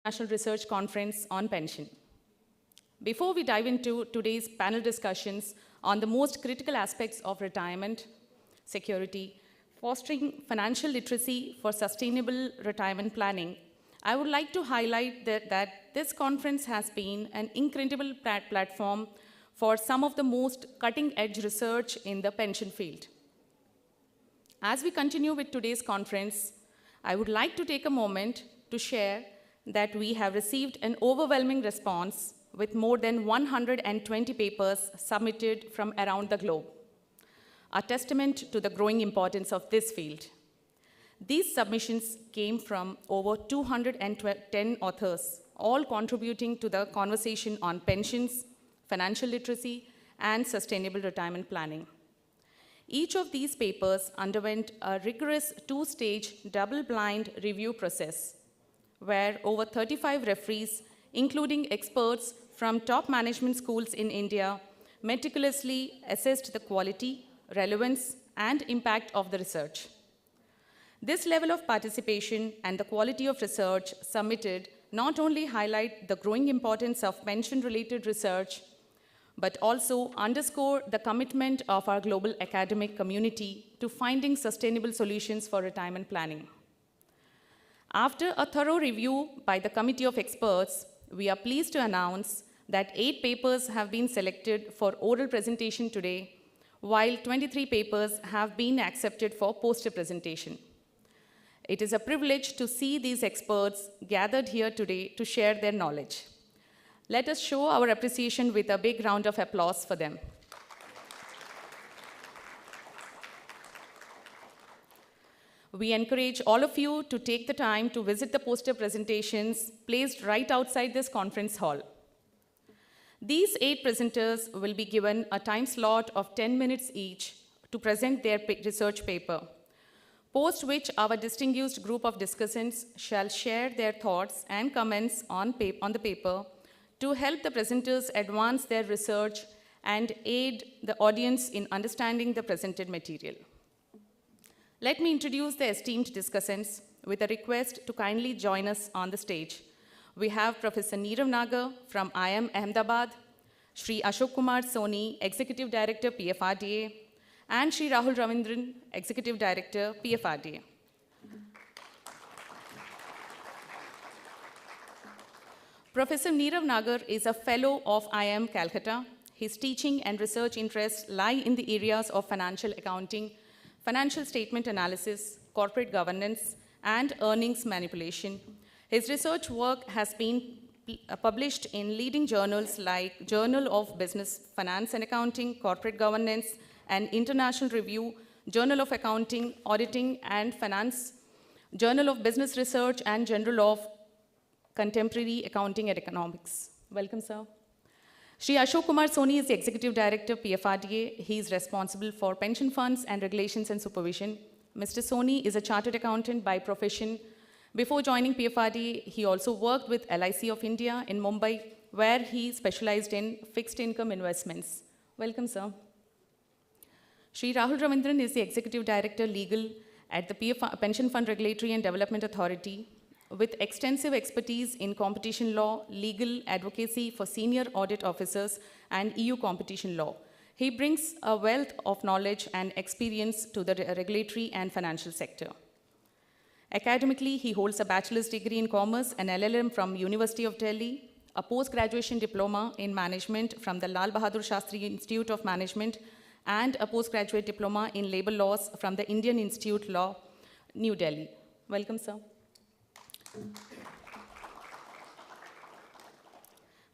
National Research Conference on Pension. Before we dive into today's panel discussions on the most critical aspects of retirement, security, fostering financial literacy for sustainable retirement planning, I would like to highlight that this conference has been an incredible platform for some of the most cutting-edge research in the pension field. As we continue with today's conference, I would like to take a moment to share that we have received an overwhelming response with more than 120 papers submitted from around the globe, a testament to the growing importance of this field. These submissions came from over 210 authors, all contributing to the conversation on pensions, financial literacy, and sustainable retirement planning. Each of these papers underwent a rigorous two-stage double-blind review process, where over 35 referees, including experts from top management schools in India, meticulously assessed the quality, relevance, and impact of the research. This level of participation and the quality of research submitted not only highlight the growing importance of pension-related research, but also underscore the commitment of our global academic community to finding sustainable solutions for retirement planning. After a thorough review by the committee of experts, we are pleased to announce that 8 papers have been selected for oral presentation today, while 23 papers have been accepted for poster presentation. It is a privilege to see these experts gathered here today to share their knowledge. Let us show our appreciation with a big round of applause for them. We encourage all of you to take the time to visit the poster presentations placed right outside this conference hall. These 8 presenters will be given a time slot of 10 minutes each to present their research paper, post which our distinguished group of discussants shall share their thoughts and comments on the paper to help the presenters advance their research and aid the audience in understanding the presented material. Let me introduce the esteemed discussants with a request to kindly join us on the stage. We have Professor Nirav Nagar from IIM Ahmedabad, Shri Ashok Kumar Soni, Executive Director, PFRDA, and Shri Rahul Ravindran, Executive Director, PFRDA. Professor Nirav Nagar is a fellow of IIM Calcutta. His teaching and research interests lie in the areas of financial accounting, financial statement analysis, corporate governance, and earnings manipulation. His research work has been published in leading journals like Journal of Business, Finance and Accounting, Corporate Governance, and International Review, Journal of Accounting, Auditing and Finance, Journal of Business Research, and Journal of Contemporary Accounting and Economics. Welcome, sir. Shri Ashok Kumar Soni is the Executive Director, PFRDA. He is responsible for pension funds and regulations and supervision. Mr. Soni is a chartered accountant by profession. Before joining PFRDA, he also worked with LIC of India in Mumbai, where he specialized in fixed income investments. Welcome, sir. Shri Rahul Ravindran is the Executive Director, Legal at the Pension Fund Regulatory and Development Authority, with extensive expertise in competition law, legal advocacy for senior audit officers, and EU competition law. He brings a wealth of knowledge and experience to the regulatory and financial sector. Academically, he holds a bachelor's degree in commerce, an LLM from University of Delhi, a post-graduation diploma in management from the Lal Bahadur Shastri Institute of Management, and a postgraduate diploma in labor laws from the Indian Institute Law, New Delhi. Welcome, sir.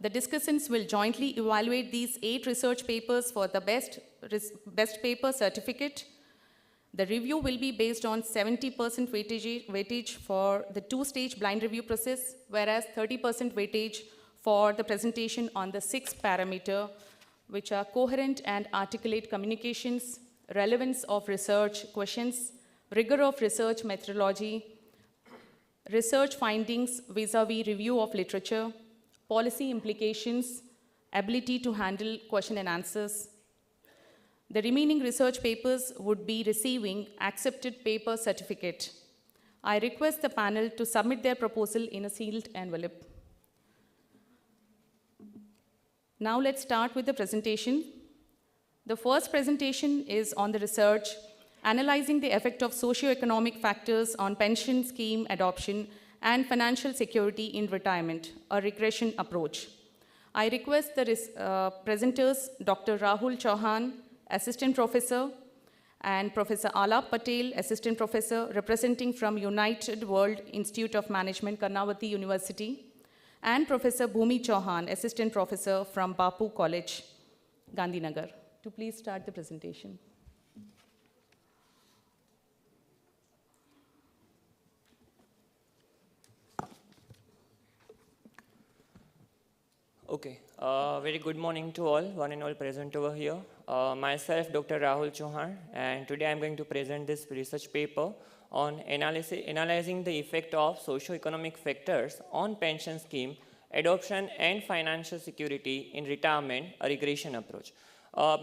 The discussants will jointly evaluate these 8 research papers for the best paper certificate. The review will be based on 70% weightage for the 2-stage blind review process, whereas 30% weightage for the presentation on the 6th parameter, which are coherent and articulate communications, relevance of research questions, rigor of research methodology, research findings vis-a-vis review of literature, policy implications, ability to handle question and answers. The remaining research papers would be receiving accepted paper certificate. I request the panel to submit their proposal in a sealed envelope. Now let's start with the presentation. The first presentation is on the research, analyzing the effect of socio-economic factors on pension scheme adoption and financial security in retirement, a regression approach. I request the presenters, Dr. Rahul Chauhan, Assistant Professor, and Professor Alap Patel, Assistant Professor, representing from United World Institute of Management, Karnavati University, and Professor Bhumi Chauhan, Assistant Professor from Bapu College, Gandhinagar, to please start the presentation. Okay, very good morning to all, one and all present over here. Myself, Dr. Rahul Chauhan, and today I'm going to present this research paper on analyzing the effect of socio-economic factors on pension scheme, adoption and financial security in retirement, a regression approach.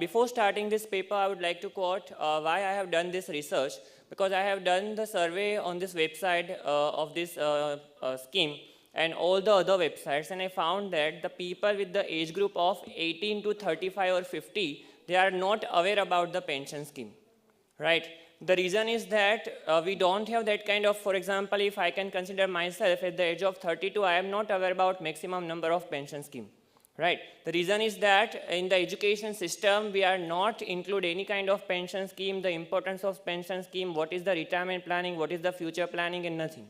Before starting this paper, I would like to quote why I have done this research, because I have done the survey on this website of this scheme and all the other websites, and I found that the people with the age group of 18 to 35 or 50, they are not aware about the pension scheme, right? The reason is that we don't have that kind of, for example, if I can consider myself at the age of 32, I am not aware about maximum number of pension scheme, right? The reason is that in the education system, we are not include any kind of pension scheme, the importance of pension scheme, what is the retirement planning, what is the future planning, and nothing.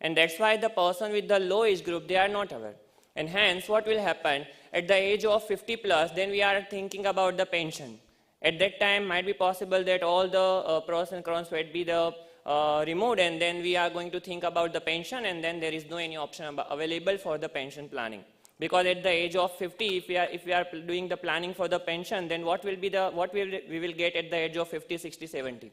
And that's why the person with the low age group, they are not aware. And hence, what will happen at the age of 50 plus, then we are thinking about the pension. At that time, might be possible that all the pros and cons might be removed, and then we are going to think about the pension, and then there is no any option available for the pension planning. Because at the age of 50, if we are doing the planning for the pension, then what will be we will get at the age of 50, 60, 70.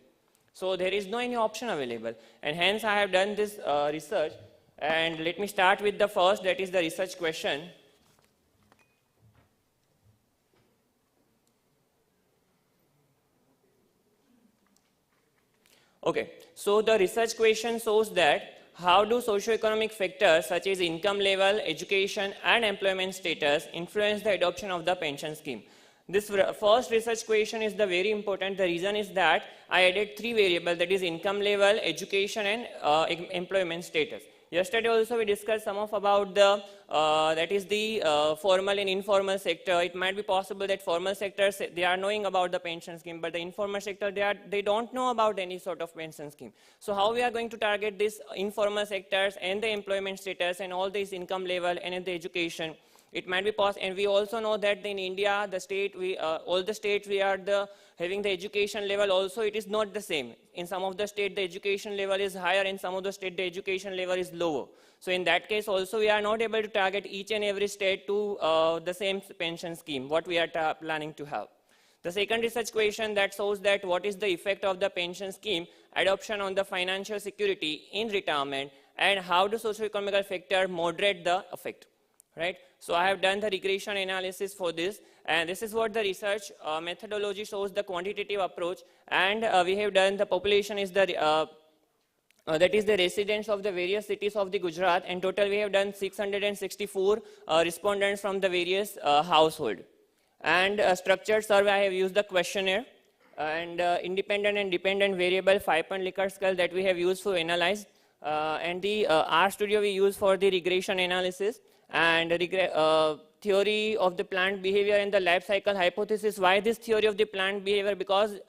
So there is no any option available, and hence I have done this research. And let me start with the first, that is the research question. Okay, so the research question shows that how do socio-economic factors such as income level, education and employment status influence the adoption of the pension scheme? This first research question is the very important. The reason is that I added 3 variables, that is income level, education and employment status. Yesterday also we discussed some of about the, that is the formal and informal sector. It might be possible that formal sectors, they are knowing about the pension scheme, but the informal sector, they don't know about any sort of pension scheme. So how we are going to target these informal sectors and the employment status and all this income level and the education? It might be possible, and we also know that in India, the state, all the states we are having the education level also, it is not the same. In some of the states, the education level is higher, in some of the states, the education level is lower. So in that case also, we are not able to target each and every state to the same pension scheme, what we are planning to have. The second research question that shows that what is the effect of the pension scheme adoption on the financial security in retirement, and how do socio-economic factors moderate the effect, right? So I have done the regression analysis for this, and this is what the research methodology shows, the quantitative approach, and we have done the population is the that is the residents of the various cities of the Gujarat, and total we have done 664 respondents from the various household. And structured survey, I have used the questionnaire, and independent and dependent variable 5-point Likert scale that we have used for analyze, and the RStudio we use for the regression analysis, and theory of the plant behavior and the life cycle hypothesis. Why this theory of the plant behavior? Because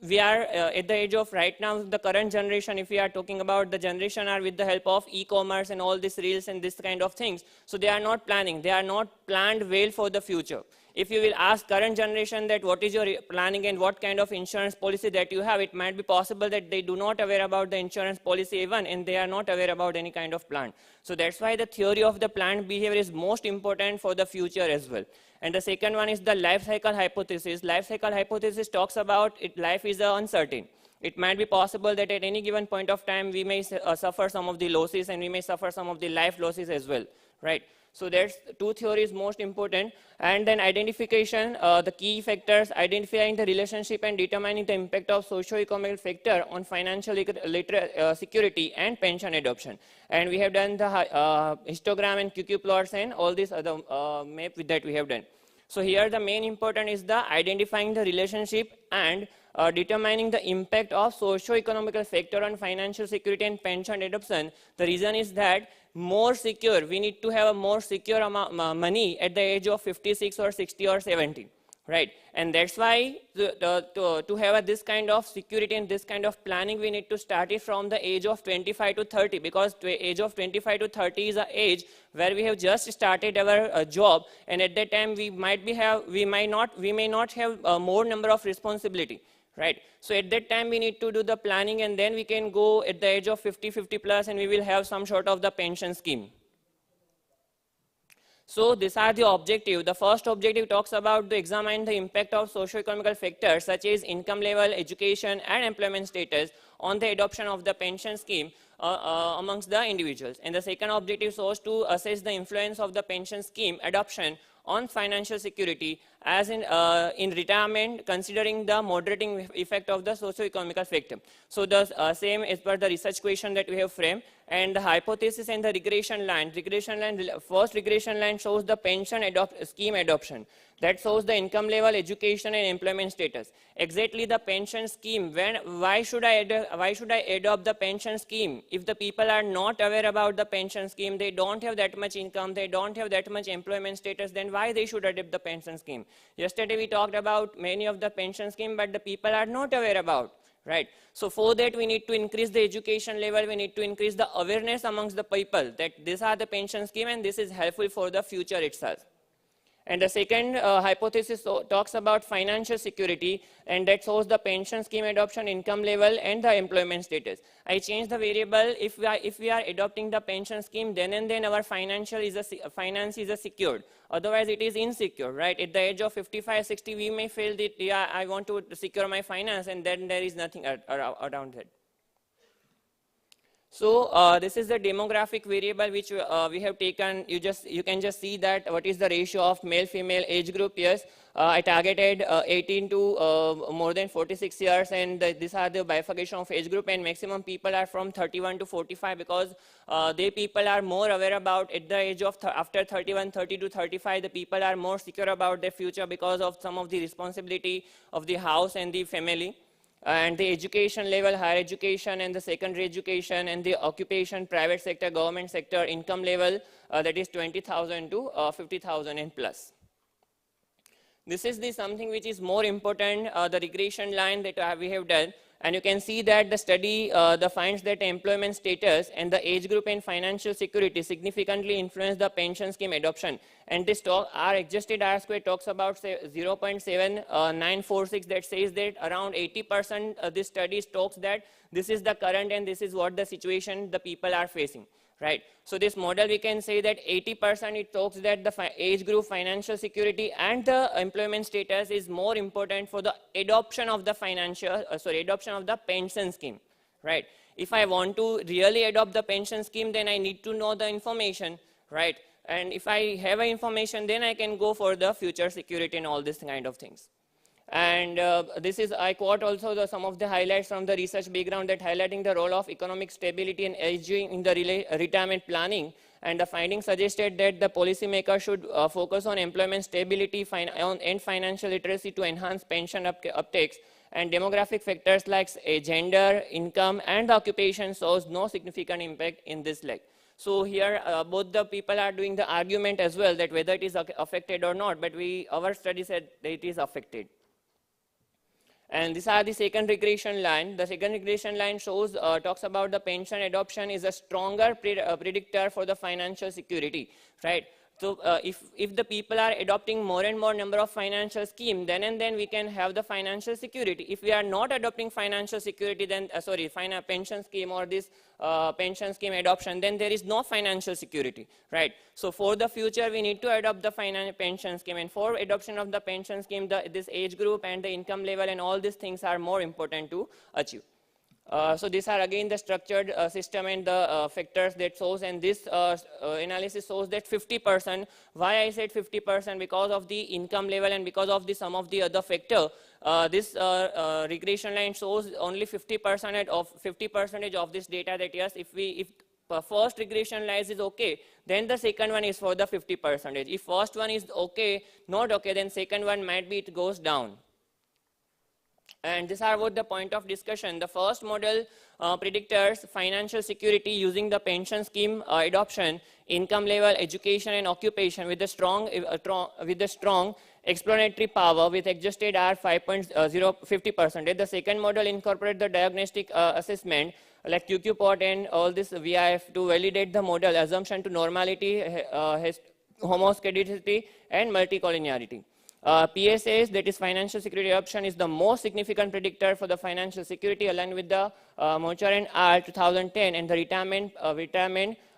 we are at the age of right now, the current generation, if we are talking about the generation are with the help of e-commerce and all these reels and this kind of things. So they are not planning, they are not planned well for the future. If you will ask current generation that what is your planning and what kind of insurance policy that you have, it might be possible that they do not aware about the insurance policy even, and they are not aware about any kind of plan. So that's why the theory of the planned behavior is most important for the future as well. And the second one is the life cycle hypothesis. Life cycle hypothesis talks about life is uncertain. It might be possible that at any given point of time we may suffer some of the losses, and we may suffer some of the life losses as well, right? So that's two theories most important. And then identification, the key factors, identifying the relationship and determining the impact of socio-economic factor on financial security and pension adoption. And we have done the histogram and QQ plots and all these other map that we have done. So here the main important is the identifying the relationship and determining the impact of socio-economical factor on financial security and pension adoption. The reason is that more secure, we need to have a more secure money at the age of 56 or 60 or 70. Right, and that's why to have this kind of security and this kind of planning, we need to start it from the age of 25 to 30, because the age of 25 to 30 is an age where we have just started our job, and at that time we may not have more number of responsibility. Right, so at that time we need to do the planning, and then we can go at the age of 50 plus, and we will have some sort of the pension scheme. So these are the objectives. The first objective talks about to examine the impact of socio-economic factors such as income level, education and employment status on the adoption of the pension scheme amongst the individuals. And the second objective was to assess the influence of the pension scheme adoption on financial security as in retirement, considering the moderating effect of the socio-economic factor. So the same as per the research question that we have framed, and the hypothesis and the regression line. First regression line shows the pension scheme adoption. That shows the income level, education and employment status. Exactly the pension scheme. Why should I adopt the pension scheme? If the people are not aware about the pension scheme, they don't have that much income, they don't have that much employment status, then why they should adopt the pension scheme? Yesterday we talked about many of the pension scheme, but the people are not aware about. Right. So for that we need to increase the education level, we need to increase the awareness amongst the people that these are the pension scheme and this is helpful for the future itself. And the second hypothesis talks about financial security, and that shows the pension scheme adoption, income level and the employment status. I changed the variable. If we are adopting the pension scheme, then and then our finance is secured. Otherwise it is insecure, right? At the age of 55, 60, we may feel that, yeah, I want to secure my finance, and then there is nothing around that. So this is the demographic variable which we have taken. You can just see that what is the ratio of male-female age group. Yes, I targeted 18 to more than 46 years, and these are the bifurcation of age group, and maximum people are from 31 to 45, because they people are more aware about at the age of after 31, 30 to 35, the people are more secure about their future because of some of the responsibility of the house and the family. And the education level, higher education and the secondary education, and the occupation, private sector, government sector, income level, that is 20,000 to 50,000 and plus. This is something which is more important, the regression line that we have done. And you can see that the study finds that employment status and the age group and financial security significantly influence the pension scheme adoption. And this our adjusted R square talks about 0.7946, that says that around 80% this study talks that this is the current and this is what the situation the people are facing. Right. So this model, we can say that 80% it talks that the age group, financial security and the employment status is more important for the adoption of the adoption of the pension scheme. Right. If I want to really adopt the pension scheme, then I need to know the information. Right. And if I have information, then I can go for the future security and all these kind of things. And I quote also some of the highlights from the research background that highlighting the role of economic stability and aging in the retirement planning. And the findings suggested that the policymakers should focus on employment stability and financial literacy to enhance pension uptakes. And demographic factors like gender, income, and occupation shows no significant impact in this leg. So here, both the people are doing the argument as well that whether it is affected or not, but our study said that it is affected. And these are the second regression line. The second regression line shows, talks about the pension adoption is a stronger predictor for the financial security, right? So if the people are adopting more and more number of financial scheme, then and then we can have the financial security. If we are not adopting financial security, then pension scheme or this pension scheme adoption, then there is no financial security, right? So for the future, we need to adopt the pension scheme, and for adoption of the pension scheme, this age group and the income level and all these things are more important to achieve. So these are again the structured system and the factors that shows, and this analysis shows that 50%. Why I said 50%? Because of the income level and because of the some of the other factor. This regression line shows only 50% of this data, that yes, if first regression line is okay, then the second one is for the 50%. If first one is okay, not okay, then second one might be it goes down. And these are what the point of discussion. The first model predictors financial security using the pension scheme adoption, income level, education and occupation with the strong explanatory power with adjusted R 50%. The second model incorporate the diagnostic assessment like QQ-POT and all this VIF to validate the model assumption to normality, homoscedasticity and multicollinearity. PSAs, that is financial security adoption, is the most significant predictor for the financial security aligned with the Mochar R 2010 and the retirement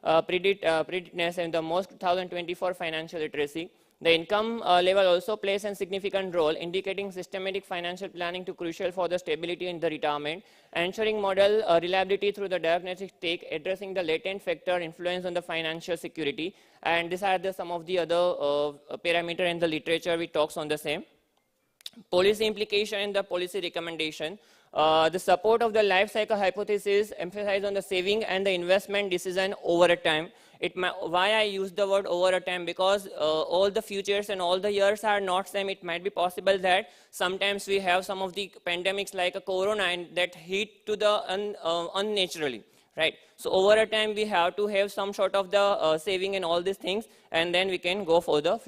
predictness and the most 2024 financial literacy. The income level also plays a significant role, indicating systematic financial planning to crucial for the stability in the retirement, ensuring model reliability through the diagnostic take, addressing the latent factor influence on the financial security. And these are some of the other parameter in the literature which talks on the same. Policy implication and the policy recommendation. The support of the life cycle hypothesis emphasize on the saving and the investment decision over a time. Why I use the word over a time? Because all the futures and all the years are not same. It might be possible that sometimes we have some of the pandemics like a corona and that hit to the unnaturally, right? So over a time we have to have some sort of the saving and all these things, and then we can go for the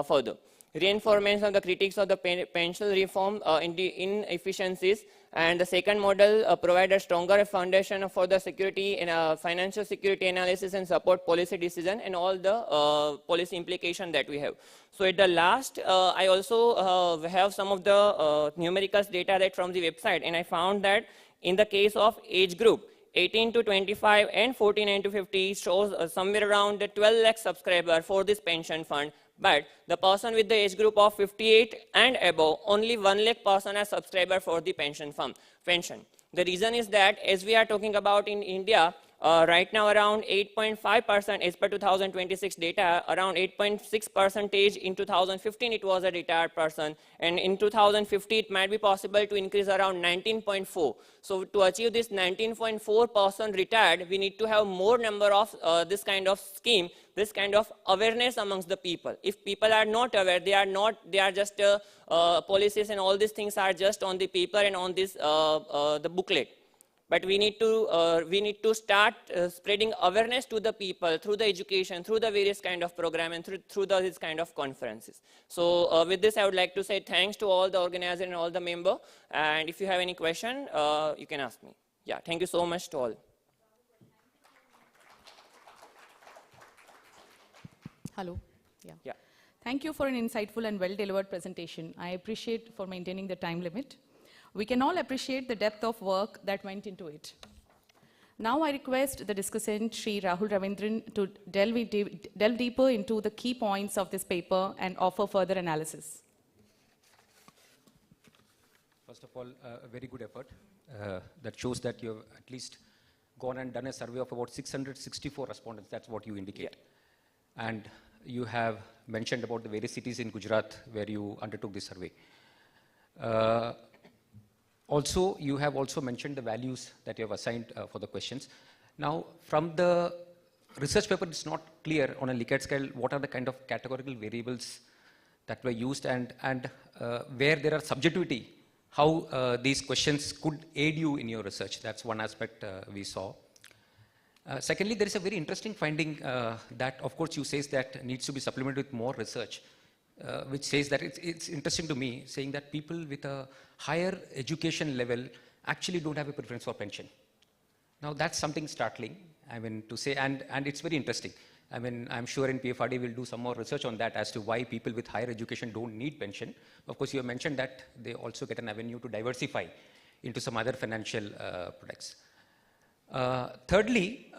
further. Reinforcement of the critics of the pension reform in the inefficiencies. And the second model provides a stronger foundation for the security and financial security analysis and support policy decision and all the policy implication that we have. So at the last, I also have some of the numerical data that from the website, and I found that in the case of age group 18 to 25 and 49 to 50 shows somewhere around 12 lakh subscriber for this pension fund. But the person with the age group of 58 and above, only 1 lakh person as subscriber for the pension fund. The reason is that as we are talking about in India, right now around 8.5% as per 2026 data, around 8.6% in 2015 it was a retired person, and in 2050 it might be possible to increase around 19.4. So to achieve this 19.4% retired, we need to have more number of this kind of scheme, this kind of awareness amongst the people. If people are not aware, they are just policies and all these things are just on the paper and on this the booklet. But we need to start spreading awareness to the people through the education, through the various kind of program, and through this kind of conferences. So with this, I would like to say thanks to all the organizers and all the member. And if you have any question, you can ask me. Yeah, thank you so much to all. Hello. Yeah. Yeah. Thank you for an insightful and well-delivered presentation. I appreciate for maintaining the time limit. We can all appreciate the depth of work that went into it. Now I request the discussant, Sri Rahul Ravindran, to delve deeper into the key points of this paper and offer further analysis. First of all, a very good effort. That shows that you have at least gone and done a survey of about 664 respondents. That's what you indicate. Yeah. And you have mentioned about the various cities in Gujarat where you undertook this survey. Also, you have also mentioned the values that you have assigned for the questions. Now, from the research paper, it's not clear on a Likert scale what are the kind of categorical variables that were used and where there are subjectivity, how these questions could aid you in your research. That's one aspect we saw. Secondly, there is a very interesting finding that, of course, you says that needs to be supplemented with more research. Which says that it's interesting to me, saying that people with a higher education level actually don't have a preference for pension. Now that's something startling, I mean, to say, and it's very interesting. I mean, I'm sure in PFRD we'll do some more research on that as to why people with higher education don't need pension. Of course, you have mentioned that they also get an avenue to diversify into some other financial products. Thirdly,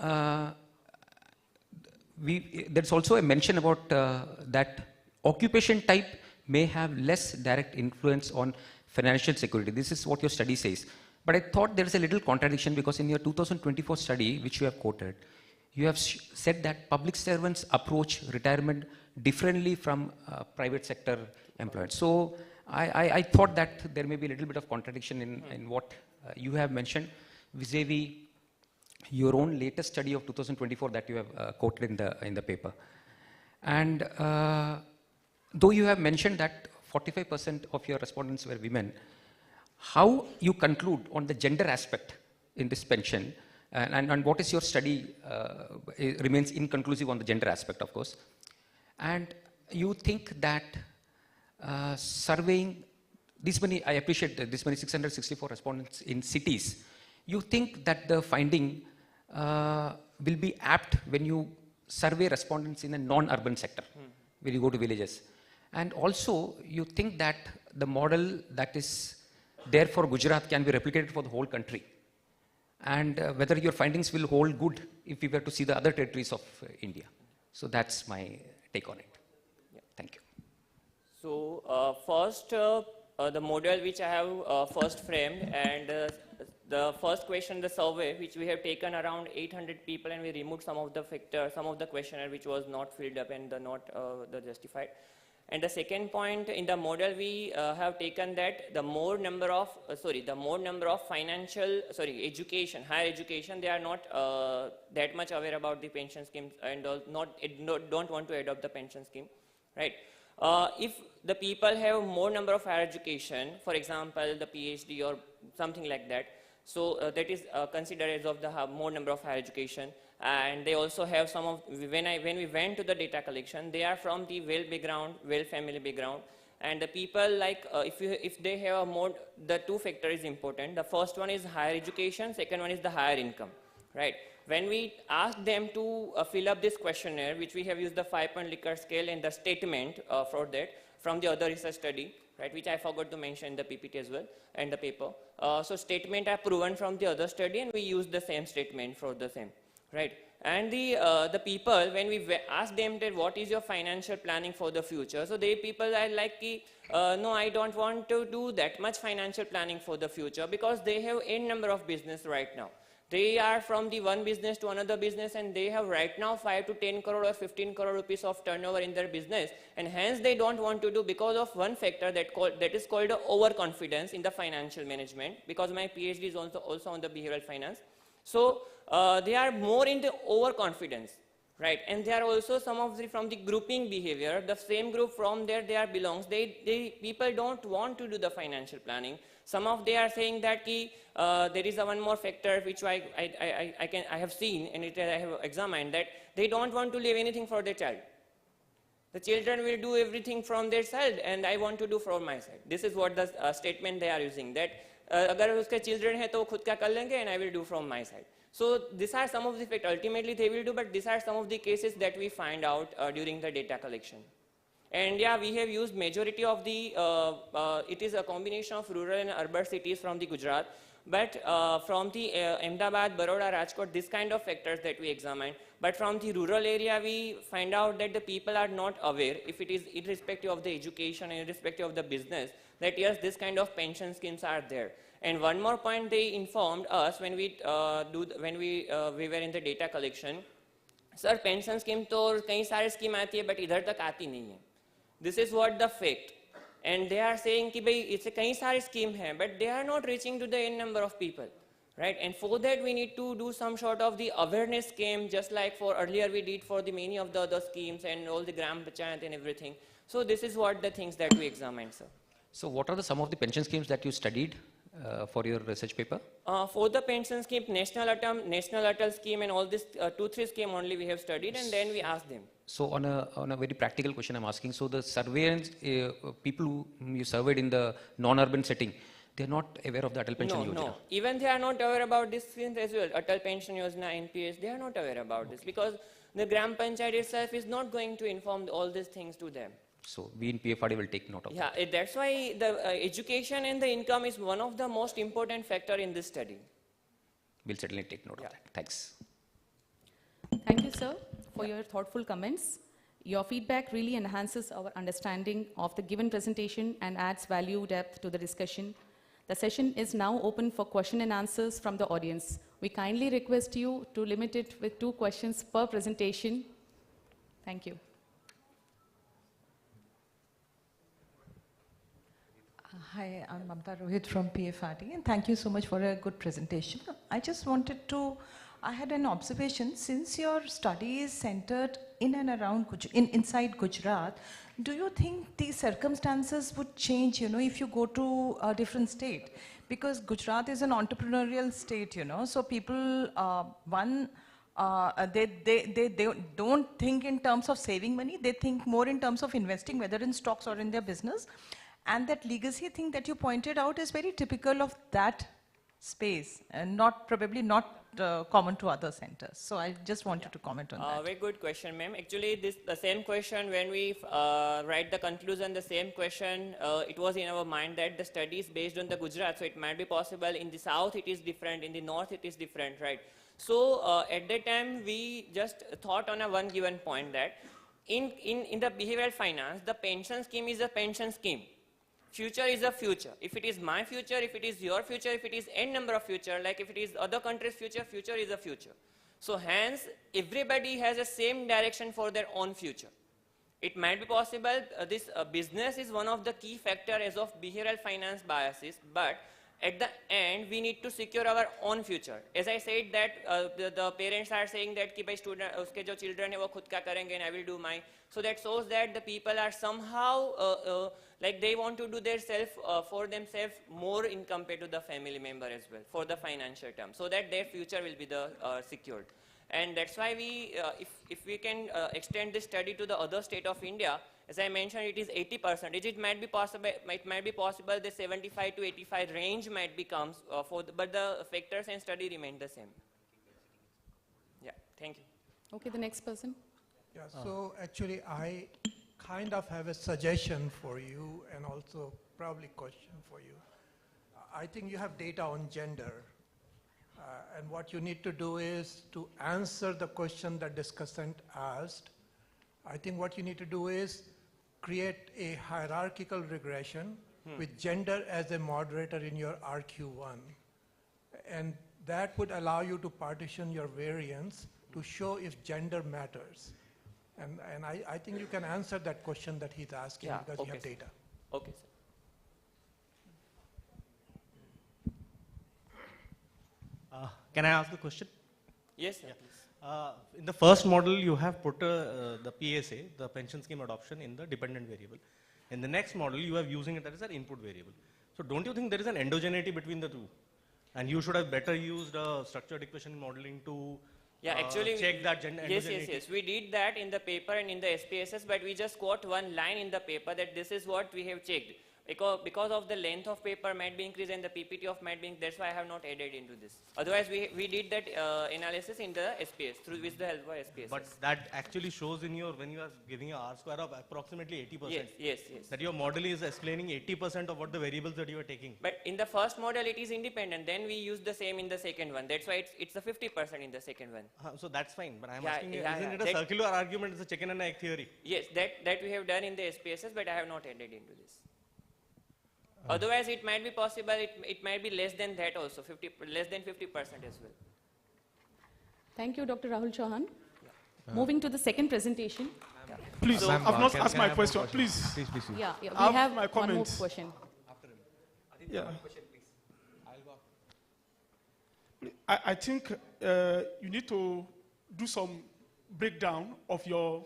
there's also a mention about that occupation type may have less direct influence on financial security. This is what your study says. But I thought there is a little contradiction because in your 2024 study, which you have quoted, you have said that public servants approach retirement differently from private sector employees. So I thought that there may be a little bit of contradiction in what you have mentioned vis-a-vis your own latest study of 2024 that you have quoted in the paper. And though you have mentioned that 45% of your respondents were women, how you conclude on the gender aspect in this pension, and what is your study remains inconclusive on the gender aspect, of course. And you think that surveying this many, I appreciate that this many 664 respondents in cities, you think that the finding will be apt when you survey respondents in a non-urban sector, when you go to villages. And also, you think that the model that is there for Gujarat can be replicated for the whole country. And whether your findings will hold good if we were to see the other territories of India. So that's my take on it. Yeah. Thank you. So first, the model which I have first framed, and the first question, the survey, which we have taken around 800 people, and we removed some of the factors, some of the questionnaire which was not filled up and not the justified. And the second point, in the model we have taken that the more number of financial, education, higher education, they are not that much aware about the pension scheme and don't want to adopt the pension scheme, right? If the people have more number of higher education, for example, the PhD or something like that, so that is considered as of the more number of higher education. And they also have some of, when we went to the data collection, they are from the well background, well family background. And the people like, if they have a more, the two factors is important. The first one is higher education, second one is the higher income, right? When we asked them to fill up this questionnaire, which we have used the 5-point Likert scale and the statement for that from the other research study, right, which I forgot to mention in the PPT as well and the paper. So statement are proven from the other study and we use the same statement for the same. Right, and the people, when we ask them that what is your financial planning for the future, so they people are like, no, I don't want to do that much financial planning for the future because they have n number of business right now. They are from the one business to another business and they have right now 5 to 10 crore or 15 crore rupees of turnover in their business, and hence they don't want to do because of one factor that is called overconfidence in the financial management, because my PhD is also on the behavioral finance. So they are more in the overconfidence, right? And they are also some of the from the grouping behavior, the same group from there they are belongs. People don't want to do the financial planning. Some of they are saying that there is a one more factor which I have seen and I have examined, that they don't want to leave anything for their child. The children will do everything from their side and I want to do from my side. This is what the statement they are using, that अगर उसके children है तो वो खुद का कर लेंगे and I will do from my side. So these are some of the factors. Ultimately they will do, but these are some of the cases that we find out during the data collection. And yeah, we have used majority of the, it is a combination of rural and urban cities from the Gujarat, but from the Ahmedabad, Baroda, Rajkot, this kind of factors that we examine. But from the rural area, we find out that the people are not aware, if it is irrespective of the education and irrespective of the business, that yes, this kind of pension schemes are there. And one more point they informed us when we we were in the data collection, sir, pension scheme तो कई सारे scheme आती है, but इधर तक आती नहीं है. This is what the fact. And they are saying कि भाई इससे कई सारे scheme हैं, but they are not reaching to the n number of people, right? And for that we need to do some sort of the awareness scheme, just like for earlier we did for the many of the other schemes and all the gram panchayat and everything. So this is what the things that we examined, sir. So what are some of the pension schemes that you studied for your research paper? For the pension scheme, National Atal scheme and all this 2-3 scheme only we have studied, and then we asked them. So on a very practical question I'm asking, so the surveillance, people whom you surveyed in the non-urban setting, they are not aware of the Atal Pension Yojana? No, even they are not aware about this scheme as well. Atal Pension Yojana, NPS, they are not aware about this because the Gram Panchayat itself is not going to inform all these things to them. So we in PFRD will take note of that. Yeah, that's why the education and the income is one of the most important factor in this study. We'll certainly take note of that. Thanks. Thank you, sir, for your thoughtful comments. Your feedback really enhances our understanding of the given presentation and adds value depth to the discussion. The session is now open for question and answers from the audience. We kindly request you to limit it with 2 questions per presentation. Thank you. Hi, I'm Mamta Rohit from PFRD, and thank you so much for a good presentation. I had an observation. Since your study is centered in and around inside Gujarat, do you think the circumstances would change, if you go to a different state? Because Gujarat is an entrepreneurial state, so people, they don't think in terms of saving money, they think more in terms of investing, whether in stocks or in their business. And that legacy thing that you pointed out is very typical of that space, and probably not common to other centers. So I just wanted to comment on that. Very good question, ma'am. Actually, the same question, when we write the conclusion, the same question, it was in our mind that the study is based on the Gujarat, so it might be possible in the south it is different, in the north it is different, right? So at that time we just thought on a one given point that in the behavioral finance, the pension scheme is a pension scheme. Future is a future. If it is my future, if it is your future, if it is n number of future, like if it is other countries' future, future is a future. So hence, everybody has the same direction for their own future. It might be possible this business is one of the key factors of behavioral finance biases, but at the end, we need to secure our own future. As I said that the parents are saying that ki bhai student, uske jo children hai wo khud ka karenge and I will do mine. So that shows that the people are somehow like they want to do their for themselves more in compared to the family member as well for the financial term, so that their future will be secured. And that's why we, if we can extend this study to the other state of India, as I mentioned, it is 80%. It might be possible the 75 to 85 range might become, but the factors and study remain the same. Yeah, thank you. Okay, the next person. Yeah, so actually I kind of have a suggestion for you and also probably question for you. I think you have data on gender. And what you need to do is to answer the question that discussant asked. I think what you need to do is create a hierarchical regression with gender as a moderator in your RQ1. And that would allow you to partition your variance to show if gender matters. And I think you can answer that question that he's asking because you have data. Okay, sir. Can I ask the question? Yes, sir, please. In the first model, you have put the PSA, the pension scheme adoption, in the dependent variable. In the next model, you are using it as an input variable. So don't you think there is an endogeneity between the two? And you should have better used structured equation modeling to actually check that gender endogeneity. Yes. We did that in the paper and in the SPSS, but we just quote one line in the paper that this is what we have checked. Because of the length of paper might be increased and the PPT of might be increased, that's why I have not added into this. Otherwise, we did that analysis in the SPS, with the help of SPS. But that actually shows in your, when you are giving a R square of approximately 80%. Yes. That your model is explaining 80% of what the variables that you are taking. But in the first model, it is independent. Then we use the same in the second one. That's why it's a 50% in the second one. So that's fine. But I'm asking you, isn't it a circular argument? It's a chicken and egg theory. Yes, that we have done in the SPSS, but I have not added into this. Otherwise, it might be possible, it might be less than that also, less than 50% as well. Thank you, Dr. Rahul Chauhan. Moving to the second presentation. Please, so, I've not asked my question. Please. Please. Yeah, we have have my one more comments. question. Yeah. I think you need to do some breakdown of your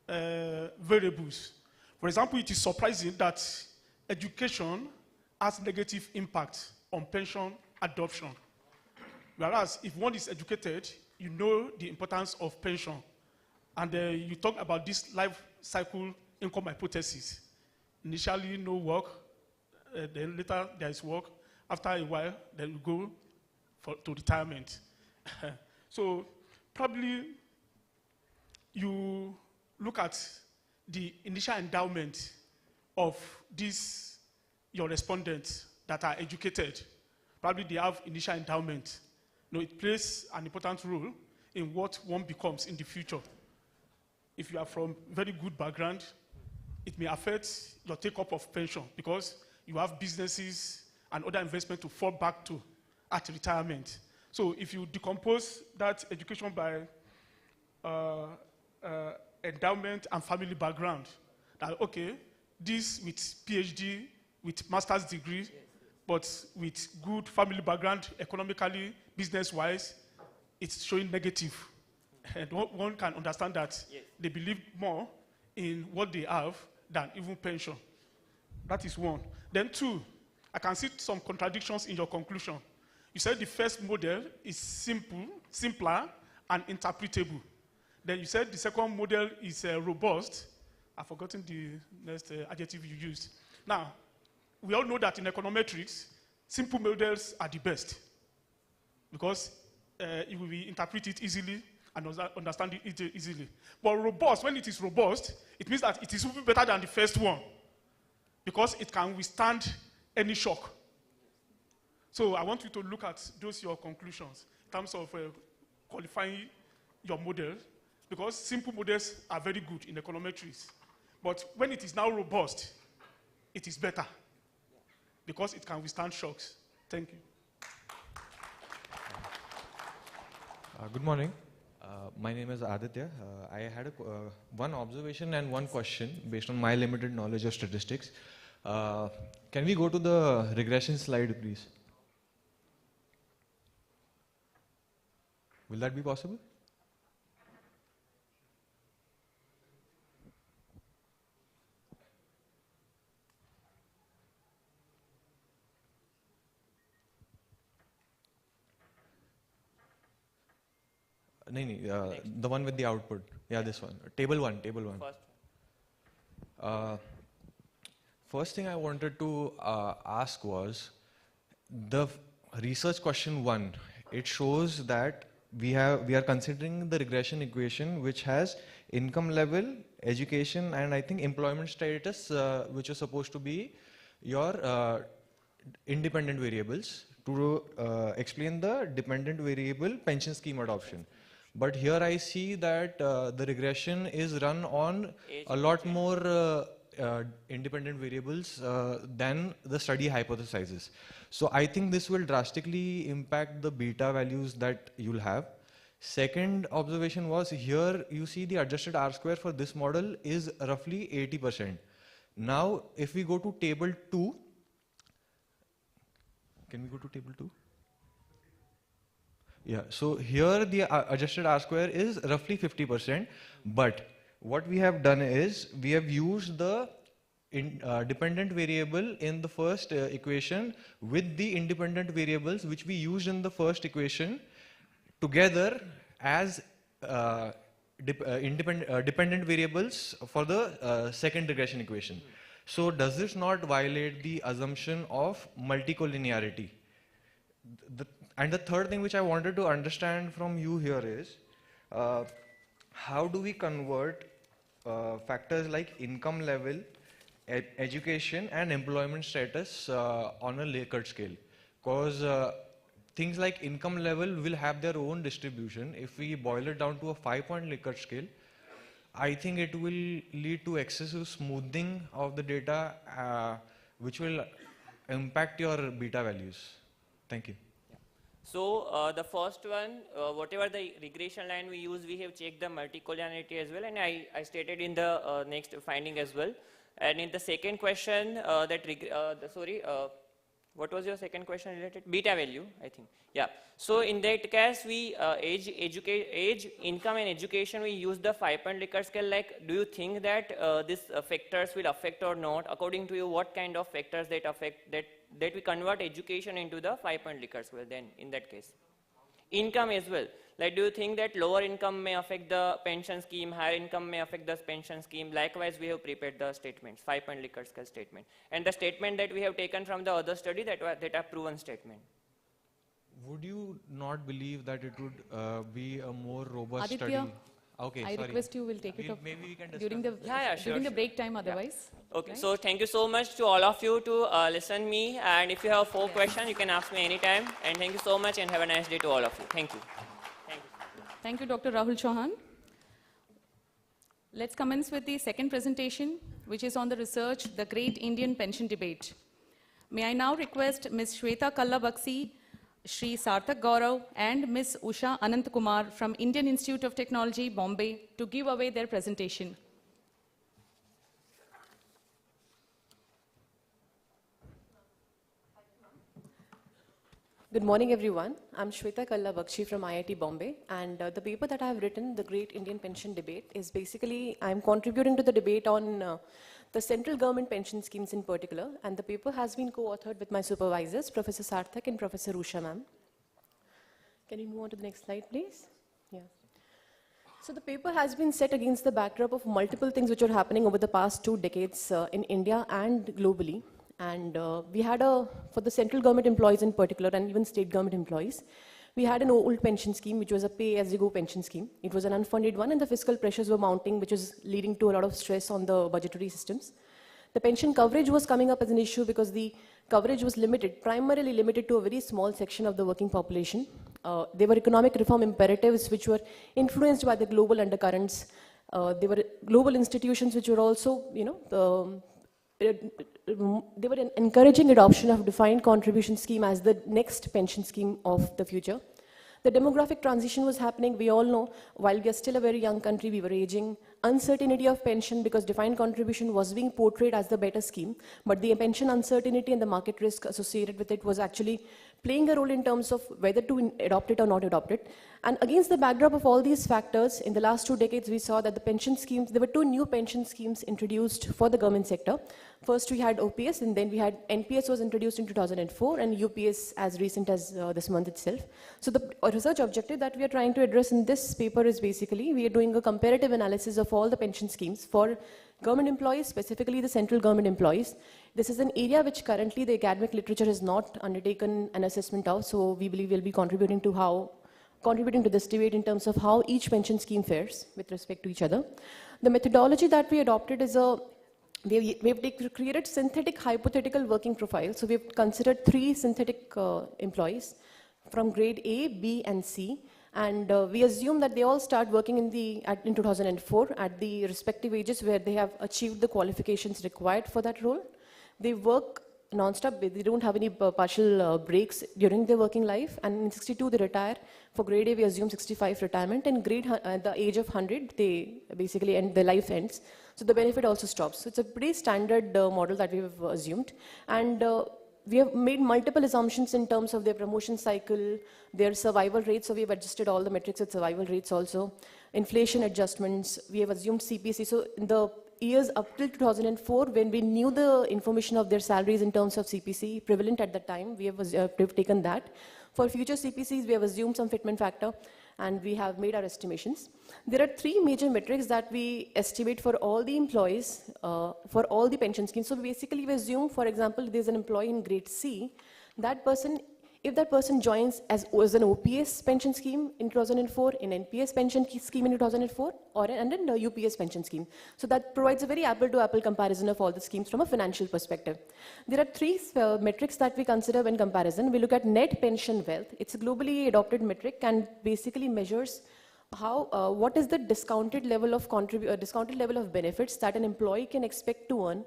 variables. For example, it is surprising that education has negative impact on pension adoption. Whereas if one is educated, you know the importance of pension. And you talk about this life cycle income hypothesis. Initially, no work, then later there is work. After a while, then you go to retirement. So probably you look at the initial endowment of these, your respondents that are educated. Probably they have initial endowment. You know, it plays an important role in what one becomes in the future. If you are from very good background, it may affect your take-up of pension because you have businesses and other investment to fall back to at retirement. So if you decompose that education by endowment and family background, that okay, this with PhD, with master's degree, but with good family background, economically, business-wise, it's showing negative. And one can understand that they believe more in what they have than even pension. That is one. Then two, I can see some contradictions in your conclusion. You said the first model is simpler, and interpretable. Then you said the second model is robust. I've forgotten the next adjective you used. Now, we all know that in econometrics, simple models are the best because it will be interpreted easily and understand it easily. But robust, when it is robust, it means that it is even better than the first one because it can withstand any shock. So I want you to look at those your conclusions in terms of qualifying your model, because simple models are very good in econometrics. But when it is now robust, it is better because it can withstand shocks. Thank you. Good morning. My name is Aditya. I had one observation and one question based on my limited knowledge of statistics. Can we go to the regression slide, please? Will that be possible? The one with the output. Yeah, this one. Table 1, table 1. First thing I wanted to ask was, the research question 1, it shows that we are considering the regression equation which has income level, education, and I think employment status, which is supposed to be your independent variables to explain the dependent variable pension scheme adoption. But here I see that the regression is run on a lot more independent variables than the study hypothesizes. So I think this will drastically impact the beta values that you'll have. Second observation was, here you see the adjusted R-square for this model is roughly 80%. Now if we go to table 2, can we go to table 2? Yeah, so here the adjusted R-square is roughly 50%, but what we have done is we have used the dependent variable in the first equation with the independent variables which we used in the first equation together as dependent variables for the second regression equation. So does this not violate the assumption of multicollinearity? And the third thing which I wanted to understand from you here is, how do we convert factors like income level, education, and employment status on a Likert scale? Because things like income level will have their own distribution. If we boil it down to a 5-point Likert scale, I think it will lead to excessive smoothing of the data, which will impact your beta values. Thank you. So the first one, whatever the regression line we use, we have checked the multicollinearity as well, and I stated in the next finding as well. And in the second question, what was your second question related? Beta value, I think. Yeah. So in that case, we age, income, and education, we use the 5-point Likert scale. Like, do you think that these factors will affect or not? According to you, what kind of factors that affect that we convert education into the 5-point Likert scale? Then in that case, income as well. Like, do you think that lower income may affect the pension scheme, higher income may affect the pension scheme? Likewise, we have prepared the statements, 5-point Likert scale statement. And the statement that we have taken from the other study that are proven statement. Would you not believe that it would be a more robust Aditya, study? Okay, I request you will take it up maybe we can during the sure. break time otherwise. Yeah. Okay, right? so thank you so much to all of you to listen me, and if you have 4 questions, you can ask me anytime. And thank you so much, and have a nice day to all of you. Thank you. Thank you. Thank you, Dr. Rahul Chauhan. Let's commence with the second presentation, which is on the research, the Great Indian Pension Debate. May I now request Ms. Shweta Kallabakshi, Shri Sarthak Gaurav, and Ms. Usha Anantkumar from Indian Institute of Technology, Bombay, to give away their presentation. Good morning, everyone. I'm Shweta Kallabakshi from IIT Bombay, and the paper that I have written, The Great Indian Pension Debate, is basically, I'm contributing to the debate on the central government pension schemes in particular, and the paper has been co-authored with my supervisors, Professor Sarthak and Professor Usha ma'am. Can you move on to the next slide, please? Yeah. So the paper has been set against the backdrop of multiple things which are happening over the past 2 decades in India and globally. And we had for the central government employees in particular, and even state government employees, we had an old pension scheme, which was a pay-as-you-go pension scheme. It was an unfunded one, and the fiscal pressures were mounting, which was leading to a lot of stress on the budgetary systems. The pension coverage was coming up as an issue because the coverage was limited, primarily limited to a very small section of the working population. There were economic reform imperatives which were influenced by the global undercurrents. There were global institutions which were also, they were encouraging adoption of defined contribution scheme as the next pension scheme of the future. The demographic transition was happening. We all know, while we are still a very young country, we were aging. Uncertainty of pension, because defined contribution was being portrayed as the better scheme, but the pension uncertainty and the market risk associated with it was actually playing a role in terms of whether to adopt it or not adopt it. And against the backdrop of all these factors, in the last 2 decades, we saw that the pension schemes, there were 2 new pension schemes introduced for the government sector. First, we had OPS, and then we had NPS was introduced in 2004, and UPS as recent as this month itself. So the research objective that we are trying to address in this paper is basically, we are doing a comparative analysis of all the pension schemes for government employees, specifically the central government employees. This is an area which currently the academic literature has not undertaken an assessment of, so we believe we'll be contributing to this debate in terms of how each pension scheme fares with respect to each other. The methodology that we adopted is we have created synthetic hypothetical working profiles. So we've considered 3 synthetic employees from grade A, B, and C. And we assume that they all start working in 2004 at the respective ages where they have achieved the qualifications required for that role. They work non-stop, they don't have any partial breaks during their working life, and in 62 they retire. For grade A we assume 65 retirement, and at the age of 100 they basically end, their life ends. So the benefit also stops. So it's a pretty standard model that we've assumed. And we have made multiple assumptions in terms of their promotion cycle, their survival rates, so we've adjusted all the metrics with survival rates also, inflation adjustments, we have assumed CPC. So in the years up till 2004, when we knew the information of their salaries in terms of CPC prevalent at that time, we have taken that. For future CPCs, we have assumed some fitment factor, and we have made our estimations. There are 3 major metrics that we estimate for all the employees, for all the pension schemes. So basically we assume, for example, there's an employee in grade C, if that person joins as an OPS pension scheme in 2004, in NPS pension scheme in 2004, and in the UPS pension scheme. So that provides a very apple-to-apple comparison of all the schemes from a financial perspective. There are 3 metrics that we consider when comparison. We look at net pension wealth. It's a globally adopted metric and basically measures what is the discounted level of benefits that an employee can expect to earn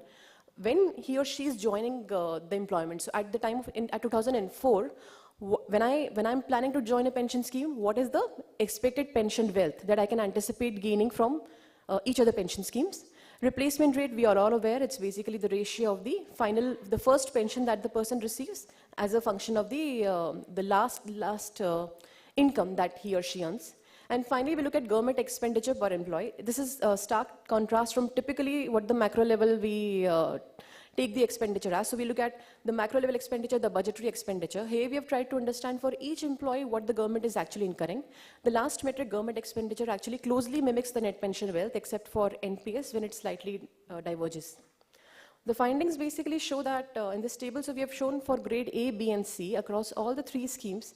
when he or she is joining the employment. So at the time of, at 2004, when I'm planning to join a pension scheme, what is the expected pension wealth that I can anticipate gaining from each of the pension schemes? Replacement rate, we are all aware, it's basically the ratio of the first pension that the person receives as a function of the last income that he or she earns. And finally, we look at government expenditure per employee. This is a stark contrast from typically what the macro level we take the expenditure as. So we look at the macro level expenditure, the budgetary expenditure. Here we have tried to understand for each employee what the government is actually incurring. The last metric, government expenditure, actually closely mimics the net pension wealth, except for NPS when it slightly diverges. The findings basically show that in this table, so we have shown for grade A, B, and C across all the 3 schemes,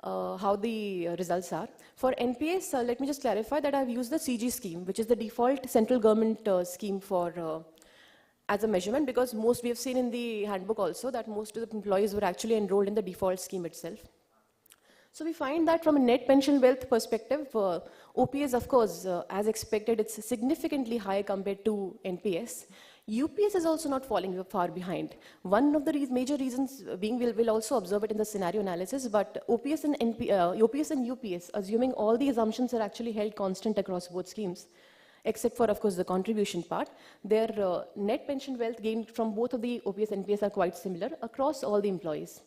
how the results are. For NPS, let me just clarify that I've used the CG scheme, which is the default central government scheme for as a measurement, because we have seen in the handbook also that most of the employees were actually enrolled in the default scheme itself. So we find that from a net pension wealth perspective, OPS, of course, as expected, it's significantly higher compared to NPS. UPS is also not falling far behind. One of the major reasons being, we'll also observe it in the scenario analysis, but OPS and OPS and UPS, assuming all the assumptions are actually held constant across both schemes, except for, of course, the contribution part, their net pension wealth gained from both of the OPS and NPS are quite similar across all the employees.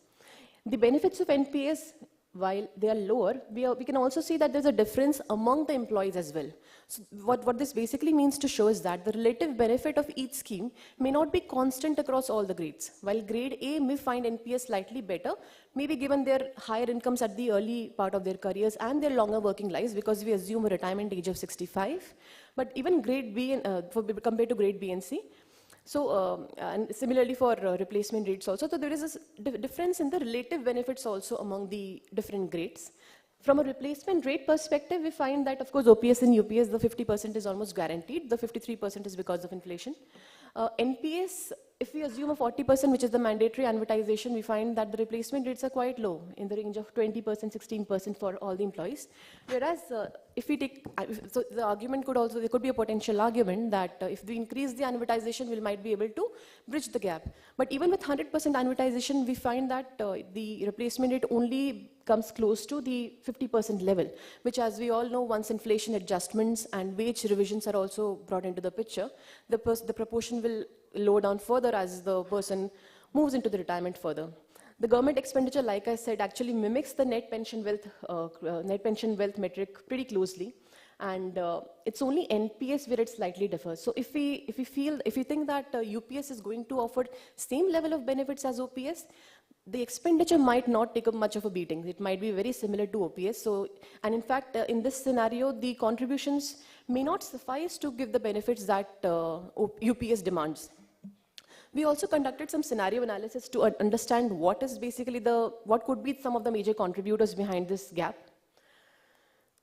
The benefits of NPS, while they are lower, we can also see that there's a difference among the employees as well. So what this basically means to show is that the relative benefit of each scheme may not be constant across all the grades. While grade A may find NPS slightly better, maybe given their higher incomes at the early part of their careers and their longer working lives, because we assume a retirement age of 65. But even grade B, compared to grade B and C, so, and similarly for replacement rates also. So there is a difference in the relative benefits also among the different grades. From a replacement rate perspective, we find that, of course, OPS and UPS, the 50% is almost guaranteed. The 53% is because of inflation. NPS, if we assume a 40%, which is the mandatory amortization, we find that the replacement rates are quite low, in the range of 20%, 16% for all the employees. Whereas, if we take, so the argument could also, there could be a potential argument that if we increase the amortization, we might be able to bridge the gap. But even with 100% amortization, we find that the replacement rate only comes close to the 50% level, which, as we all know, once inflation adjustments and wage revisions are also brought into the picture, the proportion will lower down further as the person moves into the retirement further. The government expenditure, like I said, actually mimics the net pension wealth metric pretty closely, and it's only NPS where it slightly differs. So if we think that UPS is going to offer same level of benefits as OPS, the expenditure might not take up much of a beating. It might be very similar to OPS. So, and in fact, in this scenario, the contributions may not suffice to give the benefits that UPS demands. We also conducted some scenario analysis to understand what is basically what could be some of the major contributors behind this gap.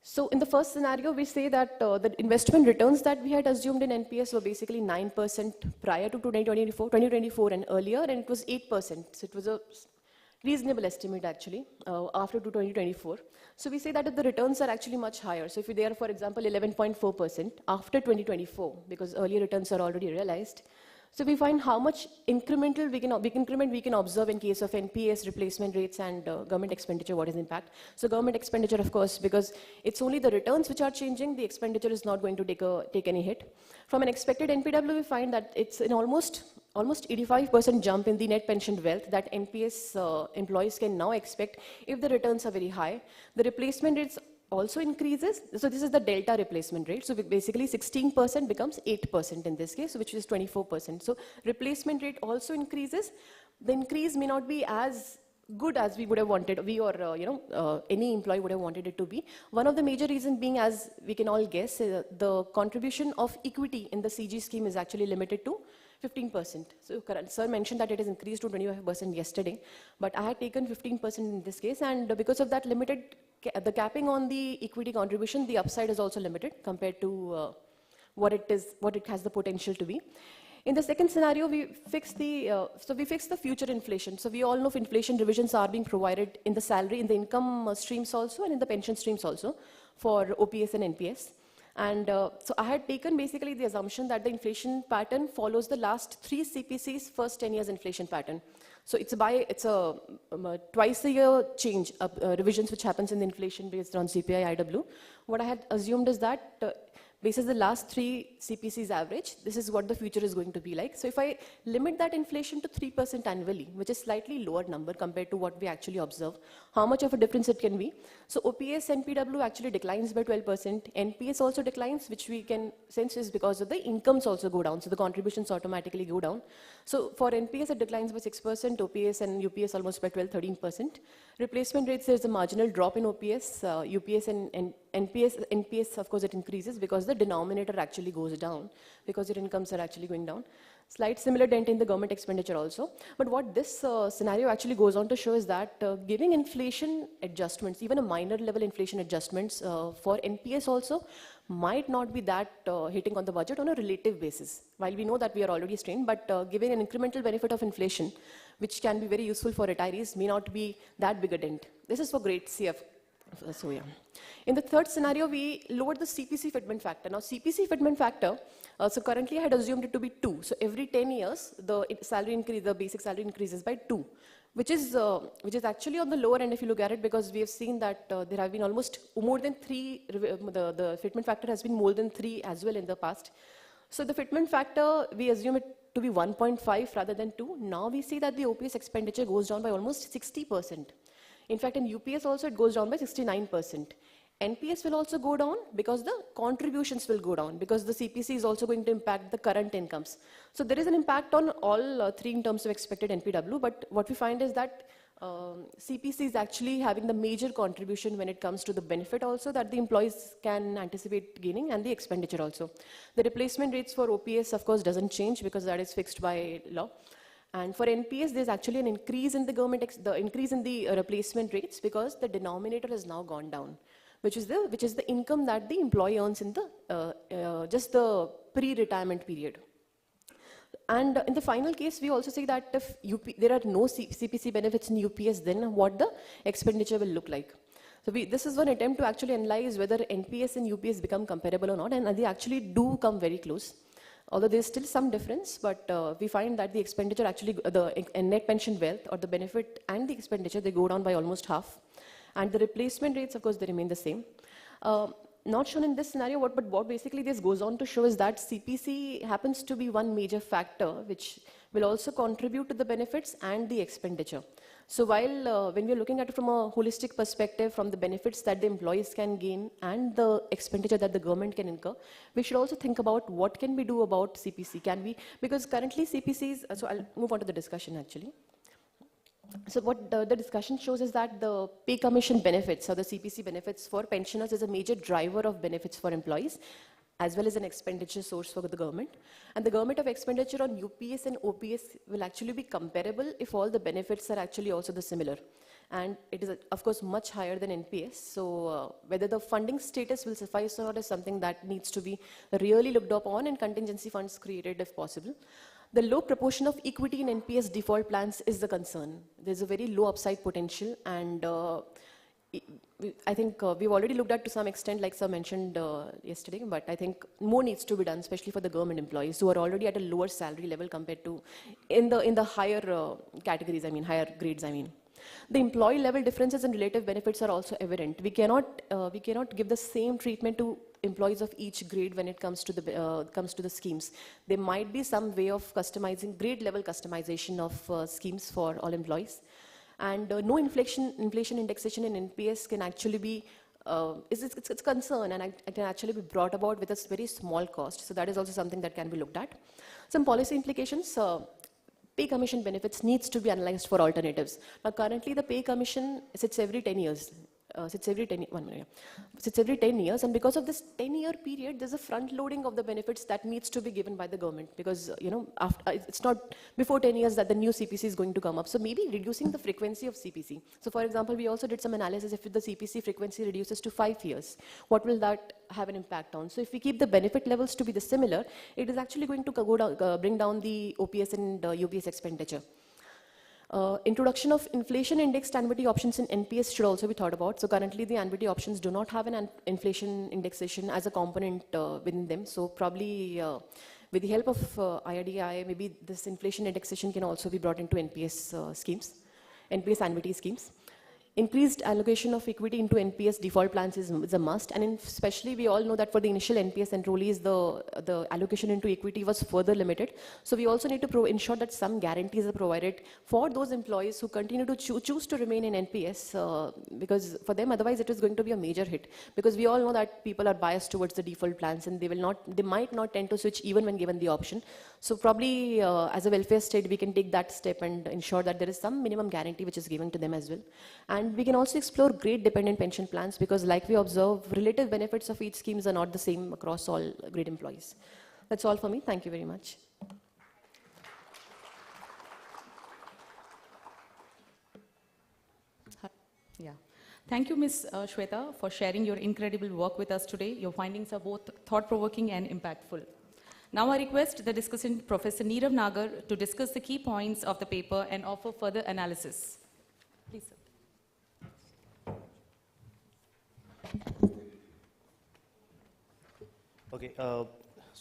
So in the first scenario, we say that the investment returns that we had assumed in NPS were basically 9% prior to 2024 and earlier, and it was 8%. So it was a reasonable estimate actually after 2024. So we say that the returns are actually much higher. So if they are, for example, 11.4% after 2024, because earlier returns are already realized. So we find how much increment we can observe in case of NPS, replacement rates, and government expenditure, what is the impact. So government expenditure, of course, because it's only the returns which are changing, the expenditure is not going to take any hit. From an expected NPW, we find that it's an almost 85% jump in the net pension wealth that NPS employees can now expect if the returns are very high. The replacement rates also increases. So this is the delta replacement rate. So basically 16% becomes 8% in this case, which is 24%. So replacement rate also increases. The increase may not be as good as we would have wanted, any employee would have wanted it to be. One of the major reasons being, as we can all guess, the contribution of equity in the CG scheme is actually limited to 15%. So sir mentioned that it has increased to 25% yesterday, but I had taken 15% in this case, and because of that limited, the capping on the equity contribution, the upside is also limited compared to what it has the potential to be. In the second scenario, we fix the future inflation. So we all know if inflation revisions are being provided in the salary, in the income streams also, and in the pension streams also for OPS and NPS. And so I had taken basically the assumption that the inflation pattern follows the last 3 CPC's first 10 years inflation pattern. So it's a twice a year change, revisions which happens in the inflation based on CPI IW. What I had assumed is that basis the last 3 CPC's average, this is what the future is going to be like. So if I limit that inflation to 3% annually, which is slightly lower number compared to what we actually observe, how much of a difference it can be? So OPS NPW actually declines by 12%, NPS also declines, which we can sense is because of the incomes also go down, so the contributions automatically go down. So for NPS it declines by 6%, OPS and UPS almost by 12-13%. Replacement rates, there's a marginal drop in OPS, UPS and NPS of course it increases because the denominator actually goes down because your incomes are actually going down. Slight similar dent in the government expenditure also. But what this scenario actually goes on to show is that giving inflation adjustments, even a minor level inflation adjustments for NPS also might not be that hitting on the budget on a relative basis. While we know that we are already strained, but giving an incremental benefit of inflation, which can be very useful for retirees, may not be that big a dent. This is for grade CF. So yeah. In the third scenario, we lowered the CPC fitment factor. Now CPC fitment factor, so currently I had assumed it to be 2. So every 10 years, the salary increase, the basic salary increases by 2, which is actually on the lower end if you look at it, because we have seen that there have been almost more than 3, the fitment factor has been more than 3 as well in the past. So the fitment factor, we assume it to be 1.5 rather than 2. Now we see that the OPS expenditure goes down by almost 60%. In fact, in UPS also it goes down by 69%. NPS will also go down because the contributions will go down, because the CPC is also going to impact the current incomes. So there is an impact on all 3 in terms of expected NPW, but what we find is that CPC is actually having the major contribution when it comes to the benefit also that the employees can anticipate gaining, and the expenditure also. The replacement rates for OPS of course doesn't change because that is fixed by law. And for NPS, there's actually an increase in the increase in the replacement rates because the denominator has now gone down, which is the income that the employee earns in the just the pre-retirement period. And in the final case, we also see that if there are no CPC benefits in UPS, then what the expenditure will look like. So this is one attempt to actually analyze whether NPS and UPS become comparable or not, and they actually do come very close. Although there's still some difference, but we find that the expenditure actually, the net pension wealth or the benefit and the expenditure, they go down by almost half. And the replacement rates, of course, they remain the same. Not shown in this scenario, but what basically this goes on to show is that CPC happens to be one major factor which will also contribute to the benefits and the expenditure. So while when we're looking at it from a holistic perspective, from the benefits that the employees can gain and the expenditure that the government can incur, we should also think about what can we do about CPC. Can we, because currently CPCs, so I'll move on to the discussion actually. So what the discussion shows is that the pay commission benefits or the CPC benefits for pensioners is a major driver of benefits for employees, as well as an expenditure source for the government. And the government of expenditure on UPS and OPS will actually be comparable if all the benefits are actually also the similar. And it is, of course, much higher than NPS. So whether the funding status will suffice or not is something that needs to be really looked upon and contingency funds created if possible. The low proportion of equity in NPS default plans is the concern. There's a very low upside potential, and I think we've already looked at to some extent, like Sir mentioned yesterday, but I think more needs to be done, especially for the government employees who are already at a lower salary level compared to in the higher categories, higher grades, The employee level differences in relative benefits are also evident. We cannot give the same treatment to employees of each grade when it comes to the schemes. There might be some way of customizing, grade level customization of schemes for all employees. And no inflation indexation in NPS can actually be, it's a concern, and it can actually be brought about with a very small cost. So that is also something that can be looked at. Some policy implications. Pay commission benefits needs to be analyzed for alternatives. Now currently the pay commission sits every 10 years. Sits every 10 years, and because of this 10-year period, there's a front loading of the benefits that needs to be given by the government, because after, it's not before 10 years that the new CPC is going to come up. So maybe reducing the frequency of CPC. So for example, we also did some analysis. If the CPC frequency reduces to 5 years, what will that have an impact on? So if we keep the benefit levels to be the similar, it is actually going to go down, bring down the OPS and UPS expenditure. Introduction of inflation indexed annuity options in NPS should also be thought about. So currently the annuity options do not have an inflation indexation as a component within them. So probably with the help of IRDAI, maybe this inflation indexation can also be brought into NPS schemes, NPS annuity schemes. Increased allocation of equity into NPS default plans is a must, and especially we all know that for the initial NPS enrollees, the allocation into equity was further limited. So we also need to ensure that some guarantees are provided for those employees who continue to choose to remain in NPS, because for them otherwise it is going to be a major hit, because we all know that people are biased towards the default plans and they might not tend to switch even when given the option. So probably as a welfare state we can take that step and ensure that there is some minimum guarantee which is given to them as well. And we can also explore grade dependent pension plans, because like we observe, relative benefits of each schemes are not the same across all grade employees. That's all for me. Thank you very much. Yeah. Thank you, Ms. Shweta, for sharing your incredible work with us today. Your findings are both thought-provoking and impactful. Now I request the discussant, Professor Neerav Nagar, to discuss the key points of the paper and offer further analysis. Please, sir. Okay, so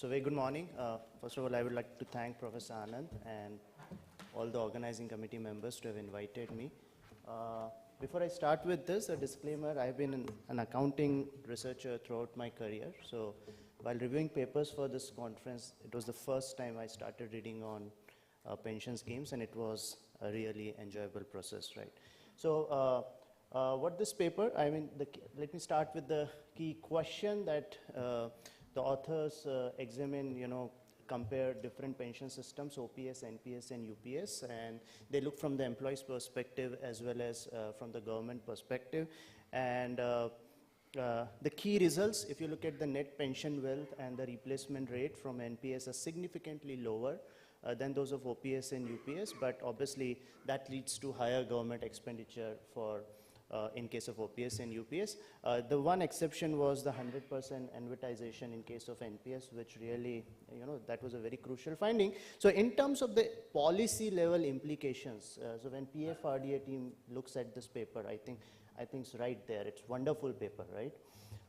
very good morning. First of all, I would like to thank Professor Anand and all the organizing committee members to have invited me. Before I start with this, a disclaimer, I've been an accounting researcher throughout my career. So while reviewing papers for this conference, it was the first time I started reading on pension schemes, and it was a really enjoyable process, right? So what this paper, I mean, let me start with the key question that the authors examine, compare different pension systems, OPS, NPS, and UPS, and they look from the employee's perspective as well as from the government perspective. And the key results, if you look at the net pension wealth and the replacement rate from NPS, are significantly lower than those of OPS and UPS, but obviously that leads to higher government expenditure for in case of OPS and UPS. The one exception was the 100% annuitization in case of NPS, which really, that was a very crucial finding. So in terms of the policy level implications, so when PFRDA team looks at this paper, I think it's right there. It's wonderful paper, right?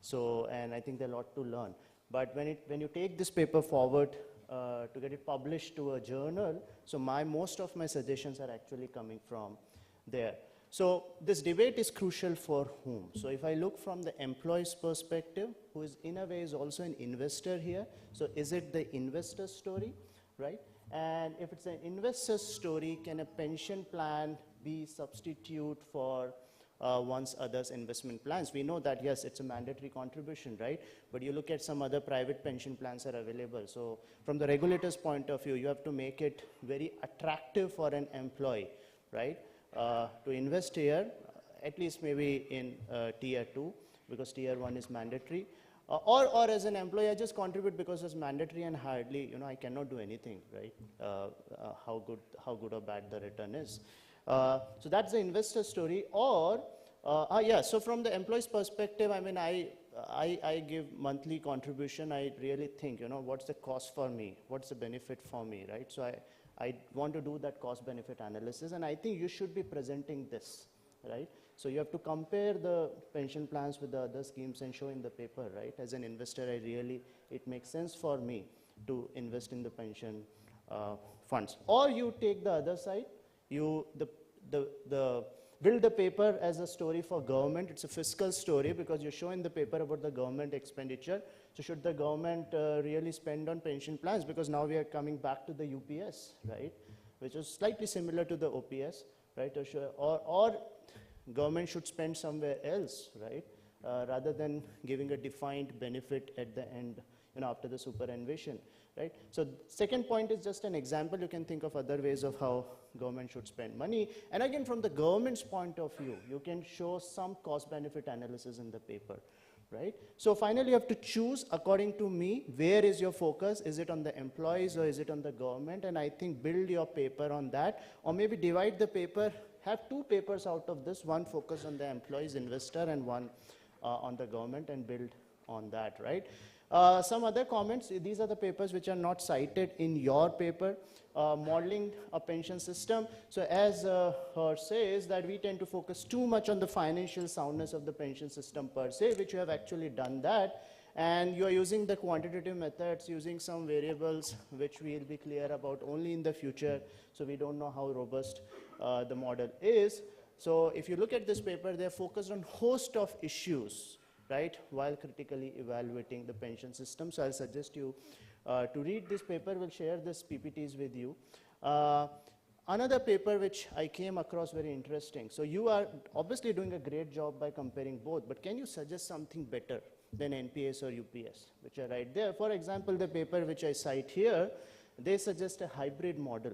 So, and I think there's a lot to learn. But when you take this paper forward to get it published to a journal, so most of my suggestions are actually coming from there. So this debate is crucial for whom? So if I look from the employee's perspective, who is in a way is also an investor here, so is it the investor's story, right? And if it's an investor's story, can a pension plan be substitute for one's others' investment plans? We know that, yes, it's a mandatory contribution, right? But you look at some other private pension plans are available. So from the regulator's point of view, you have to make it very attractive for an employee, right? To invest here, at least maybe in tier 2, because tier 1 is mandatory. Or as an employee, I just contribute because it's mandatory and hardly, I cannot do anything, right? How good or bad the return is. So that's the investor story. Or, so from the employee's perspective, I mean, I give monthly contribution. I really think, what's the cost for me? What's the benefit for me, right? So I want to do that cost-benefit analysis, and I think you should be presenting this, right? So you have to compare the pension plans with the other schemes and show in the paper, right? As an investor, it makes sense for me to invest in the pension funds. Or you take the other side, you build the paper as a story for government. It's a fiscal story because you show in the paper about the government expenditure. So should the government really spend on pension plans? Because now we are coming back to the UPS, right? Which is slightly similar to the OPS, right? Or government should spend somewhere else, right? Rather than giving a defined benefit at the end, after the superannuation, right? So second point is just an example. You can think of other ways of how government should spend money. And again, from the government's point of view, you can show some cost-benefit analysis in the paper, right? So finally, you have to choose, according to me, where is your focus? Is it on the employees or is it on the government? And I think build your paper on that, or maybe divide the paper, have 2 papers out of this, one focus on the employees, investor, and one on the government, and build on that, right? Some other comments, these are the papers which are not cited in your paper. Modeling a pension system. So as her says that we tend to focus too much on the financial soundness of the pension system per se, which you have actually done that. And you are using the quantitative methods, using some variables which we will be clear about only in the future. So we don't know how robust the model is. So if you look at this paper, they're focused on host of issues, right, while critically evaluating the pension system. So I'll suggest you to read this paper. We'll share this PPTs with you. Another paper which I came across very interesting. So you are obviously doing a great job by comparing both, but can you suggest something better than NPS or UPS, which are right there? For example, the paper which I cite here, they suggest a hybrid model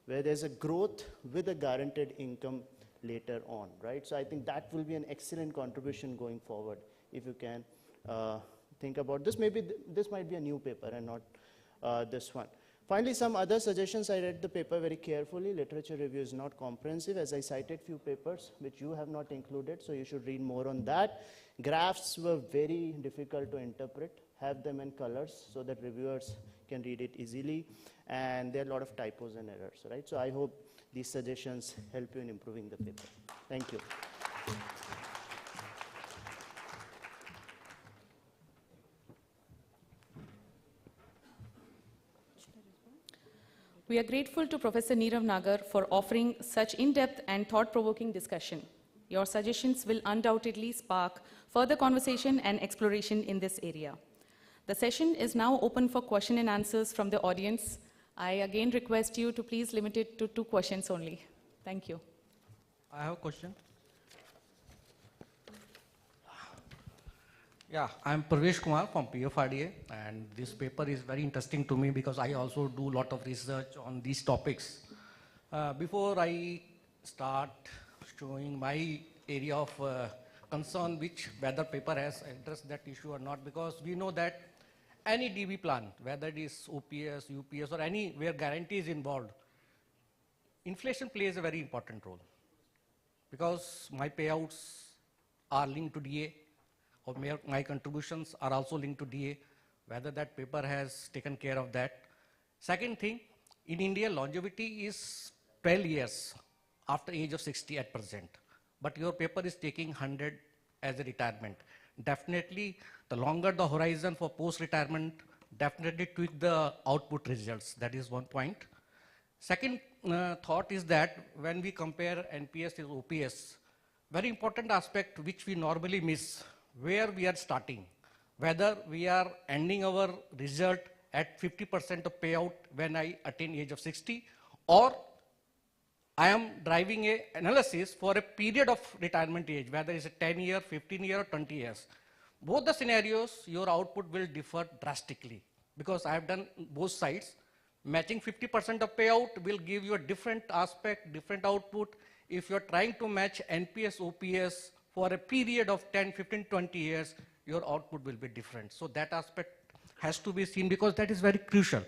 where there's a growth with a guaranteed income later on, right? So I think that will be an excellent contribution going forward if you can think about this. Maybe this might be a new paper and not this one. Finally, some other suggestions. I read the paper very carefully. Literature review is not comprehensive, as I cited few papers which you have not included, so you should read more on that. Graphs were very difficult to interpret. Have them in colors so that reviewers can read it easily. And there are a lot of typos and errors, right? So I hope these suggestions help you in improving the paper. Thank you. We are grateful to Professor Neerav Nagar for offering such in-depth and thought-provoking discussion. Your suggestions will undoubtedly spark further conversation and exploration in this area. The session is now open for question and answers from the audience. I again request you to please limit it to 2 questions only. Thank you. I have a question. Yeah, I'm Pravesh Kumar from PFRDA, and this paper is very interesting to me because I also do a lot of research on these topics. Before I start showing my area of concern, whether paper has addressed that issue or not, because we know that any DB plan, whether it is OPS, UPS, or any where guarantee is involved, inflation plays a very important role because my payouts are linked to DA, or my contributions are also linked to DA, whether that paper has taken care of that. Second thing, in India, longevity is 12 years after age of 60 at present, but your paper is taking 100 as a retirement. Definitely, the longer the horizon for post-retirement, definitely tweak the output results. That is one point. Second thought is that when we compare NPS with OPS, very important aspect which we normally miss, where we are starting, whether we are ending our result at 50% of payout when I attain age of 60, or I am driving an analysis for a period of retirement age, whether it's a 10 year, 15 year, or 20 years. Both the scenarios, your output will differ drastically because I have done both sides. Matching 50% of payout will give you a different aspect, different output. If you're trying to match NPS, OPS for a period of 10, 15, 20 years, your output will be different. So that aspect has to be seen because that is very crucial.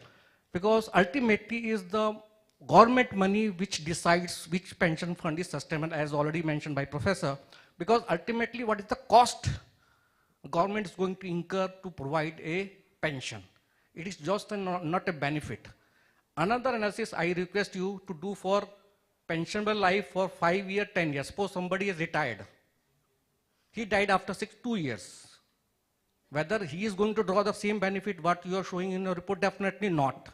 Because ultimately is the government money which decides which pension fund is sustainable, as already mentioned by Professor. Because ultimately what is the cost government is going to incur to provide a pension? It is just not a benefit. Another analysis I request you to do for pensionable life for 5 years, 10 years. Suppose somebody is retired. He died after 2 years. Whether he is going to draw the same benefit what you are showing in your report, definitely not.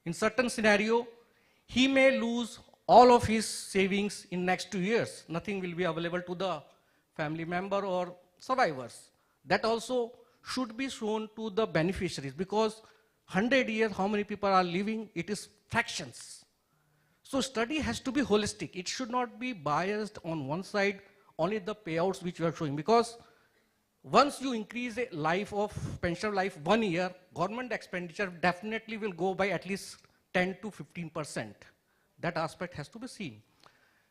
In certain scenario, he may lose all of his savings in next 2 years. Nothing will be available to the family member or survivors. That also should be shown to the beneficiaries because 100 years, how many people are living? It is fractions. So study has to be holistic. It should not be biased on one side, only the payouts which you are showing, because once you increase a life of pension life 1 year, government expenditure definitely will go by at least 10 to 15%. That aspect has to be seen.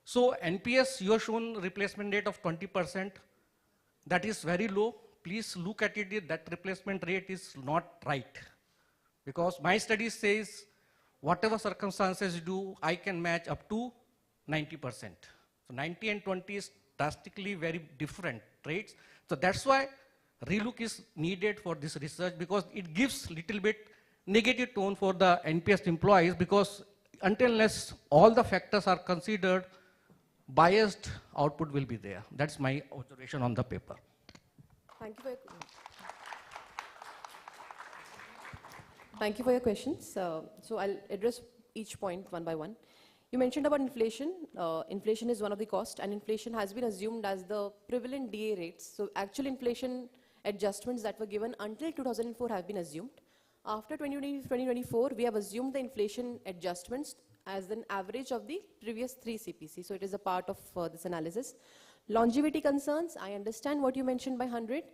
So NPS, you have shown replacement rate of 20%. That is very low. Please look at it, that replacement rate is not right. Because my study says, whatever circumstances you do, I can match up to 90%. So 90 and 20 is drastically very different rates. So that's why relook is needed for this research because it gives little bit negative tone for the NPS employees because until unless all the factors are considered, biased output will be there. That's my observation on the paper. Thank you for your questions. So I'll address each point one by one. You mentioned about inflation. Inflation is one of the costs, and inflation has been assumed as the prevalent DA rates. So actual inflation adjustments that were given until 2004 have been assumed. After 2024, we have assumed the inflation adjustments as an average of the previous 3 CPC. So it is a part of this analysis. Longevity concerns, I understand what you mentioned by 100.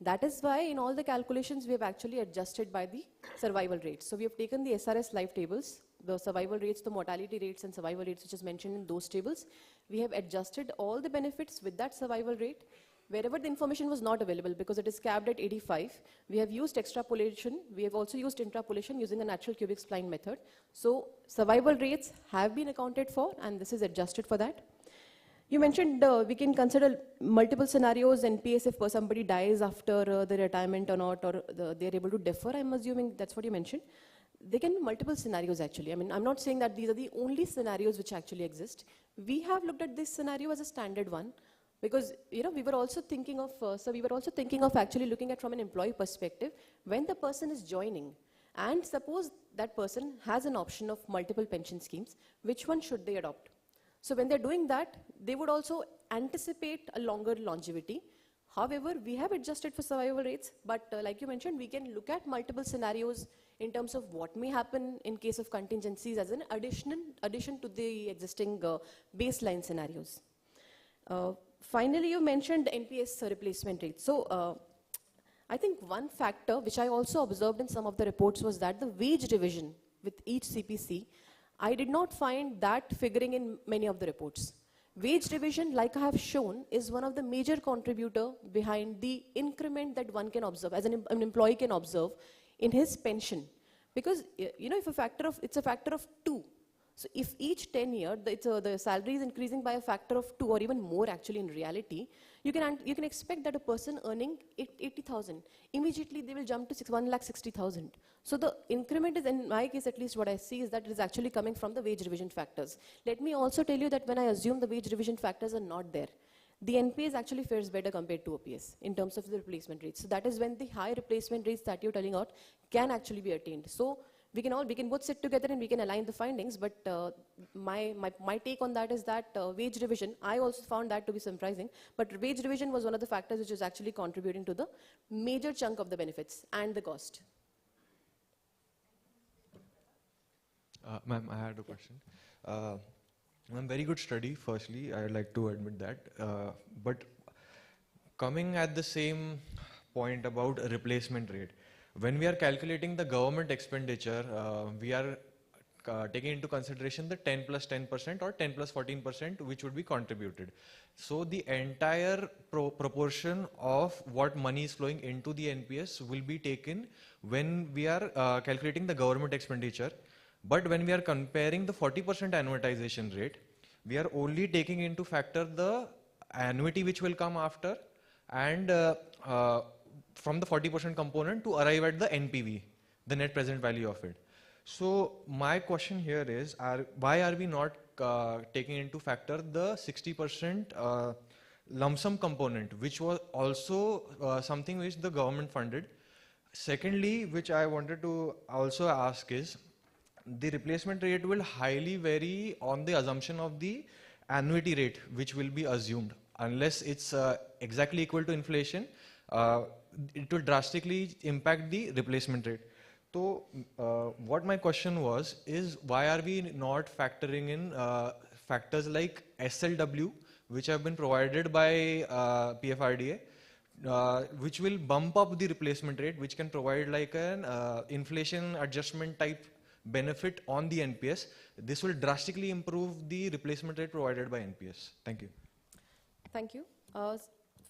That is why in all the calculations we have actually adjusted by the survival rates. So we have taken the SRS life tables, the survival rates, the mortality rates and survival rates which is mentioned in those tables. We have adjusted all the benefits with that survival rate. Wherever the information was not available because it is capped at 85, we have used extrapolation. We have also used interpolation using a natural cubic spline method. So survival rates have been accounted for and this is adjusted for that. You mentioned we can consider multiple scenarios NPS if somebody dies after the retirement or not, or they're able to defer, I'm assuming that's what you mentioned. There can be multiple scenarios actually. I mean, I'm not saying that these are the only scenarios which actually exist. We have looked at this scenario as a standard one because, you know, we were also thinking of, actually looking at from an employee perspective when the person is joining. And suppose that person has an option of multiple pension schemes, which one should they adopt? So when they're doing that, they would also anticipate a longer longevity. However, we have adjusted for survival rates, but like you mentioned, we can look at multiple scenarios in terms of what may happen in case of contingencies as an addition to the existing baseline scenarios. Finally, you mentioned NPS replacement rate. So I think one factor which I also observed in some of the reports was that the wage revision with each CPC, I did not find that figuring in many of the reports. Wage revision, like I have shown, is one of the major contributor behind the increment that one can observe, as an employee can observe in his pension. Because, you know, if it's a factor of 2. So if each 10 years, the salary is increasing by a factor of 2 or even more actually in reality, you can expect that a person earning 80,000, immediately they will jump to 1,60,000. So the increment is, in my case at least what I see is that it is actually coming from the wage revision factors. Let me also tell you that when I assume the wage revision factors are not there, the NPS actually fares better compared to OPS in terms of the replacement rates. So that is when the high replacement rates that you're telling out can actually be attained. So we can both sit together and we can align the findings, but my take on that is that wage revision, I also found that to be surprising, but wage revision was one of the factors which is actually contributing to the major chunk of the benefits and the cost. Ma'am, I had a question. Ma'am, very good study, firstly, I would like to admit that. But coming at the same point about replacement rate, when we are calculating the government expenditure, we are taking into consideration the 10 plus 10% or 10 plus 14% which would be contributed. So the entire proportion of what money is flowing into the NPS will be taken when we are calculating the government expenditure. But when we are comparing the 40% annuitization rate, we are only taking into factor the annuity which will come after and from the 40% component to arrive at the NPV, the net present value of it. So my question here is, why are we not taking into factor the 60% lump sum component, which was also something which the government funded? Secondly, which I wanted to also ask is, the replacement rate will highly vary on the assumption of the annuity rate which will be assumed. Unless it's exactly equal to inflation, it will drastically impact the replacement rate. So what my question was is, why are we not factoring in factors like SLW, which have been provided by PFRDA, which will bump up the replacement rate, which can provide like an inflation adjustment type benefit on the NPS. This will drastically improve the replacement rate provided by NPS. Thank you. Thank you.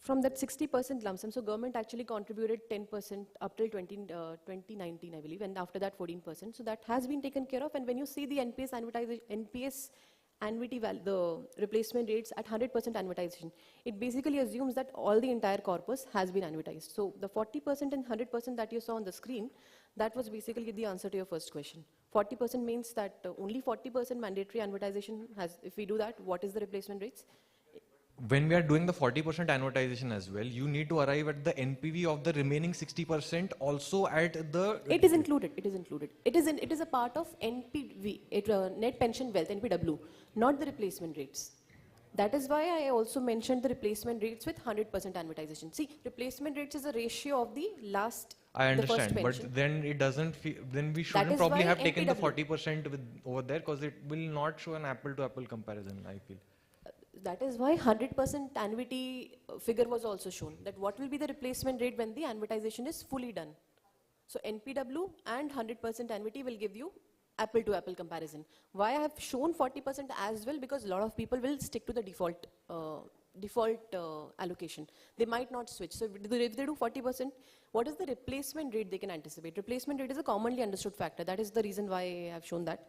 From that 60% lump sum, so government actually contributed 10% up till 2019, I believe, and after that 14%. So that has been taken care of. And when you see the NPS annuity value, the replacement rates at 100% annuitization, it basically assumes that all the entire corpus has been annuitized. So the 40% and 100% that you saw on the screen, that was basically the answer to your first question. 40% means that only 40% mandatory annuitization has, if we do that, what is the replacement rates? When we are doing the 40% annuitization as well, you need to arrive at the NPV of the remaining 60% also at the... It is included, it is included. It is a part of NPV, net pension wealth, NPW, not the replacement rates. That is why I also mentioned the replacement rates with 100% annuitization. See, replacement rates is a ratio of the last, I understand, the first pension. but then it doesn't, then we shouldn't probably have taken the 40% over there, because it will not show an apple-to-apple comparison, I feel. That is why 100% annuity figure was also shown, that what will be the replacement rate when the annuitization is fully done. So NPW and 100% annuity will give you apple-to-apple comparison. Why I have shown 40% as well, because a lot of people will stick to the default allocation. They might not switch. So if they do 40%, what is the replacement rate they can anticipate? Replacement rate is a commonly understood factor. That is the reason why I have shown that.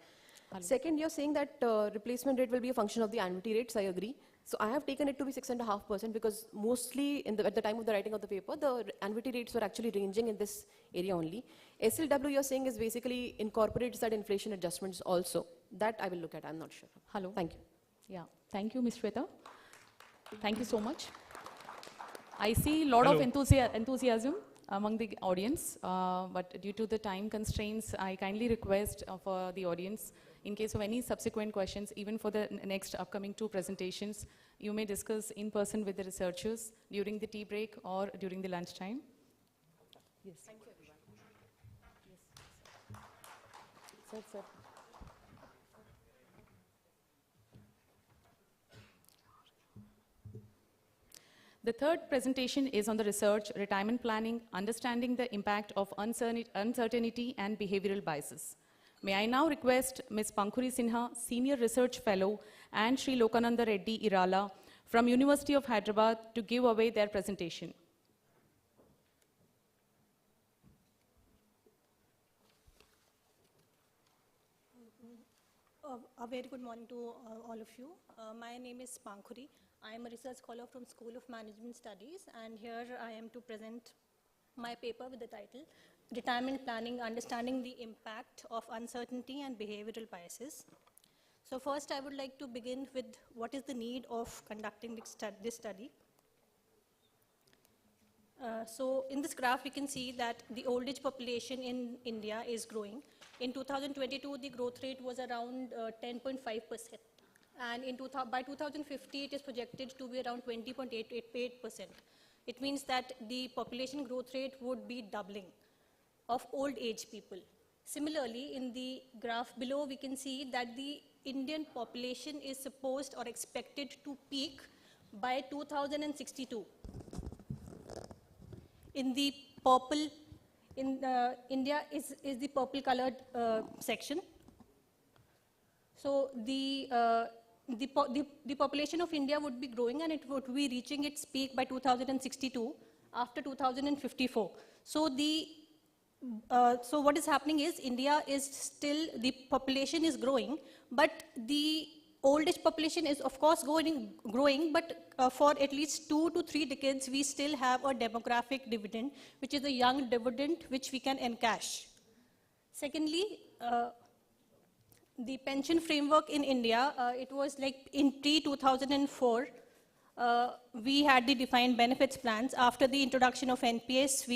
Second, you're saying that replacement rate will be a function of the annuity rates. I agree. So I have taken it to be 6.5% because mostly at the time of the writing of the paper, the annuity rates were actually ranging in this area only. SLW you're saying is basically incorporates that inflation adjustments also. That I will look at. I'm not sure. Hello. Thank you. Yeah. Thank you, Ms. Shweta. Thank you so much. I see a lot of enthusiasm among the audience, but due to the time constraints, I kindly request for the audience, in case of any subsequent questions, even for the next upcoming 2 presentations, you may discuss in person with the researchers during the tea break or during the lunchtime. Yes. Thank you, everyone. Yes. Sir. The third presentation is on the research, retirement planning, understanding the impact of uncertainty and behavioral biases. May I now request Ms. Pankhuri Sinha, Senior Research Fellow, and Sri Lokananda Reddy Irala from University of Hyderabad to give away their presentation. A very good morning to all of you. My name is Pankhuri. I am a research scholar from School of Management Studies, and here I am to present my paper with the title, Retirement Planning, Understanding the Impact of Uncertainty and Behavioral Biases. So first I would like to begin with what is the need of conducting this study. So in this graph we can see that the old age population in India is growing. In 2022 the growth rate was around 10.5%. And by 2050, it is projected to be around 20.88%. It means that the population growth rate would be doubling of old age people. Similarly, in the graph below, we can see that the Indian population is supposed or expected to peak by 2062. In the purple, India is the purple colored section. So the population of India would be growing, and it would be reaching its peak by 2062 after 2054. So so what is happening is India is still, the population is growing, but the old age population is of course growing, but for at least 2 to 3 decades we still have a demographic dividend, which is a young dividend which we can encash. Secondly, the pension framework in India, it was like in pre-2004, we had the defined benefits plans. After the introduction of NPS,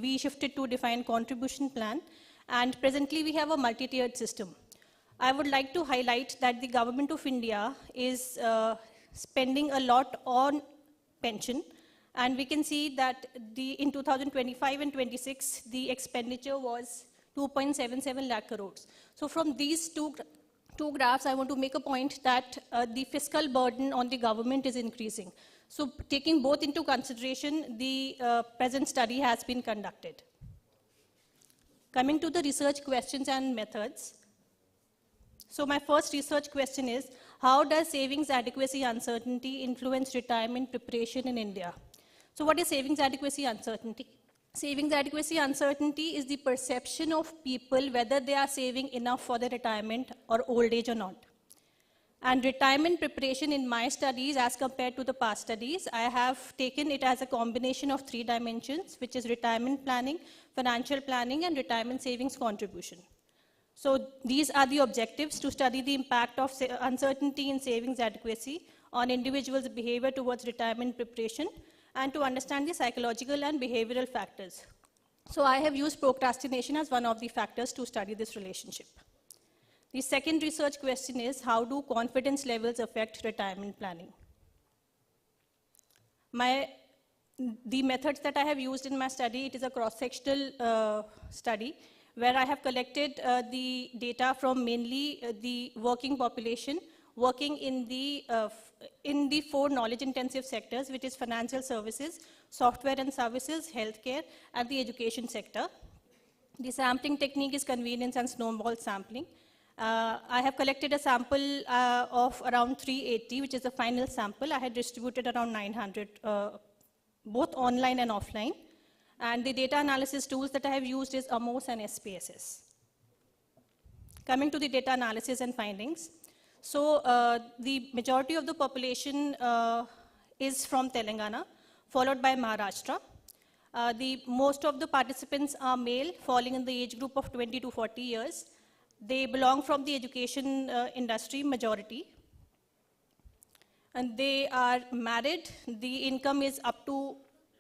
we shifted to defined contribution plan, and presently we have a multi-tiered system. I would like to highlight that the government of India is spending a lot on pension, and we can see that in 2025 and 26, the expenditure was 2.77 lakh crores. So from these two graphs, I want to make a point that the fiscal burden on the government is increasing. So taking both into consideration, the present study has been conducted. Coming to the research questions and methods. So my first research question is, how does savings adequacy uncertainty influence retirement preparation in India? So what is savings adequacy uncertainty? Savings adequacy uncertainty is the perception of people whether they are saving enough for their retirement or old age or not. And retirement preparation in my studies, as compared to the past studies, I have taken it as a combination of 3 dimensions, which is retirement planning, financial planning, and retirement savings contribution. So these are the objectives: to study the impact of uncertainty in savings adequacy on individuals' behavior towards retirement preparation, and to understand the psychological and behavioral factors. So I have used procrastination as one of the factors to study this relationship. The second research question is, how do confidence levels affect retirement planning? The methods that I have used in my study, it is a cross-sectional study, where I have collected the data from mainly the working population, working in the 4 knowledge-intensive sectors, which is financial services, software and services, healthcare, and the education sector. The sampling technique is convenience and snowball sampling. I have collected a sample of around 380, which is the final sample. I had distributed around 900, both online and offline. And the data analysis tools that I have used is AMOS and SPSS. Coming to the data analysis and findings. So the majority of the population is from Telangana, followed by Maharashtra. Most of the participants are male, falling in the age group of 20 to 40 years. They belong from the education industry, majority. And they are married. The income is up to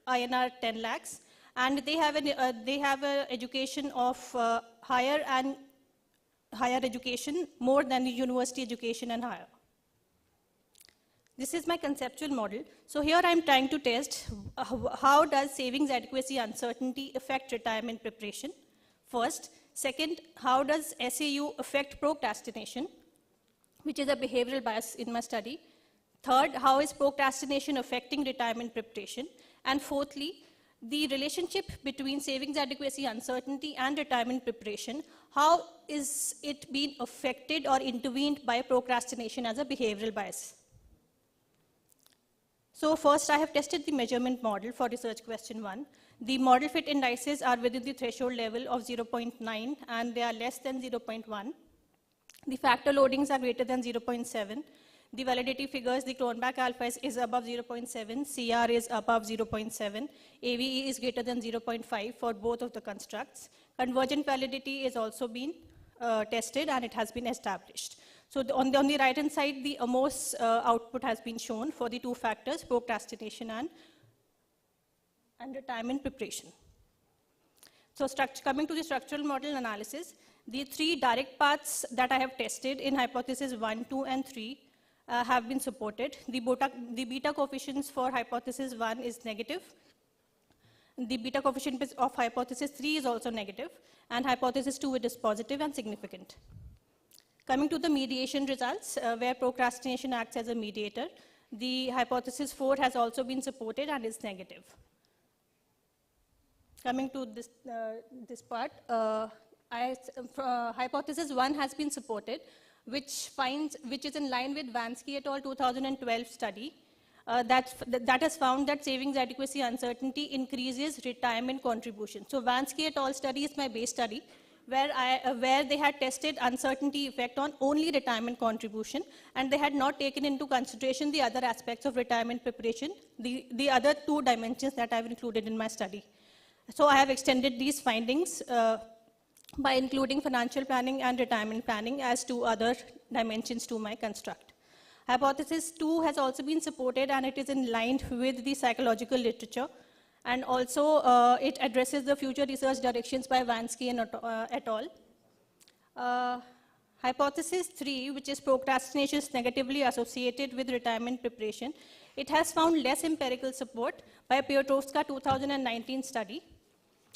INR 10 lakhs. and they have an education of higher education more than the university education and higher. This is my conceptual model. So here I'm trying to test how does savings adequacy uncertainty affect retirement preparation. First. Second, how does SAU affect procrastination, which is a behavioral bias in my study. Third, how is procrastination affecting retirement preparation? And fourthly, the relationship between savings adequacy uncertainty and retirement preparation, how is it being affected or intervened by procrastination as a behavioral bias? So first, I have tested the measurement model for research question 1. The model fit indices are within the threshold level of 0.9 and they are less than 0.1. The factor loadings are greater than 0.7. The validity figures, the Cronbach alpha is above 0.7, CR is above 0.7, AVE is greater than 0.5 for both of the constructs. Convergent validity is also been tested and it has been established. So on the right hand side, the AMOS output has been shown for the two factors, procrastination and retirement preparation. So coming to the structural model analysis, the 3 direct paths that I have tested in hypothesis 1, 2, and 3 have been supported. The beta coefficients for hypothesis 1 is negative. The beta coefficient of hypothesis 3 is also negative, and hypothesis 2 is positive and significant. Coming to the mediation results, where procrastination acts as a mediator, the hypothesis 4 has also been supported and is negative. Coming to this part, hypothesis 1 has been supported, which is in line with Vansky et al. 2012 study that has found that savings adequacy uncertainty increases retirement contribution. So Vansky et al. Study is my base study, where they had tested uncertainty effect on only retirement contribution, and they had not taken into consideration the other aspects of retirement preparation, the other 2 dimensions that I've included in my study. So I have extended these findings by including financial planning and retirement planning as 2 other dimensions to my construct. Hypothesis 2 has also been supported, and it is in line with the psychological literature, and also it addresses the future research directions by Vansky and et al. Hypothesis 3, which is procrastination is negatively associated with retirement preparation, it has found less empirical support by Piotrowska 2019 study.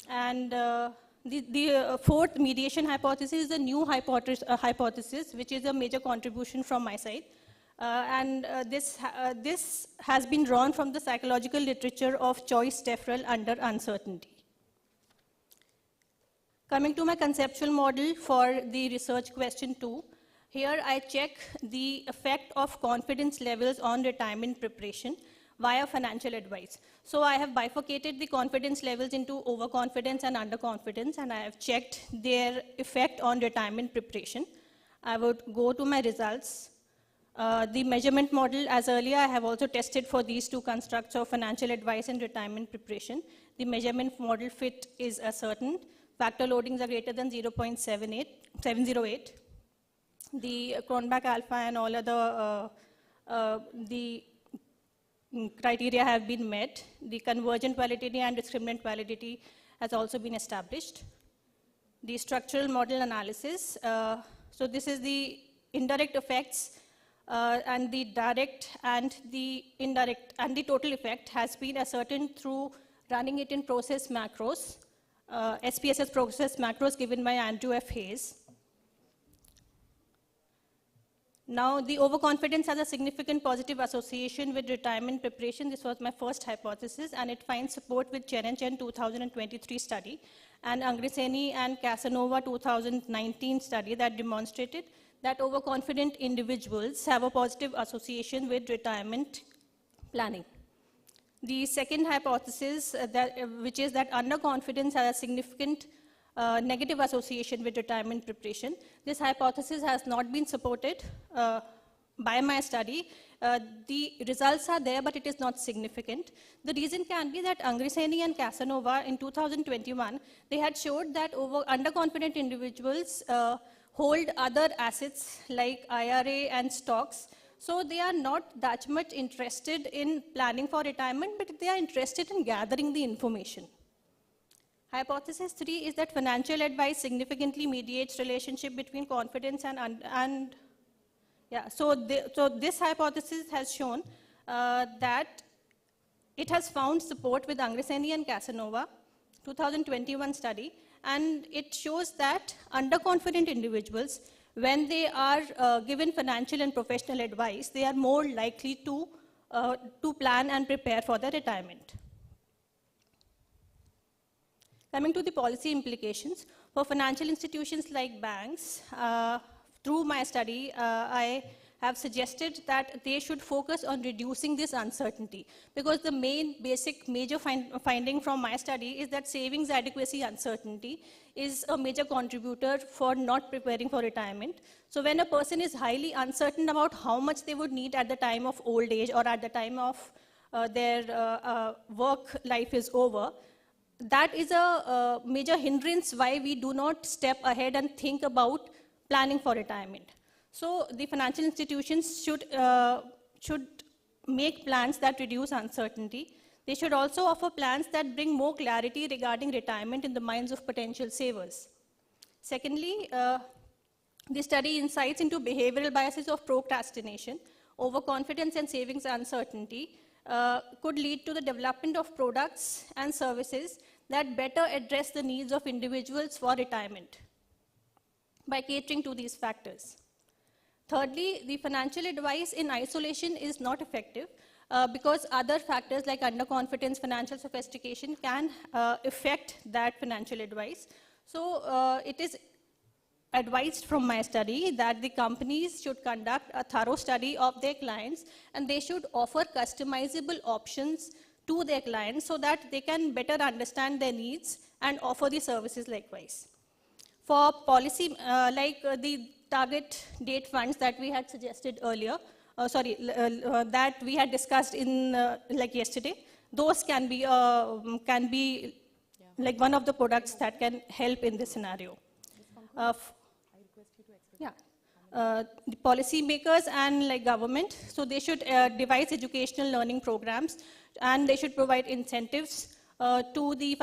And the 4th mediation hypothesis is a new hypothesis, which is a major contribution from my side. This has been drawn from the psychological literature of choice deferral under uncertainty. Coming to my conceptual model for the research question 2, here I check the effect of confidence levels on retirement preparation via financial advice. So I have bifurcated the confidence levels into overconfidence and underconfidence, and I have checked their effect on retirement preparation. I would go to my results. The measurement model, as earlier, I have also tested for these 2 constructs of financial advice and retirement preparation. The measurement model fit is ascertained. Factor loadings are greater than 0.708. The Cronbach alpha and all other the criteria have been met. The convergent validity and discriminant validity has also been established. The structural model analysis. So this is the indirect effects and the direct and the indirect and the total effect has been ascertained through running it in process macros, SPSS process macros given by Andrew F. Hayes. Now, the overconfidence has a significant positive association with retirement preparation. This was my first hypothesis, and it finds support with Chen and Chen 2023 study and Angriseni and Casanova 2019 study that demonstrated that overconfident individuals have a positive association with retirement planning. The second hypothesis, which is that underconfidence has a significant negative association with retirement preparation. This hypothesis has not been supported by my study. The results are there, but it is not significant. The reason can be that Angriseni and Casanova in 2021, they had showed that underconfident individuals hold other assets like IRA and stocks. So they are not that much interested in planning for retirement, but they are interested in gathering the information. Hypothesis 3 is that financial advice significantly mediates relationship between confidence and yeah. So this hypothesis has shown that it has found support with Angreseni and Casanova, 2021 study, and it shows that underconfident individuals, when they are given financial and professional advice, they are more likely to plan and prepare for their retirement. Coming to the policy implications, for financial institutions like banks, through my study, I have suggested that they should focus on reducing this uncertainty, because the major finding from my study is that savings adequacy uncertainty is a major contributor for not preparing for retirement. So when a person is highly uncertain about how much they would need at the time of old age or at the time of their work life is over, that is a major hindrance why we do not step ahead and think about planning for retirement. So the financial institutions should make plans that reduce uncertainty. They should also offer plans that bring more clarity regarding retirement in the minds of potential savers. Secondly, the study insights into behavioral biases of procrastination, overconfidence, and savings uncertainty could lead to the development of products and services that better address the needs of individuals for retirement by catering to these factors. Thirdly, the financial advice in isolation is not effective because other factors like underconfidence, financial sophistication can affect that financial advice. So it is advised from my study that the companies should conduct a thorough study of their clients, and they should offer customizable options to their clients so that they can better understand their needs and offer the services likewise. For policy, like the target date funds that we had suggested earlier, that we had discussed in like yesterday, those can be like one of the products that can help in this scenario. The policymakers and like government, so they should devise educational learning programs, and they should provide incentives to the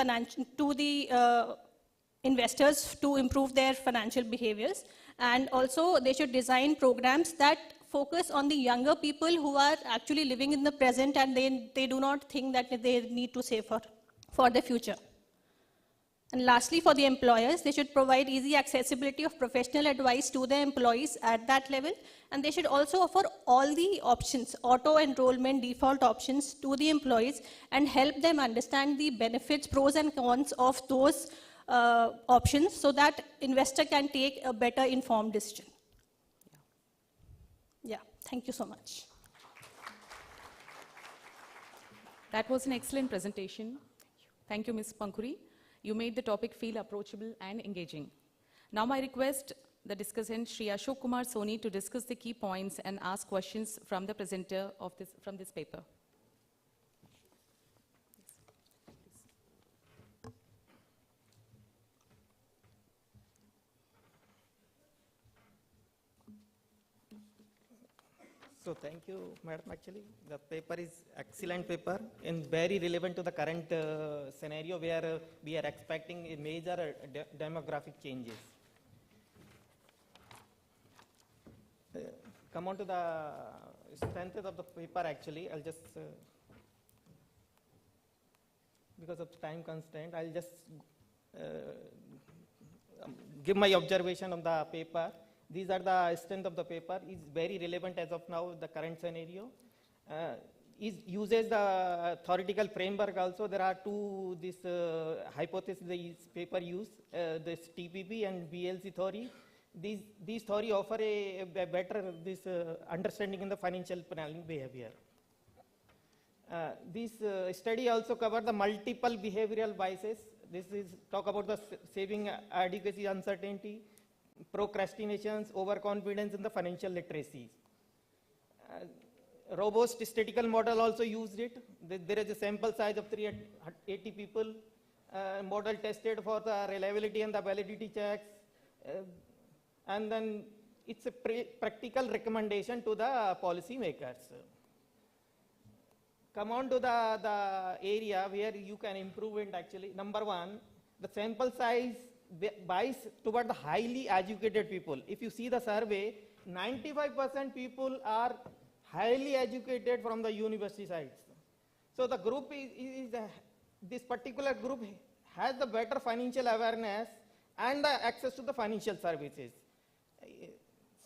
investors to improve their financial behaviors. And also they should design programs that focus on the younger people who are actually living in the present, and they do not think that they need to save for the future. And lastly, for the employers, they should provide easy accessibility of professional advice to their employees at that level, and they should also offer all the options, auto-enrollment, default options to the employees, and help them understand the benefits, pros and cons of those options, so that investor can take a better informed decision. Yeah, thank you so much. That was an excellent presentation. Thank you, Ms. Pankuri. You made the topic feel approachable and engaging. Now I request the discussant, Shri Ashok Kumar Soni, to discuss the key points and ask questions from the presenter of from this paper. So thank you, madam. Actually, the paper is excellent paper and very relevant to the current scenario where we are expecting a major demographic changes. Come on to the strength of the paper. Actually, I'll just because of time constraint, I'll just give my observation on the paper. These are the strength of the paper. Is very relevant as of now, the current scenario. Uses the theoretical framework also. There are two hypotheses this paper use, this TPP and BLC theory. These theory offer a better understanding in the financial planning behavior. This study also cover the multiple behavioral biases. This is talk about the saving adequacy uncertainty, procrastinations, overconfidence, and the financial literacy. Robust statistical model also used it. There is a sample size of 380 people. Model tested for the reliability and the validity checks. And then it's a practical recommendation to the policy makers. Come on to the area where you can improve it actually. Number one, the sample size bias toward the highly educated people. If you see the survey, 95% people are highly educated from the university sides. So the group this particular group has the better financial awareness and the access to the financial services.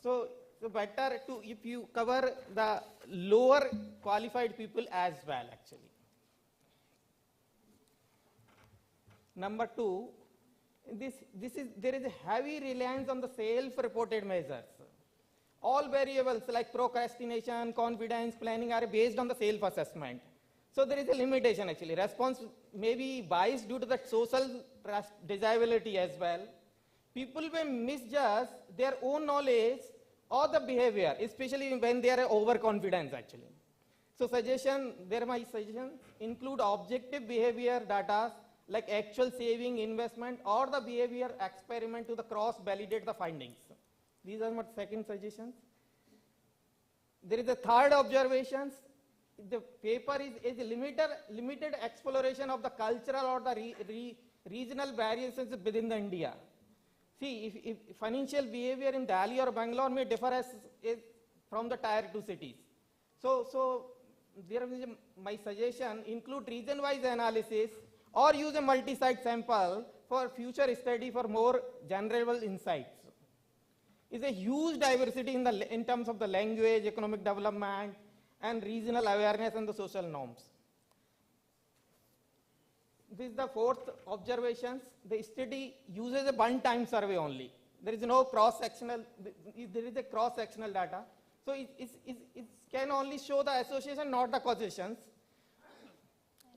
So better to if you cover the lower qualified people as well actually. Number two, there is a heavy reliance on the self-reported measures. All variables like procrastination, confidence, planning are based on the self-assessment. So there is a limitation actually. Response may be biased due to the social desirability as well. People may misjudge their own knowledge or the behavior, especially when they are overconfident actually. So my suggestions include objective behavior data like actual saving, investment, or the behavior experiment to the cross-validate the findings. These are my second suggestions. There is a third observations. The paper is a limited exploration of the cultural or the regional variations within the India. See, if financial behavior in Delhi or Bangalore may differ from the tier 2 cities. So there is my suggestion include region-wise analysis or use a multi-site sample for future study for more general insights. Is a huge diversity in terms of the language, economic development, and regional awareness and the social norms. This is the fourth observations. The study uses a one-time survey only. There is no cross-sectional, there is a cross-sectional data. So it can only show the association, not the causations.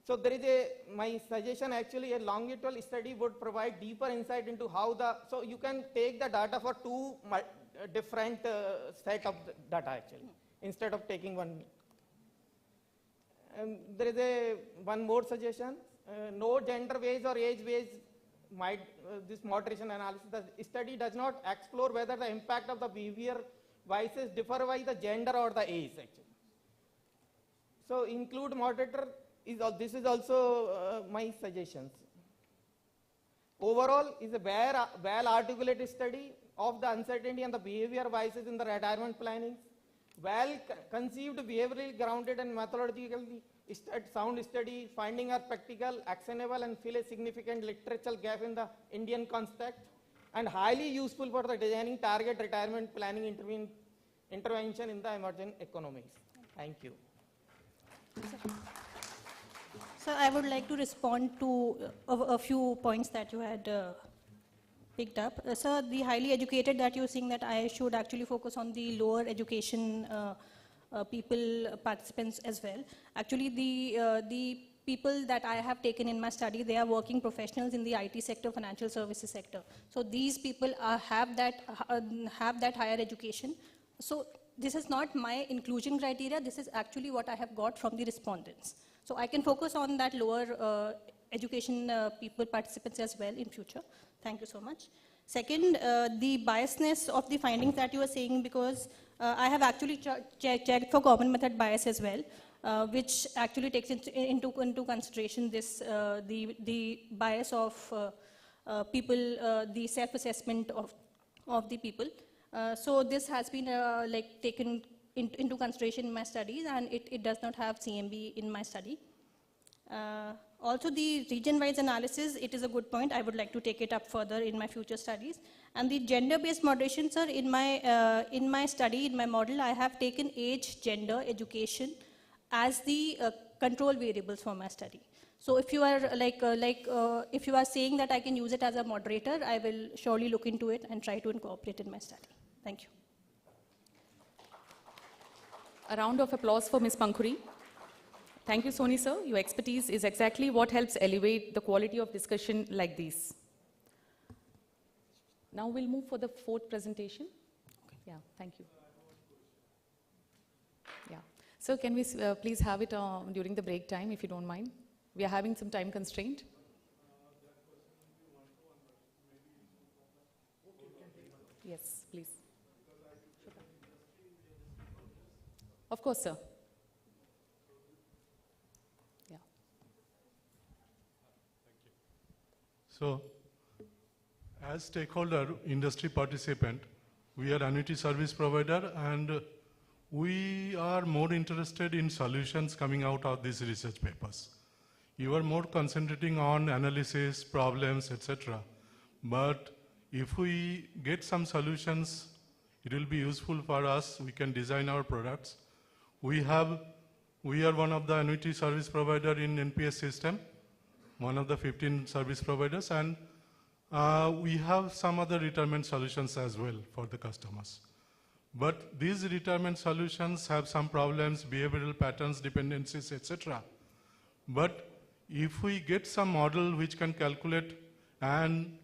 So there is my suggestion actually a longitudinal study would provide deeper insight into how so you can take the data for two different set of data actually, instead of taking one. There is one more suggestion, no gender-based or age-based this moderation analysis. The study does not explore whether the impact of the behavior biases differ by the gender or the age actually. So include moderator. This is also my suggestions. Overall, is a well-articulated study of the uncertainty and the behavior biases in the retirement planning. Well-conceived, behaviorally grounded and methodologically sound study, finding are practical, actionable and fill a significant literature gap in the Indian context, and highly useful for the designing target retirement planning intervention in the emerging economies. Thank you. So I would like to respond to a few points that you had picked up. So the highly educated that you're saying that I should actually focus on the lower education participants as well. Actually, the people that I have taken in my study, they are working professionals in the IT sector, financial services sector. So these people have that higher education. So this is not my inclusion criteria. This is actually what I have got from the respondents. So I can focus on that lower education participants as well in future. Thank you so much. Second, the biasness of the findings that you were saying, because I have actually checked for common method bias as well, which actually takes into consideration this the bias of people, the self-assessment of the people. So this has been taken into consideration in my studies, and it does not have CMB in my study. Also, the region-wise analysis, it is a good point. I would like to take it up further in my future studies. And the gender-based moderation, sir, in my study, in my model, I have taken age, gender, education as the control variables for my study. So if you are if you are saying that I can use it as a moderator, I will surely look into it and try to incorporate in my study. Thank you. A round of applause for Ms. Pankhuri. Thank you, Soni sir. Your expertise is exactly what helps elevate the quality of discussion like this. Now we'll move for the fourth presentation. Okay. Yeah, thank you. Yeah. So can we please have it during the break time, if you don't mind? We are having some time constraint. Yes, please. Of course, sir. So, as stakeholder, industry participant, we are annuity service provider, and we are more interested in solutions coming out of these research papers. You are more concentrating on analysis, problems, etc. But if we get some solutions, it will be useful for us. We can design our products. We are one of the annuity service provider in NPS system, one of the 15 service providers, and we have some other retirement solutions as well for the customers. But these retirement solutions have some problems, behavioral patterns, dependencies, etc. But if we get some model which can calculate and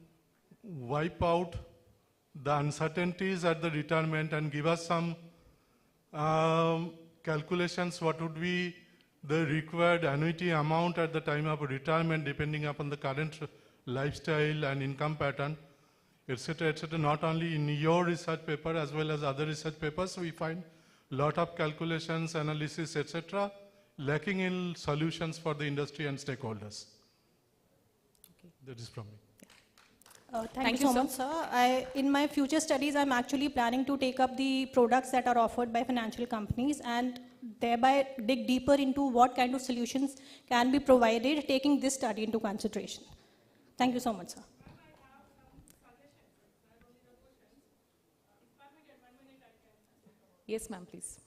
wipe out the uncertainties at the retirement and give us some calculations, what would be the required annuity amount at the time of retirement depending upon the current lifestyle and income pattern, etc., not only in your research paper as well as other research papers, we find a lot of calculations, analysis, etc., lacking in solutions for the industry and stakeholders. Okay. That is from me. Thank you so much, sir. In my future studies, I'm actually planning to take up the products that are offered by financial companies and thereby dig deeper into what kind of solutions can be provided, taking this study into consideration. Thank you so much, sir. Yes, ma'am, please.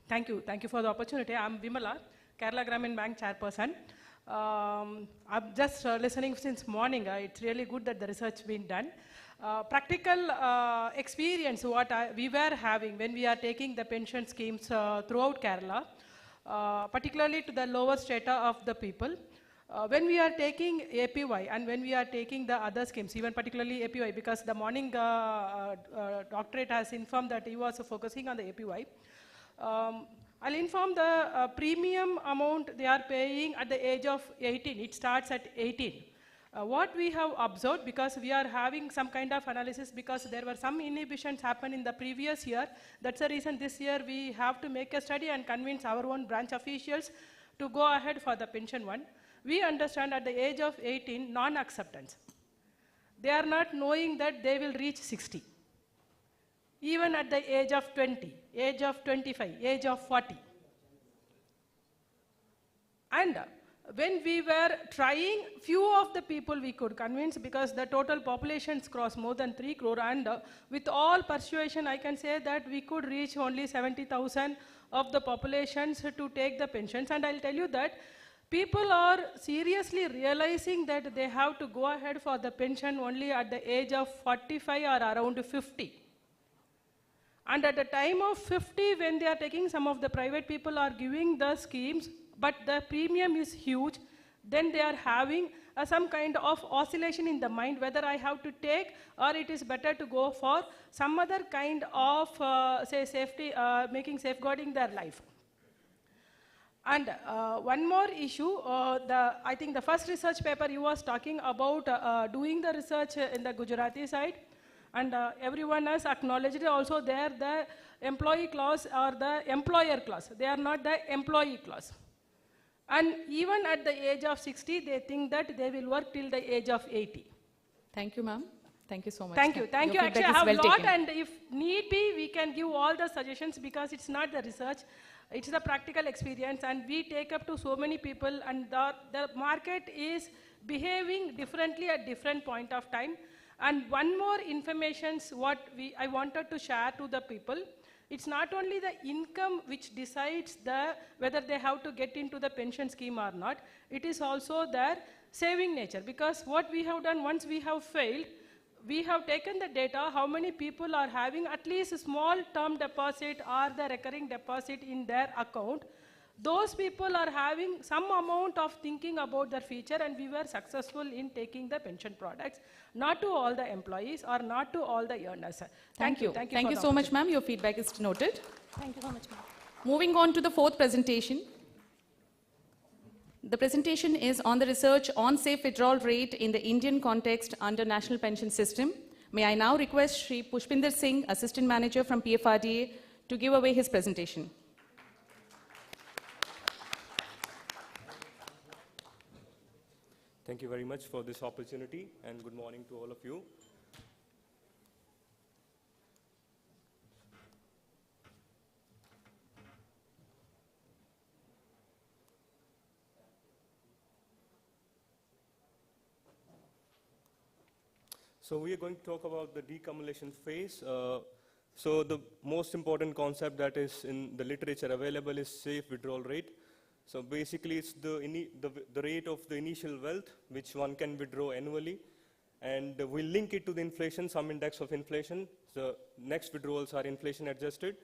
Thank you for the opportunity. I'm Vimala, Kerala Gramin Bank chairperson. I'm just listening since morning. It's really good that the research been done. Practical experience what we were having when we are taking the pension schemes throughout Kerala, particularly to the lower strata of the people. When we are taking APY and when we are taking the other schemes, even particularly APY, because the morning doctorate has informed that he was focusing on the APY. I'll inform the premium amount they are paying at the age of 18. It starts at 18. What we have observed, because we are having some kind of analysis, because there were some inhibitions happen in the previous year, that's the reason this year we have to make a study and convince our own branch officials to go ahead for the pension one. We understand at the age of 18, non-acceptance. They are not knowing that they will reach 60. Even at the age of 20, age of 25, age of 40. And when we were trying, few of the people we could convince, because the total populations cross more than 3 crore, and with all persuasion, I can say that we could reach only 70,000 of the populations to take the pensions. And I'll tell you that people are seriously realizing that they have to go ahead for the pension only at the age of 45 or around 50. And at the time of 50, when they are taking, some of the private people are giving the schemes, but the premium is huge, then they are having some kind of oscillation in the mind, whether I have to take or it is better to go for some other kind of, say, safety, safeguarding their life. And one more issue, I think the first research paper you was talking about doing the research in the Gujarati side, and everyone has acknowledged also there the employee clause or the employer clause. They are not the employee clause. And even at the age of 60, they think that they will work till the age of 80. Thank you, ma'am. Thank you so much. Thank you. Thank you. Your Actually, I feedback have is a well lot, taken. and if need be, we can give all the suggestions, because it's not the research. It's the practical experience, and we take up to so many people, and the market is behaving differently at different point of time. And one more information what I wanted to share to the people. It's not only the income which decides whether they have to get into the pension scheme or not. It is also their saving nature, because what we have done once we have failed, we have taken the data, how many people are having at least a small term deposit or the recurring deposit in their account. Those people are having some amount of thinking about their future, and we were successful in taking the pension products, not to all the employees or not to all the earners. Thank you. Thank you so much, ma'am. Your feedback is noted. Thank you so much, ma'am. Moving on to the fourth presentation. The presentation is on the research on safe withdrawal rate in the Indian context under National Pension System. May I now request Shri Pushpinder Singh, Assistant Manager from PFRDA, to give away his presentation. Thank you very much for this opportunity, and good morning to all of you. So we are going to talk about the decumulation phase. So the most important concept that is in the literature available is safe withdrawal rate. So basically it's the rate of the initial wealth which one can withdraw annually, and we link it to the inflation, some index of inflation. The next withdrawals are inflation adjusted.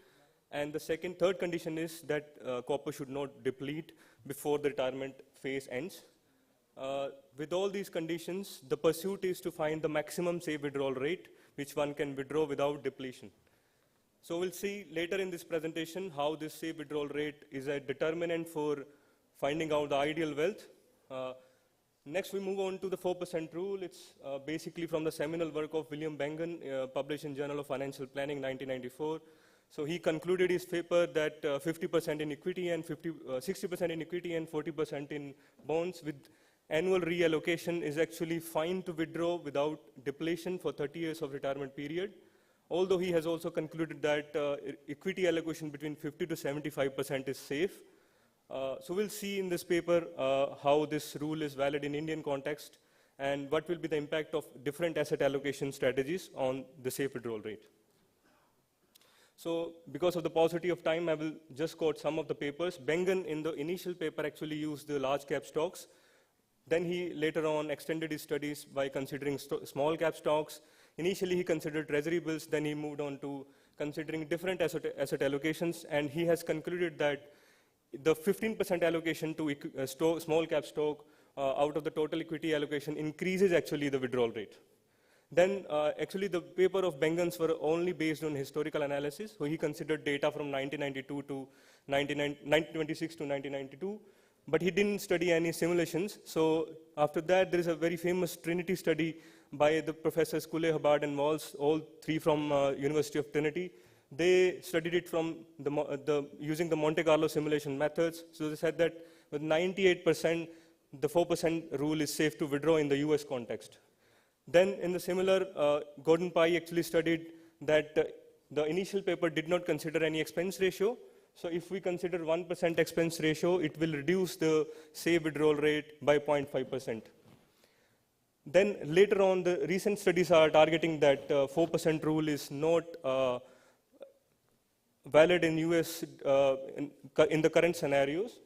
And the third condition is that copper should not deplete before the retirement phase ends. With all these conditions, the pursuit is to find the maximum safe withdrawal rate which one can withdraw without depletion. So we'll see later in this presentation how this safe withdrawal rate is a determinant for finding out the ideal wealth. Next we move on to the 4% rule. It's basically from the seminal work of William Bengen, published in Journal of Financial Planning 1994. So he concluded his paper that 50% in equity and 60% in equity and 40% in bonds with annual reallocation is actually fine to withdraw without depletion for 30 years of retirement period. Although he has also concluded that equity allocation between 50 to 75% is safe. So we'll see in this paper how this rule is valid in Indian context and what will be the impact of different asset allocation strategies on the safe withdrawal rate. So because of the paucity of time, I will just quote some of the papers. Bengen in the initial paper actually used the large cap stocks. Then he later on extended his studies by considering small cap stocks. Initially he considered treasury bills, then he moved on to considering different asset allocations, and he has concluded that the 15% allocation to small cap stock out of the total equity allocation increases actually the withdrawal rate. Then actually the paper of Bengen's were only based on historical analysis, so he considered data from 1992 to 1926 to 1992. But he didn't study any simulations. So after that, there is a very famous Trinity study by the professors Cooley, Hubbard, and Walls, all three from University of Trinity. They studied it from using the Monte Carlo simulation methods. So they said that with 98%, the 4% rule is safe to withdraw in the US context. Then in the similar, Gordon Pye actually studied that the initial paper did not consider any expense ratio. So if we consider 1% expense ratio, it will reduce the safe withdrawal rate by 0.5%. Then later on, the recent studies are targeting that 4% rule is not valid in US in the current scenarios.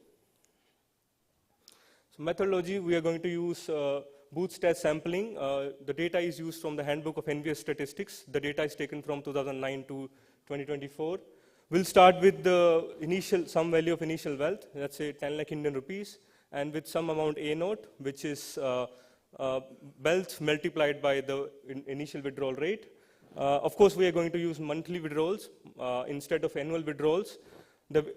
So methodology, we are going to use bootstrap sampling. The data is used from the Handbook of Envious Statistics. The data is taken from 2009 to 2024. We'll start with the some value of initial wealth, let's say 10 lakh Indian rupees, and with some amount A naught, which is wealth multiplied by the initial withdrawal rate. Of course, we are going to use monthly withdrawals instead of annual withdrawals. The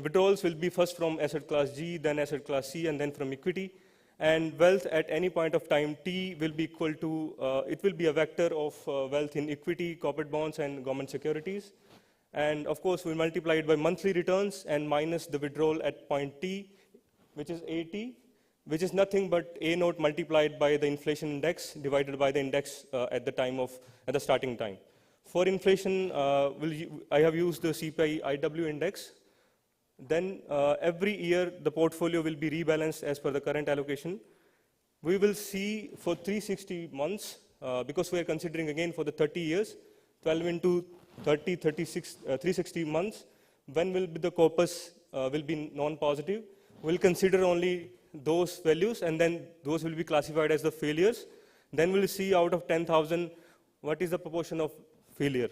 withdrawals will be first from asset class G, then asset class C, and then from equity. And wealth at any point of time T will be equal to, it will be a vector of wealth in equity, corporate bonds, and government securities. And of course, we multiply it by monthly returns and minus the withdrawal at point T, which is AT, which is nothing but A naught multiplied by the inflation index divided by the index at the starting time. For inflation, I have used the CPI IW index. Then every year, the portfolio will be rebalanced as per the current allocation. We will see for 360 months, because we are considering again for the 30 years, 12 into 30, 36, 360 months, when will be the corpus will be non-positive. We'll consider only those values, and then those will be classified as the failures. Then we'll see out of 10,000, what is the proportion of failure.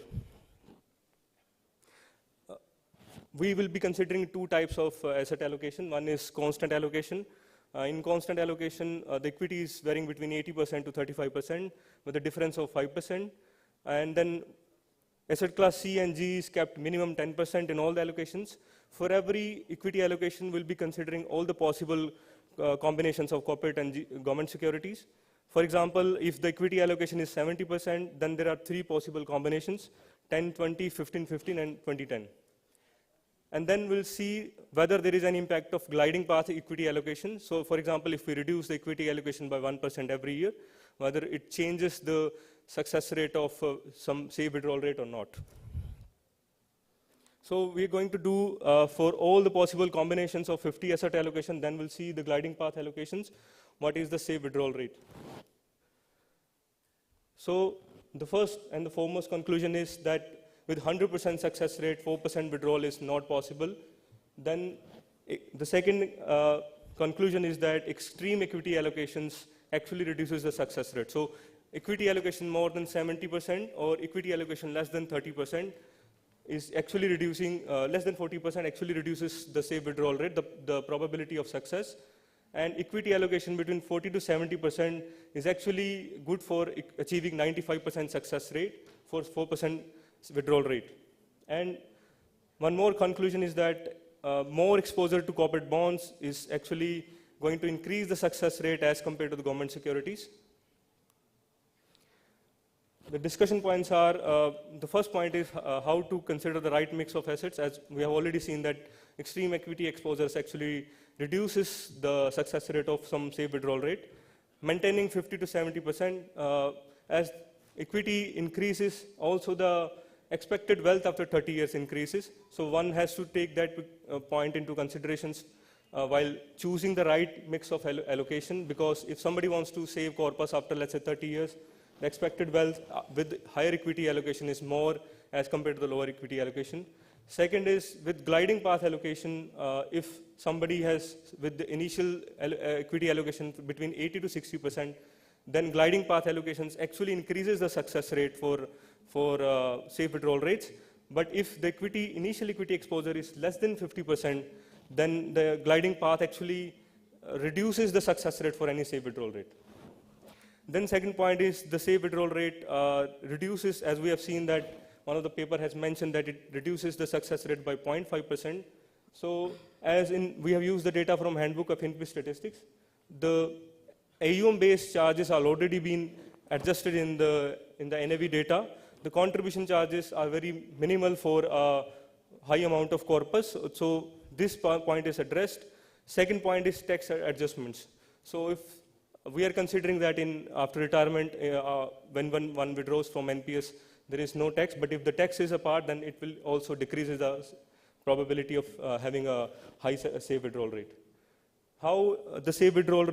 We will be considering two types of asset allocation. One is constant allocation. In constant allocation, the equity is varying between 80% to 35% with a difference of 5%. And then asset class C and G is kept minimum 10% in all the allocations. For every equity allocation, we'll be considering all the possible combinations of corporate and government securities. For example, if the equity allocation is 70%, then there are three possible combinations, 10, 20, 15, 15, and 20, 10. And then we'll see whether there is an impact of gliding path equity allocation. So for example, if we reduce the equity allocation by 1% every year, whether it changes the success rate of some safe withdrawal rate or not. So we're going to do for all the possible combinations of 50 asset allocation, then we'll see the gliding path allocations, what is the safe withdrawal rate. So the first and the foremost conclusion is that with 100% success rate, 4% withdrawal is not possible. Then the second conclusion is that extreme equity allocations actually reduces the success rate. So equity allocation more than 70% or equity allocation less than 30% is actually reducing, less than 40% actually reduces the safe withdrawal rate, the probability of success. And equity allocation between 40 to 70% is actually good for achieving 95% success rate for 4% withdrawal rate. And one more conclusion is that more exposure to corporate bonds is actually going to increase the success rate as compared to the government securities. The discussion points are, the first point is how to consider the right mix of assets. As we have already seen that extreme equity exposures actually reduces the success rate of some safe withdrawal rate. Maintaining 50 to 70%, as equity increases, also the expected wealth after 30 years increases. So one has to take that point into considerations while choosing the right mix of allocation, because if somebody wants to save corpus after, let's say, 30 years, the expected wealth with higher equity allocation is more as compared to the lower equity allocation. Second is with gliding path allocation, if somebody has with the initial equity allocation between 80 to 60%, then gliding path allocations actually increases the success rate for safe withdrawal rates. But if the initial equity exposure is less than 50%, then the gliding path actually reduces the success rate for any safe withdrawal rate. Then second point is the safe withdrawal rate reduces, as we have seen that one of the paper has mentioned that it reduces the success rate by 0.5%. So as in, we have used the data from Handbook of NP Statistics. The AUM-based charges are already been adjusted in the NAV data. The contribution charges are very minimal for a high amount of corpus. So this point is addressed. Second point is tax adjustments. So if we are considering that after retirement, when one withdraws from NPS, there is no tax, but if the tax is apart, then it will also decrease the probability of having a high safe withdrawal rate. How the safe withdrawal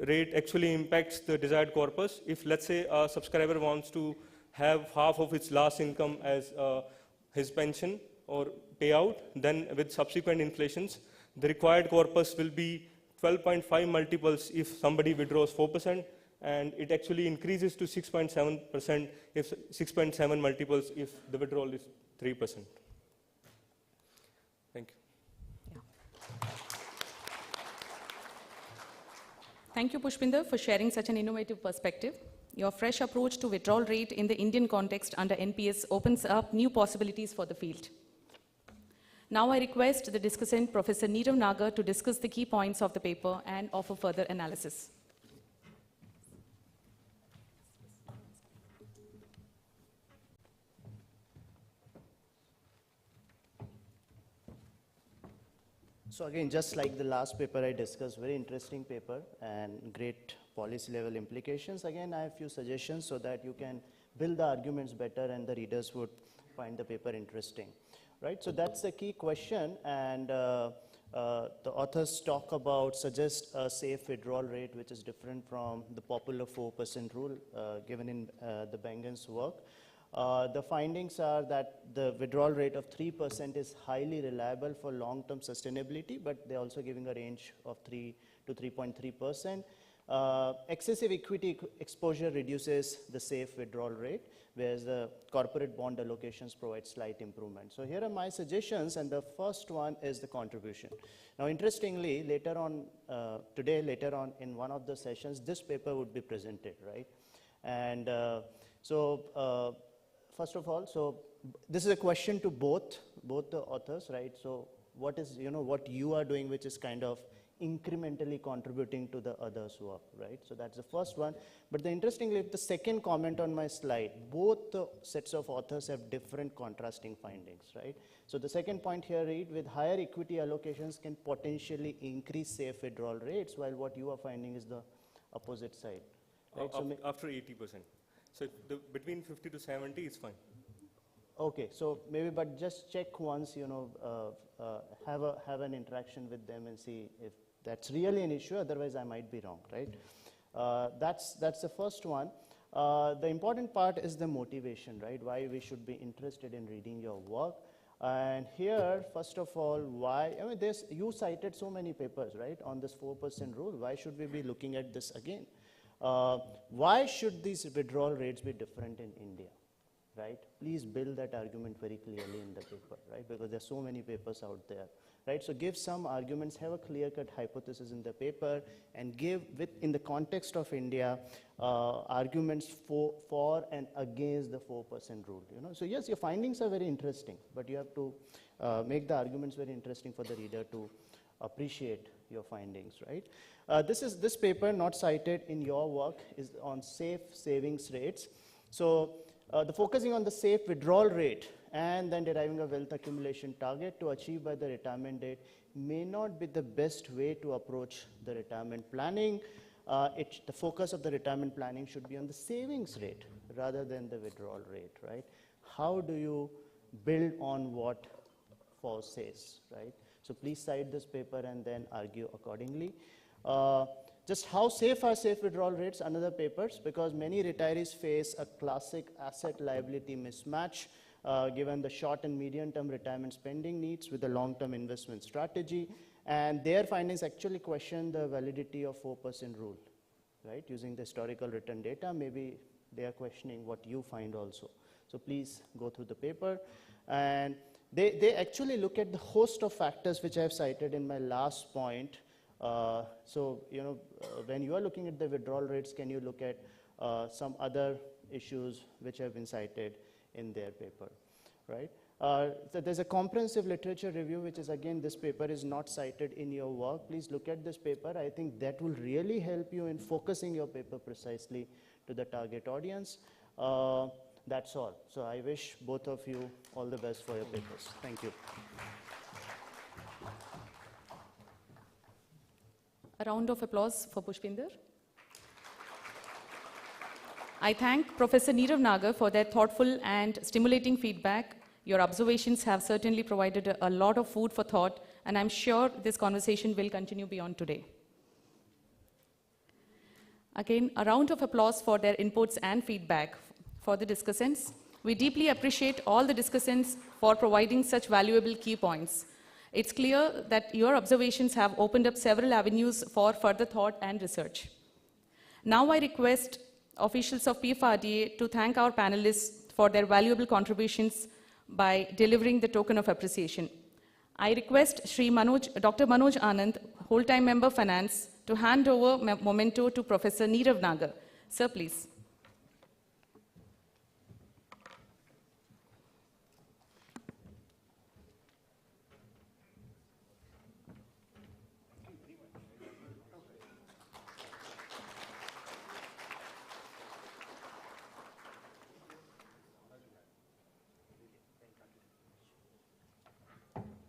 rate actually impacts the desired corpus. If, let's say, a subscriber wants to have half of its last income as his pension or payout, then with subsequent inflations, the required corpus will be 12.5 multiples if somebody withdraws 4%, and it actually increases to 6.7% if 6.7 multiples if the withdrawal is 3%. Thank you. Yeah. Thank you, Pushpinder, for sharing such an innovative perspective. Your fresh approach to withdrawal rate in the Indian context under NPS opens up new possibilities for the field. Now I request the discussant, Professor Neerav Nagar, to discuss the key points of the paper and offer further analysis. So again, just like the last paper I discussed, very interesting paper and great policy level implications. Again, I have a few suggestions so that you can build the arguments better and the readers would find the paper interesting. Right, so that's the key question, and the authors talk about, suggest a safe withdrawal rate which is different from the popular 4% rule given in the Bengen's work. The findings are that the withdrawal rate of 3% is highly reliable for long-term sustainability, but they're also giving a range of 3 to 3.3%. Excessive equity exposure reduces the safe withdrawal rate, whereas the corporate bond allocations provide slight improvement. So here are my suggestions, and the first one is the contribution. Now, interestingly, later on, later on in one of the sessions, this paper would be presented, right? And first of all, so this is a question to both the authors, right? So what is, what you are doing which is kind of incrementally contributing to the others' work, right? So that's the first one. But interestingly, the second comment on my slide, both the sets of authors have different contrasting findings, right? So the second point here read, with higher equity allocations can potentially increase safe withdrawal rates, while what you are finding is the opposite side. Right? After 80%. So between 50 to 70 is fine. Okay, so maybe, but just check once, you know, have an interaction with them and see if that's really an issue. Otherwise, I might be wrong, right? That's the first one. The important part is the motivation, right? Why we should be interested in reading your work. And here, first of all, why? I mean, you cited so many papers, right, on this 4% rule. Why should we be looking at this again? Why should these withdrawal rates be different in India? Right? Please build that argument very clearly in the paper, right? Because there are so many papers out there, right? So give some arguments, have a clear-cut hypothesis in the paper, and give, in the context of India, arguments for and against the 4% rule. You know? So yes, your findings are very interesting, but you have to make the arguments very interesting for the reader to appreciate your findings, right? This paper, not cited in your work, is on safe savings rates. So the focusing on the safe withdrawal rate and then deriving a wealth accumulation target to achieve by the retirement date may not be the best way to approach the retirement planning. The focus of the retirement planning should be on the savings rate rather than the withdrawal rate, right? How do you build on what FOSS says, right? So please cite this paper and then argue accordingly. Just how safe are safe withdrawal rates? Another papers, because many retirees face a classic asset liability mismatch given the short and medium term retirement spending needs with the long term investment strategy. And their findings actually question the validity of 4% rule, right? Using the historical return data, maybe they are questioning what you find also. So please go through the paper. And they actually look at the host of factors which I have cited in my last point. So, you know, when you are looking at the withdrawal rates, can you look at some other issues which have been cited in their paper, right? So there's a comprehensive literature review, which is, again, this paper is not cited in your work. Please look at this paper. I think that will really help you in focusing your paper precisely to the target audience. That's all. So I wish both of you all the best for your papers. Thank you. A round of applause for Pushpinder. I thank Professor Nirav Nagar for their thoughtful and stimulating feedback. Your observations have certainly provided a lot of food for thought, and I'm sure this conversation will continue beyond today. Again, a round of applause for their inputs and feedback for the discussants. We deeply appreciate all the discussants for providing such valuable key points. It's clear that your observations have opened up several avenues for further thought and research. Now I request officials of PFRDA to thank our panelists for their valuable contributions by delivering the token of appreciation. I request Dr. Manoj Anand, whole-time member finance, to hand over memento to Professor Nirav Nagar. Sir, please.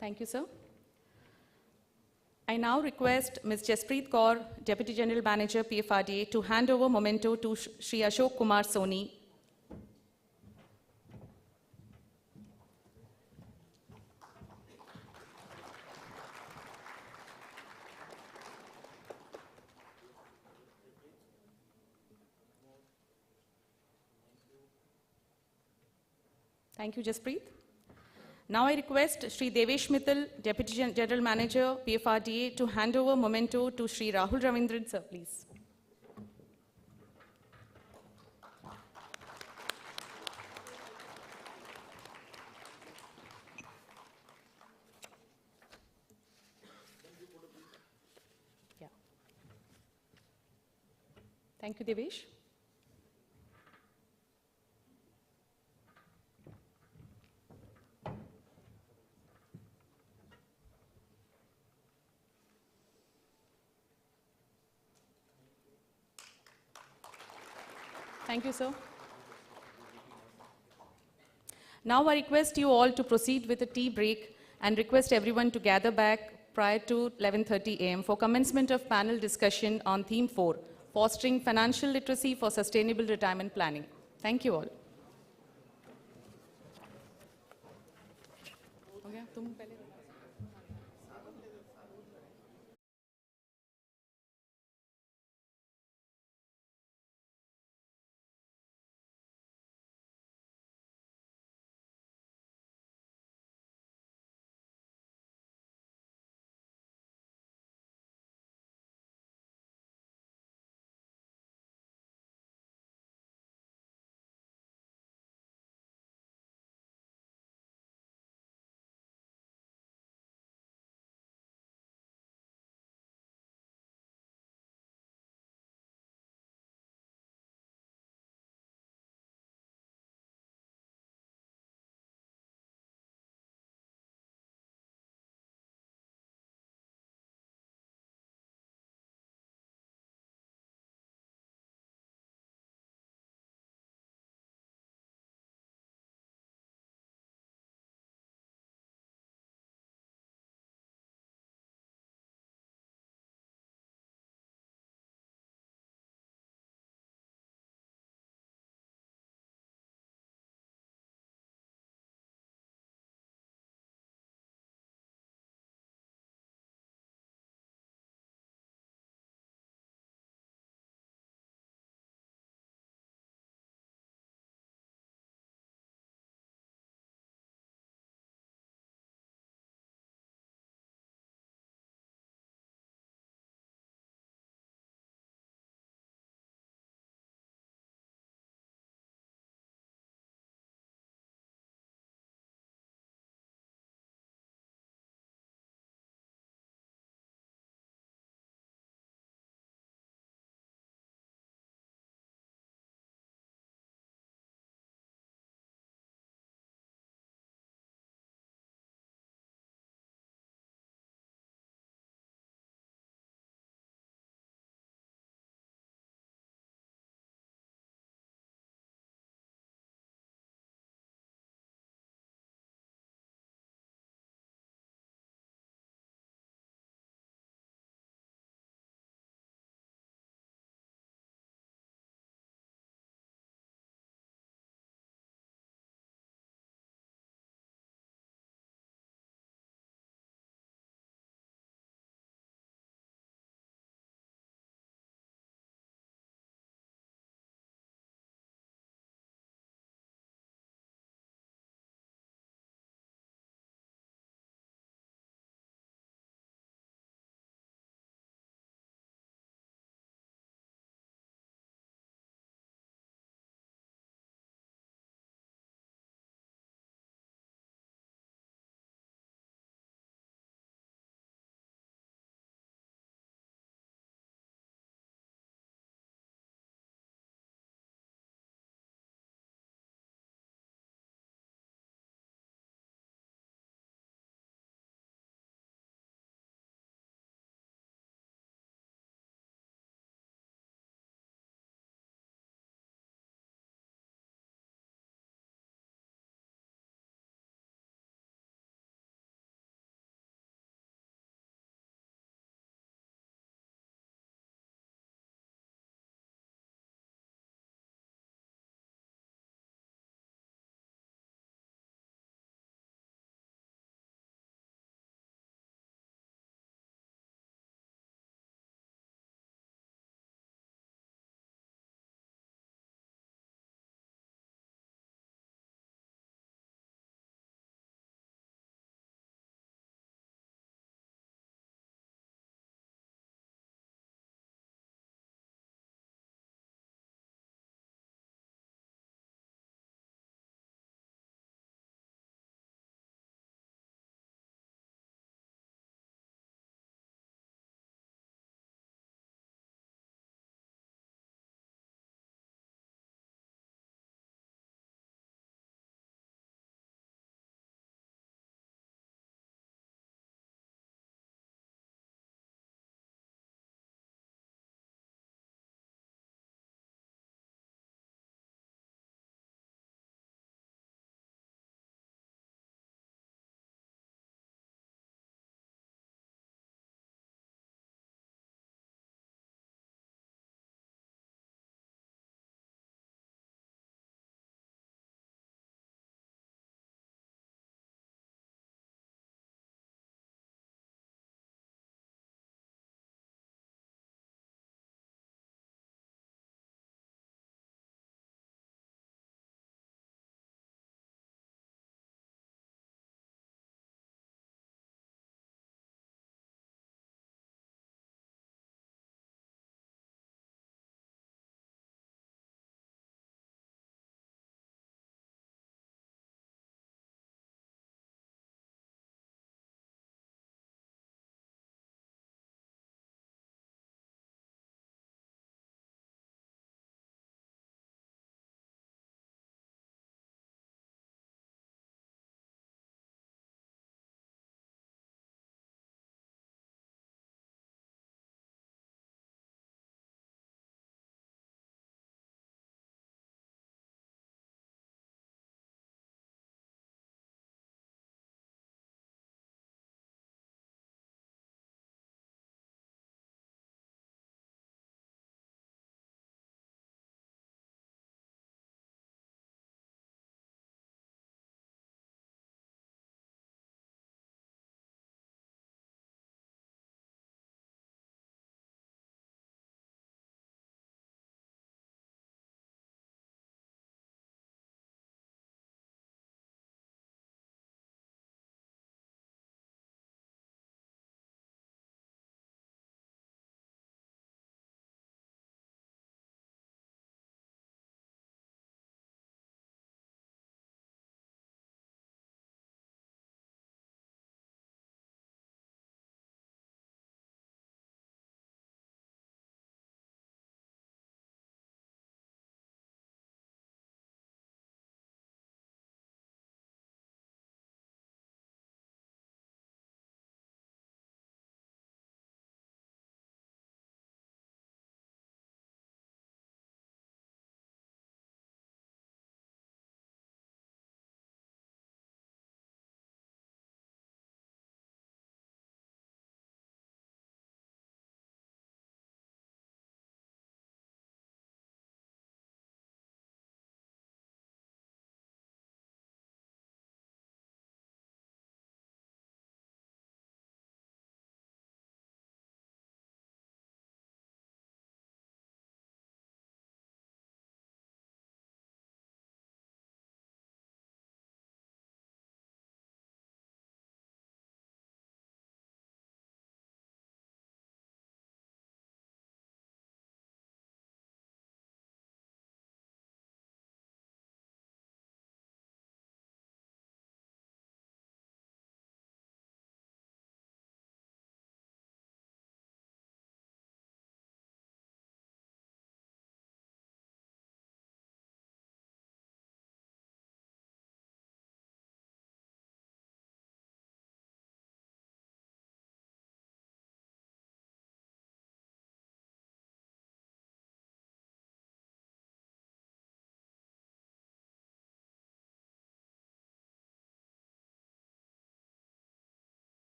Thank you, sir. I now request Ms. Jaspreet Kaur, Deputy General Manager, PFRDA, to hand over memento to Sri Ashok Kumar Soni. Thank you, Jaspreet. Now I request Sri Devesh Mittal, Deputy General Manager, PFRDA, to hand over memento to Sri Rahul Ravindran, sir, please. Yeah. Thank you, Devesh. Thank you, sir. Now I request you all to proceed with a tea break and request everyone to gather back prior to 11:30 a.m. for commencement of panel discussion on theme 4, Fostering Financial Literacy for Sustainable Retirement Planning. Thank you all. हो गया? तुम पहले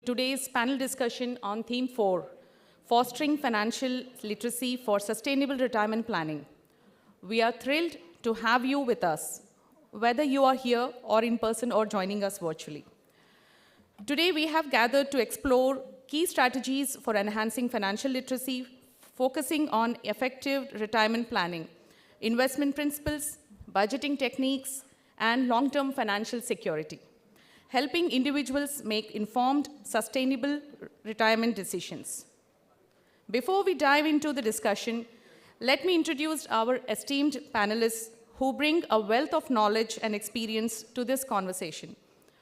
Today's panel discussion on theme 4, Fostering Financial Literacy for Sustainable Retirement Planning. We are thrilled to have you with us, whether you are here or in person or joining us virtually. Today, we have gathered to explore key strategies for enhancing financial literacy, focusing on effective retirement planning, investment principles, budgeting techniques, and long-term financial security, helping individuals make informed, sustainable retirement decisions. Before we dive into the discussion, let me introduce our esteemed panelists who bring a wealth of knowledge and experience to this conversation,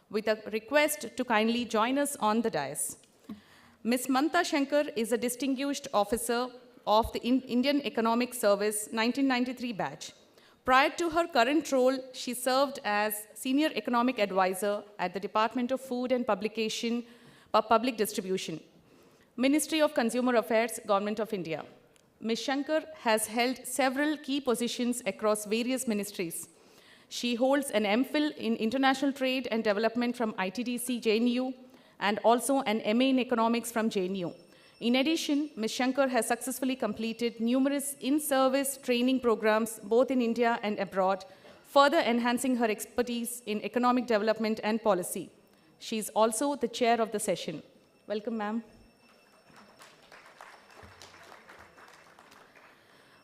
with a request to kindly join us on the dais. Ms. Mamta Shankar is a distinguished officer of the Indian Economic Service 1993 batch. Prior to her current role, she served as Senior Economic Advisor at the Department of Food and Public Distribution, Ministry of Consumer Affairs, Government of India. Ms. Shankar has held several key positions across various ministries. She holds an MPhil in International Trade and Development from ITDC JNU and also an MA in Economics from JNU. In addition, Ms. Shankar has successfully completed numerous in-service training programs both in India and abroad, further enhancing her expertise in economic development and policy. She is also the chair of the session. Welcome, ma'am.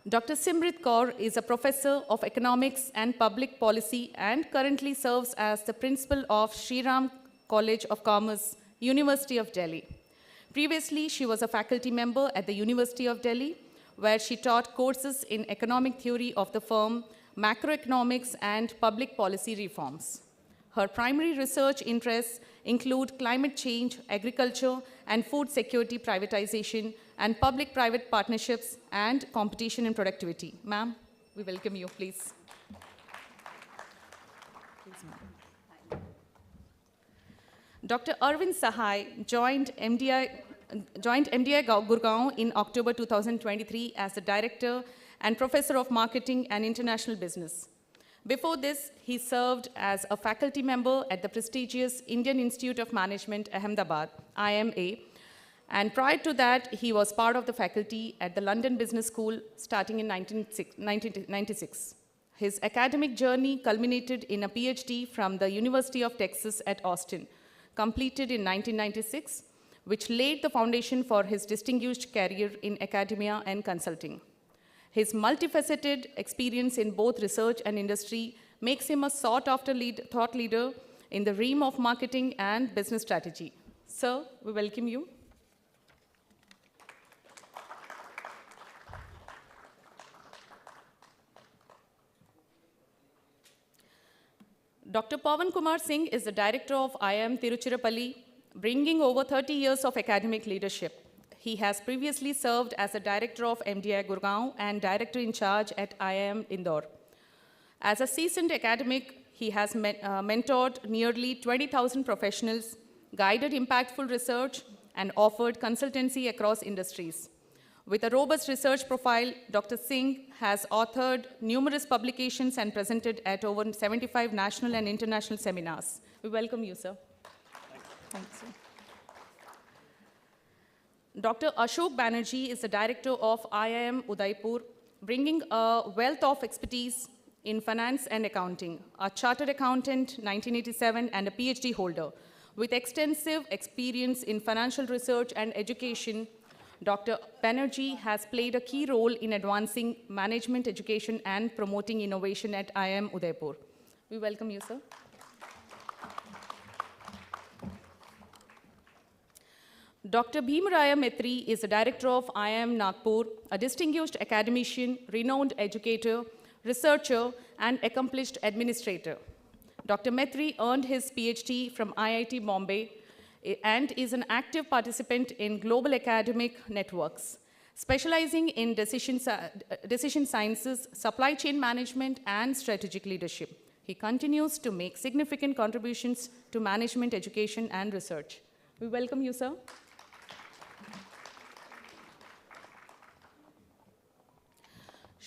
Dr. Simrit Kaur is a professor of economics and public policy and currently serves as the principal of Sri Ram College of Commerce, University of Delhi. Previously, she was a faculty member at the University of Delhi, where she taught courses in economic theory of the firm, macroeconomics, and public policy reforms. Her primary research interests include climate change, agriculture, and food security privatization, and public-private partnerships, and competition and productivity. Ma'am, we welcome you, please. Dr. Arvind Sahai joined MDI Gurgaon in October 2023 as the Director and Professor of Marketing and International Business. Before this, he served as a faculty member at the prestigious Indian Institute of Management, Ahmedabad, IMA, and prior to that, he was part of the faculty at the London Business School starting in 1996. His academic journey culminated in a PhD from the University of Texas at Austin, completed in 1996, which laid the foundation for his distinguished career in academia and consulting. His multifaceted experience in both research and industry makes him a sought-after thought leader in the realm of marketing and business strategy. Sir, we welcome you. Dr. Pawan Kumar Singh is the director of IIM Tiruchirappalli, bringing over 30 years of academic leadership. He has previously served as the director of MDI Gurgaon and director in charge at IIM Indore. As a seasoned academic, he has mentored nearly 20,000 professionals, guided impactful research, and offered consultancy across industries. With a robust research profile, Dr. Singh has authored numerous publications and presented at over 75 national and international seminars. We welcome you, sir. Thanks, sir. Dr. Ashok Banerjee is the director of IIM Udaipur, bringing a wealth of expertise in finance and accounting, a chartered accountant, 1987, and a PhD holder. With extensive experience in financial research and education, Dr. Banerjee has played a key role in advancing management education and promoting innovation at IIM Udaipur. We welcome you, sir. Dr. Bhimraya Maitri is the director of IIM Nagpur, a distinguished academician, renowned educator, researcher, and accomplished administrator. Dr. Maitri earned his PhD from IIT Bombay and is an active participant in global academic networks, specializing in decision sciences, supply chain management, and strategic leadership. He continues to make significant contributions to management, education, and research. We welcome you, sir.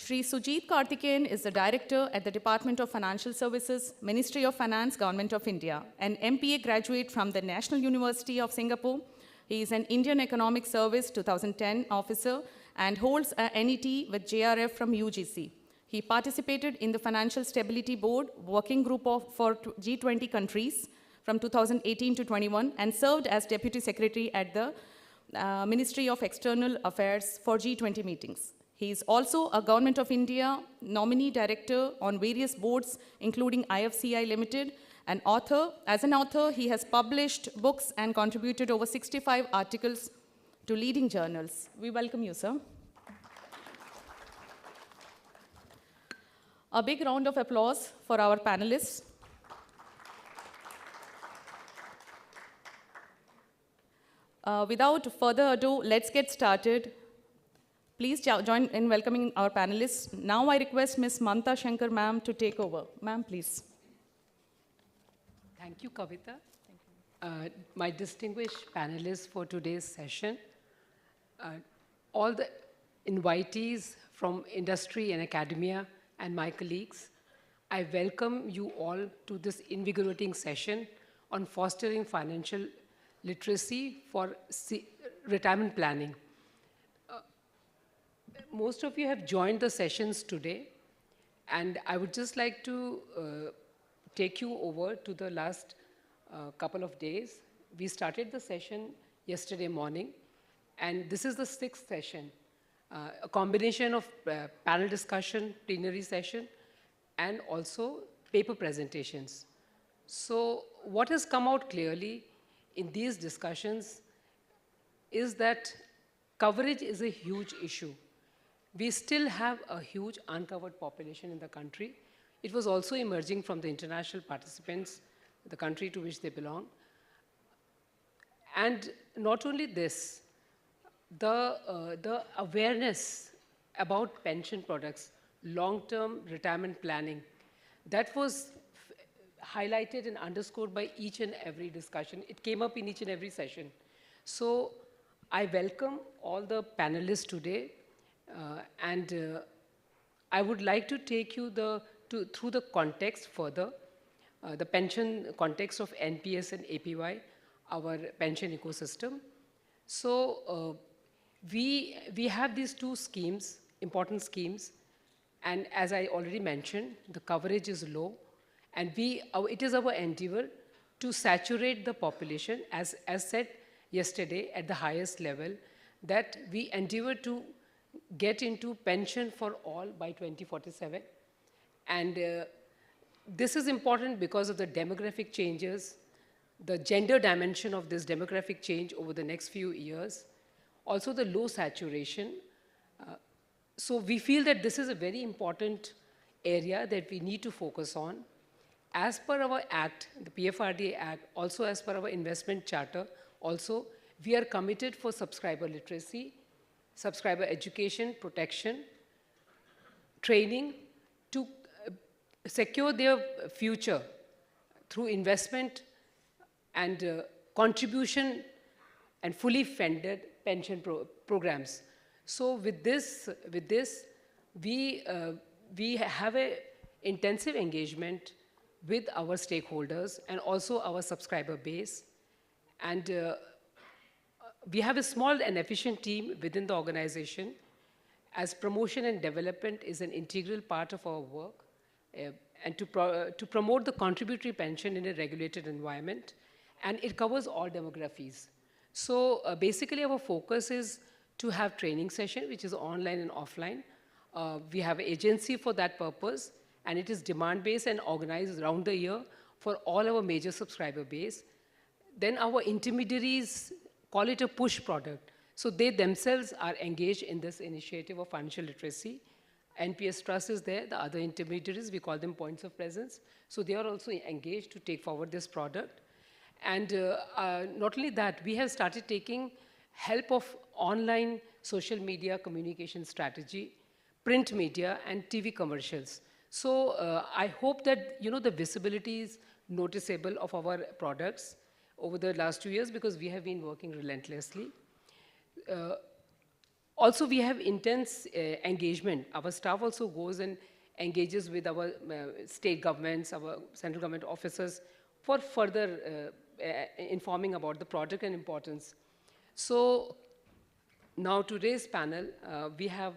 Shri Sujit Karthikeyan is the Director at the Department of Financial Services, Ministry of Finance, Government of India, an MPA graduate from the National University of Singapore. He is an Indian Economic Service 2010 officer and holds a NET with JRF from UGC. He participated in the Financial Stability Board working group for G20 countries from 2018 to 21 and served as Deputy Secretary at the Ministry of External Affairs for G20 meetings. He is also a Government of India nominee director on various boards, including IFCI Limited, an author. As an author, he has published books and contributed over 65 articles to leading journals. We welcome you, sir. A big round of applause for our panelists. Without further ado, let's get started. Please join in welcoming our panelists. Now I request Ms. Mamta Shankar ma'am to take over. Ma'am, please. Thank you, Kavita. My distinguished panelists for today's session, all the invitees from industry and academia, and my colleagues, I welcome you all to this invigorating session on fostering financial literacy for retirement planning. Most of you have joined the sessions today, and I would just like to take you over to the last couple of days. We started the session yesterday morning, and this is the 6th session, a combination of panel discussion, plenary session, and also paper presentations. So what has come out clearly in these discussions is that coverage is a huge issue. We still have a huge uncovered population in the country. It was also emerging from the international participants, the country to which they belong. And not only this, the awareness about pension products, long-term retirement planning, that was highlighted and underscored by each and every discussion. It came up in each and every session. So I welcome all the panelists today, and I would like to take you through the context further, the pension context of NPS and APY, our pension ecosystem. So we have these two schemes, important schemes, and as I already mentioned, the coverage is low, and it is our endeavor to saturate the population, as said yesterday at the highest level, that we endeavor to get into pension for all by 2047. And this is important because of the demographic changes, the gender dimension of this demographic change over the next few years, also the low saturation. So we feel that this is a very important area that we need to focus on. As per our Act, the PFRDA Act, also as per our investment charter, also we are committed for subscriber literacy, subscriber education, protection, training to secure their future through investment and contribution and fully funded pension programs. So with this we have an intensive engagement with our stakeholders and also our subscriber base. And we have a small and efficient team within the organization, as promotion and development is an integral part of our work, and to promote the contributory pension in a regulated environment, and it covers all demographies. So basically our focus is to have training session, which is online and offline. We have an agency for that purpose, and it is demand-based and organized around the year for all our major subscriber base. Then our intermediaries call it a push product. So they themselves are engaged in this initiative of financial literacy. NPS Trust is there, the other intermediaries, we call them points of presence. So they are also engaged to take forward this product. And not only that, we have started taking help of online social media communication strategy, print media, and TV commercials. So I hope that the visibility is noticeable of our products over the last 2 years, because we have been working relentlessly. Also, we have intense engagement. Our staff also goes and engages with our state governments, our central government officers for further informing about the project and importance. So now today's panel, we have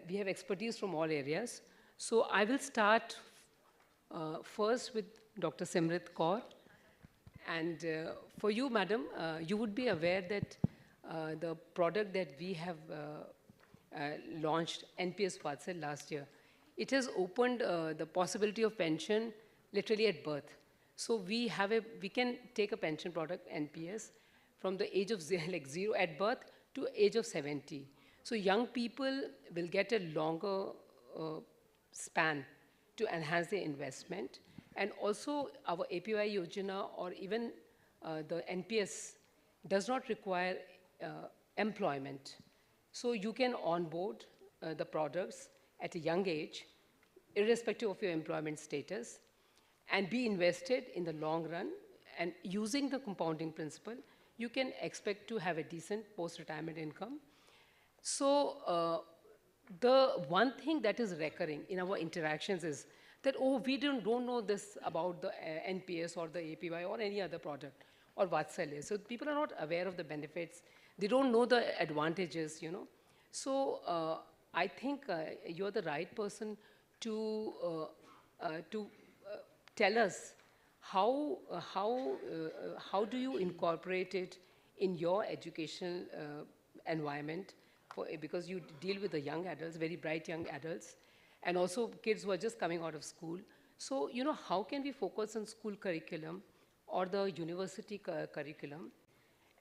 expertise from all areas. So I will start first with Dr. Simrit Kaur. And for you, madam, you would be aware that the product that we have launched, NPS Vatsal, last year, it has opened the possibility of pension literally at birth. So we can take a pension product, NPS, from the age of 0 at birth to age of 70. So young people will get a longer span to enhance their investment. And also our APY Yojana or even the NPS does not require employment. So you can onboard the products at a young age, irrespective of your employment status, and be invested in the long run. And using the compounding principle, you can expect to have a decent post-retirement income. So the one thing that is recurring in our interactions is that, oh, we don't know this about the NPS or the APY or any other product or Vatsalya. So people are not aware of the benefits. They don't know the advantages, you know. So I think you're the right person to tell us how do you incorporate it in your educational environment, because you deal with the young adults, very bright young adults, and also kids who are just coming out of school. So, you know, how can we focus on school curriculum or the university curriculum?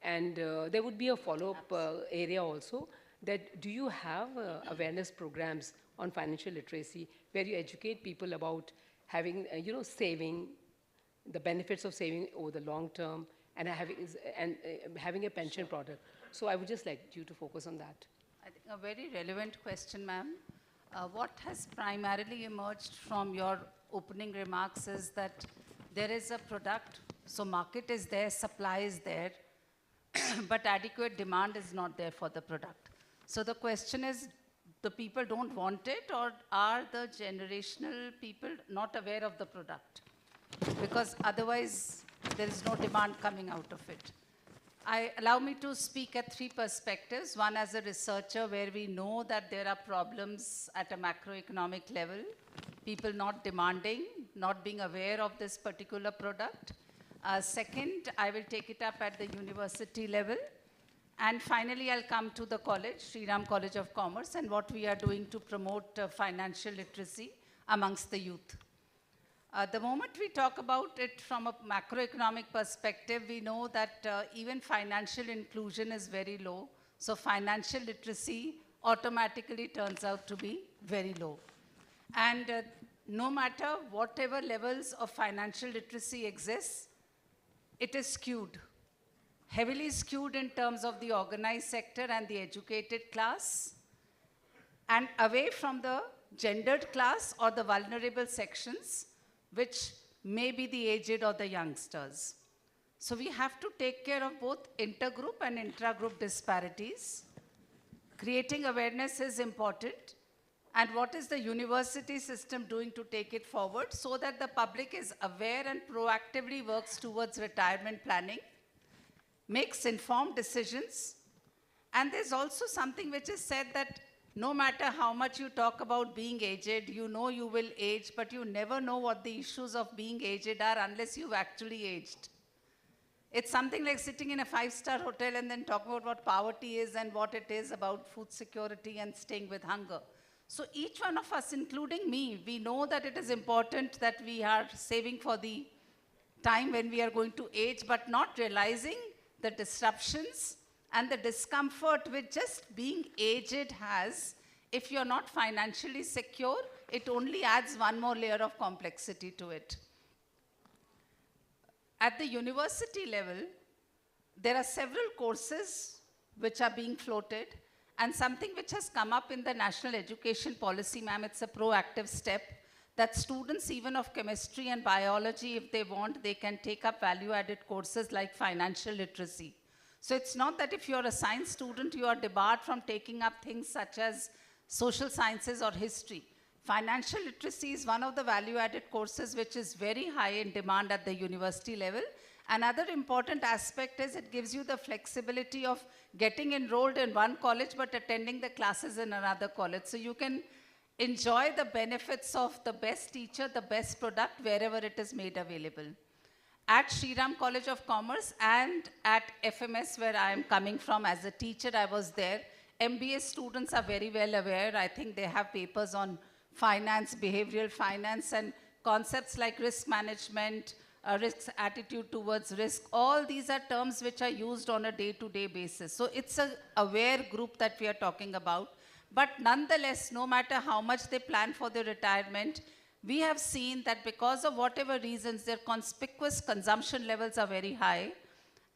And there would be a follow-up area also, that do you have awareness programs on financial literacy where you educate people about having, you know, saving, the benefits of saving over the long term, and having a pension product? So I would just like you to focus on that. I think a very relevant question, ma'am. What has primarily emerged from your opening remarks is that there is a product, so market is there, supply is there, but adequate demand is not there for the product. So the question is, the people don't want it, or are the generational people not aware of the product? Because otherwise, there is no demand coming out of it. Allow me to speak at three perspectives. One, as a researcher, where we know that there are problems at a macroeconomic level, people not demanding, not being aware of this particular product. Second, I will take it up at the university level. And finally, I'll come to the college, Sri Ram College of Commerce, and what we are doing to promote financial literacy amongst the youth. The moment we talk about it from a macroeconomic perspective, we know that even financial inclusion is very low. So financial literacy automatically turns out to be very low. And no matter whatever levels of financial literacy exists, it is skewed. Heavily skewed in terms of the organized sector and the educated class, and away from the gendered class or the vulnerable sections, which may be the aged or the youngsters. So we have to take care of both intergroup and intragroup disparities. Creating awareness is important. And what is the university system doing to take it forward so that the public is aware and proactively works towards retirement planning, makes informed decisions? And there's also something which is said that no matter how much you talk about being aged, you know you will age, but you never know what the issues of being aged are unless you've actually aged. It's something like sitting in a 5-star hotel and then talking about what poverty is and what it is about food security and staying with hunger. So each one of us, including me, we know that it is important that we are saving for the time when we are going to age, but not realizing the disruptions and the discomfort which just being aged has. If you're not financially secure, it only adds one more layer of complexity to it. At the university level, there are several courses which are being floated, and something which has come up in the national education policy, ma'am, it's a proactive step, that students even of chemistry and biology, if they want, they can take up value-added courses like financial literacy. So it's not that if you're a science student, you are debarred from taking up things such as social sciences or history. Financial literacy is one of the value-added courses which is very high in demand at the university level. Another important aspect is it gives you the flexibility of getting enrolled in one college but attending the classes in another college. So you can enjoy the benefits of the best teacher, the best product wherever it is made available. At Shriram College of Commerce and at FMS, where I am coming from as a teacher, I was there. MBA students are very well aware. I think they have papers on finance, behavioral finance, and concepts like risk management, risk attitude towards risk. All these are terms which are used on a day-to-day basis. So it's an aware group that we are talking about. But nonetheless, no matter how much they plan for their retirement, we have seen that because of whatever reasons, their conspicuous consumption levels are very high.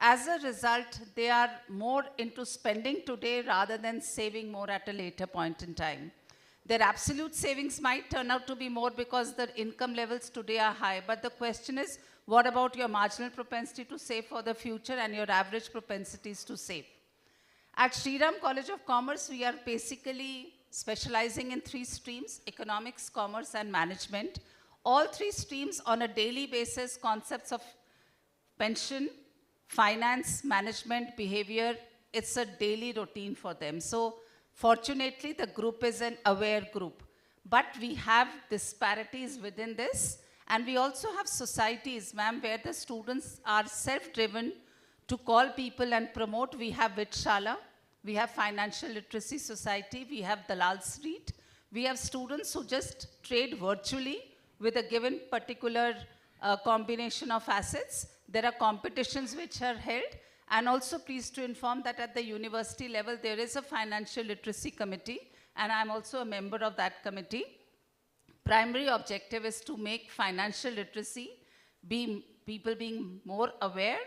As a result, they are more into spending today rather than saving more at a later point in time. Their absolute savings might turn out to be more because their income levels today are high. But the question is, what about your marginal propensity to save for the future and your average propensities to save? At Shriram College of Commerce, we are basically specializing in 3 streams: economics, commerce, and management. All 3 streams on a daily basis, concepts of pension, finance, management, behavior, it's a daily routine for them. So fortunately, the group is an aware group. But we have disparities within this. And we also have societies, ma'am, where the students are self-driven to call people and promote. We have Vitshala, we have Financial Literacy Society, we have Dalal Street. We have students who just trade virtually with a given particular combination of assets. There are competitions which are held. And also pleased to inform that at the university level, there is a Financial Literacy Committee, and I'm also a member of that committee. Primary objective is to make financial literacy, people being more aware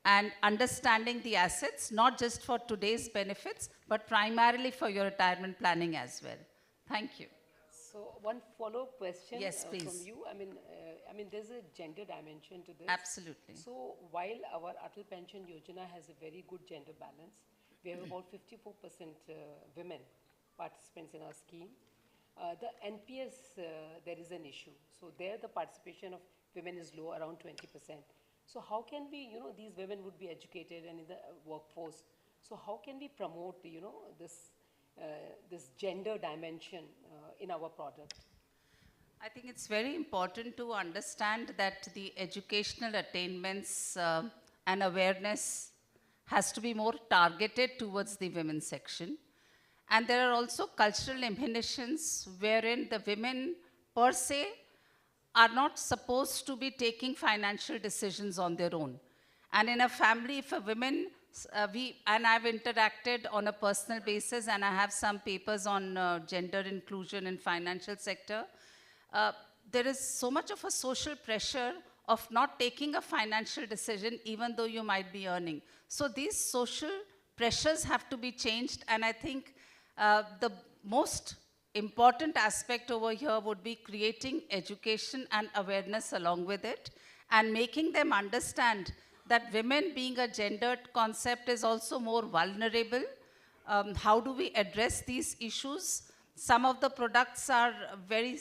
and understanding the assets, not just for today's benefits, but primarily for your retirement planning as well. Thank you. So one follow-up question Yes, please. from you. I mean, there's a gender dimension to this. Absolutely. So while our Atal Pension Yojana has a very good gender balance, we have about 54% women participants in our scheme. The NPS, there is an issue. So there the participation of women is low, around 20%. So how can we, these women would be educated and in the workforce. So how can we promote, this gender dimension in our product? I think it's very important to understand that the educational attainments and awareness has to be more targeted towards the women's section. And there are also cultural inhibitions wherein the women per se are not supposed to be taking financial decisions on their own. And in a family, if a woman, and I've interacted on a personal basis, and I have some papers on gender inclusion in financial sector, there is so much of a social pressure of not taking a financial decision even though you might be earning. So these social pressures have to be changed, and I think the most important aspect over here would be creating education and awareness along with it, and making them understand that women being a gendered concept is also more vulnerable. How do we address these issues? Some of the products are very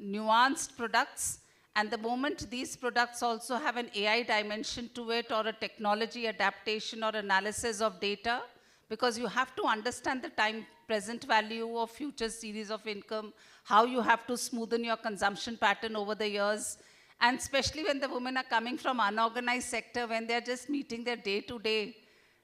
nuanced products, and the moment these products also have an AI dimension to it, or a technology adaptation or analysis of data, because you have to understand the time present value of future series of income, how you have to smoothen your consumption pattern over the years, and especially when the women are coming from unorganized sector, when they're just meeting their day-to-day,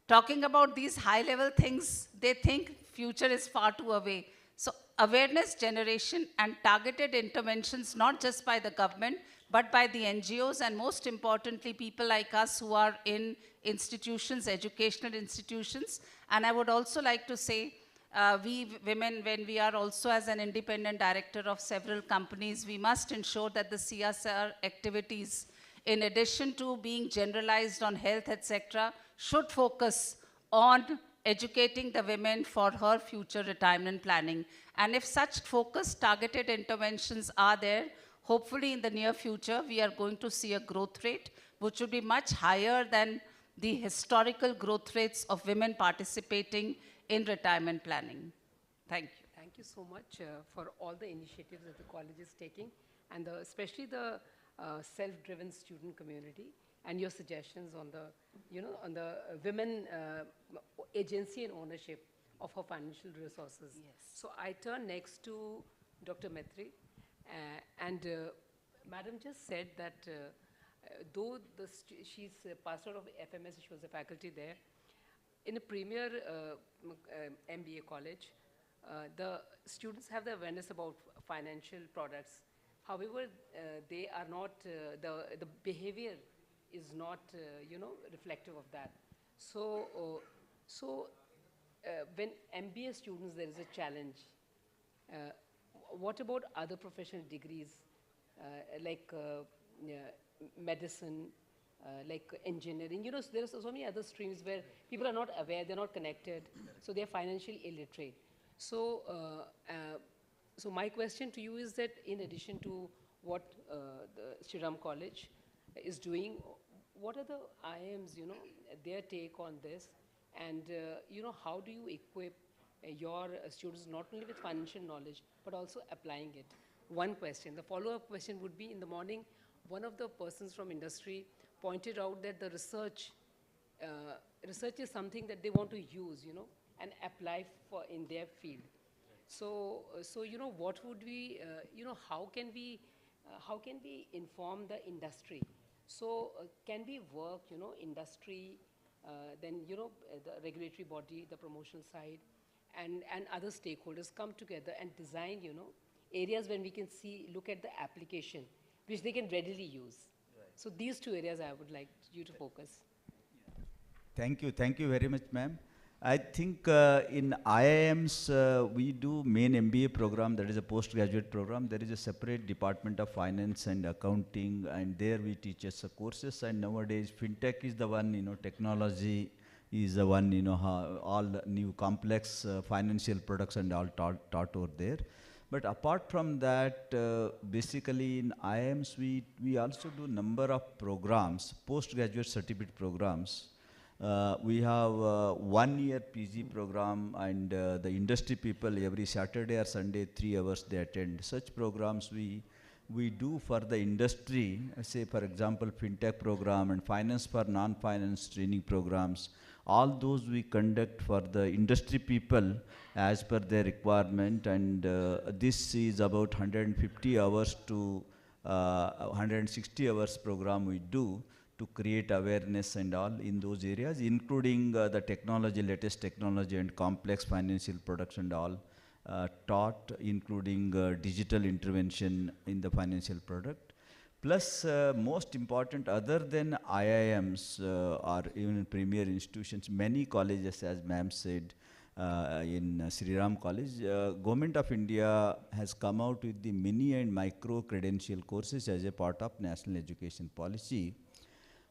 talking about these high-level things, they think future is far too away. So awareness generation and targeted interventions, not just by the government, but by the NGOs, and most importantly, people like us who are in institutions, educational institutions. And I would also like to say, we women, when we are also as an independent director of several companies, we must ensure that the CSR activities, in addition to being generalized on health, etc., should focus on educating the women for her future retirement planning. And if such focused, targeted interventions are there, hopefully in the near future, we are going to see a growth rate which will be much higher than the historical growth rates of women participating in retirement planning? Thank you. Thank you so much for all the initiatives that the college is taking, and especially the self-driven student community, and your suggestions on the, on the women agency and ownership of her financial resources. Yes. So I turn next to Dr. Maitri, and Madam just said that though she's passed out of FMS, she was a faculty there, in a premier MBA college, the students have the awareness about financial products. However, they are not, the behavior is not, reflective of that. So, when MBA students, there is a challenge. What about other professional degrees, like medicine, like engineering? There are so many other streams where people are not aware, they're not connected, so they're financially illiterate. So, so my question to you is that in addition to what the Shriram College is doing, what are the IIMs, their take on this? And, how do you equip your students not only with financial knowledge, but also applying it? One question. The follow-up question would be, in the morning, one of the persons from industry pointed out that the research is something that they want to use, and apply for in their field. So, what would we, how can we inform the industry? So, can we work, industry, then, the regulatory body, the promotional side, and other stakeholders come together and design, areas when we can look at the application, which they can readily use. Right. So these two areas I would like you to focus. Thank you very much, ma'am. I think in IIMs, we do main MBA program, that is a postgraduate program. There is a separate department of finance and accounting, and there we teach us courses. And nowadays, fintech is the one, technology is the one, all new complex financial products and all taught over there. But apart from that, basically in IIMs, we also do number of programs, postgraduate certificate programs. We have 1 year PG program, and the industry people every Saturday or Sunday 3 hours they attend. Such programs we do for the industry, say for example fintech program and finance for non-finance training programs. All those we conduct for the industry people as per their requirement, and this is about 150 hours to 160 hours program we do to create awareness and all in those areas, including the technology, latest technology and complex financial products and all taught, including digital intervention in the financial product. Plus, most important, other than IIMs or even premier institutions, many colleges, as ma'am said, in Shriram College, Government of India has come out with the mini and micro credential courses as a part of National Education Policy.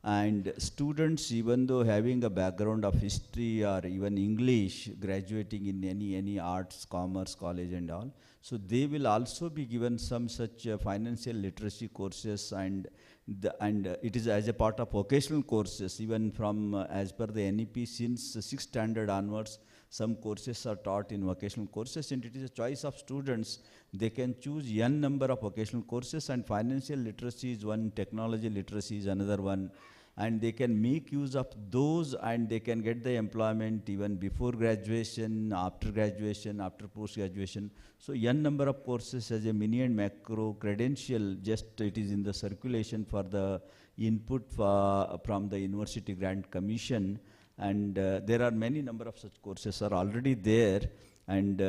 And students, even though having a background of history or even English, graduating in any arts, commerce college and all, so they will also be given some such financial literacy courses, and it is as a part of vocational courses, even from as per the NEP, since 6th standard onwards, some courses are taught in vocational courses, and it is a choice of students. They can choose n number of vocational courses, and financial literacy is one, technology literacy is another one, and they can make use of those, and they can get the employment even before graduation, after post-graduation. So n number of courses as a mini and macro credential, just it is in the circulation for the input from the University Grant Commission. And there are many number of such courses are already there, and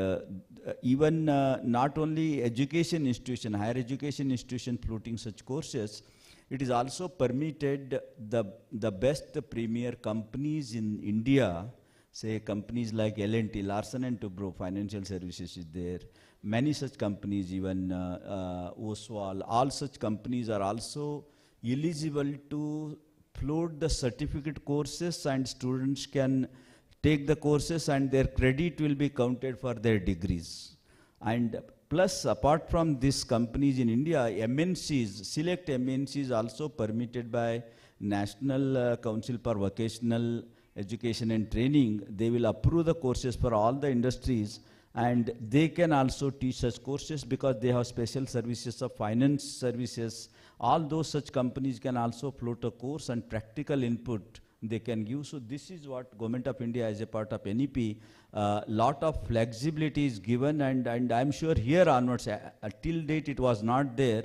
even not only education institution, higher education institution floating such courses, it is also permitted the best premier companies in India, say companies like L&T, Larsen & Toubro Financial Services is there, many such companies, even Oswal, all such companies are also eligible to float the certificate courses, and students can take the courses and their credit will be counted for their degrees. And plus, apart from these companies in India, MNCs, select MNCs also permitted by National Council for Vocational Education and Training, they will approve the courses for all the industries, and they can also teach such courses because they have special services of finance services. All those such companies can also float a course and practical input they can give. So this is what Government of India as a part of NEP, lot of flexibility is given, and I'm sure here onwards, till date it was not there.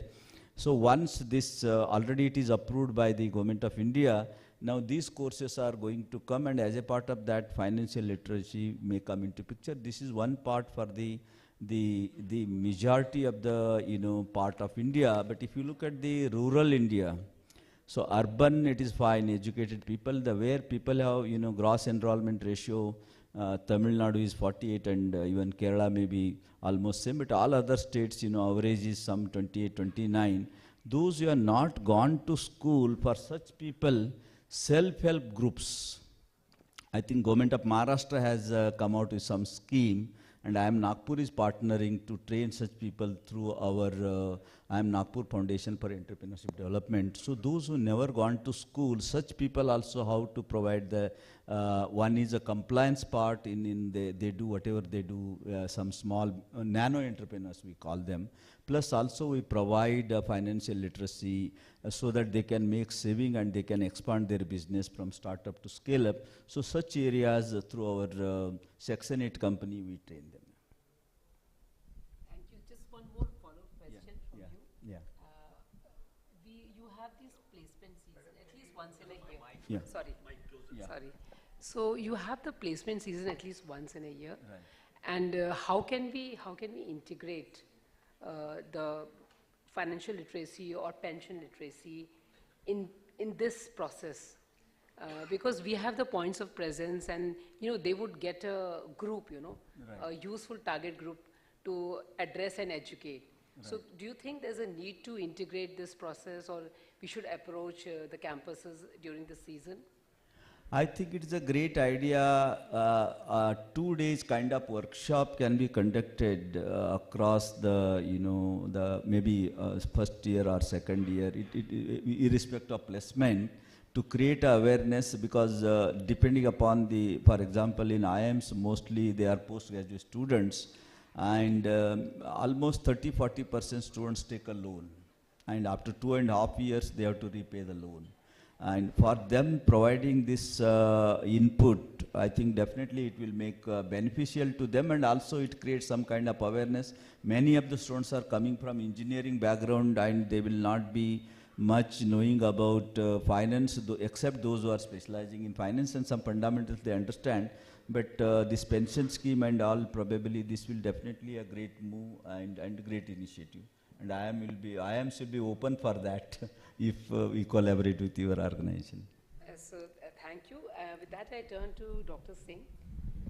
So once this, already it is approved by the Government of India, now these courses are going to come, and as a part of that, financial literacy may come into picture. This is one part for the majority of the part of India. But if you look at the rural India, so urban it is fine, educated people, where people have gross enrollment ratio, Tamil Nadu is 48 and even Kerala may be almost same, but all other states average is some 28, 29. Those who are not gone to school, for such people, self-help groups. I think Government of Maharashtra has come out with some scheme, and IIM Nagpur is partnering to train such people through our IIM Nagpur Foundation for Entrepreneurship Development. So those who never gone to school, such people also how to provide the, one is a compliance part, they do whatever they do, some small nano entrepreneurs we call them. Plus also we provide financial literacy so that they can make saving and they can expand their business from startup to scale up. So such areas through our Section 8 company we train them. Thank you. Just one more follow-up question from you. Yeah. You have this placement season at least once in a year. Yeah. Sorry. Yeah. Sorry. So you have the placement season at least once in a year. Right. And how can we integrate the financial literacy or pension literacy in this process? Because we have the points of presence, and they would get a group, Right. a useful target group to address and educate. Right. So do you think there's a need to integrate this process, or we should approach the campuses during the season? I think it is a great idea. 2 days kind of workshop can be conducted across the, the maybe first year or second year, irrespective of placement, to create awareness, because depending upon the, for example, in IIMs, mostly they are postgraduate students, and almost 30–40% students take a loan, and after 2.5 years they have to repay the loan. And for them providing this input, I think definitely it will make beneficial to them, and also it creates some kind of awareness. Many of the students are coming from engineering background, and they will not be much knowing about finance, except those who are specializing in finance, and some fundamentals they understand. But this pension scheme and all, probably this will definitely a great move and great initiative. And IIM should be open for that if we collaborate with your organization. So thank you. With that, I turn to Dr. Singh.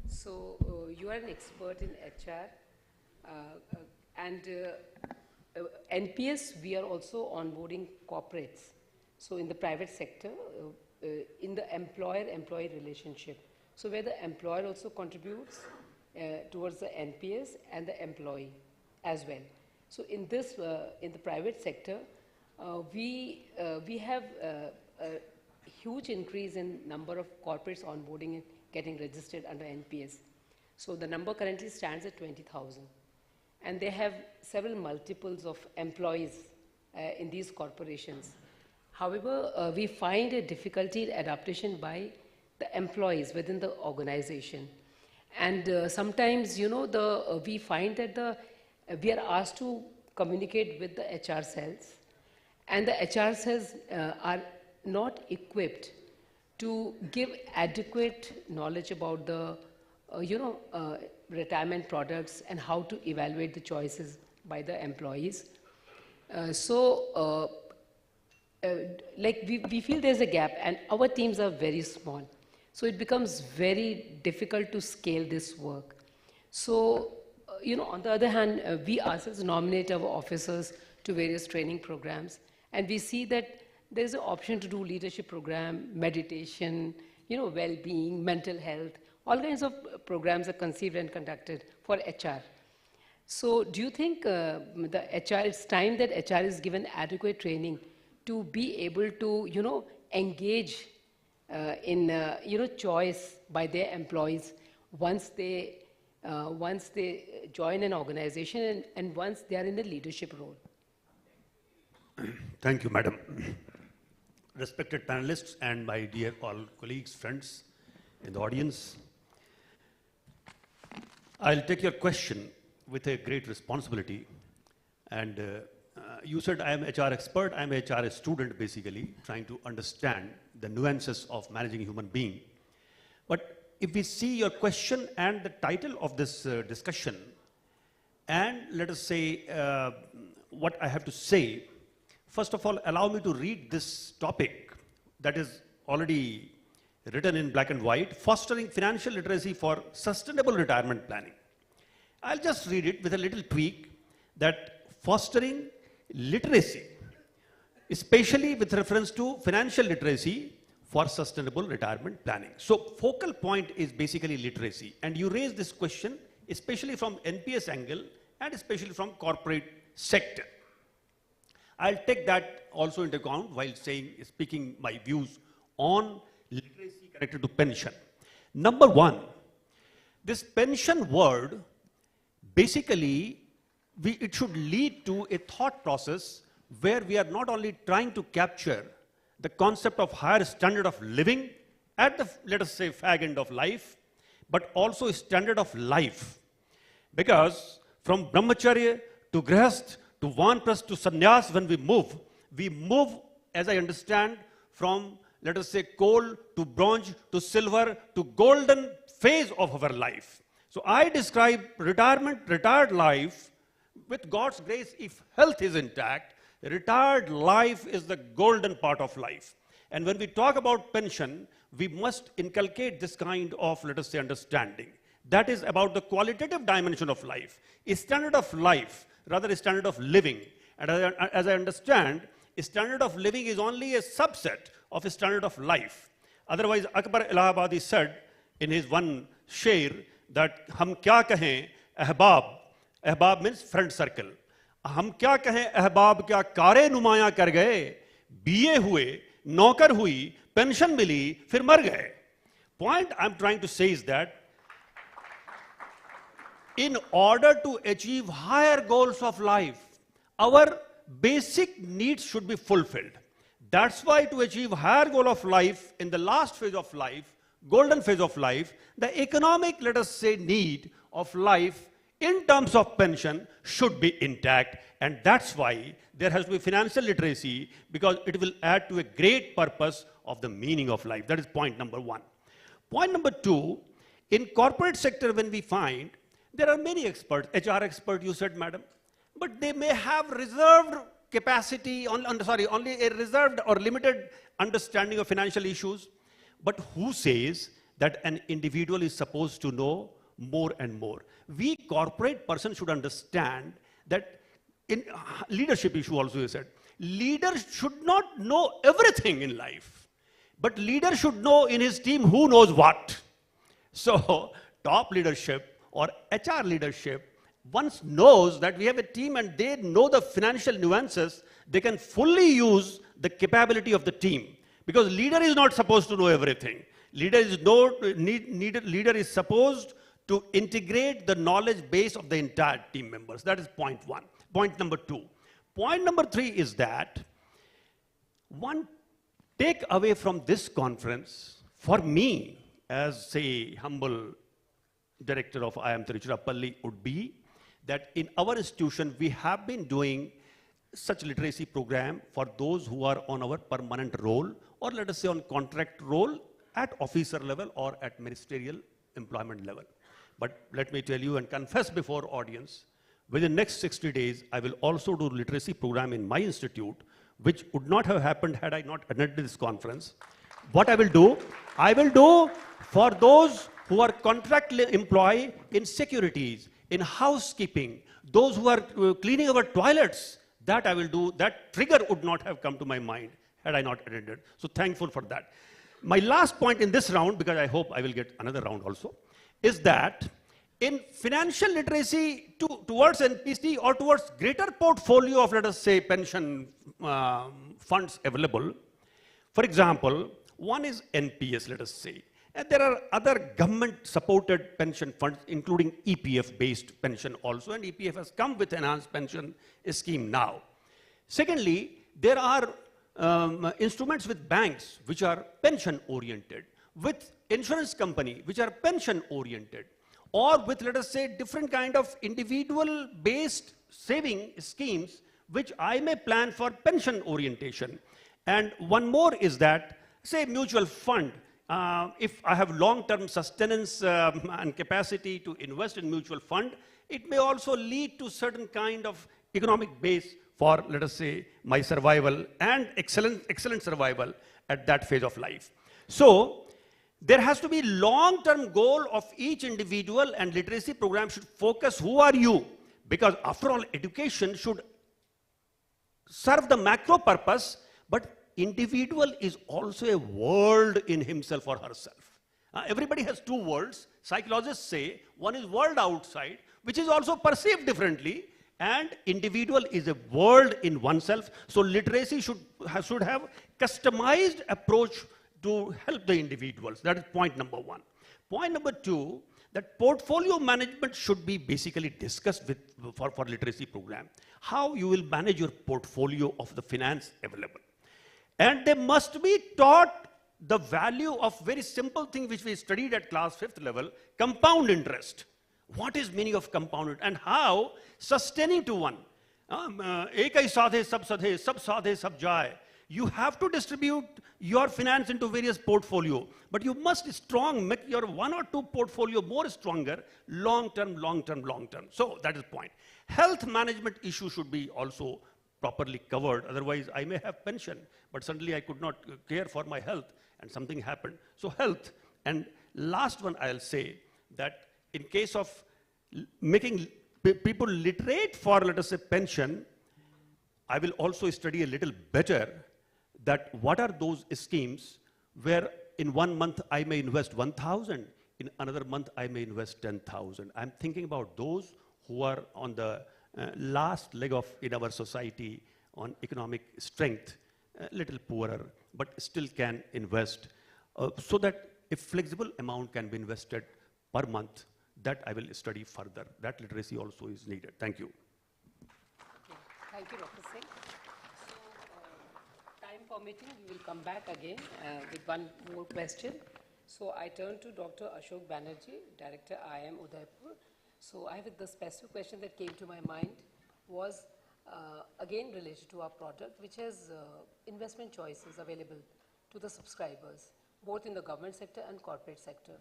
So you are an expert in HR, and NPS, we are also onboarding corporates. So in the private sector, in the employer-employee relationship. So where the employer also contributes towards the NPS and the employee as well. So in this, in the private sector, we have a huge increase in number of corporates onboarding and getting registered under NPS. So the number currently stands at 20,000. And they have several multiples of employees in these corporations. However, we find a difficulty in adaptation by the employees within the organization. And sometimes, we find that we are asked to communicate with the HR cells, and the HR cells are not equipped to give adequate knowledge about the, retirement products and how to evaluate the choices by the employees. We feel there's a gap, and our teams are very small. So it becomes very difficult to scale this work. So, on the other hand, we ourselves nominate our officers to various training programs, and we see that there's an option to do leadership program, meditation, well-being, mental health. All kinds of programs are conceived and conducted for HR. So do you think it's time that HR is given adequate training to be able to, engage in choice by their employees once they join an organization and once they are in a leadership role. Thank you, madam. Respected panelists and my dear all colleagues, friends in the audience, I'll take your question with a great responsibility. And you said I am HR expert. I'm a HR student, basically, trying to understand the nuances of managing a human being. But if we see your question and the title of this discussion, and let us say what I have to say, first of all, allow me to read this topic that is already written in black and white, Fostering Financial Literacy for Sustainable Retirement Planning. I'll just read it with a little tweak, that fostering literacy, especially with reference to financial literacy for sustainable retirement planning. So focal point is basically literacy. And you raise this question, especially from NPS angle and especially from corporate sector. I'll take that also into account while speaking my views on literacy connected to pension. Number one, this pension word, basically, it should lead to a thought process where we are not only trying to capture the concept of higher standard of living at the, let us say, fag end of life, but also a standard of life. Because from brahmacharya to grihast to vanprasth to sannyas, when we move, as I understand, from, let us say, coal to bronze to silver to golden phase of our life. So I describe retired life, with God's grace, if health is intact, retired life is the golden part of life. And when we talk about pension, we must inculcate this kind of, let us say, understanding. That is about the qualitative dimension of life. A standard of life, rather a standard of living. And as I understand, a standard of living is only a subset of a standard of life. Otherwise, Akbar Allahabadi said in his one sher that hum kya kahein ahbab. Ahbab means friend circle. हम क्या कहें अहबाब क्या कारे नुमाया कर गए, BA हुए, नौकर हुई, पेंशन मिली, फिर मर गए. Point I'm trying to say is that in order to achieve higher goals of life, our basic needs should be fulfilled. That's why to achieve higher goal of life in the last phase of life, golden phase of life, the economic, let us say, need of life in terms of pension should be intact, and that's why there has to be financial literacy, because it will add to a great purpose of the meaning of life. That is point number one. Point number two, in corporate sector, when we find there are many experts, HR expert you said, madam, but they may have reserved capacity, only a reserved or limited understanding of financial issues. But who says that an individual is supposed to know more and more? We corporate persons should understand that in leadership issue also you said, leaders should not know everything in life, but leader should know in his team who knows what. So top leadership or HR leadership once knows that we have a team and they know the financial nuances, they can fully use the capability of the team. Because leader is not supposed to know everything. Leader is supposed to integrate the knowledge base of the entire team members. That is point one. Point number two. Point number three is that one take away from this conference, for me, as say humble director of IIM Tiruchirappalli, would be that in our institution, we have been doing such literacy program for those who are on our permanent role, or let us say on contract role at officer level or at ministerial employment level. But let me tell you and confess before audience, within next 60 days, I will also do literacy program in my institute, which would not have happened had I not attended this conference. What I will do for those who are contract employee in securities, in housekeeping, those who are cleaning our toilets, that I will do. That trigger would not have come to my mind had I not attended. So thankful for that. My last point in this round, because I hope I will get another round also, is that in financial literacy towards NPC or towards greater portfolio of, let us say, pension funds available, For example, one is NPS, let us say. And there are other government-supported pension funds, including EPF-based pension also, and EPF has come with enhanced pension scheme now. Secondly, there are instruments with banks which are pension-oriented, with insurance company which are pension-oriented, or with, let us say, different kind of individual-based saving schemes which I may plan for pension orientation. And one more is that, say, mutual fund. If I have long-term sustenance and capacity to invest in mutual fund, it may also lead to certain kind of economic base for, let us say, my survival and excellent survival at that phase of life. So there has to be long-term goal of each individual, and literacy program should focus who are you, because after all, education should serve the macro purpose, but individual is also a world in himself or herself. Everybody has two worlds. Psychologists say one is world outside, which is also perceived differently, and individual is a world in oneself. So literacy should have customized approach to help the individuals. That is point number one. Point number two, that portfolio management should be basically discussed for literacy program. How you will manage your portfolio of the finance available. And they must be taught the value of very simple thing which we studied at class 5th level, compound interest. What is meaning of compound and how sustaining to one? Ek hi sadhe sab sadhe sab jaye. You have to distribute your finance into various portfolio, but you must make your one or two portfolio more stronger, long term. So that is point. Health management issue should be also properly covered. Otherwise, I may have pension, but suddenly I could not care for my health and something happened. So health. And last one, I'll say that in case of making people literate for, let us say, pension, I will also study a little better that what are those schemes where in 1 month I may invest 1,000, in another month I may invest 10,000. I'm thinking about those who are on the last leg of in our society on economic strength, a little poorer, but still can invest, so that a flexible amount can be invested per month. That I will study further. That literacy also is needed. Thank you. Okay. Thank you, Dr. Singh. So, time permitting, we will come back again with one more question. So I turn to Dr. Ashok Banerjee, Director IIM Udaipur. So I have the specific question that came to my mind was again related to our product, which has investment choices available to the subscribers, both in the government sector and corporate sector.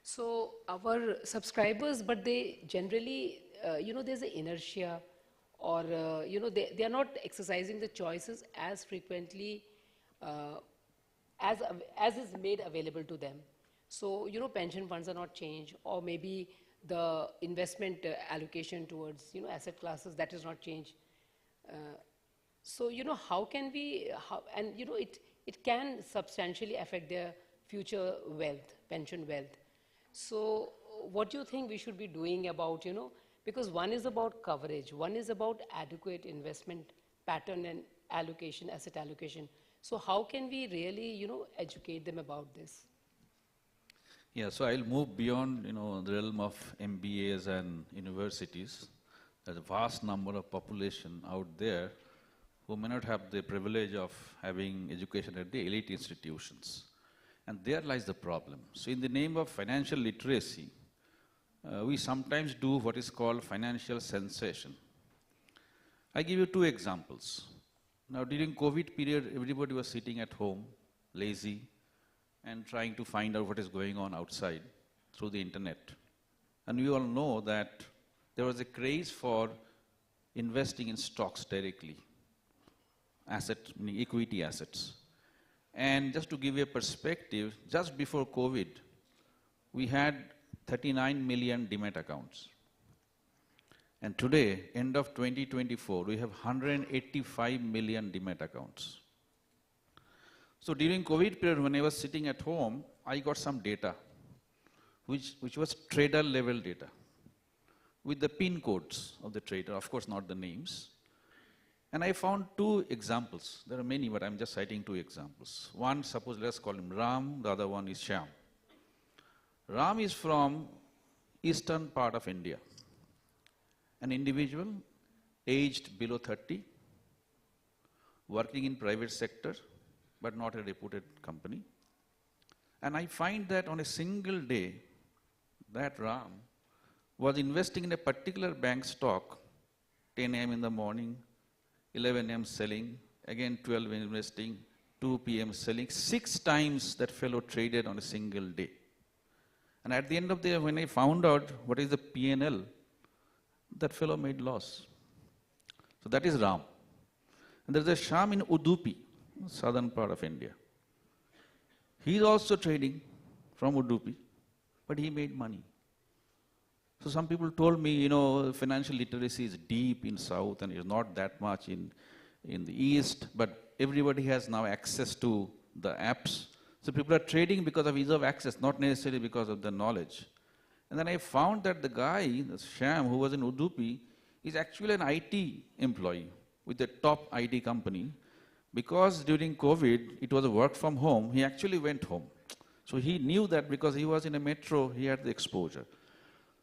So our subscribers, but they generally, there's an inertia, or they are not exercising the choices as frequently as is made available to them. So pension funds are not changed, or maybe the investment allocation towards asset classes, that is not changed. So how can we and it can substantially affect their future wealth, pension wealth. So what do you think we should be doing about, because one is about coverage, one is about adequate investment pattern and allocation, asset allocation. So how can we really, educate them about this? Yeah, so I'll move beyond, the realm of MBAs and universities. There's a vast number of population out there who may not have the privilege of having education at the elite institutions. And there lies the problem. So in the name of financial literacy, we sometimes do what is called financial sensation. I give you two examples. Now during COVID period, everybody was sitting at home, lazy, and trying to find out what is going on outside through the internet. And we all know that there was a craze for investing in stocks directly, meaning equity assets. And just to give you a perspective, just before COVID, we had 39 million Demat accounts. And today, end of 2024, we have 185 million Demat accounts. So during COVID period, when I was sitting at home, I got some data, which was trader level data, with the PIN codes of the trader, of course not the names. And I found two examples. There are many, but I'm just citing two examples. One, suppose let's call him Ram, the other one is Shyam. Ram is from eastern part of India. An individual aged below 30, working in private sector, but not a reputed company. And I find that on a single day, that Ram was investing in a particular bank stock, 10 a.m. in the morning, 11 a.m. selling, again 12 investing, 2 p.m. selling. 6 times that fellow traded on a single day. And at the end of the day, when I found out what is the P&L, that fellow made loss. So that is Ram. And there's a Shyam in Udupi, southern part of India. He is also trading from Udupi, but he made money. So some people told me, you know, financial literacy is deep in south and is not that much in the east, but everybody has now access to the apps. So people are trading because of ease of access, not necessarily because of the knowledge. And then I found that the guy, the Shyam, who was in Udupi, is actually an IT employee with a top IT company. Because during COVID, it was a work from home, he actually went home. So he knew that because he was in a metro, he had the exposure.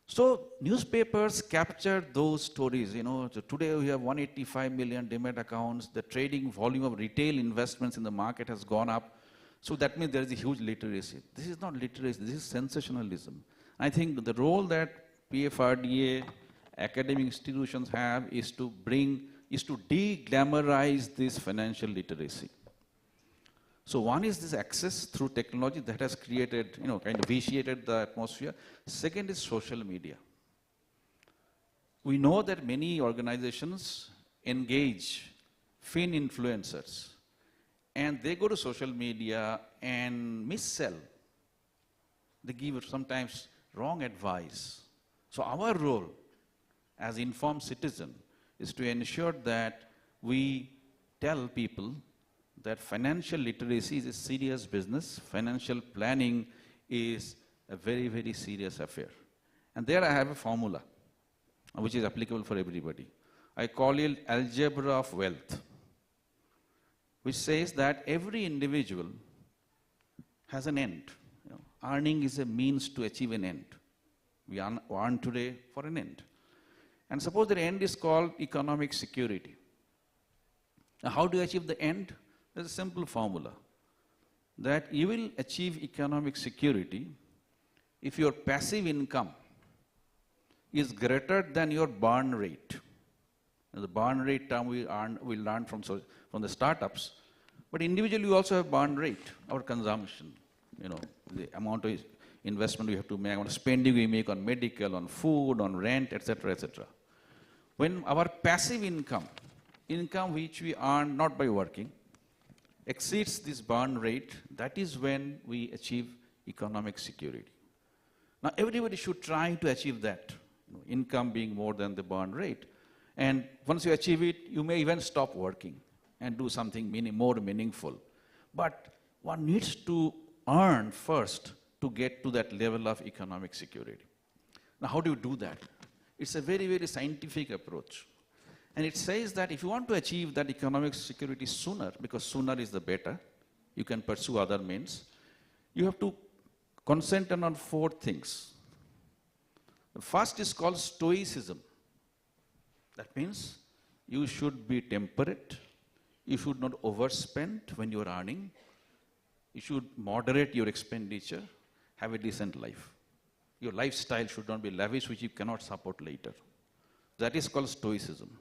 So newspapers captured those stories. You know, so today we have 185 million demat accounts. The trading volume of retail investments in the market has gone up. So that means there is a huge literacy. This is not literacy, this is sensationalism. I think the role that PFRDA, academic institutions have is to de-glamorize this financial literacy. So one is this access through technology that has created, you know, kind of vitiated the atmosphere. Second is social media. We know that many organizations engage fin influencers, and they go to social media and missell. They give sometimes wrong advice. So our role as informed citizen is to ensure that we tell people that financial literacy is a serious business. Financial planning is a very, very serious affair. And there I have a formula which is applicable for everybody. I call it algebra of wealth, which says that every individual has an end. You know, earning is a means to achieve an end. We earn today for an end. And suppose the end is called economic security. Now, how do you achieve the end? There's a simple formula that you will achieve economic security if your passive income is greater than your burn rate. Now, the burn rate term we learn from the startups, but individually you also have burn rate, our consumption, you know, the amount of investment we have to make, amount of spending we make on medical, on food, on rent, etc., etc. When our passive income which we earn not by working, exceeds this burn rate, that is when we achieve economic security. Now everybody should try to achieve that, you know, income being more than the burn rate. And once you achieve it, you may even stop working and do something more meaningful. But one needs to earn first to get to that level of economic security. Now how do you do that? It's a very, very scientific approach. And it says that if you want to achieve that economic security sooner, because sooner is the better, you can pursue other means, you have to concentrate on 4 things. The first is called stoicism. That means you should be temperate, you should not overspend when you are earning, you should moderate your expenditure, have a decent life. Your lifestyle should not be lavish, which you cannot support later. That is called stoicism.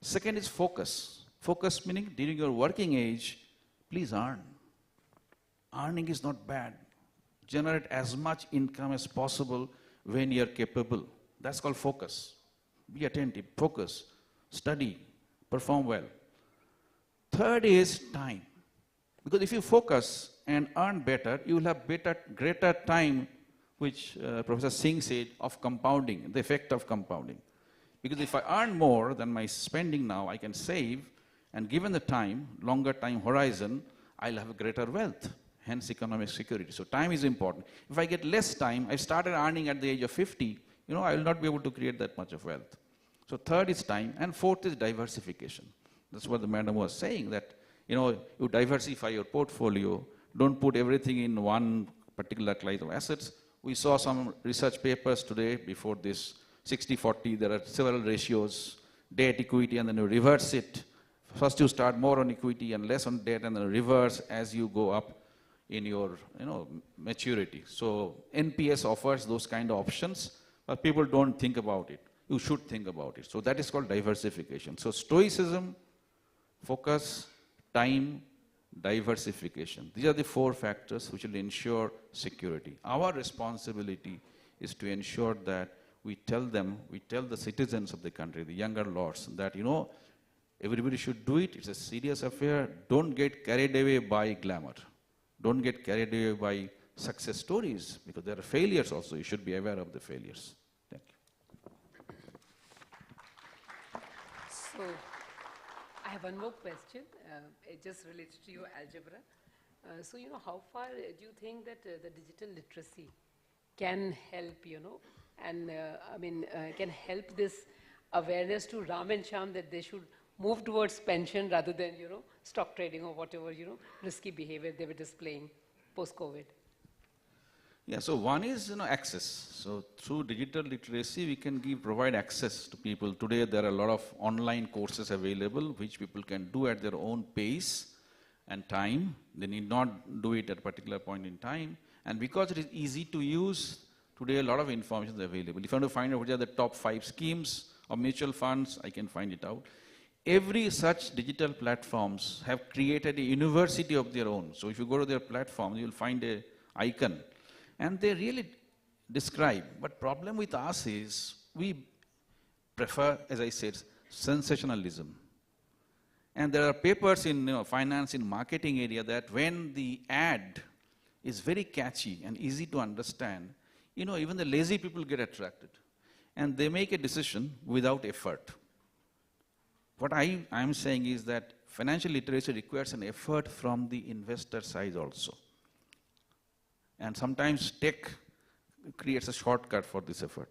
Second is focus. Focus meaning during your working age, please earn. Earning is not bad. Generate as much income as possible when you are capable. That's called focus. Be attentive, focus, study, perform well. Third is time. Because if you focus and earn better, you will have greater time, which Professor Singh said, of compounding, the effect of compounding. Because if I earn more than my spending now, I can save, and given the time, longer time horizon, I'll have a greater wealth, hence economic security. So time is important. If I get less time, I started earning at the age of 50, you know, I will not be able to create that much of wealth. So third is time, and fourth is diversification. That's what the madam was saying, that you diversify your portfolio, don't put everything in one particular class of assets. We saw some research papers today before this 60-40, there are several ratios, debt, equity, and then you reverse it. First you start more on equity and less on debt, and then reverse as you go up in your maturity. So NPS offers those kind of options, but people don't think about it. You should think about it. So that is called diversification. So stoicism, focus, time, diversification. These are the 4 factors which will ensure security. Our responsibility is to ensure that we tell the citizens of the country, the younger lords, that everybody should do it. It's a serious affair. Don't get carried away by glamour. Don't get carried away by success stories, because there are failures also. You should be aware of the failures. Thank you. So, I have one more question. It just relates to your algebra. So, how far do you think that the digital literacy can help, and can help this awareness to Ram and Shyam that they should move towards pension rather than, stock trading or whatever, risky behavior they were displaying post-COVID? Yeah, so one is access. So through digital literacy, we can provide access to people. Today there are a lot of online courses available which people can do at their own pace and time. They need not do it at a particular point in time. And because it is easy to use, today a lot of information is available. If I want to find out which are the top 5 schemes or mutual funds, I can find it out. Every such digital platforms have created a university of their own. So if you go to their platform, you'll find an icon. And they really describe. But problem with us is we prefer, as I said, sensationalism. And there are papers in finance, in marketing area, that when the ad is very catchy and easy to understand, even the lazy people get attracted. And they make a decision without effort. What I'm saying is that financial literacy requires an effort from the investor side also. And sometimes tech creates a shortcut for this effort.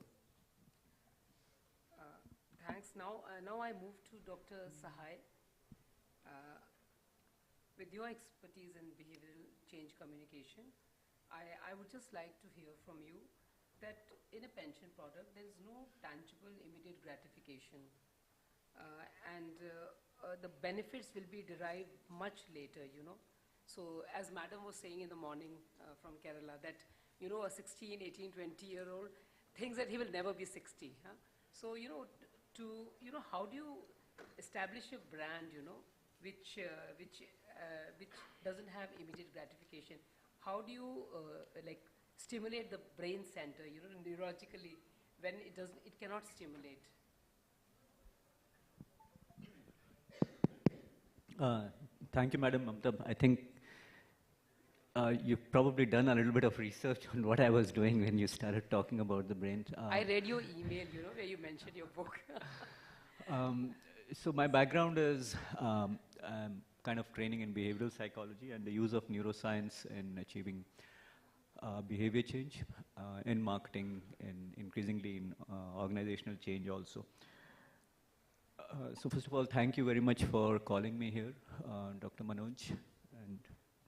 Thanks. Now I move to Dr. Sahai. With your expertise in behavioral change communication, I would just like to hear from you that in a pension product, there is no tangible immediate gratification. The benefits will be derived much later, So as Madam was saying in the morning from Kerala, that, a 16, 18, 20-year-old thinks that he will never be 60. Huh? So, how do you establish a brand, which doesn't have immediate gratification? How do you, stimulate the brain center, neurologically, when it cannot stimulate? Thank you, Madam Mamta. I think you've probably done a little bit of research on what I was doing when you started talking about the brain. I read your email, where you mentioned your book. So my background is kind of training in behavioral psychology and the use of neuroscience in achieving behavior change in marketing and increasingly in organizational change also. So first of all, thank you very much for calling me here, Dr. Manoj and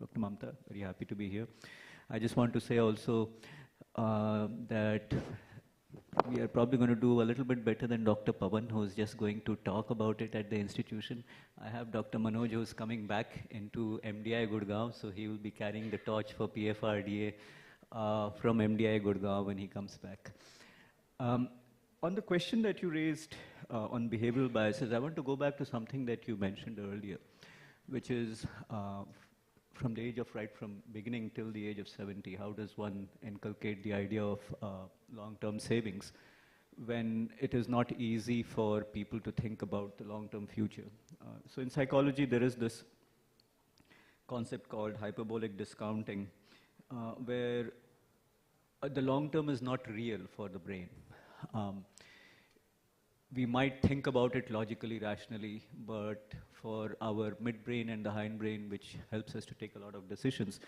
Dr. Mamta. Very happy to be here. I just want to say also that we are probably going to do a little bit better than Dr. Pawan, who's just going to talk about it at the institution. I have Dr. Manoj, who's coming back into MDI Gurgaon, so he will be carrying the torch for PFRDA from MDI Gurgaon when he comes back. On the question that you raised on behavioral biases, I want to go back to something that you mentioned earlier, which is from the age of from beginning till the age of 70, how does one inculcate the idea of long-term savings when it is not easy for people to think about the long-term future? So in psychology, there is this concept called hyperbolic discounting, where the long-term is not real for the brain. We might think about it logically, rationally, but for our midbrain and the hindbrain, which helps us to take a lot of decisions,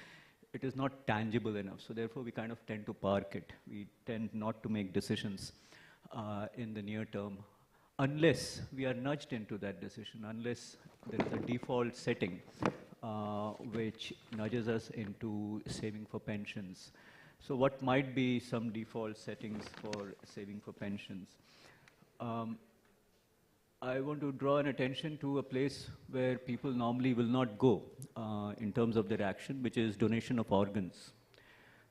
it is not tangible enough. So therefore, we kind of tend to park it. We tend not to make decisions in the near term unless we are nudged into that decision, unless there is a default setting which nudges us into saving for pensions. So what might be some default settings for saving for pensions? I want to draw an attention to a place where people normally will not go in terms of their action, which is donation of organs,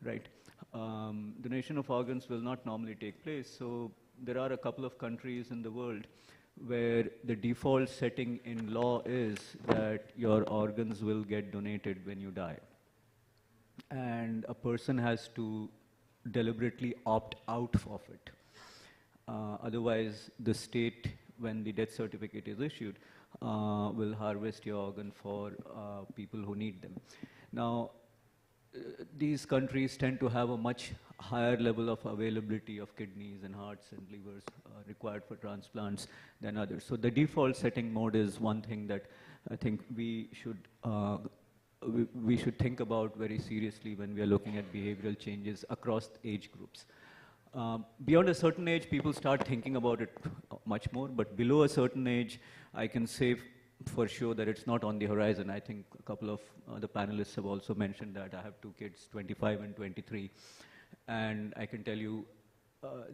right? Donation of organs will not normally take place, so there are a couple of countries in the world where the default setting in law is that your organs will get donated when you die. And a person has to deliberately opt out of it. Otherwise, the state, when the death certificate is issued, will harvest your organ for people who need them. Now, these countries tend to have a much higher level of availability of kidneys and hearts and livers required for transplants than others. So the default setting mode is one thing that I think we should think about very seriously when we are looking at behavioral changes across age groups. Beyond a certain age, people start thinking about it much more, but below a certain age, I can say for sure that it's not on the horizon. I think a couple of the panelists have also mentioned that. I have two kids, 25 and 23, and I can tell you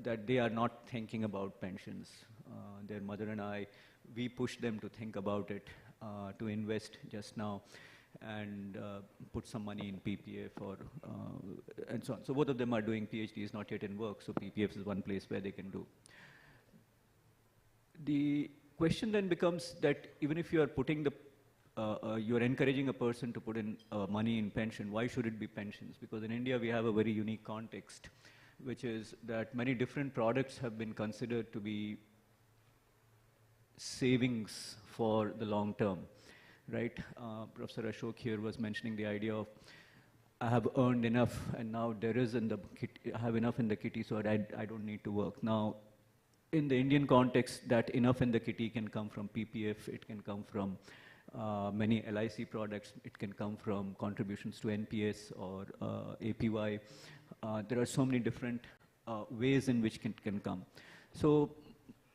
that they are not thinking about pensions. Their mother and I, we push them to think about it, to invest just now, and put some money in PPF and so on. So both of them are doing PhDs, not yet in work, so PPF is one place where they can do. The question then becomes that even if you are putting you're encouraging a person to put in money in pension, why should it be pensions? Because in India we have a very unique context, which is that many different products have been considered to be savings for the long term, right? Professor Ashok here was mentioning the idea of I have earned enough and now there is I have enough in the kitty, so I don't need to work. Now, in the Indian context, that enough in the kitty can come from PPF, it can come from many LIC products, it can come from contributions to NPS or APY. There are so many different ways in which it can come. So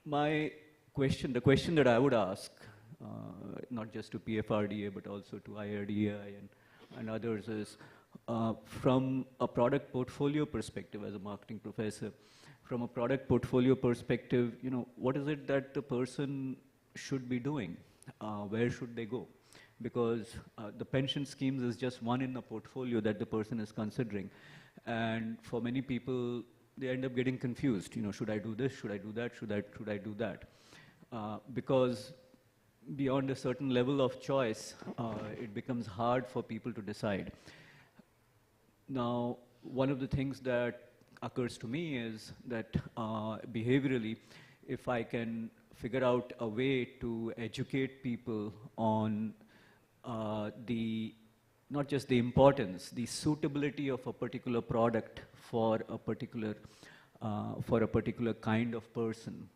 the question that I would ask, not just to PFRDA, but also to IRDA and others is, from a product portfolio perspective as a marketing professor, from a product portfolio perspective, what is it that the person should be doing? Where should they go? Because the pension schemes is just one in the portfolio that the person is considering. And for many people, they end up getting confused. Should I do this? Should I do that? Should I do that? Because beyond a certain level of choice, it becomes hard for people to decide. Now, one of the things that occurs to me is that behaviorally, if I can figure out a way to educate people on not just the importance, the suitability of a particular product for a particular kind of person,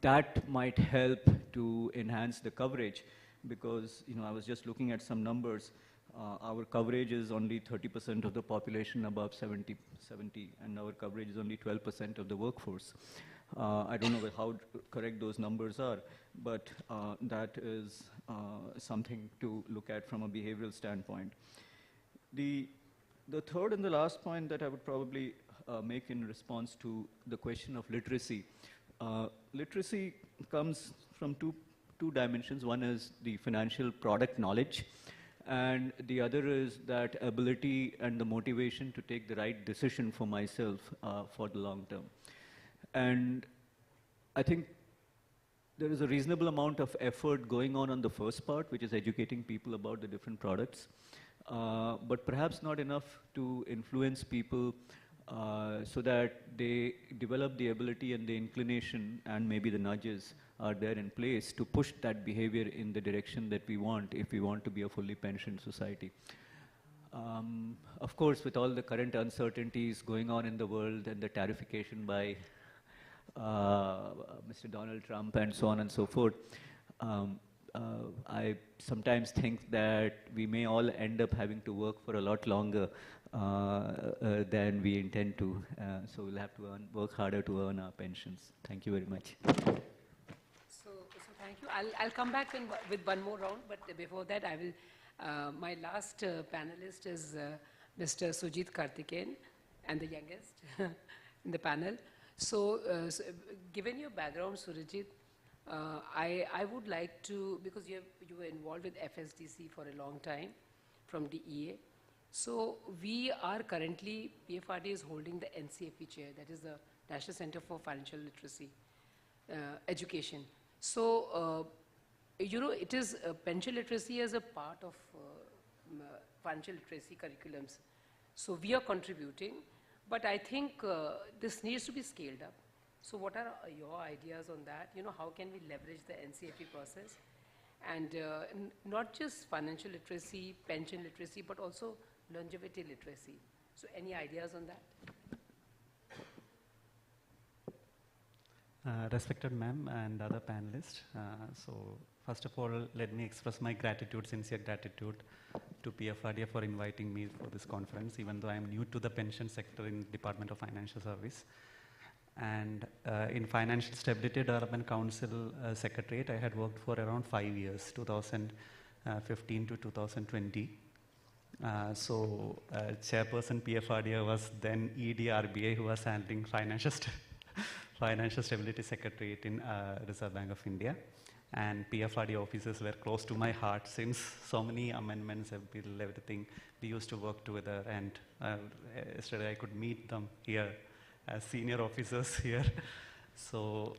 that might help to enhance the coverage. Because I was just looking at some numbers. Our coverage is only 30% of the population above 70, and our coverage is only 12% of the workforce. I don't know how correct those numbers are, but that is something to look at from a behavioral standpoint. The third and the last point that I would probably make in response to the question of literacy. Literacy comes from two dimensions. One is the financial product knowledge, and the other is that ability and the motivation to take the right decision for myself for the long term. And I think there is a reasonable amount of effort going on the first part, which is educating people about the different products, but perhaps not enough to influence people so that they develop the ability and the inclination, and maybe the nudges are there in place to push that behavior in the direction that we want if we want to be a fully pensioned society. Of course, with all the current uncertainties going on in the world and the tariffication by Mr. Donald Trump and so on and so forth, I sometimes think that we may all end up having to work for a lot longer than we intend to. So we'll have to work harder to earn our pensions. Thank you very much. Thank you. I'll come back with one more round, but before that, I will. My last panelist is Mr. Sujit Karthikeyan, and the youngest in the panel. So, given your background, Surajit, I would like to, because you were involved with FSDC for a long time from DEA. So we are currently, PFRDA is holding the NCFP chair, that is the National Center for Financial Literacy Education. So, it is pension literacy as a part of financial literacy curriculums. So we are contributing, but I think this needs to be scaled up. So what are your ideas on that? How can we leverage the NCFP process? And not just financial literacy, pension literacy, but also longevity literacy. So any ideas on that? Respected ma'am and other panelists, so first of all, let me express my gratitude, sincere gratitude to PFRDA for inviting me for this conference, even though I am new to the pension sector in Department of Financial Service. And in Financial Stability Development Council Secretariat, I had worked for around 5 years, 2015 to 2020. Chairperson PFRDA was then ED RBI, who was handling Financial Stability Secretariat in Reserve Bank of India. And PFRDA officers were close to my heart since so many amendments have been everything. We used to work together, and yesterday I could meet them here as senior officers here. So,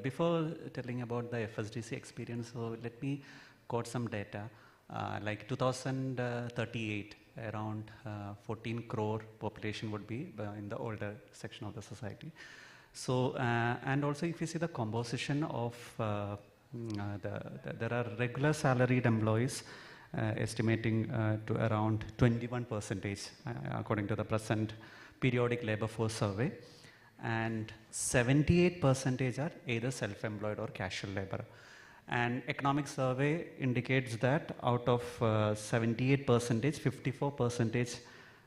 before telling about the FSDC experience, so let me quote some data. Like 2038, around 14 crore population would be in the older section of the society. So, and also if you see the composition of, there are regular salaried employees estimating to around 21% according to the present periodic labor force survey, and 78% are either self-employed or casual labor. And economic survey indicates that out of 78%, 54%,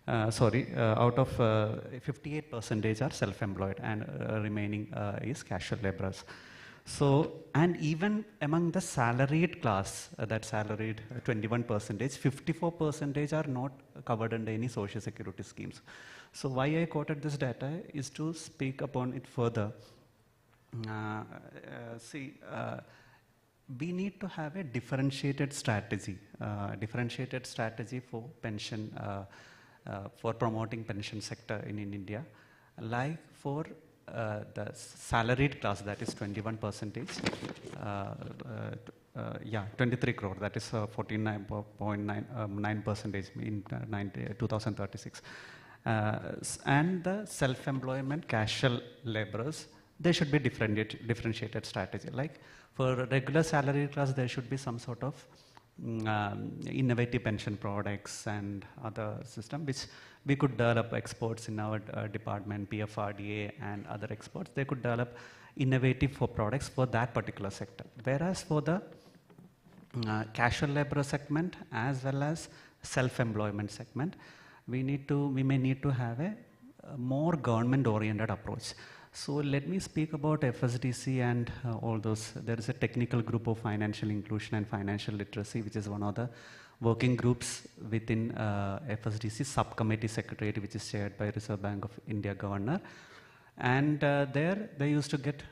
out of 58% are self-employed, and remaining is casual laborers. So, and even among the salaried class, that salaried 21%, 54% are not covered under any social security schemes. So why I quoted this data is to speak upon it further. We need to have a differentiated strategy for pension, for promoting pension sector in India, like for the salaried class, that is 21%, 23 crore, that is 49.9% in 2036. And the self-employment casual laborers, there should be differentiated strategy. Like for regular salaried class, there should be some sort of innovative pension products and other system which we could develop. Experts in our department, PFRDA and other experts, they could develop innovative products for that particular sector. Whereas for the casual labor segment as well as self-employment segment, we may need to have a more government-oriented approach. So let me speak about FSDC and all those. There is a technical group of financial inclusion and financial literacy, which is one of the working groups within FSDC subcommittee secretariat, which is chaired by Reserve Bank of India Governor. And there they used to get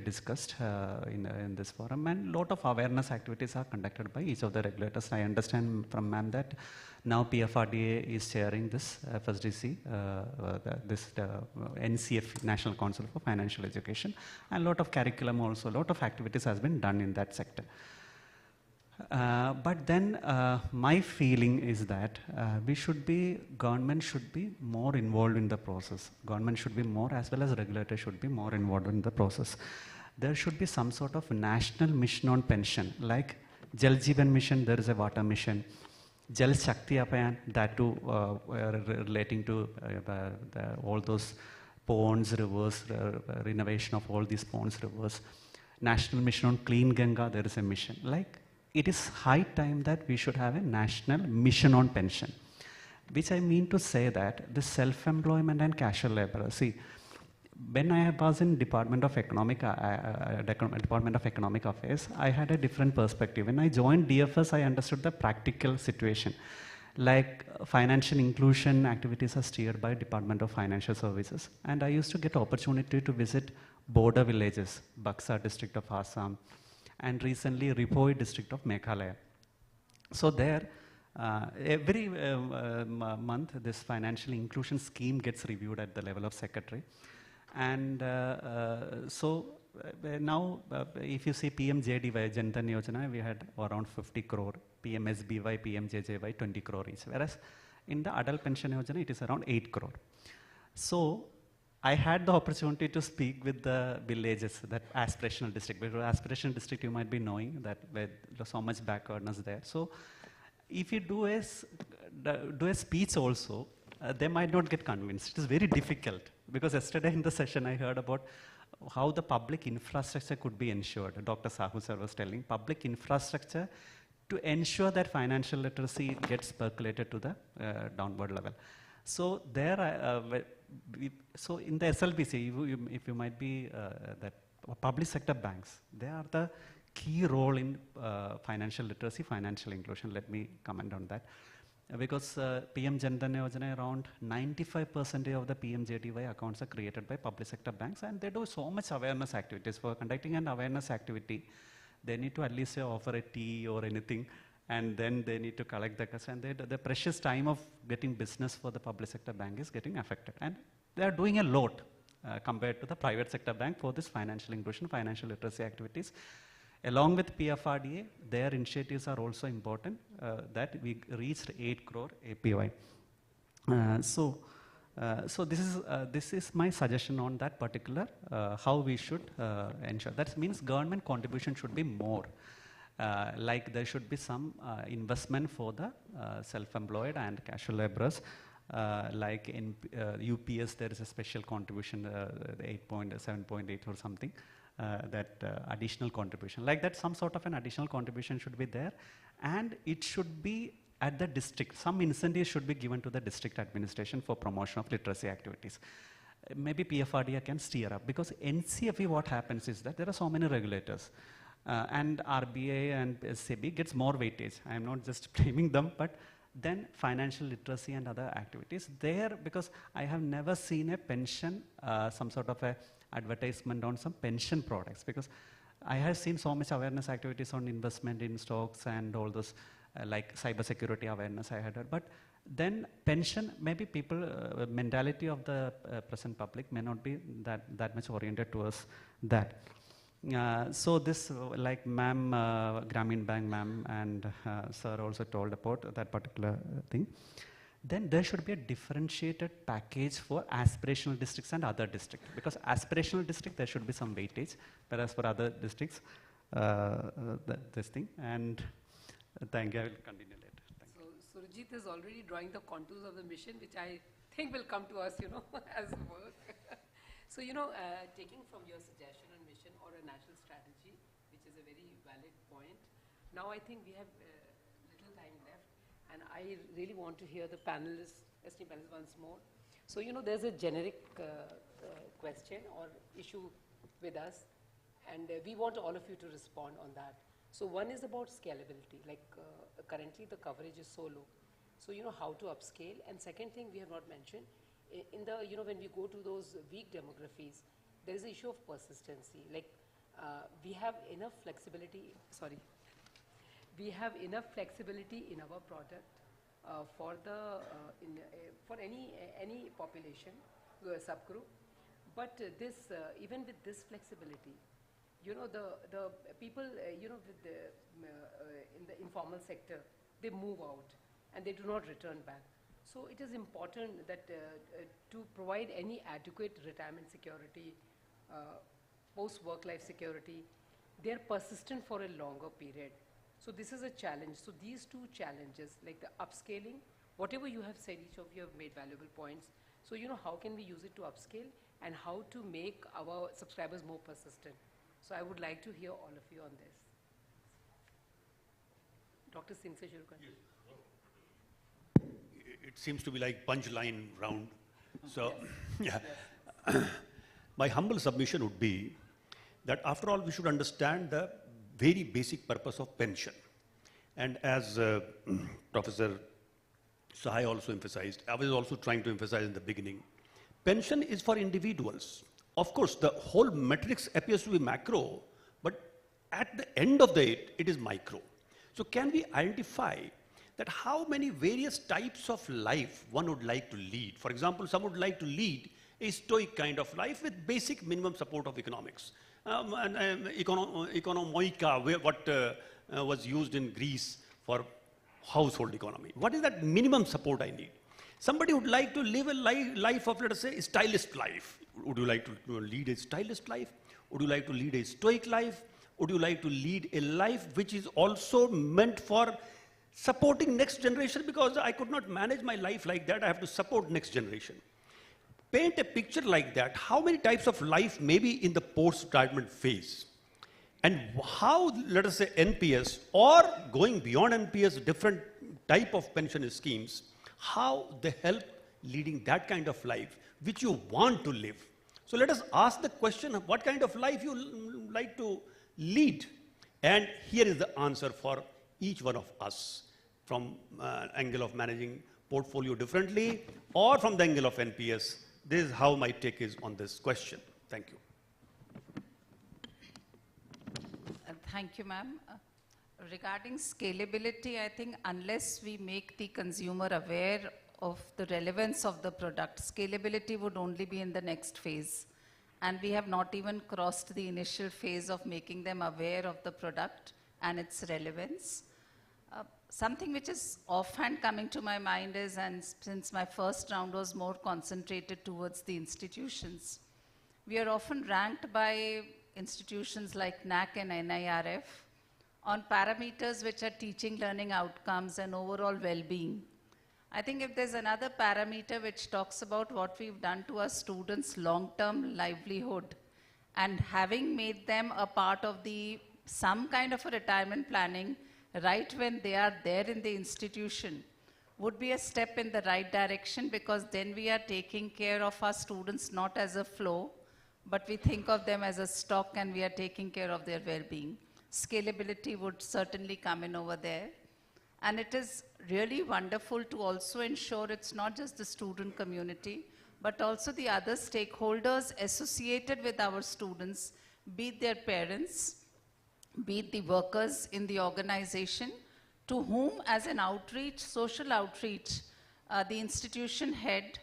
discussed in this forum, and a lot of awareness activities are conducted by each of the regulators. I understand from ma'am that now PFRDA is chairing this FSDC, NCF, National Council for Financial Education, and a lot of curriculum also, a lot of activities has been done in that sector. But then my feeling is that government should be more involved in the process. Government should be more, as well as regulators should be more involved in the process. There should be some sort of national mission on pension, like Jal Jeevan Mission, there is a water mission. Jal Shakti Abhiyan, that too relating to all those ponds, rivers, renovation of all these ponds, rivers. National Mission on Clean Ganga, there is a mission. Like, it is high time that we should have a national mission on pension, which I mean to say that the self-employment and casual labor, see, when I was in Department of Economic Affairs, I had a different perspective. When I joined DFS, I understood the practical situation. Like financial inclusion activities are steered by Department of Financial Services. And I used to get opportunity to visit border villages, Buxa district of Assam, and recently Ripoi district of Meghalaya. So there, every month, this financial inclusion scheme gets reviewed at the level of secretary. And now, if you see PMJDY, Jan Dhan Yojana, we had around 50 crore, PMSBY, PMJJY, 20 crore each. Whereas in the Adult Pension Yojana, it is around 8 crore. So I had the opportunity to speak with the villages, that aspirational district. Because aspirational district, you might be knowing that there's so much backwardness there. So if you do a speech also, they might not get convinced. It is very difficult. Because yesterday in the session, I heard about how the public infrastructure could be ensured. Dr. Sahu sir was telling public infrastructure to ensure that financial literacy gets percolated to the downward level. So there, so in the SLBC, if you might be that public sector banks, they are the key role in financial literacy, financial inclusion. Let me comment on that. Because PM Jan Dhan Yojana, around 95% of the PMJDY accounts are created by public sector banks, and they do so much awareness activities. For conducting an awareness activity, they need to at least offer a tea or anything, and then they need to collect the cash, and the precious time of getting business for the public sector bank is getting affected. And they are doing a lot compared to the private sector bank for this financial inclusion, financial literacy activities. Along with PFRDA, their initiatives are also important, that we reached 8 crore APY. So this is my suggestion on that particular, how we should ensure. That means government contribution should be more. Like there should be some investment for the self-employed and casual laborers. Like in UPS, there is a special contribution, 7.8 or something. That additional contribution. Like that, some sort of an additional contribution should be there, and it should be at the district. Some incentives should be given to the district administration for promotion of literacy activities. Maybe PFRDA can steer up, because NCFE, what happens is that there are so many regulators, and RBI and SEBI gets more weightage. I am not just blaming them, but then financial literacy and other activities there, because I have never seen a pension, some sort of a advertisement on some pension products, because I have seen so much awareness activities on investment in stocks and all those, like cyber security awareness I had heard. But then pension, maybe people, mentality of the present public may not be that much oriented towards that. So this, like ma'am, Grameen Bank ma'am and sir also told about that particular thing. Then there should be a differentiated package for aspirational districts and other districts. Because aspirational district, there should be some weightage, whereas for other districts, this thing. And thank you, I will continue later. So Surajit is already drawing the contours of the mission, which I think will come to us, as work. So, taking from your suggestion and mission or a national strategy, which is a very valid point, now I think we have little time left. And I really want to hear the panelists, esteemed panelists once more. So, there's a generic question or issue with us, and we want all of you to respond on that. So one is about scalability, like currently the coverage is so low. So, how to upscale. And second thing we have not mentioned, in the, when we go to those weak demographies, there is the issue of persistency. Like we have enough flexibility, we have enough flexibility in our product for the for any population subgroup, but this even with this flexibility, the people with the in the informal sector, they move out and they do not return back. So it is important that to provide any adequate retirement security, post work life security, they are persistent for a longer period. So this is a challenge. So these two challenges, like the upscaling, whatever you have said, each of you have made valuable points. So, how can we use it to upscale and how to make our subscribers more persistent? So I would like to hear all of you on this. Dr. Singh, se shuru kar. It seems to be like punchline round. So, yes. yeah. My humble submission would be that after all, we should understand the very basic purpose of pension. And as Professor Sahai also emphasized, I was also trying to emphasize in the beginning, pension is for individuals. Of course, the whole matrix appears to be macro, but at the end of the day, it is micro. So can we identify that how many various types of life one would like to lead? For example, some would like to lead a stoic kind of life with basic minimum support of economics. Economica, what was used in Greece for household economy. What is that minimum support I need? Somebody would like to live a life of, let us say, a stylist life. Would you like to lead a stylist life? Would you like to lead a stoic life? Would you like to lead a life which is also meant for supporting next generation? Because I could not manage my life like that. I have to support next generation. Paint a picture like that. How many types of life may be in the post-retirement phase? And how, let us say, NPS or going beyond NPS, different type of pension schemes, how they help leading that kind of life which you want to live. So let us ask the question of what kind of life you like to lead. And here is the answer for each one of us from angle of managing portfolio differently or from the angle of NPS. This is how my take is on this question. Thank you. Thank you, ma'am. Regarding scalability, I think unless we make the consumer aware of the relevance of the product, scalability would only be in the next phase. And we have not even crossed the initial phase of making them aware of the product and its relevance. Something which is offhand coming to my mind is, and since my first round was more concentrated towards the institutions, we are often ranked by institutions like NAC and NIRF on parameters which are teaching, learning outcomes and overall well-being. I think if there's another parameter which talks about what we've done to our students' long-term livelihood and having made them a part of some kind of a retirement planning right when they are there in the institution would be a step in the right direction, because then we are taking care of our students not as a flow, but we think of them as a stock and we are taking care of their well-being. Scalability would certainly come in over there. And it is really wonderful to also ensure it's not just the student community, but also the other stakeholders associated with our students, be it their parents, be it the workers in the organization, to whom as an outreach, social outreach, the institution head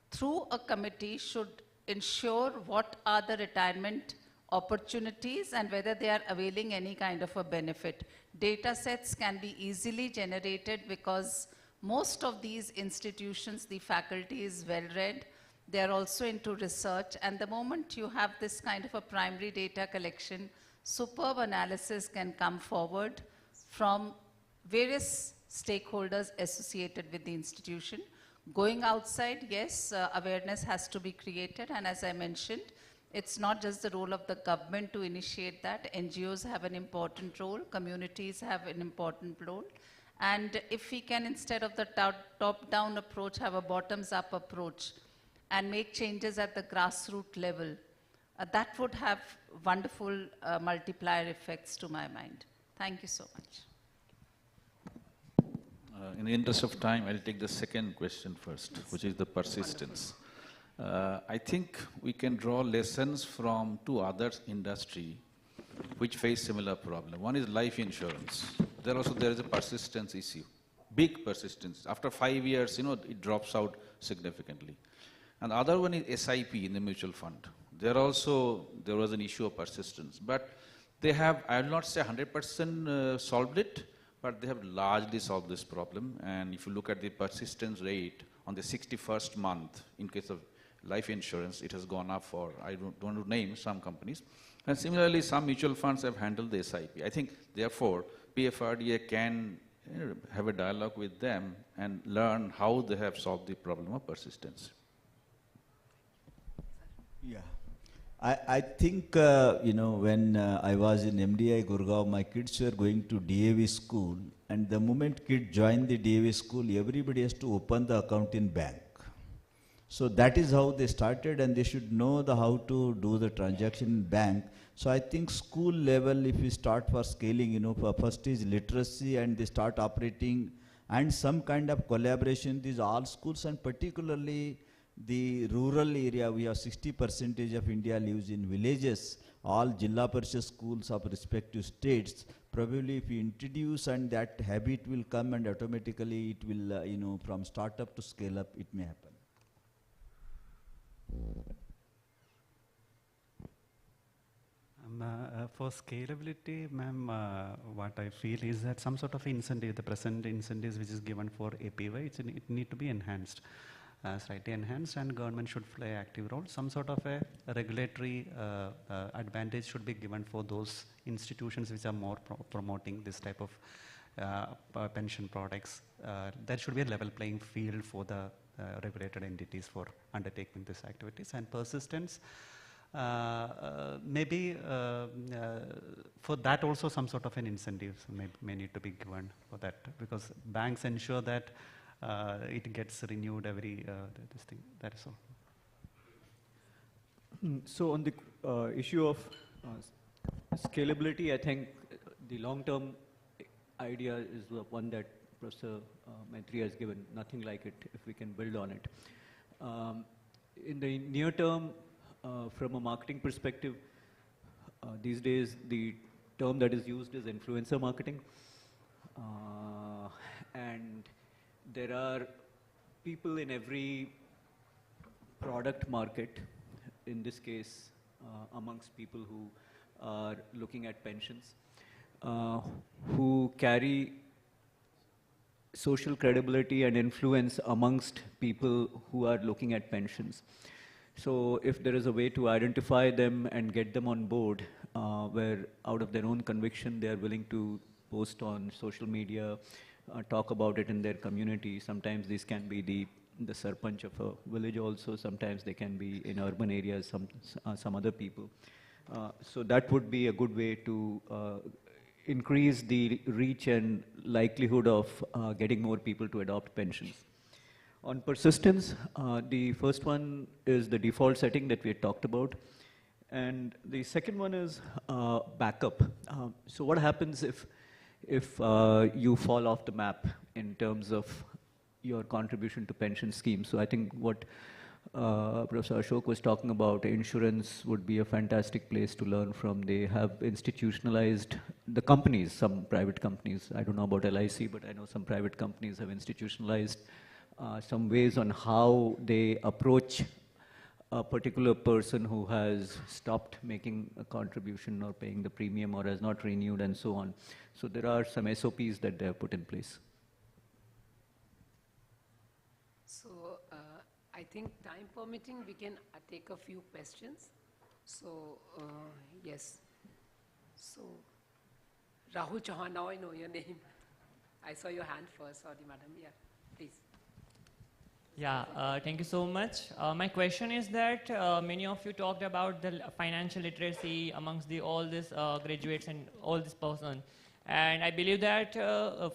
through a committee should ensure what are the retirement opportunities and whether they are availing any kind of a benefit. Data sets can be easily generated because most of these institutions, the faculty is well-read. They are also into research, and the moment you have this kind of a primary data collection, superb analysis can come forward from various stakeholders associated with the institution. Going outside, yes, awareness has to be created, and as I mentioned, it's not just the role of the government to initiate that. NGOs have an important role, communities have an important role, and if we can, instead of the top-down approach, have a bottoms-up approach and make changes at the grassroots level, that would have wonderful multiplier effects to my mind. Thank you so much. In the interest of time, I'll take the second question first, which is the persistence. I think we can draw lessons from two other industries which face similar problem. One is life insurance. There is a persistence issue, big persistence. After 5 years, it drops out significantly. And the other one is SIP in the mutual fund. There was an issue of persistence, but they have, I will not say 100% solved it, but they have largely solved this problem. And if you look at the persistence rate on the 61st month, in case of life insurance, it has gone up for, I don't want to name some companies. And similarly, some mutual funds have handled the SIP. I think, therefore, PFRDA can have a dialogue with them and learn how they have solved the problem of persistence. Yeah. I think, when I was in MDI Gurgaon, my kids were going to DAV school, and the moment kids join the DAV school, everybody has to open the account in bank. So that is how they started, and they should know how to do the transaction in bank. So I think school level, if we start for scaling, first is literacy, and they start operating, and some kind of collaboration. These all schools, and particularly the rural area, we have 60% of India lives in villages. All Jilla Parishad schools of respective states, probably if we introduce, and that habit will come, and automatically it will, from startup to scale up, it may happen. For scalability, ma'am, what I feel is that some sort of incentive, the present incentives which is given for APY, it need to be enhanced, slightly enhanced, and government should play active role. Some sort of a regulatory advantage should be given for those institutions which are more promoting this type of pension products. There should be a level playing field for the regulated entities for undertaking these activities, and persistence. Maybe for that also some sort of an incentive may need to be given for that, because banks ensure that it gets renewed every this thing. That is all. So on the issue of scalability, I think the long-term idea is the one that Professor Maitri has given. Nothing like it if we can build on it. In the near term, from a marketing perspective, these days the term that is used is influencer marketing. And there are people in every product market, in this case amongst people who are looking at pensions, who carry social credibility and influence amongst people who are looking at pensions. So if there is a way to identify them and get them on board, where out of their own conviction they are willing to post on social media, talk about it in their community. Sometimes these can be the sarpanch of a village also, sometimes they can be in urban areas, some other people. So that would be a good way to increase the reach and likelihood of getting more people to adopt pensions. On persistence, the first one is the default setting that we had talked about. And the second one is backup. So what happens if you fall off the map in terms of your contribution to pension schemes? So I think what Professor Ashok was talking about, insurance would be a fantastic place to learn from. They have institutionalized the companies, some private companies. I don't know about LIC, but I know some private companies have institutionalized some ways on how they approach a particular person who has stopped making a contribution or paying the premium or has not renewed and so on. So there are some SOPs that they have put in place. So I think time permitting, we can take a few questions. So yes. So Rahul Chauhan, now I know your name. I saw your hand first. Sorry, madam. Yeah, please. Yeah, thank you so much. My question is that many of you talked about the financial literacy amongst all these graduates and all this person. And I believe that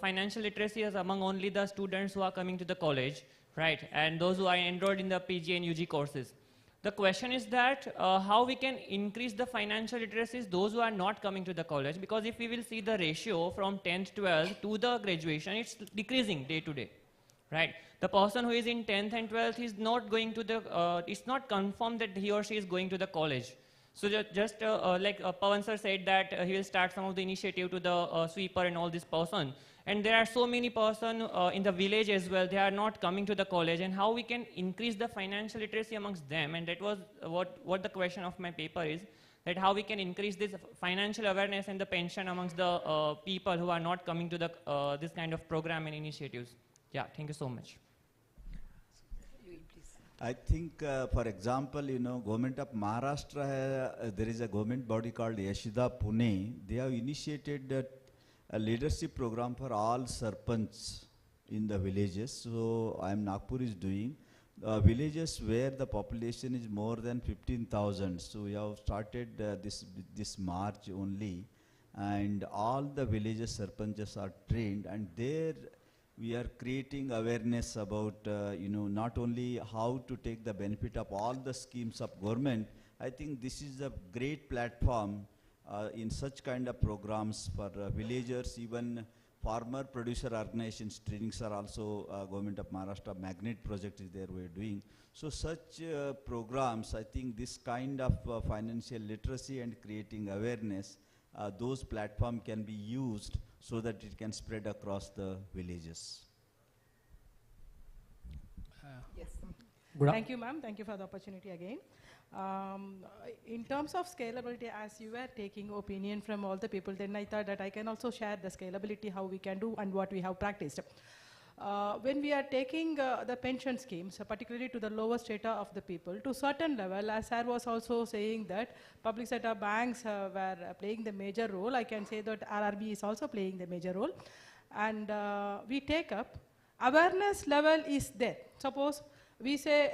financial literacy is among only the students who are coming to the college, right? And those who are enrolled in the PG and UG courses. The question is that how we can increase the financial literacies those who are not coming to the college, because if we will see the ratio from 10th, 12th to the graduation, it's decreasing day to day. Right. The person who is in 10th and 12th is not going to the, it's not confirmed that he or she is going to the college. So just like Pawan sir said that he will start some of the initiative to the sweeper and all this person. And there are so many person in the village as well, they are not coming to the college, and how we can increase the financial literacy amongst them. And that was what the question of my paper is, that how we can increase this financial awareness and the pension amongst the people who are not coming to the this kind of program and initiatives. Yeah, thank you so much. I think, for example, government of Maharashtra, there is a government body called Yashida Pune. They have initiated a leadership program for all sarpanch in the villages. So Nagpur is doing villages where the population is more than 15,000. So we have started this March only, and all the villages sarpanches are trained, and there we are creating awareness about, not only how to take the benefit of all the schemes of government. I think this is a great platform in such kind of programs for villagers, even farmer producer organizations. Trainings are also Government of Maharashtra Magnet project is there we're doing. So such programs, I think this kind of financial literacy and creating awareness, those platforms can be used so that it can spread across the villages. Yes. Good Thank you, ma'am. Thank you for the opportunity again. In terms of scalability, as you were taking opinion from all the people, then I thought that I can also share the scalability, how we can do and what we have practiced. When we are taking the pension schemes, particularly to the lower strata of the people, to certain level, as Sir was also saying that public sector banks were playing the major role, I can say that RRB is also playing the major role. And we take up, awareness level is there. Suppose we say,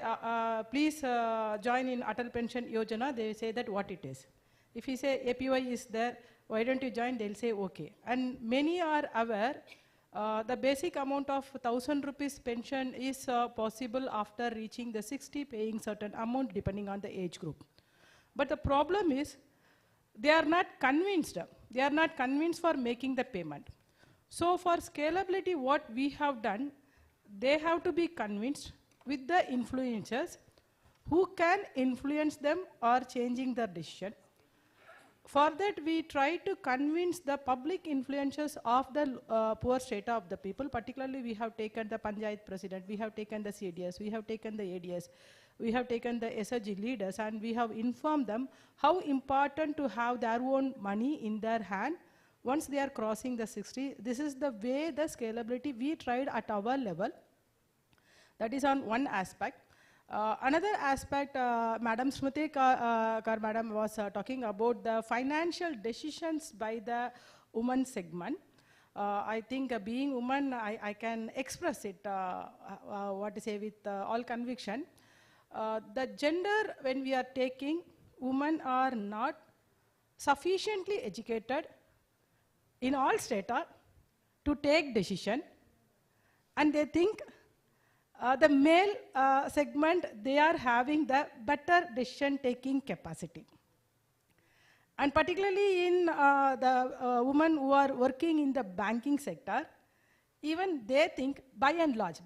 please join in Atal Pension Yojana, they say that what it is. If we say APY is there, why don't you join, they'll say okay. And many are aware the basic amount of 1,000 rupees pension is possible after reaching the 60, paying certain amount depending on the age group. But the problem is, they are not convinced. They are not convinced for making the payment. So for scalability, what we have done, they have to be convinced with the influencers who can influence them or changing their decision. For that, we try to convince the public influencers of the poor strata of the people. Particularly, we have taken the Panchayat President, we have taken the CDS, we have taken the ADS, we have taken the SRG leaders, and we have informed them how important to have their own money in their hand once they are crossing the 60. This is the way the scalability we tried at our level. That is on one aspect. Another aspect, Madam Smriti Kar Madam was talking about the financial decisions by the woman segment. I think being woman, I can express it, what to say, with all conviction. The gender, when we are taking, women are not sufficiently educated in all strata to take decision, and they think the male segment, they are having the better decision-taking capacity. And particularly in the women who are working in the banking sector, even they think, by and large,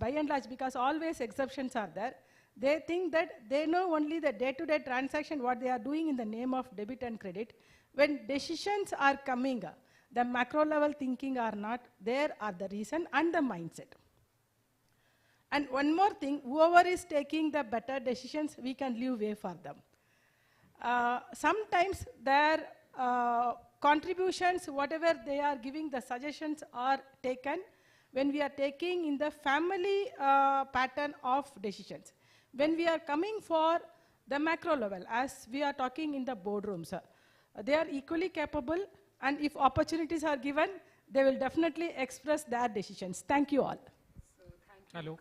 because always exceptions are there, they think that they know only the day-to-day transaction, what they are doing in the name of debit and credit. When decisions are coming, the macro level thinking are not there, are the reason and the mindset. And one more thing, whoever is taking the better decisions, we can leave way for them. Sometimes their contributions, whatever they are giving, the suggestions are taken when we are taking in the family pattern of decisions. When we are coming for the macro level, as we are talking in the boardrooms, they are equally capable, and if opportunities are given, they will definitely express their decisions. Thank you all. Hello.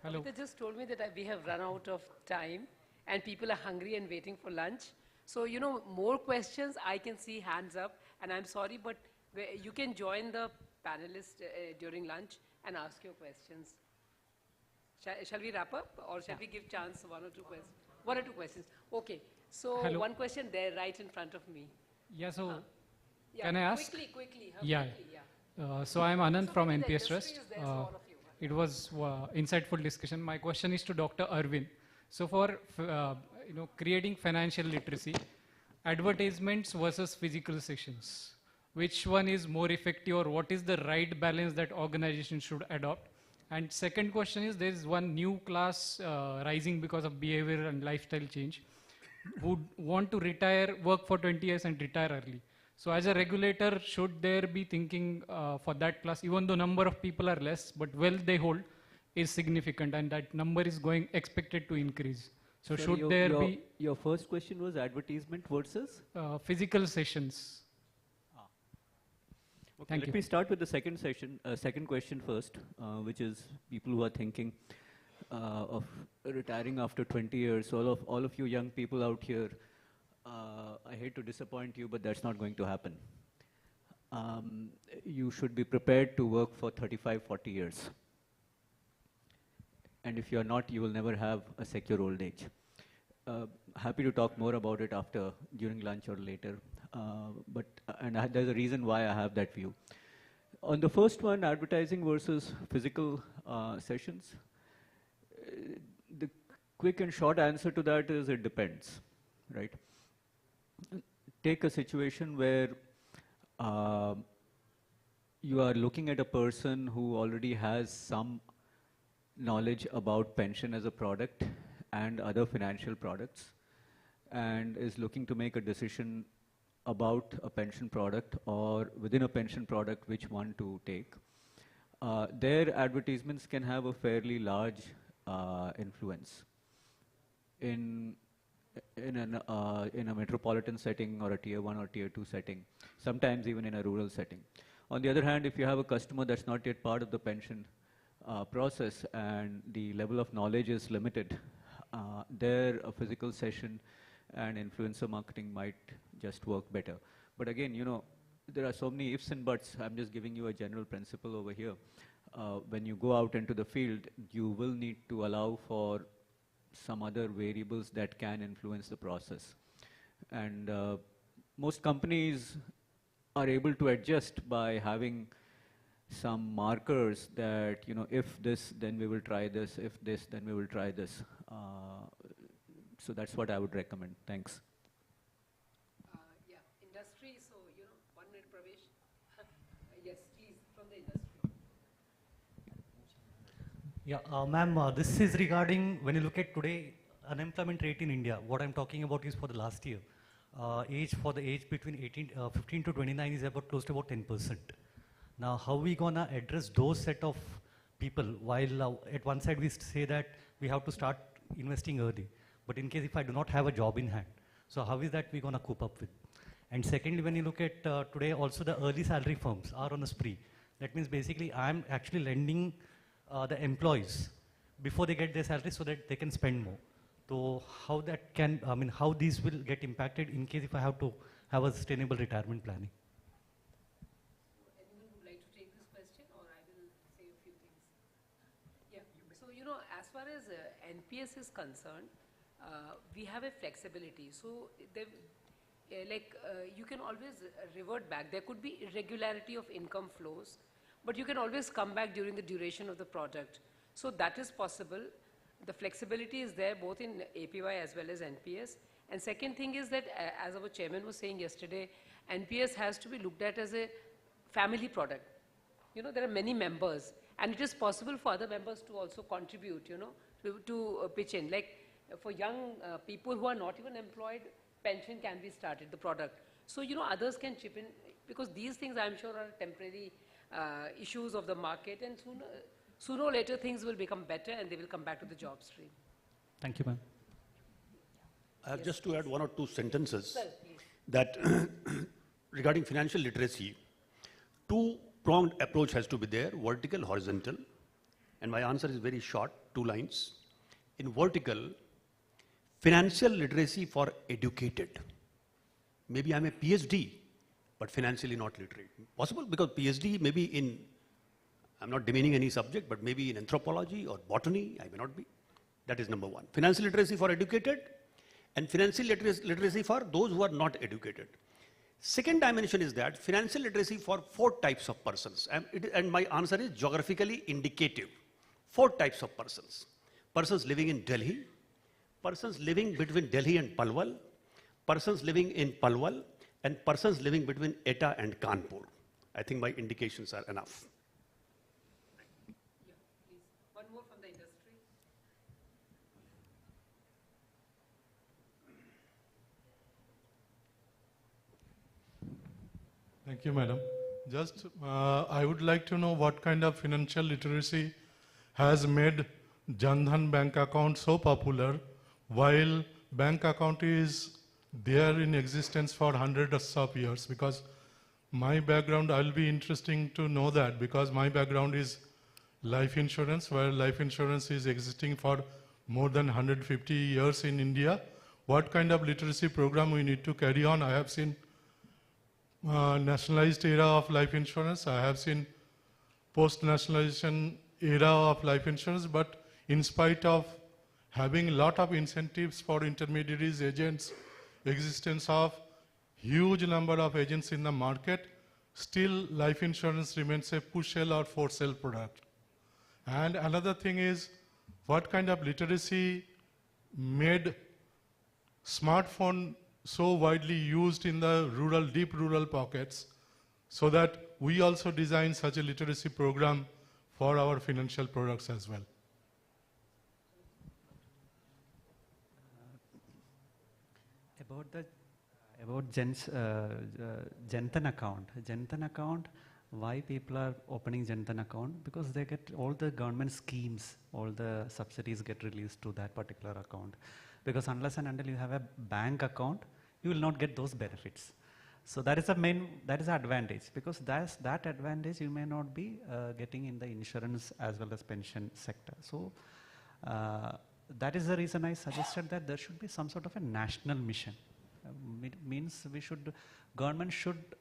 Kavita just told me that we have run out of time and people are hungry and waiting for lunch. So, more questions, I can see hands up, and I'm sorry, but you can join the panelists during lunch and ask your questions. Shall we wrap up, or shall we give chance one or two questions? One or two questions. Okay. So, Hello. one question there right in front of me. Yeah, so Yeah, can I ask? Quickly. Yeah. So I'm Anand from NPS Trust. It was insightful discussion. My question is to Dr. Arvind. So for creating financial literacy, advertisements versus physical sessions, which one is more effective, or what is the right balance that organization should adopt? And second question is, there is one new class rising because of behavior and lifestyle change, who want to retire, work for 20 years and retire early. So as a regulator, should there be thinking for that class, even though number of people are less, but wealth they hold is significant, and that number is expected to increase. So Sorry, should there be... Your first question was advertisement versus? Physical sessions. Okay, Thank let you. me start with the second question first, which is people who are thinking of retiring after 20 years. All of you young people out here, I hate to disappoint you, but that's not going to happen. you should be prepared to work for 35, 40 years. And if you're not, you will never have a secure old age. Happy to talk more about it during lunch or later. There's a reason why I have that view. On the first one, advertising versus physical sessions, the quick and short answer to that is it depends, right? Take a situation where you are looking at a person who already has some knowledge about pension as a product and other financial products and is looking to make a decision about a pension product or within a pension product which one to take. Their advertisements can have a fairly large influence in a metropolitan setting or a tier 1 or tier 2 setting, sometimes even in a rural setting. On the other hand, if you have a customer that's not yet part of the pension process and the level of knowledge is limited, there a physical session and influencer marketing might just work better. But again, you know, there are so many ifs and buts. I'm just giving you a general principle over here. When you go out into the field, you will need to allow for some other variables that can influence the process. And most companies are able to adjust by having some markers that, you know, if this, then we will try this, if this, then we will try this. So that's what I would recommend. Thanks. Yeah, industry, so, you know, 1 minute, Pravesh. Yes, please, from the industry. Yeah, ma'am, this is regarding, when you look at today, unemployment rate in India, what I'm talking about is for the last year. For the age between 15 to 29 is about close to about 10%. Now, how we gonna address those set of people while at one side we say that we have to start investing early, but in case if I do not have a job in hand, so how is that we gonna cope up with? And secondly, when you look at today, also the early salary firms are on a spree. That means basically I'm actually lending the employees before they get their salary so that they can spend more. So how that can, I mean, how these will get impacted in case if I have to have a sustainable retirement planning? Anyone would like to take this question, or I will say a few things? Yeah, so, you know, as far as NPS is concerned, we have a flexibility. So, you can always revert back. There could be irregularity of income flows, but you can always come back during the duration of the project. So that is possible. The flexibility is there both in APY as well as NPS. And second thing is that, as our chairman was saying yesterday, NPS has to be looked at as a family product. You know, there are many members, and it is possible for other members to also contribute, you know, to pitch in. Like for young people who are not even employed, pension can be started, the product. So, you know, others can chip in, because these things I'm sure are temporary issues of the market, and sooner or later things will become better and they will come back to the job stream. Thank you, ma'am. Yes, just to add 1 or 2 sentences, Sir, that regarding financial literacy, 2-pronged approach has to be there, vertical, horizontal. And my answer is very short, 2 lines. In vertical, financial literacy for educated. Maybe I'm a PhD, but financially not literate. Possible, because PhD maybe in, I'm not demeaning any subject, but maybe in anthropology or botany, I may not be. That is number 1. Financial literacy for educated, and financial literacy for those who are not educated. Second dimension is that financial literacy for 4 types of persons. And my answer is geographically indicative. 4 types of persons. Persons living in Delhi, persons living between Delhi and Palwal, persons living in Palwal, and persons living between Etah and Kanpur. I think my indications are enough. Yeah, please. One more from the industry. Thank you, madam. Just, I would like to know what kind of financial literacy has made Jan Dhan bank account so popular, while bank account is there in existence for hundreds of years. Because my background, I'll be interesting to know that, because my background is life insurance, where life insurance is existing for more than 150 years in India. What kind of literacy program we need to carry on? I have seen nationalized era of life insurance. I have seen post-nationalization era of life insurance, but in spite of having a lot of incentives for intermediaries, agents, existence of huge number of agents in the market, still life insurance remains a push-sell or for-sell product. And another thing is, what kind of literacy made smartphone so widely used in the rural, deep rural pockets, so that we also design such a literacy program for our financial products as well. About Janthan account. Janthan account, why people are opening Janthan account? Because they get all the government schemes, all the subsidies get released to that particular account. Because unless and until you have a bank account, you will not get those benefits. So that is the advantage, because that advantage you may not be getting in the insurance as well as pension sector. So that is the reason I suggested that there should be some sort of a national mission. It means government should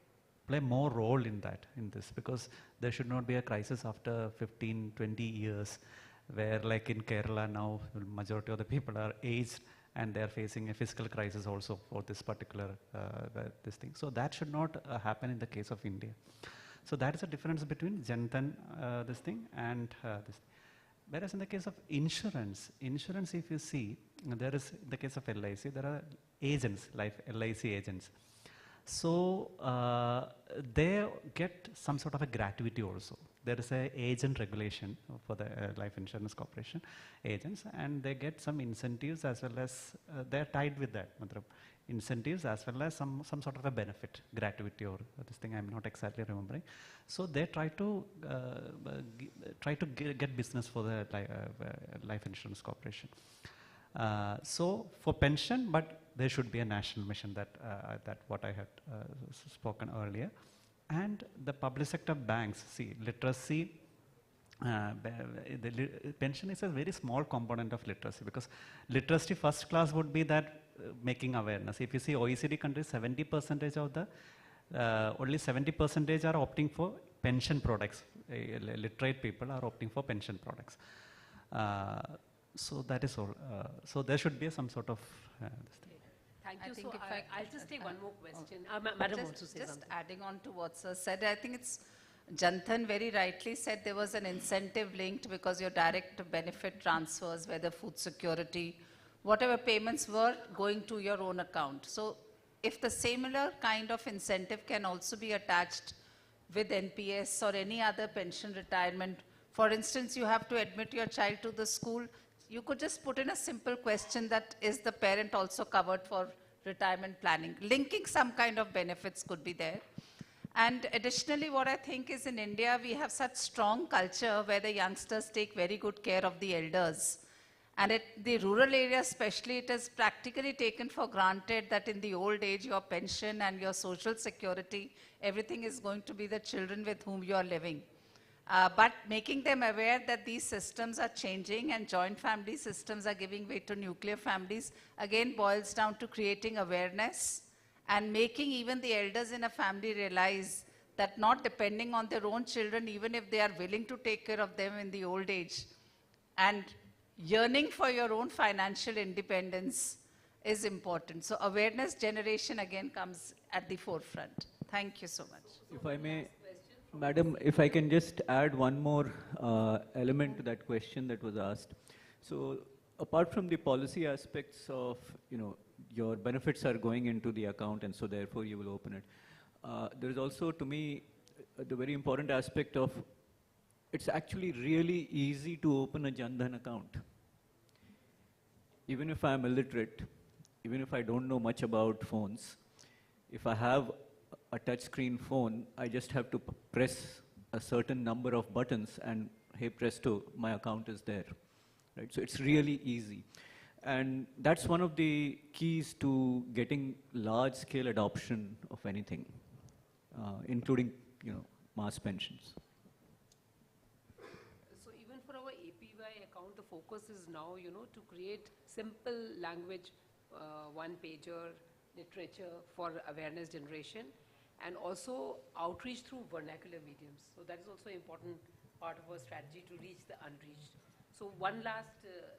play more role in this, because there should not be a crisis after 15, 20 years, where like in Kerala now, majority of the people are aged and they are facing a fiscal crisis also for this particular this thing. So that should not happen in the case of India. So that is the difference between Janthan this thing and this thing. Whereas in the case of insurance if you see, there is, in the case of LIC, there are agents, LIC agents. So they get some sort of a gratuity also. There is a agent regulation for the Life Insurance Corporation agents, and they get some incentives as well as, they're tied with that. Incentives as well as some sort of a benefit, gratuity or this thing, I'm not exactly remembering. So they try to get business for the Life Insurance Corporation. So for pension, but there should be a national mission, that what I had spoken earlier. And the public sector banks, see, literacy, pension is a very small component of literacy, because literacy first class would be that making awareness. If you see OECD countries, 70% of the, only 70% are opting for pension products. Literate people are opting for pension products. So that is all. So there should be some sort of this thing. Thank you. So I'll just take one more question. Madam wants to say something. Just adding on to what Sir said, I think it's, Janthan very rightly said there was an incentive linked, because your direct benefit transfers, whether food security, whatever payments were going to your own account. So if the similar kind of incentive can also be attached with NPS or any other pension retirement, for instance, you have to admit your child to the school, you could just put in a simple question that, is the parent also covered for retirement planning? Linking some kind of benefits could be there. And additionally, what I think is, in India, we have such strong culture where the youngsters take very good care of the elders. And at the rural areas especially, it is practically taken for granted that in the old age, your pension and your social security, everything is going to be the children with whom you are living. But making them aware that these systems are changing and joint family systems are giving way to nuclear families, again boils down to creating awareness and making even the elders in a family realize that not depending on their own children, even if they are willing to take care of them in the old age, and yearning for your own financial independence is important. So awareness generation again comes at the forefront. Thank you so much. If I may, Madam, if I can just add one more element to that question that was asked. So apart from the policy aspects of, your benefits are going into the account and so therefore you will open it. There is also, to me, the very important aspect of, it's actually really easy to open a Jan Dhan account. Even if I'm illiterate, even if I don't know much about phones, if I have a touchscreen phone, I just have to press a certain number of buttons and hey presto, my account is there. Right? So it's really easy. And that's one of the keys to getting large-scale adoption of anything, including, mass pensions. So even for our APY account, the focus is now, to create simple language, one-pager literature for awareness generation. and also outreach through vernacular mediums. So that is also an important part of our strategy to reach the unreached. So one last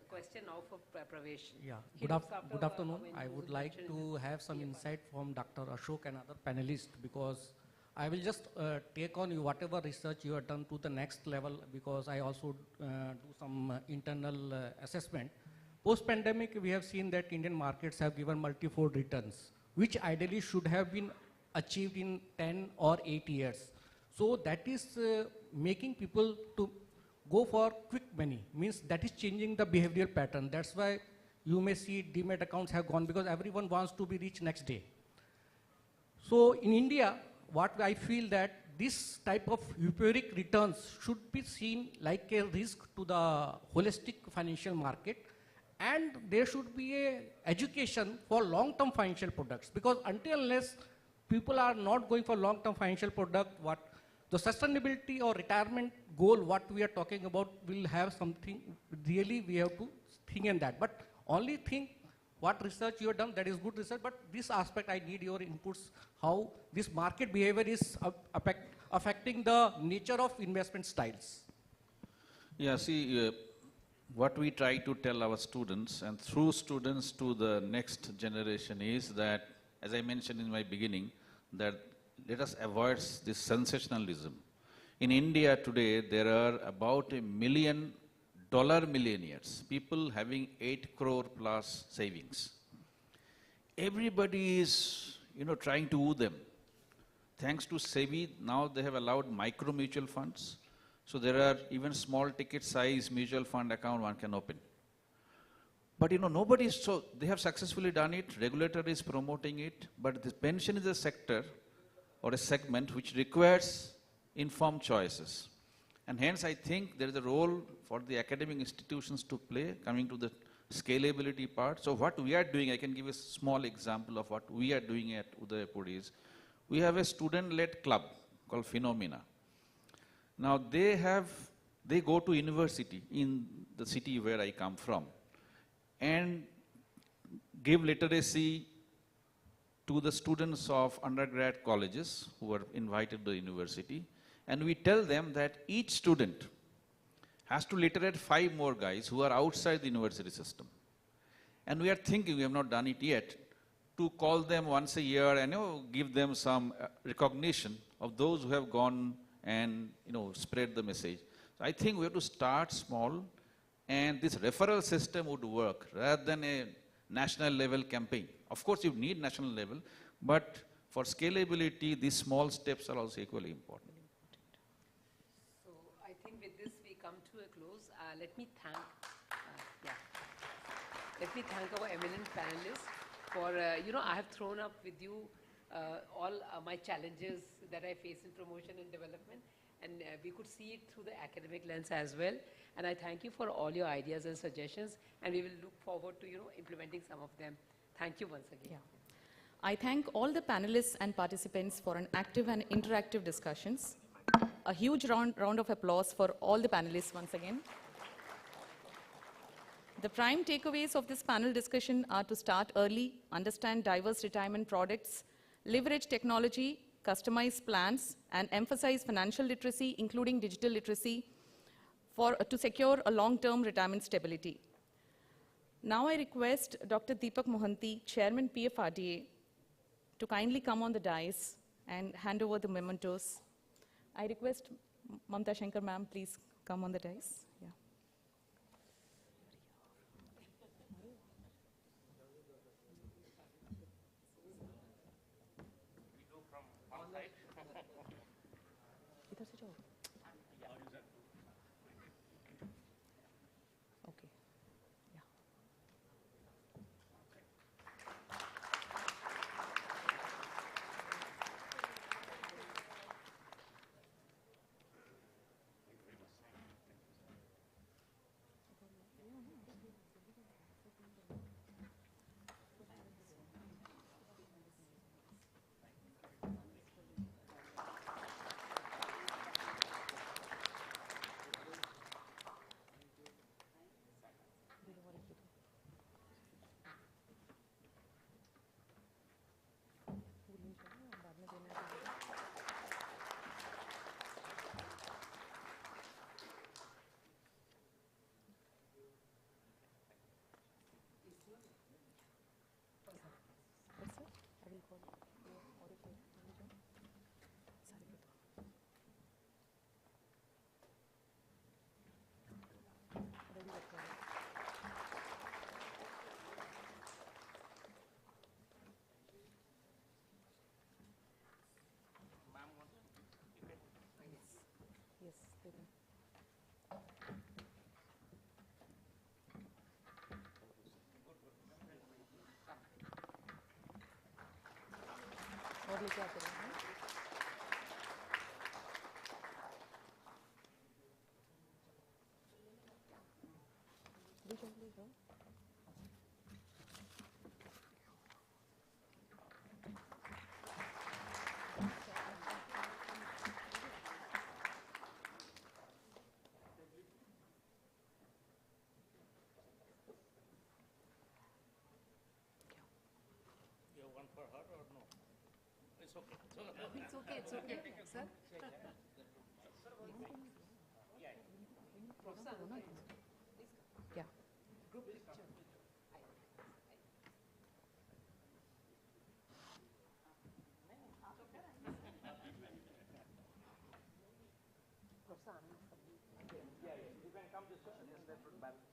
question now for Pravesh. Yeah, He good, looks after, good afternoon. when I you would mentioned like in to this have some PFI. insight from Dr. Ashok and other panelists, because I will just take on you whatever research you have done to the next level, because I also do some internal assessment. Post-pandemic, we have seen that Indian markets have given multi-fold returns, which ideally should have been achieved in 10 or 8 years. So that is making people to go for quick money, means that is changing the behavioral pattern. That's why you may see demat accounts have gone, because everyone wants to be rich next day. So in India, what I feel that this type of euphoric returns should be seen like a risk to the holistic financial market, and there should be a education for long-term financial products, because until unless people are not going for long-term financial product, what the sustainability or retirement goal, what we are talking about, will have something, really we have to think in that. But only think what research you have done, that is good research, but this aspect I need your inputs, how this market behavior is affecting the nature of investment styles. Yeah, see, what we try to tell our students and through students to the next generation is that, as I mentioned in my beginning, that let us avoid this sensationalism. In India today, there are about $1 million millionaires, people having 8 crore plus savings. Everybody is, trying to woo them. Thanks to SEBI, now they have allowed micro mutual funds. So there are even small ticket size mutual fund account one can open. But nobody is, so they have successfully done it, regulator is promoting it, but this pension is a sector or a segment which requires informed choices. And hence I think there is a role for the academic institutions to play, coming to the scalability part. So what we are doing, I can give a small example of what we are doing at Udaipur is, we have a student-led club called Phenomena. Now they go to university in the city where I come from and give literacy to the students of undergrad colleges who are invited to the university, and we tell them that each student has to literate 5 more guys who are outside the university system. And we are thinking, we have not done it yet, to call them once a year and give them some recognition of those who have gone and spread the message. So I think we have to start small, and this referral system would work rather than a national level campaign. Of course, you need national level, but for scalability, these small steps are also equally important. So I think with this we come to a close. Let me thank our eminent panelists for, I have thrown up with you all my challenges that I face in promotion and development, and we could see it through the academic lens as well. And I thank you for all your ideas and suggestions, and we will look forward to, implementing some of them. Thank you once again. Yeah. I thank all the panelists and participants for an active and interactive discussions. A huge round of applause for all the panelists once again. The prime takeaways of this panel discussion are to start early, understand diverse retirement products, leverage technology, customize plans, and emphasize financial literacy, including digital literacy, to secure a long-term retirement stability. Now I request Dr. Deepak Mohanty, Chairman PFRDA, to kindly come on the dais and hand over the mementos. I request Mamta Shankar ma'am, please come on the dais. Yeah. Yes, they do. और लेके आते रहेंगे। You have one for her or no? It's okay. It's okay, sir. Yeah. You can come this way and then that would balance.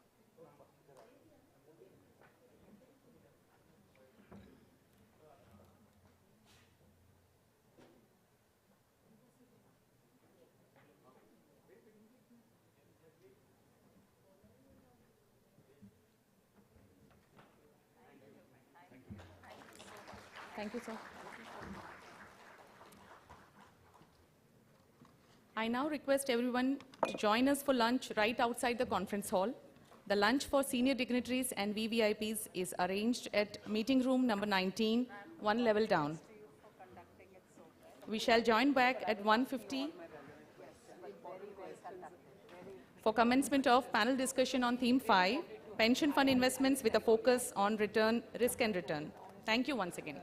Thank you, sir. I now request everyone to join us for lunch right outside the conference hall. The lunch for senior dignitaries and VVIPs is arranged at meeting room number 19, one level down. We shall join back at 1:50 for commencement of panel discussion on theme 5, pension fund investments with a focus on return, risk and return. Thank you once again.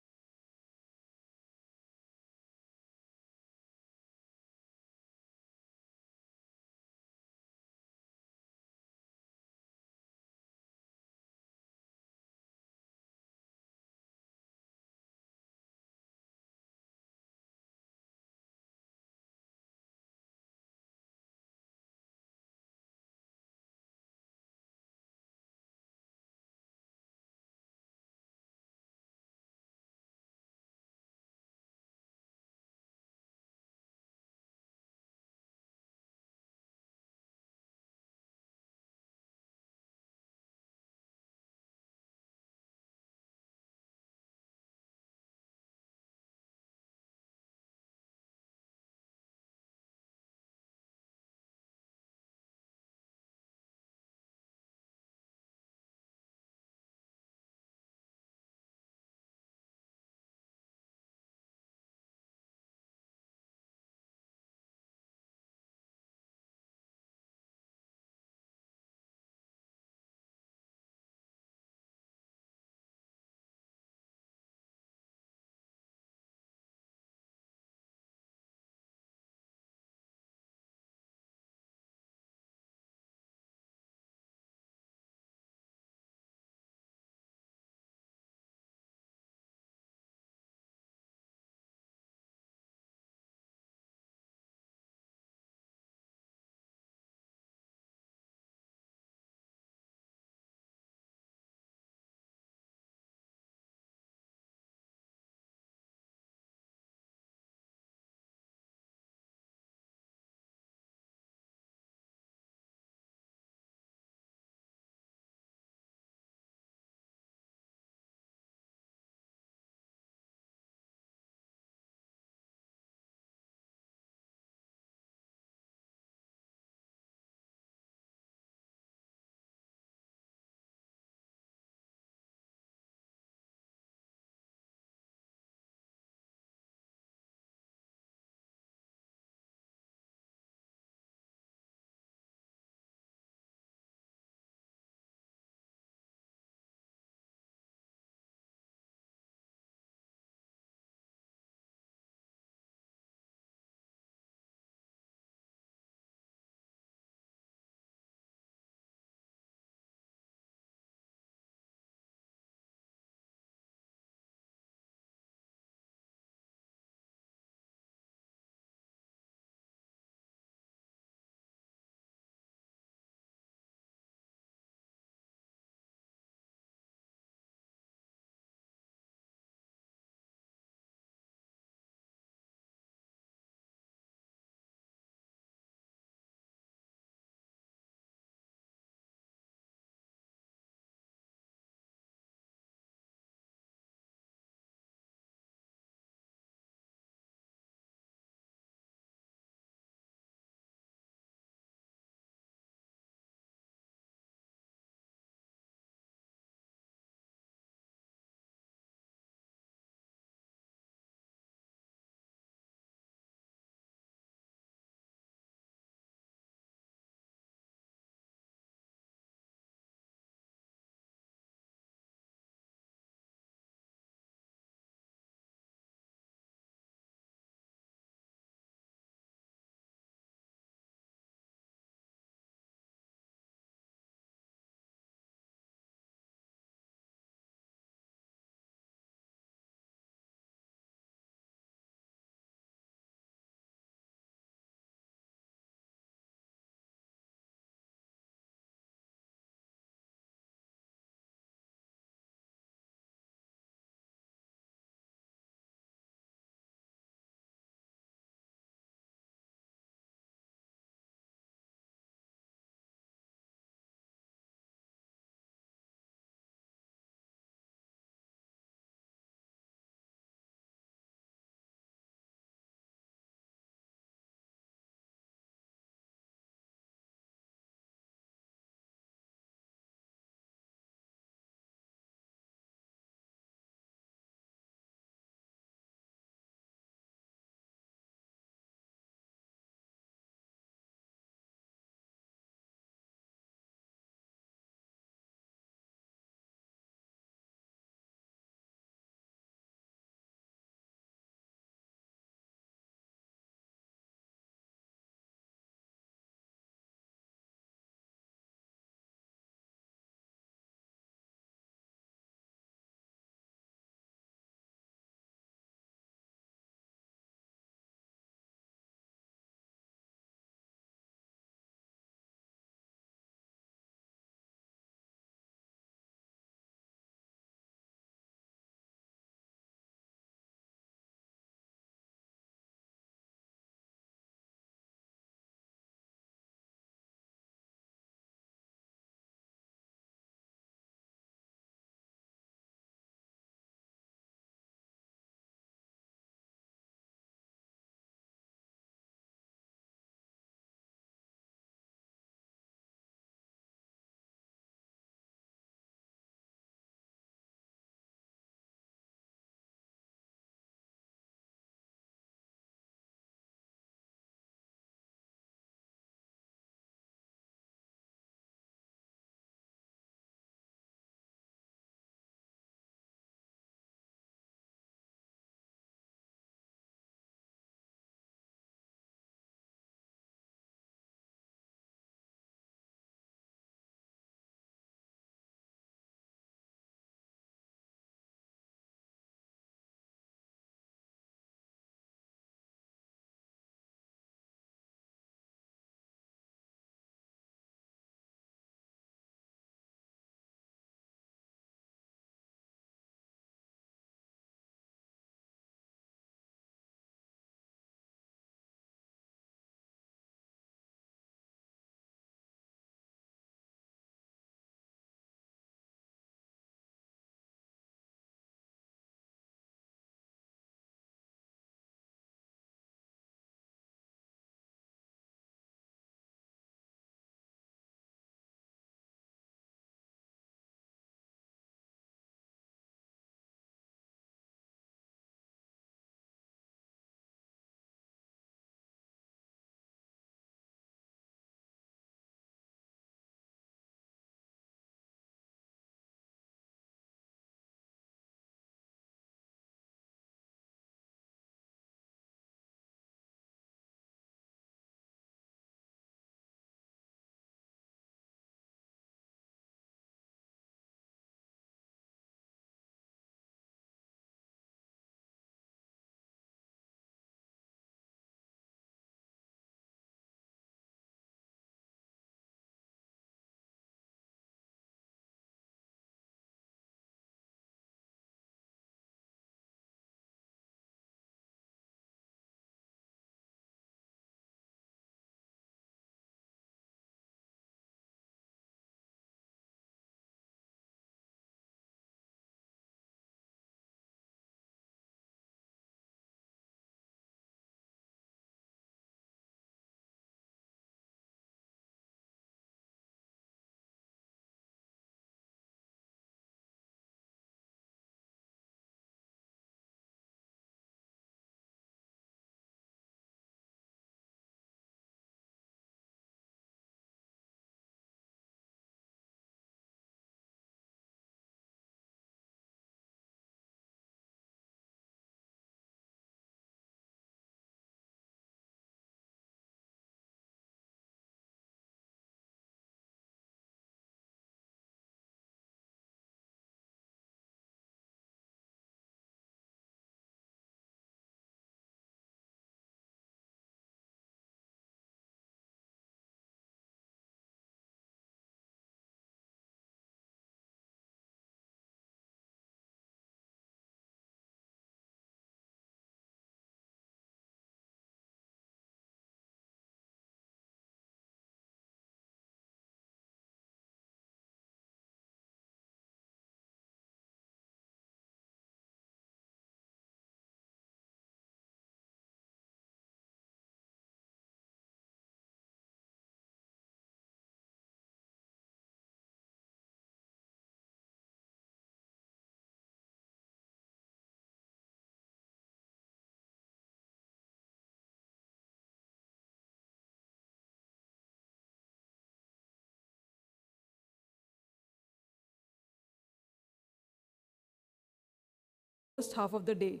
first half of the day.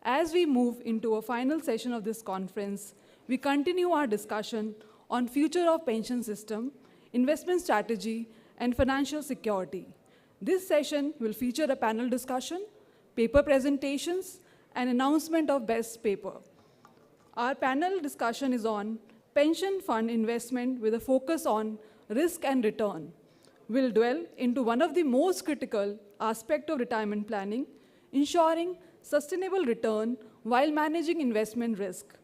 As we move into a final session of this conference, we continue our discussion on future of pension system, investment strategy, and financial security. This session will feature a panel discussion, paper presentations, and announcement of best paper. Our panel discussion is on pension fund investment with a focus on risk and return. We'll dwell into one of the most critical aspects of retirement planning, ensuring sustainable return while managing investment risk.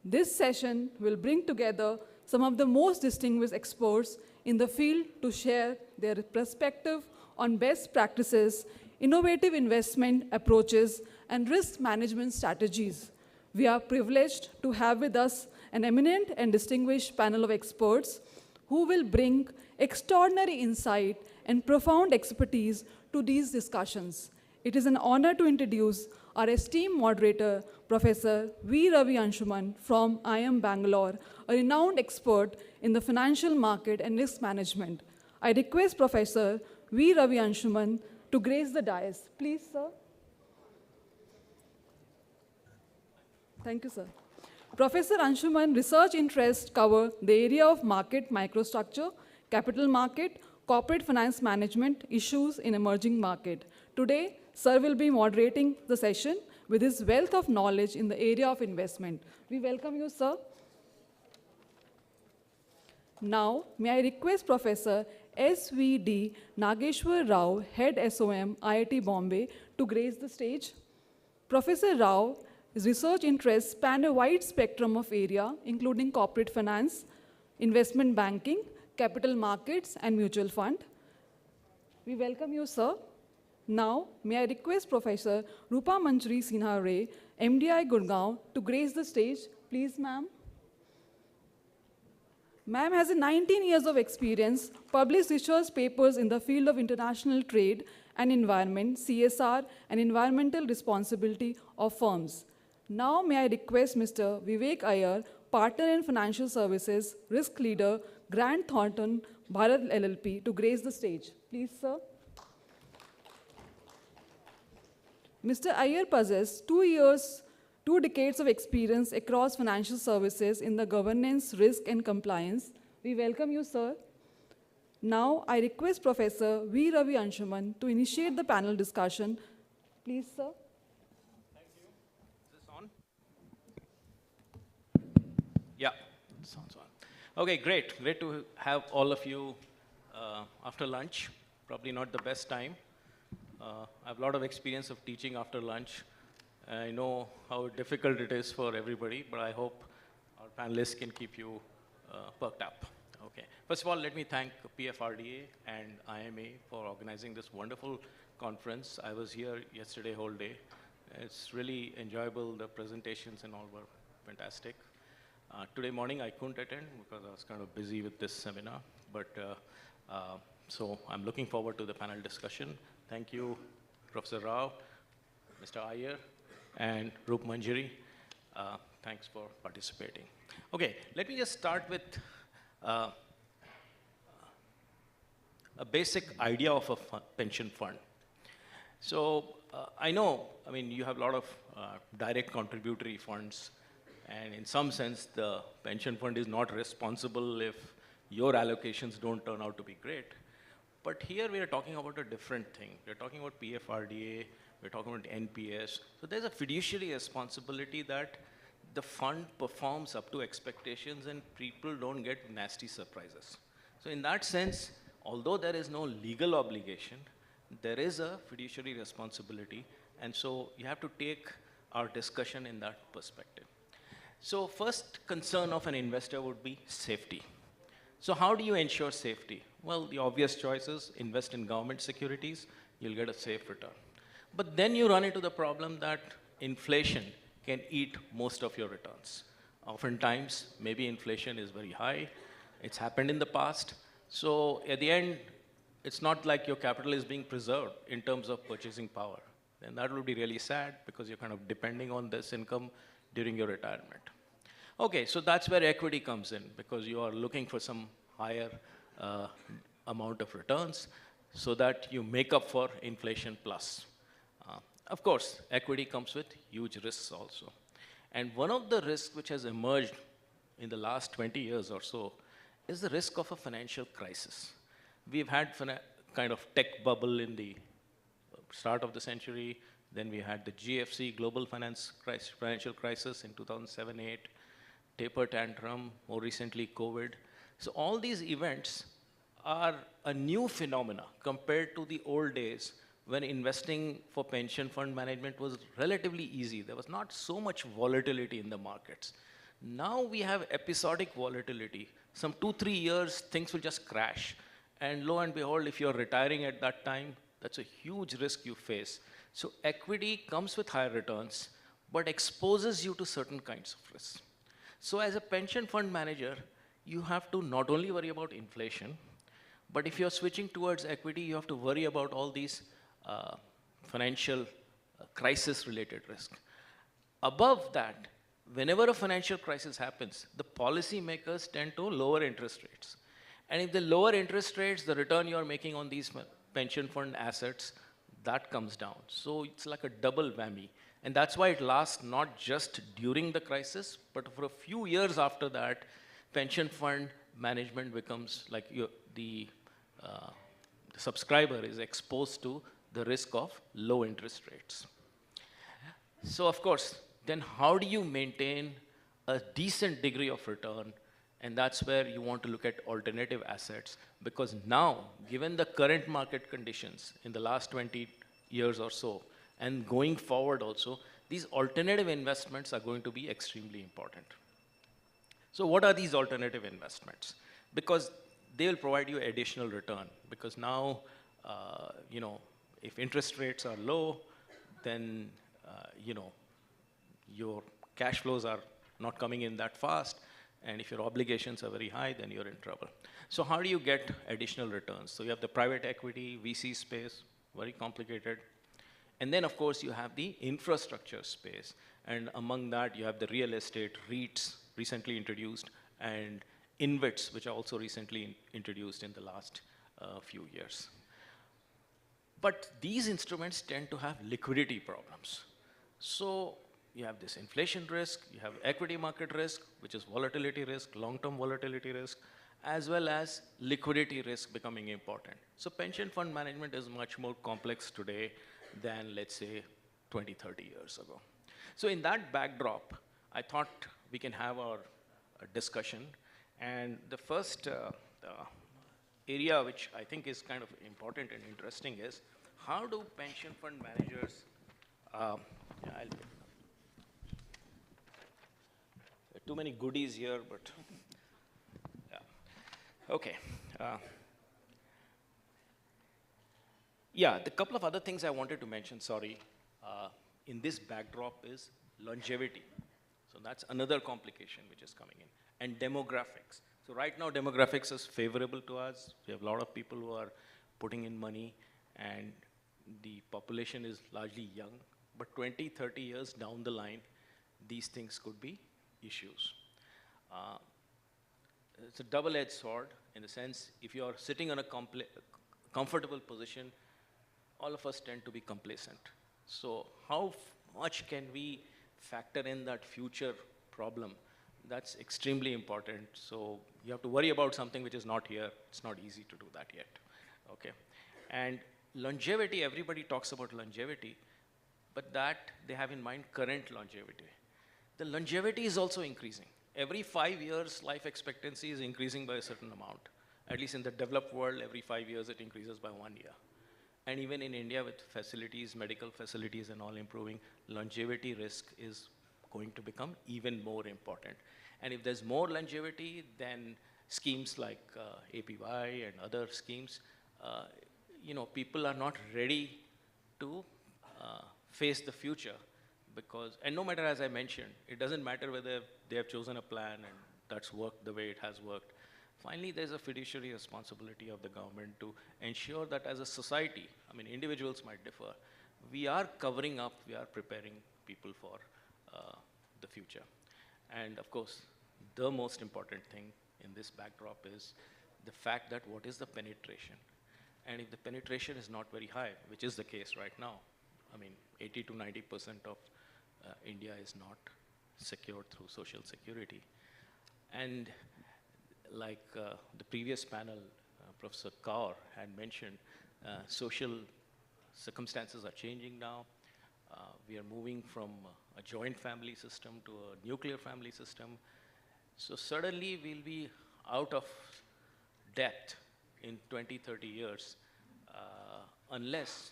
This session will bring together some of the most distinguished experts in the field to share their perspective on best practices, innovative investment approaches, and risk management strategies. We are privileged to have with us an eminent and distinguished panel of experts who will bring extraordinary insight and profound expertise to these discussions. It is an honor to introduce our esteemed moderator, Professor V. Ravi Anshuman from IIM Bangalore, a renowned expert in the financial market and risk management. I request Professor V. Ravi Anshuman to grace the dais. Please, sir. Thank you, sir. Professor Anshuman's research interests cover the area of market microstructure, capital market, corporate finance management, issues in emerging market. Today, sir will be moderating the session with his wealth of knowledge in the area of investment. We welcome you, sir. Now, may I request Professor S.V.D. Nageshwar Rao, Head SOM, IIT Bombay, to grace the stage. Professor Rao, his research interests span a wide spectrum of area, including corporate finance, investment banking, capital markets, and mutual fund. We welcome you, sir. Now, may I request Professor Rupa Manjari Sinha Ray, MDI Gurgaon, to grace the stage. Please, ma'am. Ma'am has 19 years of experience, published research papers in the field of international trade and environment, CSR, and environmental responsibility of firms. Now, may I request Mr. Vivek Iyer, Partner in Financial Services, Risk Leader, Grant Thornton, Bharat LLP, to grace the stage. Please, sir. Mr. Iyer possesses 2 decades of experience across financial services in the governance, risk, and compliance. We welcome you, sir. Now, I request Professor V. Ravi Anshuman to initiate the panel discussion. Please, sir. Thank you. Is this on? Yeah, this one's on. Okay, great. Great to have all of you after lunch. Probably not the best time. I have a lot of experience of teaching after lunch. I know how difficult it is for everybody, but I hope our panelists can keep you perked up. Okay. First of all, let me thank PFRDA and IMA for organizing this wonderful conference. I was here yesterday whole day. It's really enjoyable. The presentations and all were fantastic. Today morning I couldn't attend because I was kind of busy with this seminar, but so I'm looking forward to the panel discussion. Thank you, Professor Rao, Mr. Iyer, and Rup Manjari. Thanks for participating. Okay, let me just start with a basic idea of a pension fund. So I know, I mean, you have a lot of direct contributory funds, and in some sense, the pension fund is not responsible if your allocations don't turn out to be great. But here we are talking about a different thing. We're talking about PFRDA, we're talking about NPS. So there's a fiduciary responsibility that the fund performs up to expectations and people don't get nasty surprises. So in that sense, although there is no legal obligation, there is a fiduciary responsibility. And so you have to take our discussion in that perspective. So first concern of an investor would be safety. So how do you ensure safety? Well, the obvious choice is invest in government securities, you'll get a safe return. But then you run into the problem that inflation can eat most of your returns. Oftentimes, maybe inflation is very high. It's happened in the past. So at the end, it's not like your capital is being preserved in terms of purchasing power. Then that would be really sad because you're kind of depending on this income during your retirement. Okay, so that's where equity comes in because you are looking for some higher amount of returns so that you make up for inflation plus. of course, equity comes with huge risks also. And one of the risks which has emerged in the last 20 years or so is the risk of a financial crisis. We've had kind of tech bubble in the start of the century. Then we had the GFC, global financial crisis in 2007-8, taper tantrum, more recently COVID. So all these events are a new phenomena compared to the old days when investing for pension fund management was relatively easy. There was not so much volatility in the markets. Now we have episodic volatility. Some 2-3 years, things will just crash. And lo and behold, if you're retiring at that time, that's a huge risk you face. So equity comes with higher returns, but exposes you to certain kinds of risks. So as a pension fund manager, you have to not only worry about inflation, but if you're switching towards equity, you have to worry about all these financial crisis-related risk. Above that, whenever a financial crisis happens, the policymakers tend to lower interest rates. And if they lower interest rates, the return you're making on these pension fund assets, that comes down. So it's like a double whammy. And that's why it lasts not just during the crisis, but for a few years after that, pension fund management becomes like the subscriber is exposed to the risk of low interest rates. So of course, then how do you maintain a decent degree of return? And that's where you want to look at alternative assets, because now, given the current market conditions in the last 20 years or so, and going forward also, these alternative investments are going to be extremely important. So what are these alternative investments? Because they will provide you additional return, because now, if interest rates are low, then, your cash flows are not coming in that fast. And if your obligations are very high, then you're in trouble. So how do you get additional returns? So you have the private equity, VC space, very complicated. And then, of course, you have the infrastructure space. And among that, you have the real estate, REITs, recently introduced, and InvITs, which are also recently introduced in the last few years. But these instruments tend to have liquidity problems. So you have this inflation risk, you have equity market risk, which is volatility risk, long-term volatility risk, as well as liquidity risk becoming important. So pension fund management is much more complex today than, let's say, 20, 30 years ago. So in that backdrop, I thought we can have our discussion. And the first area which I think is kind of important and interesting is, how do pension fund managers, too many goodies here, but yeah. Okay. The couple of other things I wanted to mention, in this backdrop is longevity. So that's another complication which is coming in. And demographics. So right now, demographics is favorable to us. We have a lot of people who are putting in money, and the population is largely young. But 20, 30 years down the line, these things could be issues. It's a double-edged sword in the sense, if you're sitting on a comfortable position, all of us tend to be complacent. So how much can we factor in that future problem? That's extremely important. So you have to worry about something which is not here. It's not easy to do that yet. Okay. And longevity, everybody talks about longevity, but that they have in mind current longevity. The longevity is also increasing. Every 5 years, life expectancy is increasing by a certain amount. At least in the developed world, every 5 years it increases by 1 year. And even in India, with facilities, medical facilities and all improving, longevity risk is going to become even more important. And if there's more longevity, then schemes like APY and other schemes, people are not ready to face the future. And no matter, as I mentioned, it doesn't matter whether they have chosen a plan and that's worked the way it has worked. Finally, there's a fiduciary responsibility of the government to ensure that as a society, individuals might differ, we are covering up, we are preparing people for the future. And of course, the most important thing in this backdrop is the fact that what is the penetration? And if the penetration is not very high, which is the case right now, I mean, 80 to 90% of India is not secured through social security. And like the previous panel, Professor Kaur had mentioned, social circumstances are changing now. We are moving from a joint family system to a nuclear family system. So suddenly we'll be out of debt in 20, 30 years unless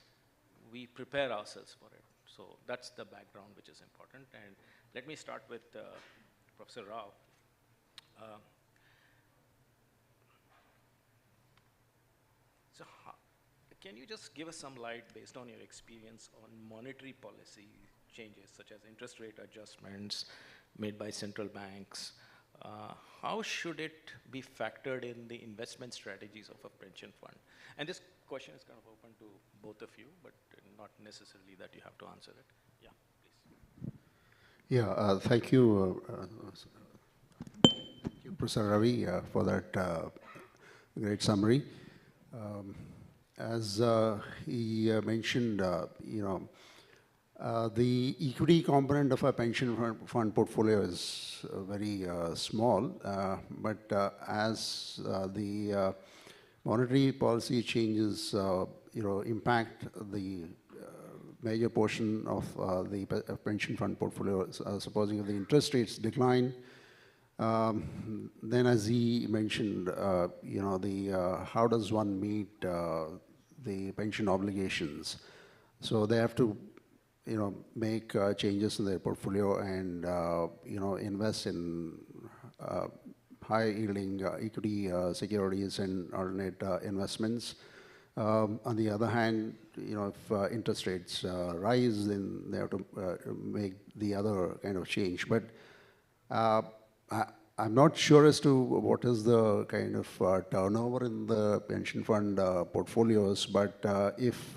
we prepare ourselves for it. So that's the background which is important. And let me start with Professor Rao. Can you just give us some light based on your experience on monetary policy changes such as interest rate adjustments made by central banks? How should it be factored in the investment strategies of a pension fund? And this question is kind of open to both of you, but not necessarily that you have to answer it. Yeah, please. Yeah, thank you, Professor Ravi, for that great summary. As he mentioned, the equity component of a pension fund portfolio is very small, but as the monetary policy changes, impact the major portion of the pension fund portfolio. Supposing if the interest rates decline, then as he mentioned, how does one meet the pension obligations? So they have to, make changes in their portfolio and, invest in high-yielding equity securities and alternate investments. On the other hand, if interest rates rise, then they have to make the other kind of change. But I'm not sure as to what is the kind of turnover in the pension fund portfolios, but if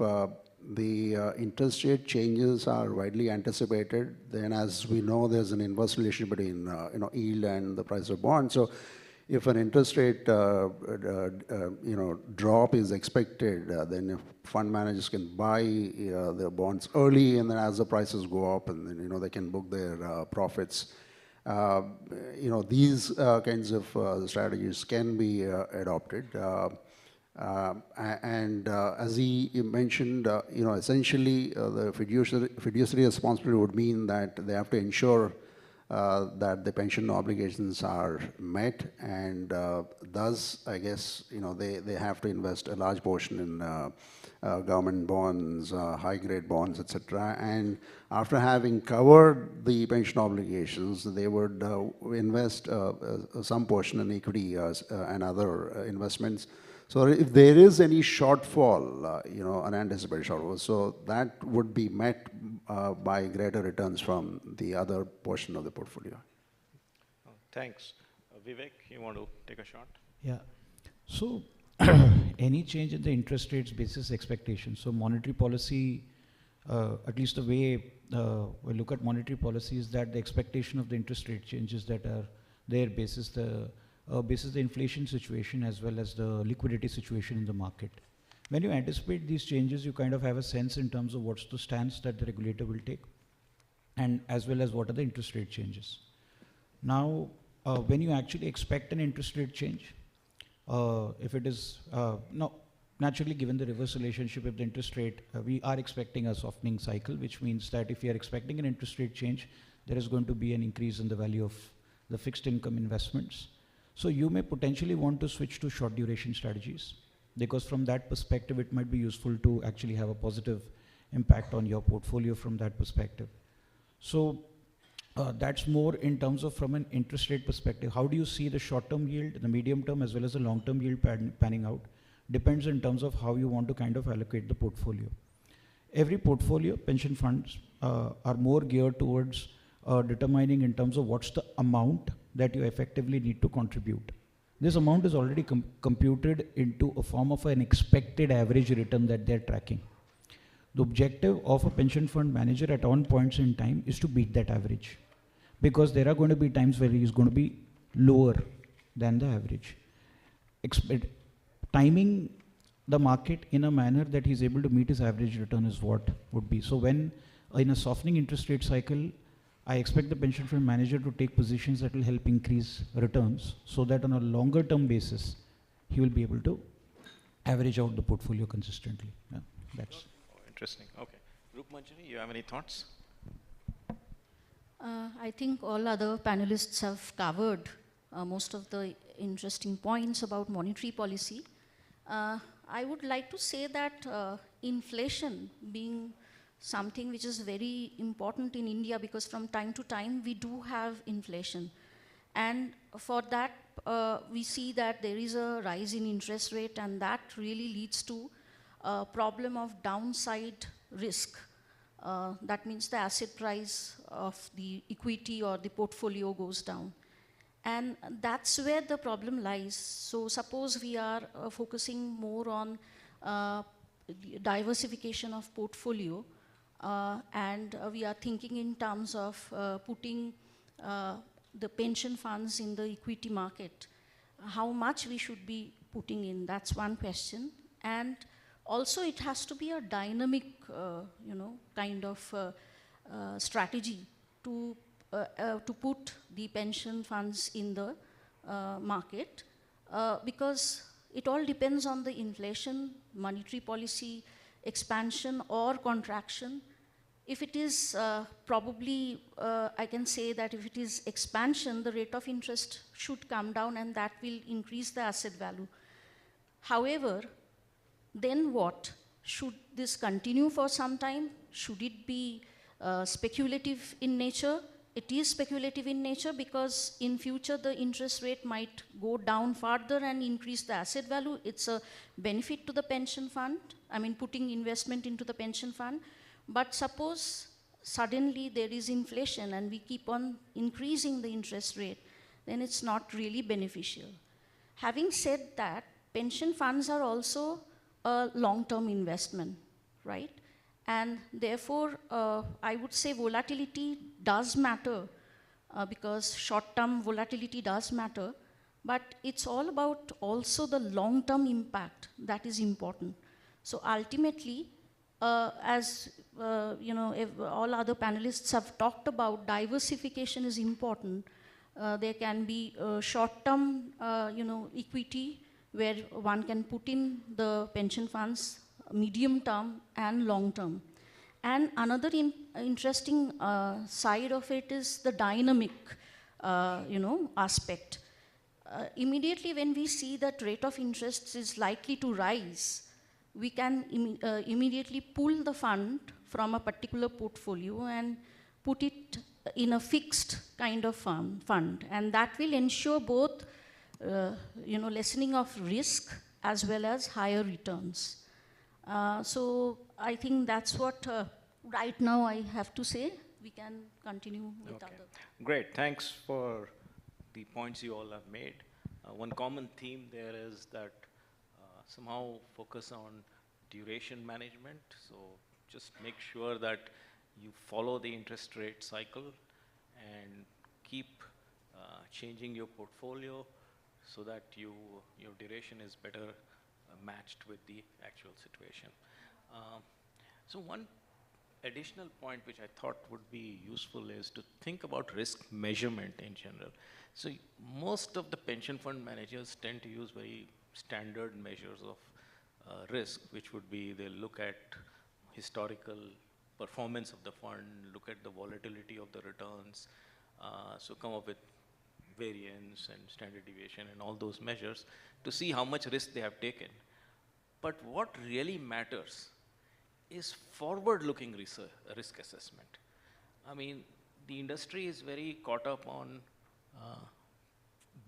the interest rate changes are widely anticipated, then as we know, there's an inverse relationship between yield and the price of bonds. So if an interest rate drop is expected, then if fund managers can buy their bonds early, and then as the prices go up, and then they can book their profits. These kinds of strategies can be adopted. As he mentioned, essentially the fiduciary responsibility would mean that they have to ensure that the pension obligations are met, and thus, I guess, they have to invest a large portion in government bonds, high-grade bonds, etc. And after having covered the pension obligations, they would invest some portion in equity and other investments. So if there is any shortfall, unanticipated shortfall, so that would be met by greater returns from the other portion of the portfolio. Thanks. Vivek, you want to take a shot? Yeah. So any change in the interest rates basis expectations. So monetary policy, at least the way we look at monetary policy is that the expectation of the interest rate changes that are there basis the inflation situation as well as the liquidity situation in the market. When you anticipate these changes, you kind of have a sense in terms of what's the stance that the regulator will take, and as well as what are the interest rate changes. Now, when you actually expect an interest rate change, if it is, naturally given the reverse relationship with the interest rate, we are expecting a softening cycle, which means that if we are expecting an interest rate change, there is going to be an increase in the value of the fixed income investments. So you may potentially want to switch to short duration strategies, because from that perspective, it might be useful to actually have a positive impact on your portfolio from that perspective. So that's more in terms of from an interest rate perspective. How do you see the short-term yield, the medium-term as well as the long-term yield panning out? Depends in terms of how you want to kind of allocate the portfolio. Every portfolio, pension funds are more geared towards determining in terms of what's the amount that you effectively need to contribute. This amount is already computed into a form of an expected average return that they're tracking. The objective of a pension fund manager at all points in time is to beat that average, because there are going to be times where he is going to be lower than the average. Timing the market in a manner that he's able to meet his average return is what would be. So when in a softening interest rate cycle, I expect the pension fund manager to take positions that will help increase returns so that on a longer term basis, he will be able to average out the portfolio consistently. Yeah, that's Interesting. Okay. Rup Manjari, you have any thoughts? I think all other panelists have covered most of the interesting points about monetary policy. I would like to say that inflation being something which is very important in India, because from time to time we do have inflation. And for that, we see that there is a rise in interest rate, and that really leads to a problem of downside risk. That means the asset price of the equity or the portfolio goes down. And that's where the problem lies. So suppose we are focusing more on diversification of portfolio, and we are thinking in terms of putting the pension funds in the equity market. How much we should be putting in, that's one question. And also it has to be a dynamic, kind of strategy to put the pension funds in the market, because it all depends on the inflation, monetary policy, expansion or contraction. If it is probably, I can say that if it is expansion, the rate of interest should come down and that will increase the asset value. However, then what? Should this continue for some time? Should it be speculative in nature? It is speculative in nature because in future the interest rate might go down further and increase the asset value. It's a benefit to the pension fund, I mean putting investment into the pension fund. But suppose suddenly there is inflation and we keep on increasing the interest rate, then it's not really beneficial. Having said that, pension funds are also a long-term investment, right? And therefore, I would say volatility does matter because short-term volatility does matter, but it's all about also the long-term impact that is important. So ultimately, as all other panelists have talked about, diversification is important. There can be short-term, equity where one can put in the pension funds, medium term and long term. And another interesting side of it is the dynamic, aspect. Immediately when we see that rate of interest is likely to rise, we can immediately pull the fund from a particular portfolio and put it in a fixed kind of fund. And that will ensure both, lessening of risk as well as higher returns. So I think that's what right now I have to say. We can continue with other. Great, thanks for the points you all have made. One common theme there is that somehow focus on duration management. So just make sure that you follow the interest rate cycle and keep changing your portfolio so that your duration is better matched with the actual situation. So one additional point which I thought would be useful is to think about risk measurement in general. So most of the pension fund managers tend to use very standard measures of risk, which would be they look at historical performance of the fund, look at the volatility of the returns, so come up with variance and standard deviation and all those measures to see how much risk they have taken. But what really matters is forward-looking risk assessment. I mean, the industry is very caught up on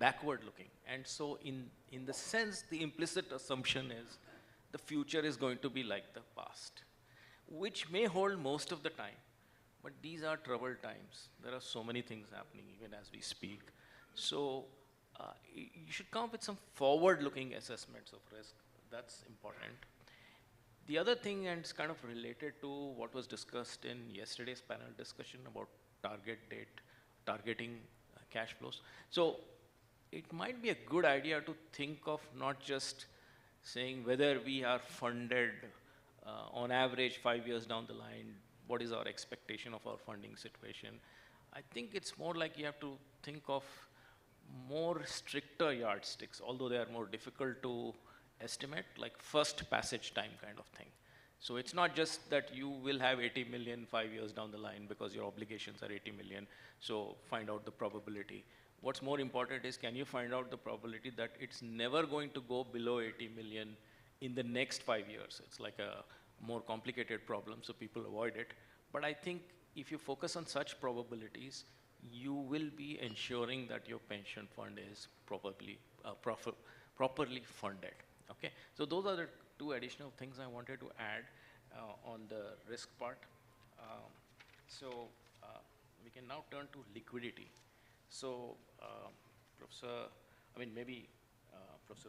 backward-looking. And so in the sense, the implicit assumption is the future is going to be like the past, which may hold most of the time. But these are troubled times. There are so many things happening even as we speak. So you should come up with some forward-looking assessments of risk. That's important. The other thing, and it's kind of related to what was discussed in yesterday's panel discussion about targeting cash flows. So it might be a good idea to think of not just saying whether we are funded on average 5 years down the line, what is our expectation of our funding situation. I think it's more like you have to think of more stricter yardsticks, although they are more difficult to estimate, like first passage time kind of thing. So it's not just that you will have 80 million 5 years down the line because your obligations are 80 million, so find out the probability. What's more important is, can you find out the probability that it's never going to go below 80 million in the next 5 years? It's like a more complicated problem, so people avoid it. But I think if you focus on such probabilities, you will be ensuring that your pension fund is properly funded. Okay, so those are the two additional things I wanted to add on the risk part. We can now turn to liquidity. So, Professor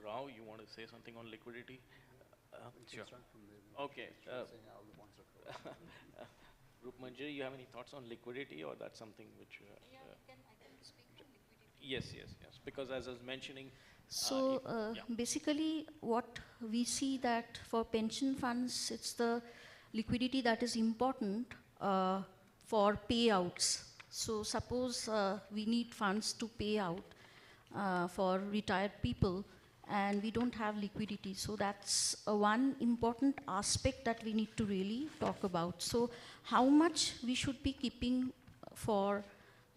Rao, you want to say something on liquidity? Sure. Okay. Rup Manjari, you have any thoughts on liquidity, or that's something which? I can speak on liquidity. Yes, because as I was mentioning. Basically, what we see that for pension funds, it's the liquidity that is important for payouts. So suppose we need funds to pay out for retired people, and we don't have liquidity. So that's one important aspect that we need to really talk about. So how much we should be keeping for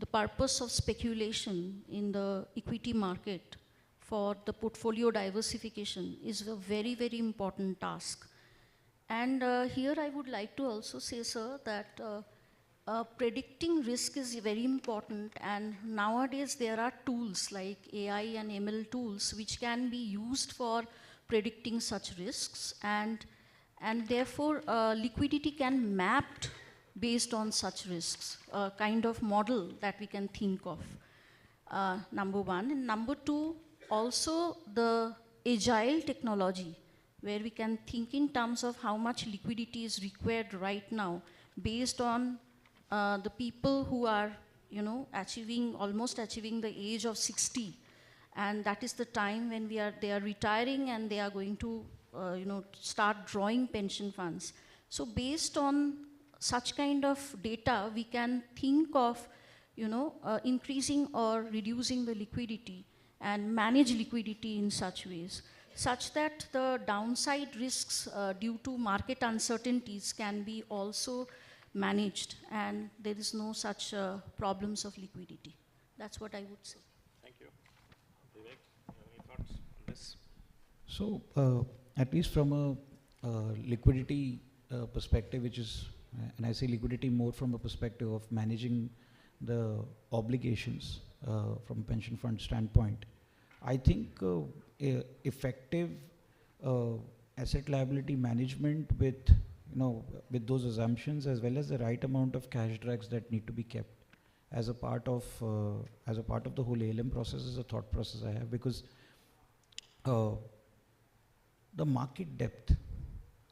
the purpose of speculation in the equity market for the portfolio diversification is a very, very important task. And here I would like to also say, sir, that predicting risk is very important, and nowadays there are tools like AI and ML tools which can be used for predicting such risks, and therefore liquidity can mapped based on such risks, a kind of model that we can think of, number one. And number two, also the agile technology, where we can think in terms of how much liquidity is required right now based on the people who are, almost achieving the age of 60, and that is the time when they are retiring and they are going to, start drawing pension funds. So based on such kind of data, we can think of, increasing or reducing the liquidity and manage liquidity in such ways, such that the downside risks due to market uncertainties can be also managed, and there is no such problems of liquidity. That's what I would say. Thank you. Vivek, you have any thoughts on this? So, at least from a liquidity perspective, which is, and I say liquidity more from a perspective of managing the obligations from a pension fund standpoint, I think effective asset liability management with those assumptions, as well as the right amount of cash drags that need to be kept as a part of the whole ALM process, is a thought process I have, because the market depth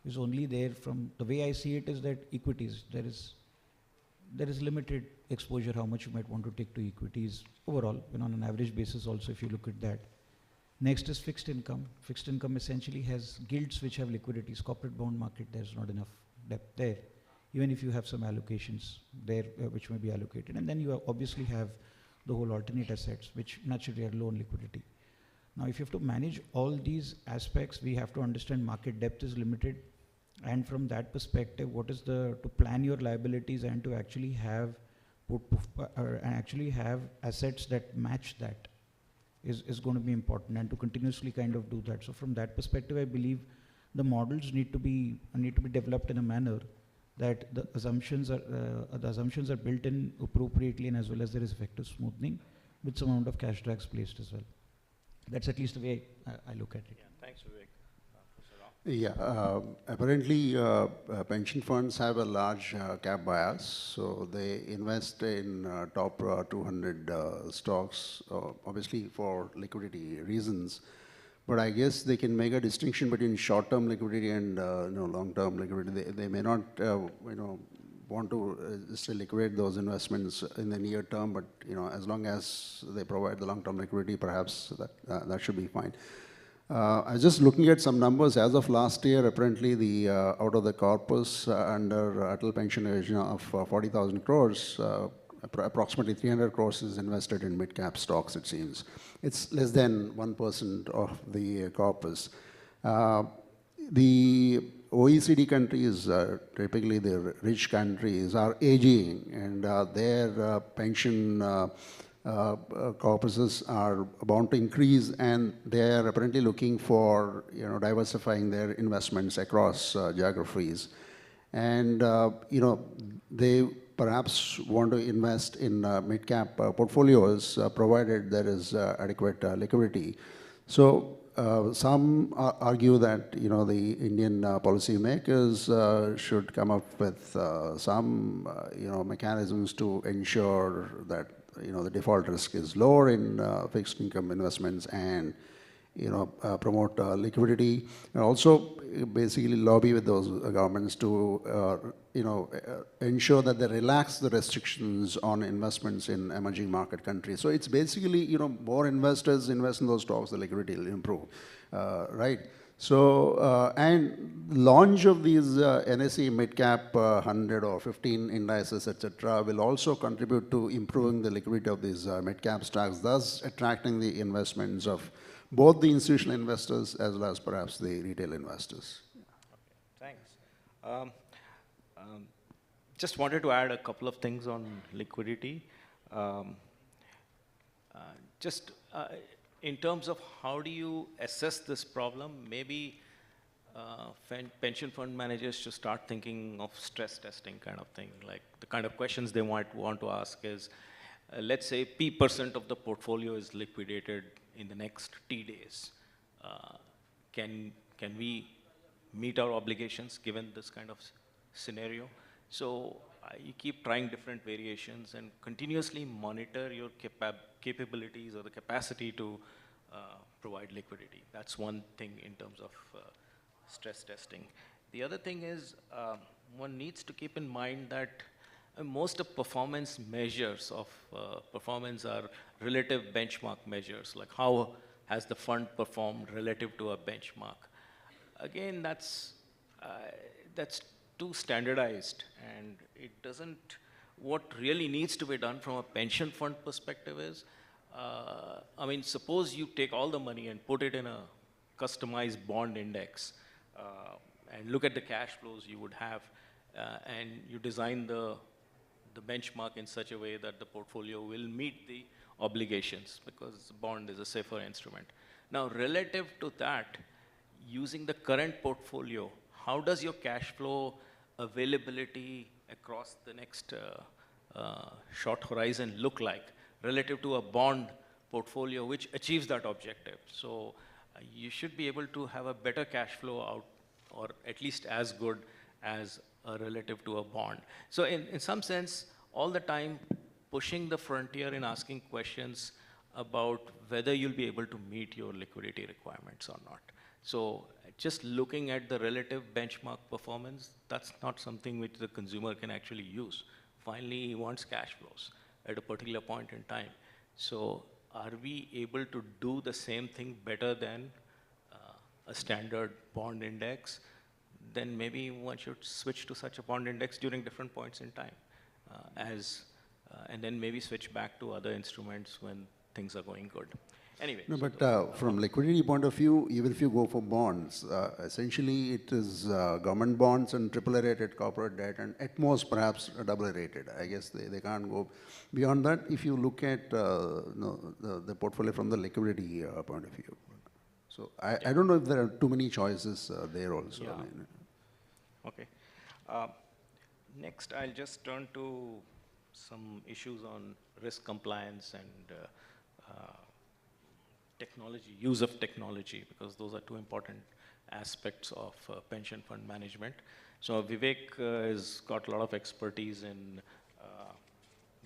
is only there from the way I see it, is that equities, there is limited exposure how much you might want to take to equities overall, on an average basis also, if you look at that. Next is fixed income. Fixed income essentially has gilts which have liquidities. Corporate bond market, there's not enough depth there, even if you have some allocations there which may be allocated. And then you obviously have the whole alternate assets, which naturally are low on liquidity. Now, if you have to manage all these aspects, we have to understand market depth is limited. And from that perspective, what is to plan your liabilities and to actually have assets that match that is going to be important, and to continuously kind of do that. So from that perspective, I believe the models need to be developed in a manner that the assumptions are built in appropriately, and as well as there is effective smoothing with some amount of cash drags placed as well. That's at least the way I look at it. Yeah, thanks, Vivek. Yeah, apparently pension funds have a large cap bias, so they invest in top 200 stocks, obviously for liquidity reasons. But I guess they can make a distinction between short-term liquidity and long-term liquidity. They may not want to still liquidate those investments in the near term, but as long as they provide the long-term liquidity, perhaps that should be fine. I was just looking at some numbers. As of last year, apparently the out of the corpus under Atal Pension Yojana of 40,000 crores, approximately 300 crores is invested in mid-cap stocks, it seems. It's less than 1% of the corpus. The OECD countries, typically the rich countries, are aging, and their pension corpuses are bound to increase, and they are apparently looking for diversifying their investments across geographies. And they perhaps want to invest in mid-cap portfolios, provided there is adequate liquidity. So some argue that the Indian policymakers should come up with some mechanisms to ensure that the default risk is lower in fixed income investments, and promote liquidity, and also basically lobby with those governments to ensure that they relax the restrictions on investments in emerging market countries. So it's basically more investors invest in those stocks, the liquidity will improve, right? So and launch of these NSE mid-cap 100 or 15 indices, etc., will also contribute to improving the liquidity of these mid-cap stocks, thus attracting the investments of both the institutional investors as well as perhaps the retail investors. Okay, thanks. Just wanted to add a couple of things on liquidity. In terms of how do you assess this problem, maybe pension fund managers should start thinking of stress testing kind of thing. Like the kind of questions they might want to ask is, let's say P% of the portfolio is liquidated in the next T days. Can we meet our obligations given this kind of scenario? So you keep trying different variations and continuously monitor your capabilities or the capacity to provide liquidity. That's one thing in terms of stress testing. The other thing is one needs to keep in mind that most of performance measures of performance are relative benchmark measures, like how has the fund performed relative to a benchmark. Again, that's too standardized, and it doesn't, what really needs to be done from a pension fund perspective is, I mean, suppose you take all the money and put it in a customized bond index and look at the cash flows you would have, and you design the benchmark in such a way that the portfolio will meet the obligations, because the bond is a safer instrument. Now, relative to that, using the current portfolio, how does your cash flow availability across the next short horizon look like relative to a bond portfolio which achieves that objective? So you should be able to have a better cash flow out, or at least as good as relative to a bond. So in some sense, all the time pushing the frontier in asking questions about whether you'll be able to meet your liquidity requirements or not. So just looking at the relative benchmark performance, that's not something which the consumer can actually use. Finally, he wants cash flows at a particular point in time. So are we able to do the same thing better than a standard bond index? Then maybe one should switch to such a bond index during different points in time, and then maybe switch back to other instruments when things are going good. Anyway. No, but from liquidity point of view, even if you go for bonds, essentially it is government bonds and AAA rated corporate debt, and at most perhaps AA rated. I guess they can't go beyond that if you look at the portfolio from the liquidity point of view. So I don't know if there are too many choices there also. Yeah. I mean, okay. Next, I'll just turn to some issues on risk compliance and technology, use of technology, because those are two important aspects of pension fund management. So Vivek has got a lot of expertise in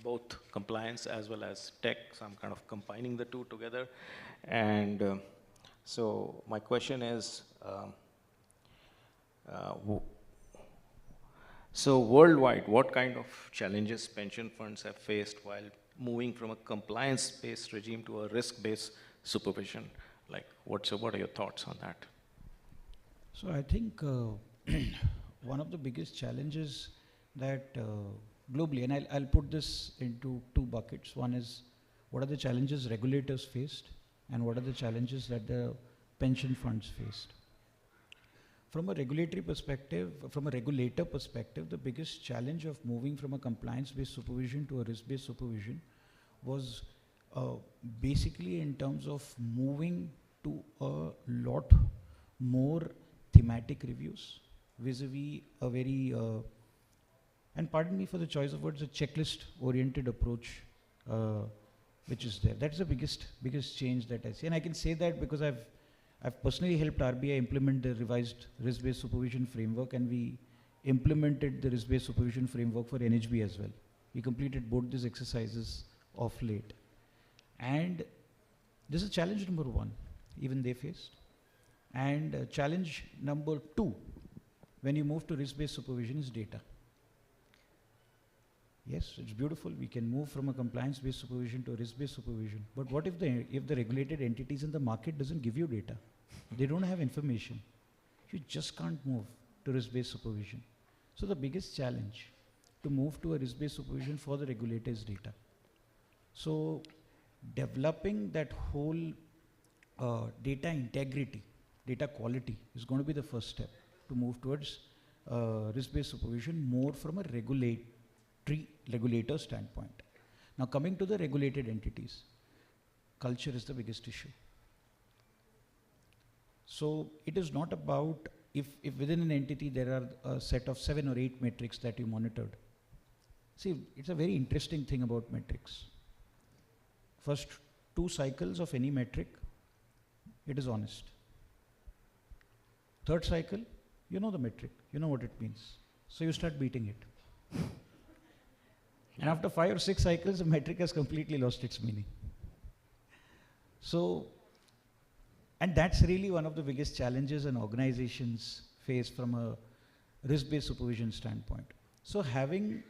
both compliance as well as tech, so I'm kind of combining the two together. And so my question is, so worldwide, what kind of challenges pension funds have faced while moving from a compliance-based regime to a risk-based supervision? Like, what are your thoughts on that? So I think one of the biggest challenges that globally, and I'll put this into two buckets. One is, what are the challenges regulators faced, and what are the challenges that the pension funds faced? From a regulatory perspective, from a regulator perspective, the biggest challenge of moving from a compliance-based supervision to a risk-based supervision was basically in terms of moving to a lot more thematic reviews vis-a-vis a very, and pardon me for the choice of words, a checklist-oriented approach which is there. That's the biggest change that I see. And I can say that because I've personally helped RBI implement the revised risk-based supervision framework, and we implemented the risk-based supervision framework for NHB as well. We completed both these exercises of late. And this is challenge number one, even they faced. And challenge number two, when you move to risk-based supervision, is data. Yes, it's beautiful. We can move from a compliance-based supervision to a risk-based supervision. But what if the regulated entities in the market doesn't give you data? They don't have information. You just can't move to risk-based supervision. So the biggest challenge to move to a risk-based supervision for the regulator is data. So developing that whole data integrity, data quality is going to be the first step to move towards risk-based supervision more from a regulator standpoint. Now coming to the regulated entities, culture is the biggest issue. So it is not about if within an entity there are a set of 7 or 8 metrics that you monitored. See, it's a very interesting thing about metrics. First 2 cycles of any metric, it is honest. Third cycle, you know the metric, you know what it means. So you start beating it. And after 5 or 6 cycles, the metric has completely lost its meaning. So, and that's really one of the biggest challenges an organizations face from a risk-based supervision standpoint. So having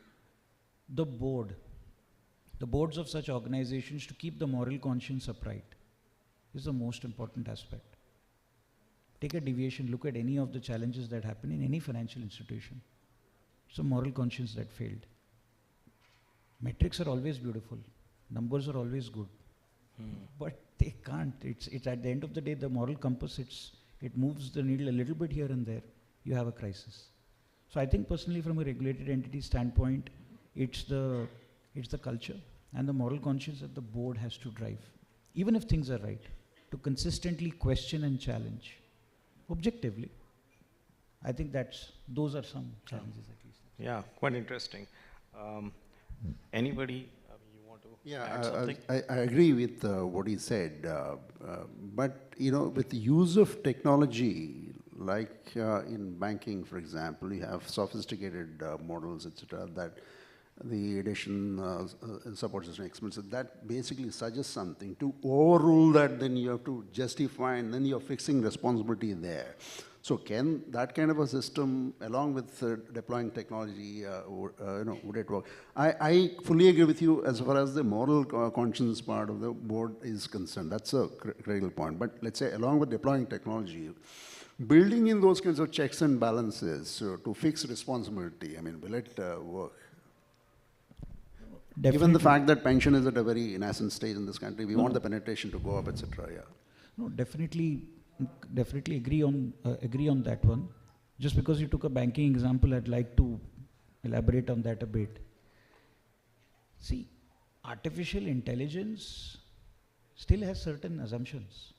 the boards of such organizations to keep the moral conscience upright is the most important aspect. Take a deviation, look at any of the challenges that happen in any financial institution. It's a moral conscience that failed. Metrics are always beautiful, numbers are always good, but they can't. It's at the end of the day, the moral compass, it moves the needle a little bit here and there, you have a crisis. So I think personally from a regulated entity standpoint, it's the culture and the moral conscience that the board has to drive, even if things are right, to consistently question and challenge, objectively. I think those are some challenges at least. Yeah, quite interesting. Anybody, you want to add something? I agree with what he said, but with the use of technology, like in banking, for example, you have sophisticated models, etc., that the addition support system expenses, that basically suggests something. To overrule that, then you have to justify, and then you're fixing responsibility there. So can that kind of a system, along with deploying technology, would it work? I fully agree with you as far as the moral conscience part of the board is concerned. That's a critical point. But let's say along with deploying technology, building in those kinds of checks and balances to fix responsibility, I mean, will it work? Definitely. Given the fact that pension is at a very nascent stage in this country, we want the penetration to go up, etc. Yeah. No, definitely agree on that one. Just because you took a banking example, I'd like to elaborate on that a bit. See, artificial intelligence still has certain assumptions.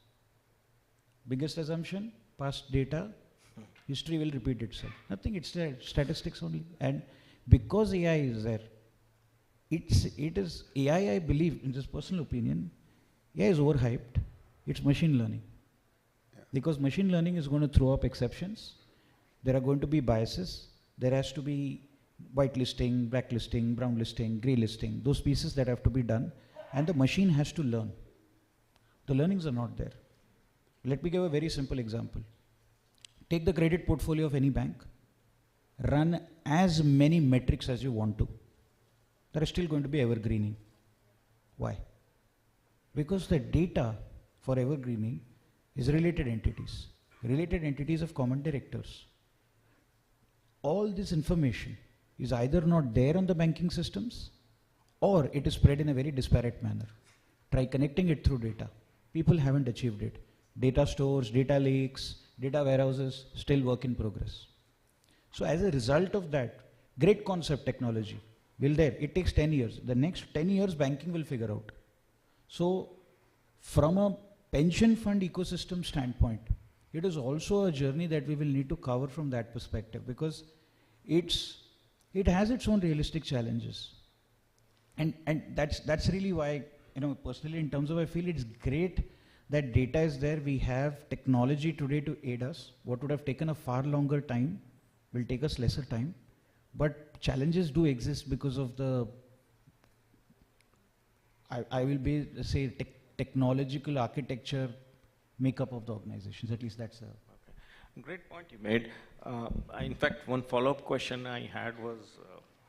Biggest assumption, past data, history will repeat itself. Nothing, it's statistics only. And because AI is there, it is AI, I believe, in this personal opinion, AI is overhyped. It's machine learning. Yeah. Because machine learning is going to throw up exceptions. There are going to be biases. There has to be whitelisting, blacklisting, brown listing, grey listing, those pieces that have to be done. And the machine has to learn. The learnings are not there. Let me give a very simple example. Take the credit portfolio of any bank. Run as many metrics as you want to. There is still going to be evergreening. Why? Because the data for evergreening is related entities. Related entities of common directors. All this information is either not there on the banking systems or it is spread in a very disparate manner. Try connecting it through data. People haven't achieved it. Data stores, data lakes, data warehouses, still work in progress. So as a result of that, great concept technology, will there, it takes 10 years. The next 10 years banking will figure out. So from a pension fund ecosystem standpoint, it is also a journey that we will need to cover from that perspective, because it has its own realistic challenges. And that's really why, personally in terms of, I feel it's great that data is there. We have technology today to aid us. What would have taken a far longer time will take us lesser time. But challenges do exist because of the, I will say technological architecture makeup of the organizations. At least that's a... Okay. Great point you made. In fact, one follow-up question I had was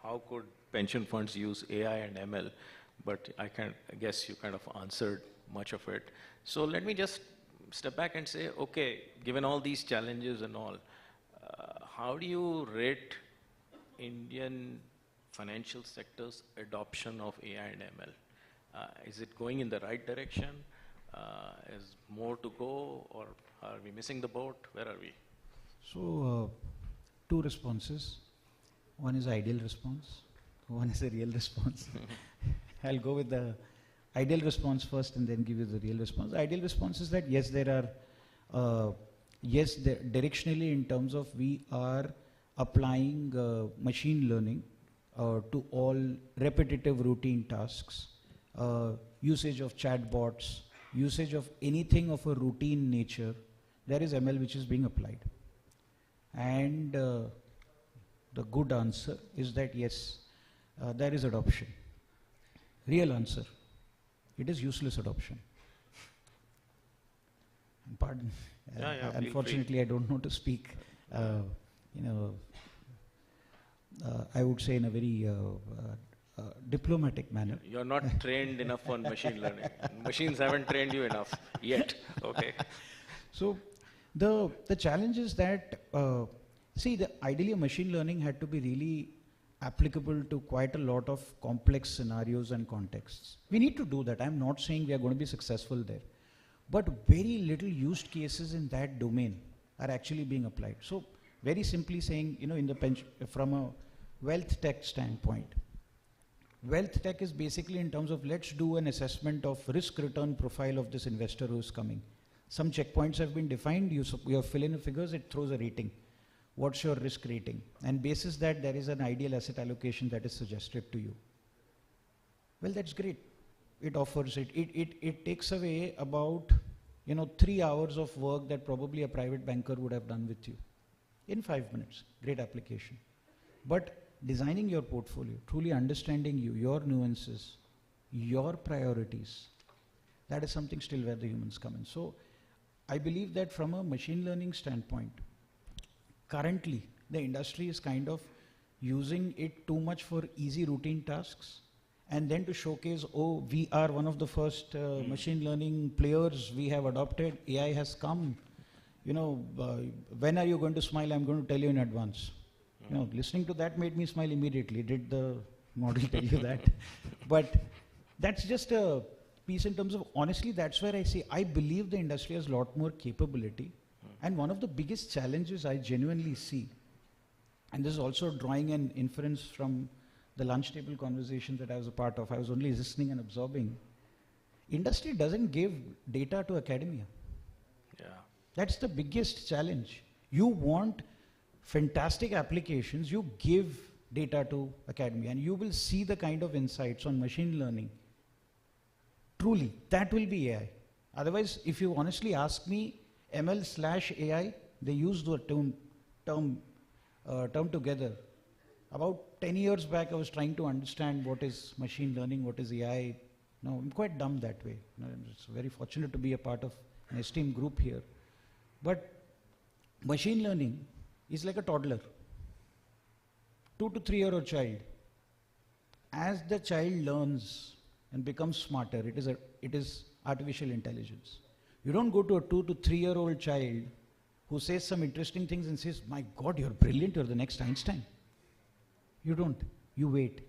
how could pension funds use AI and ML? But I guess you kind of answered much of it. So let me just step back and say, okay, given all these challenges and all, how do you rate Indian financial sector's adoption of AI and ML? Is it going in the right direction? Is more to go, or are we missing the boat? Where are we? So, two responses. One is ideal response. One is a real response. I'll go with the ideal response first and then give you the real response. The ideal response is that yes, there are, directionally in terms of we are applying machine learning to all repetitive routine tasks, usage of chatbots, usage of anything of a routine nature. There is ML which is being applied. And the good answer is that yes, there is adoption. Real answer, it is useless adoption. Pardon, unfortunately I don't know to speak, I would say in a very diplomatic manner. You're not trained enough on machine learning. Machines haven't trained you enough yet. Okay. So the challenge is that, ideally machine learning had to be really applicable to quite a lot of complex scenarios and contexts. We need to do that. I'm not saying we are going to be successful there. But very little used cases in that domain are actually being applied. So very simply saying, in the from a wealth tech standpoint, wealth tech is basically in terms of let's do an assessment of risk return profile of this investor who is coming. Some checkpoints have been defined, you fill in the figures, it throws a rating. What's your risk rating? And basis that there is an ideal asset allocation that is suggested to you. Well, that's great. It offers it. It takes away about 3 hours of work that probably a private banker would have done with you in 5 minutes. Great application. But designing your portfolio, truly understanding you, your nuances, your priorities, that is something still where the humans come in. So I believe that from a machine learning standpoint, currently the industry is kind of using it too much for easy routine tasks, and then to showcase, oh, we are one of the first machine learning players, we have adopted, AI has come, when are you going to smile? I'm going to tell you in advance. Listening to that made me smile immediately. Did the model tell you that? But that's just a piece in terms of, honestly, that's where I say, I believe the industry has a lot more capability. And one of the biggest challenges I genuinely see, and this is also drawing an inference from the lunch table conversation that I was a part of, I was only listening and absorbing, industry doesn't give data to academia. Yeah. That's the biggest challenge. You want fantastic applications, you give data to academia, and you will see the kind of insights on machine learning. Truly, that will be AI. Otherwise, if you honestly ask me, ML/AI, they use the term together. About 10 years back, I was trying to understand what is machine learning, what is AI. No, I'm quite dumb that way. I'm just very fortunate to be a part of an esteemed group here. But machine learning is like a toddler, 2 to 3 year old child. As the child learns and becomes smarter, it is artificial intelligence. You don't go to a 2 to 3-year-old child who says some interesting things and says, my God, you're brilliant, you're the next Einstein. You don't. You wait.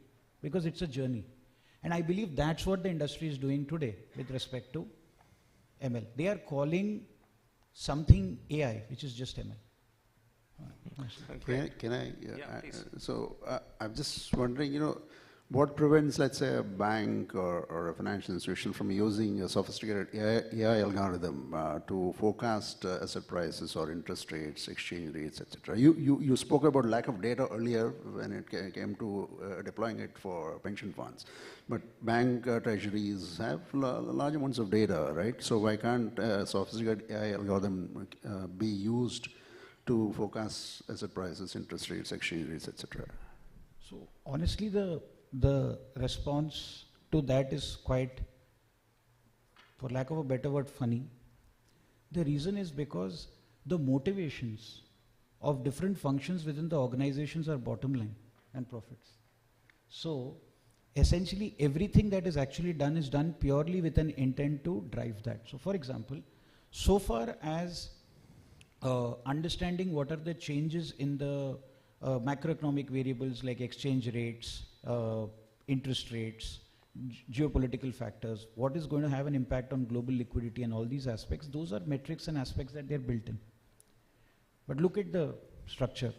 Because it's a journey. And I believe that's what the industry is doing today with respect to ML. They are calling something AI, which is just ML. Can I? Yeah, please. So I'm just wondering, what prevents, let's say, a bank or a financial institution from using a sophisticated AI algorithm to forecast asset prices or interest rates, exchange rates, etc. You spoke about lack of data earlier when it came to deploying it for pension funds. But bank treasuries have large amounts of data, right? So why can't a sophisticated AI algorithm be used to forecast asset prices, interest rates, exchange rates, etc.? So honestly, the response to that is quite, for lack of a better word, funny. The reason is because the motivations of different functions within the organizations are bottom line and profits. So essentially everything that is actually done is done purely with an intent to drive that. So for example, so far as understanding what are the changes in the macroeconomic variables like exchange rates, interest rates, geopolitical factors, what is going to have an impact on global liquidity and all these aspects, those are metrics and aspects that they're built in. But look at the structure.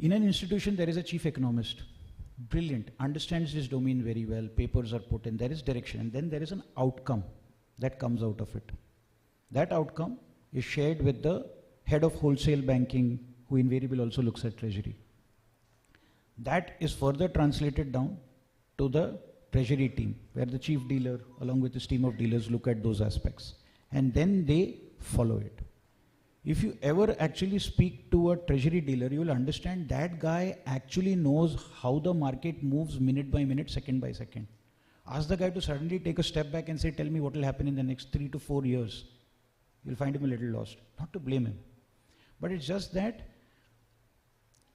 In an institution, there is a chief economist, brilliant, understands this domain very well, papers are put in, there is direction, and then there is an outcome that comes out of it. That outcome is shared with the head of wholesale banking, who invariably also looks at treasury. That is further translated down to the treasury team, where the chief dealer along with his team of dealers look at those aspects, and then they follow it. If you ever actually speak to a treasury dealer, you will understand that guy actually knows how the market moves minute by minute, second by second. Ask the guy to suddenly take a step back and say, tell me what will happen in the next 3 to 4 years. You'll find him a little lost. Not to blame him, but it's just that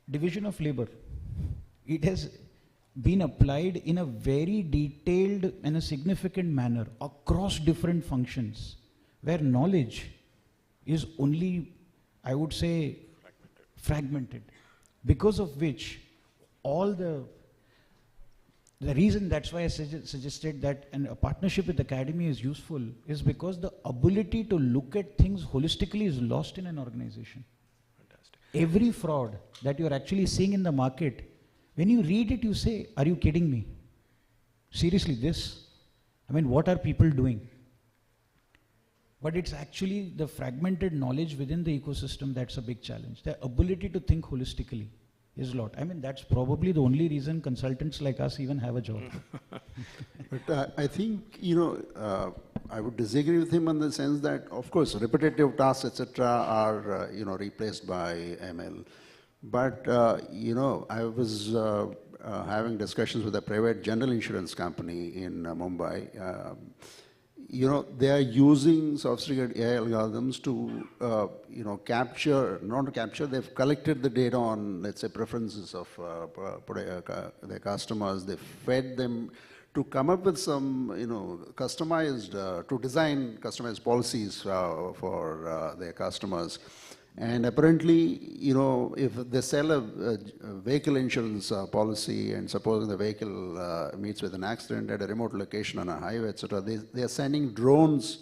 division of labor, it has been applied in a very detailed and a significant manner across different functions, where knowledge is only, I would say, fragmented. Because of which all the reason, that's why I suggested that a partnership with academy is useful, is because the ability to look at things holistically is lost in an organization. Fantastic. Every fraud that you're actually seeing in the market, when you read it, you say, are you kidding me? Seriously, this? I mean, what are people doing? But it's actually the fragmented knowledge within the ecosystem that's a big challenge. The ability to think holistically is a lot. I mean, that's probably the only reason consultants like us even have a job. But I think, I would disagree with him in the sense that, of course, repetitive tasks, etc., are, replaced by ML. But, I was having discussions with a private general insurance company in Mumbai. They are using sophisticated AI algorithms to, they've collected the data on, let's say, preferences of their customers. They fed them to come up with some, to design customized policies for their customers. And apparently, if they sell a vehicle insurance policy, and suppose the vehicle meets with an accident at a remote location on a highway, etc., they are sending drones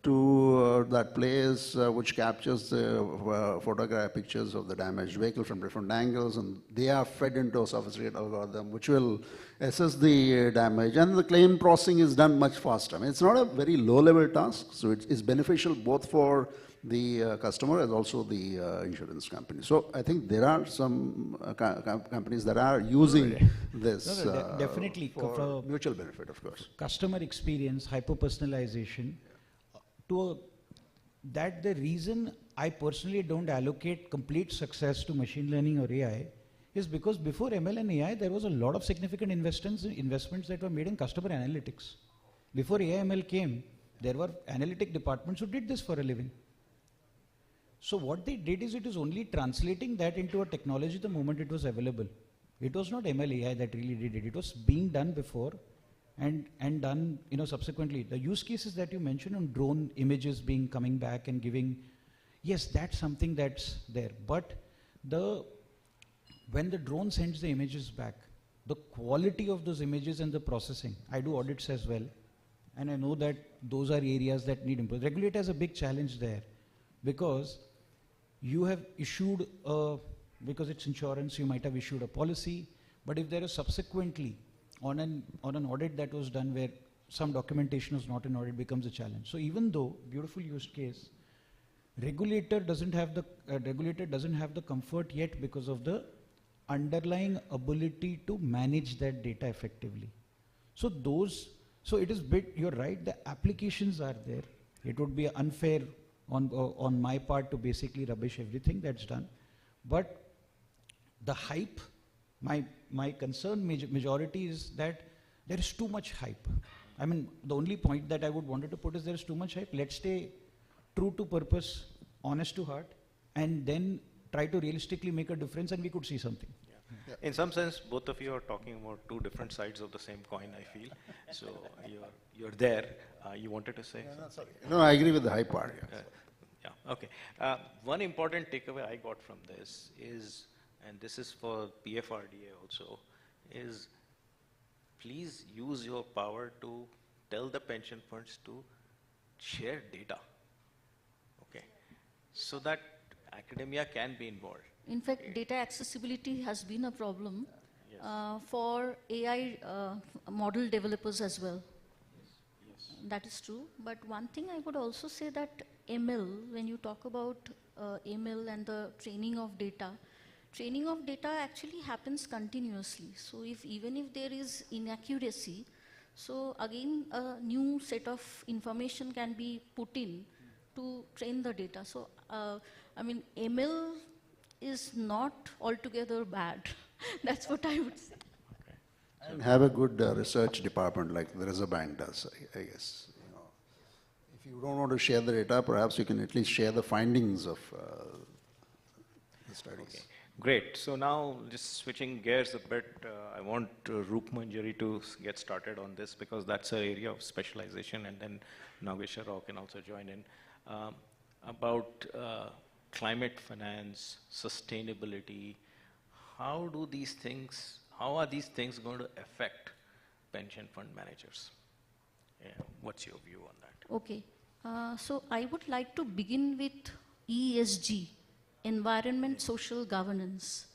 to that place which captures the photograph pictures of the damaged vehicle from different angles, and they are fed into a sophisticated algorithm which will assess the damage, and the claim processing is done much faster. I mean, it's not a very low-level task, so it's beneficial both for the customer as also the insurance company. So I think there are some companies that are using this definitely for mutual benefit, of course. Customer experience, hyper-personalization, that the reason I personally don't allocate complete success to machine learning or AI is because before ML and AI, there was a lot of significant investments that were made in customer analytics. Before AI ML came, there were analytic departments who did this for a living. So what they did is it is only translating that into a technology the moment it was available. It was not ML AI that really did it. It was being done before, and done, you know, subsequently. The use cases that you mentioned on drone images coming back and giving, yes, that's something that's there. But when the drone sends the images back, the quality of those images and the processing, I do audits as well, and I know that those are areas that need improvement. Regulator has a big challenge there, because you have issued because it's insurance, you might have issued a policy, but if there is subsequently on an audit that was done where some documentation is not in order, it becomes a challenge. So even though beautiful use case, regulator doesn't have the comfort yet because of the underlying ability to manage that data effectively. So it is you're right, the applications are there. It would be unfair on my part to basically rubbish everything that's done. But the hype, my concern majority is that there is too much hype. I mean, the only point that I would wanted to put is there is too much hype. Let's stay true to purpose, honest to heart, and then try to realistically make a difference, and we could see something. Yeah. In some sense, both of you are talking about two different sides of the same coin, I feel. So you're there. You wanted to say something? No, sorry. No, I agree with the hype part. Yeah. Yeah, okay. One important takeaway I got from this is, and this is for PFRDA also, is please use your power to tell the pension funds to share data, okay, so that academia can be involved. In fact, data accessibility has been a problem for AI model developers as well. Yes. That is true. But one thing I would also say that ML, when you talk about ML and the training of data actually happens continuously. So even if there is inaccuracy, so again a new set of information can be put in to train the data. So I mean, ML is not altogether bad. That's what I would say. And have a good research department like the Reserve Bank does, I guess. You know, if you don't want to share the data, perhaps you can at least share the findings of the studies. Okay. Great. So now, just switching gears a bit, I want Roop Manjari to get started on this, because that's an area of specialization, and then Nageshwar Rao can also join in. About climate finance, sustainability, how are these things going to affect pension fund managers? Yeah, what's your view on that? Okay. So I would like to begin with ESG, environment, social governance.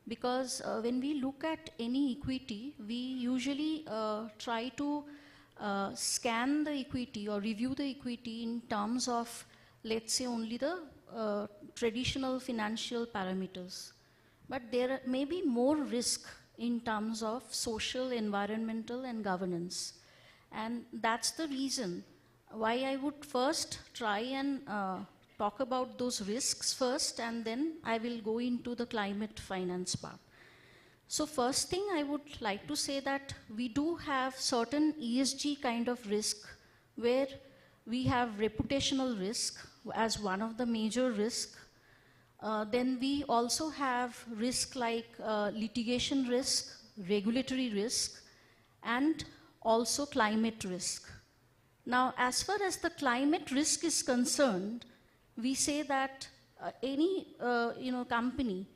Because when we look at any equity, we usually try to scan the equity or review the equity in terms of, let's say, only the traditional financial parameters. But there may be more risk in terms of social, environmental, and governance. And that's the reason why I would first try and talk about those risks first, and then I will go into the climate finance part. So first thing I would like to say that we do have certain ESG kind of risk where we have reputational risk as one of the major risks. Then we also have risk like litigation risk, regulatory risk, and also climate risk. Now, as far as the climate risk is concerned, we say that any company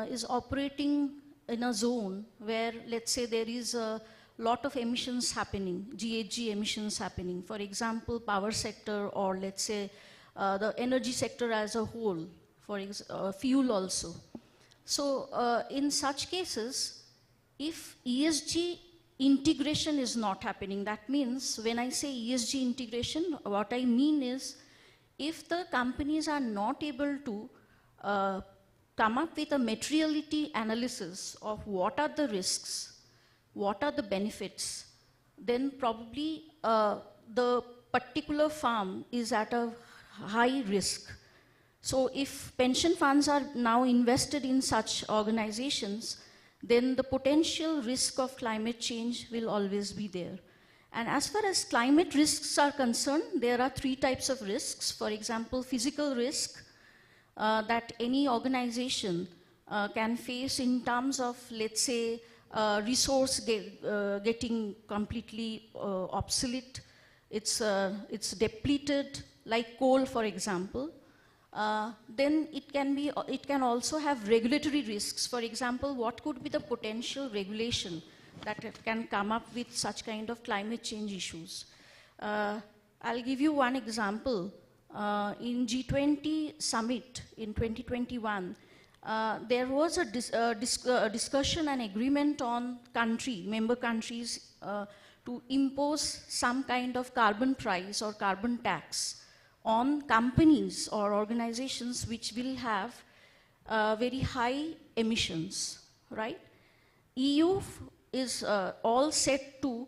is operating in a zone where, let's say, there is a lot of emissions happening, GHG emissions happening. For example, power sector, or let's say the energy sector as a whole, for fuel also. So in such cases, if ESG integration is not happening, that means when I say ESG integration, what I mean is if the companies are not able to come up with a materiality analysis of what are the risks, what are the benefits, then probably the particular firm is at a high risk. So if pension funds are now invested in such organizations, then the potential risk of climate change will always be there. And as far as climate risks are concerned, there are 3 types of risks. For example, physical risk that any organization can face in terms of, let's say, resource getting completely obsolete. It's depleted, like coal, for example. Then it can also have regulatory risks. For example, what could be the potential regulation that can come up with such kind of climate change issues? I'll give you one example. In G20 summit in 2021, there was a discussion and agreement on member countries to impose some kind of carbon price or carbon tax on companies or organizations which will have very high emissions, right? EU is all set to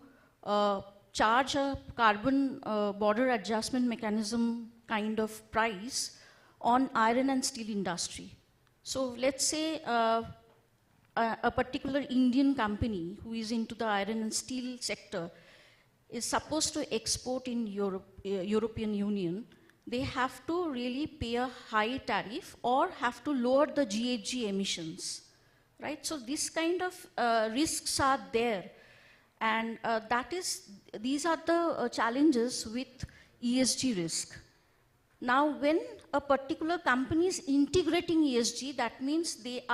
charge a carbon border adjustment mechanism kind of price on iron and steel industry. So let's say a particular Indian company who is into the iron and steel sector is supposed to export in European Union. They have to really pay a high tariff or have to lower the GHG emissions, right? So this kind of risks are there. And these are the challenges with ESG risk. Now, when a particular company is integrating ESG, that means they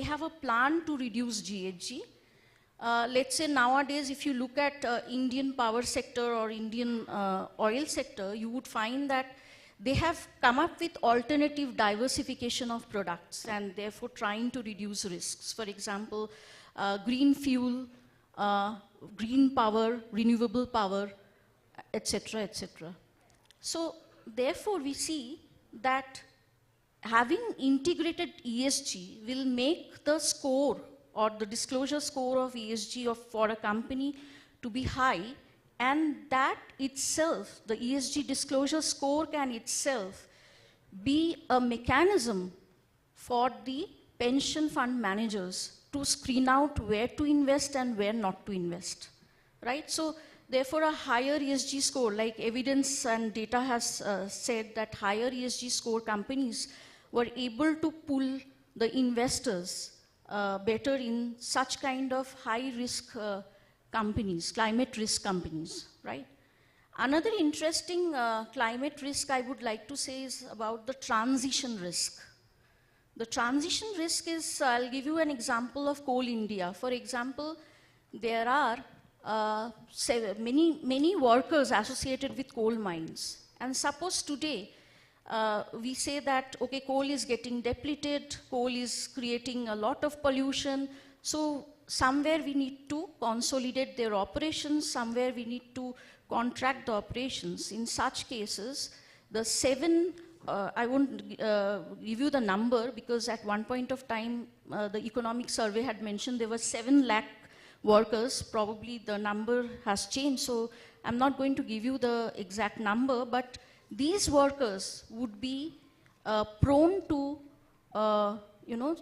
have a plan to reduce GHG. Let's say nowadays, if you look at Indian power sector or Indian oil sector, you would find that they have come up with alternative diversification of products and therefore trying to reduce risks. For example, green fuel, green power, renewable power, etc., etc. So therefore, we see that having integrated ESG will make the score or the disclosure score of ESG for a company to be high, and that itself, the ESG disclosure score can itself be a mechanism for the pension fund managers to screen out where to invest and where not to invest, right? So therefore, a higher ESG score, like evidence and data has said that higher ESG score companies were able to pull the investors better in such kind of high risk companies, climate risk companies, right? Another interesting climate risk I would like to say is about the transition risk. The transition risk is, I'll give you an example of Coal India. For example, there are many workers associated with coal mines. And suppose today we say that, okay, coal is getting depleted, coal is creating a lot of pollution, so somewhere we need to consolidate their operations, somewhere we need to contract the operations. In such cases, the I won't give you the number because at one point of time, the economic survey had mentioned there were 7 lakh workers. Probably the number has changed, so I'm not going to give you the exact number, but these workers would be prone to,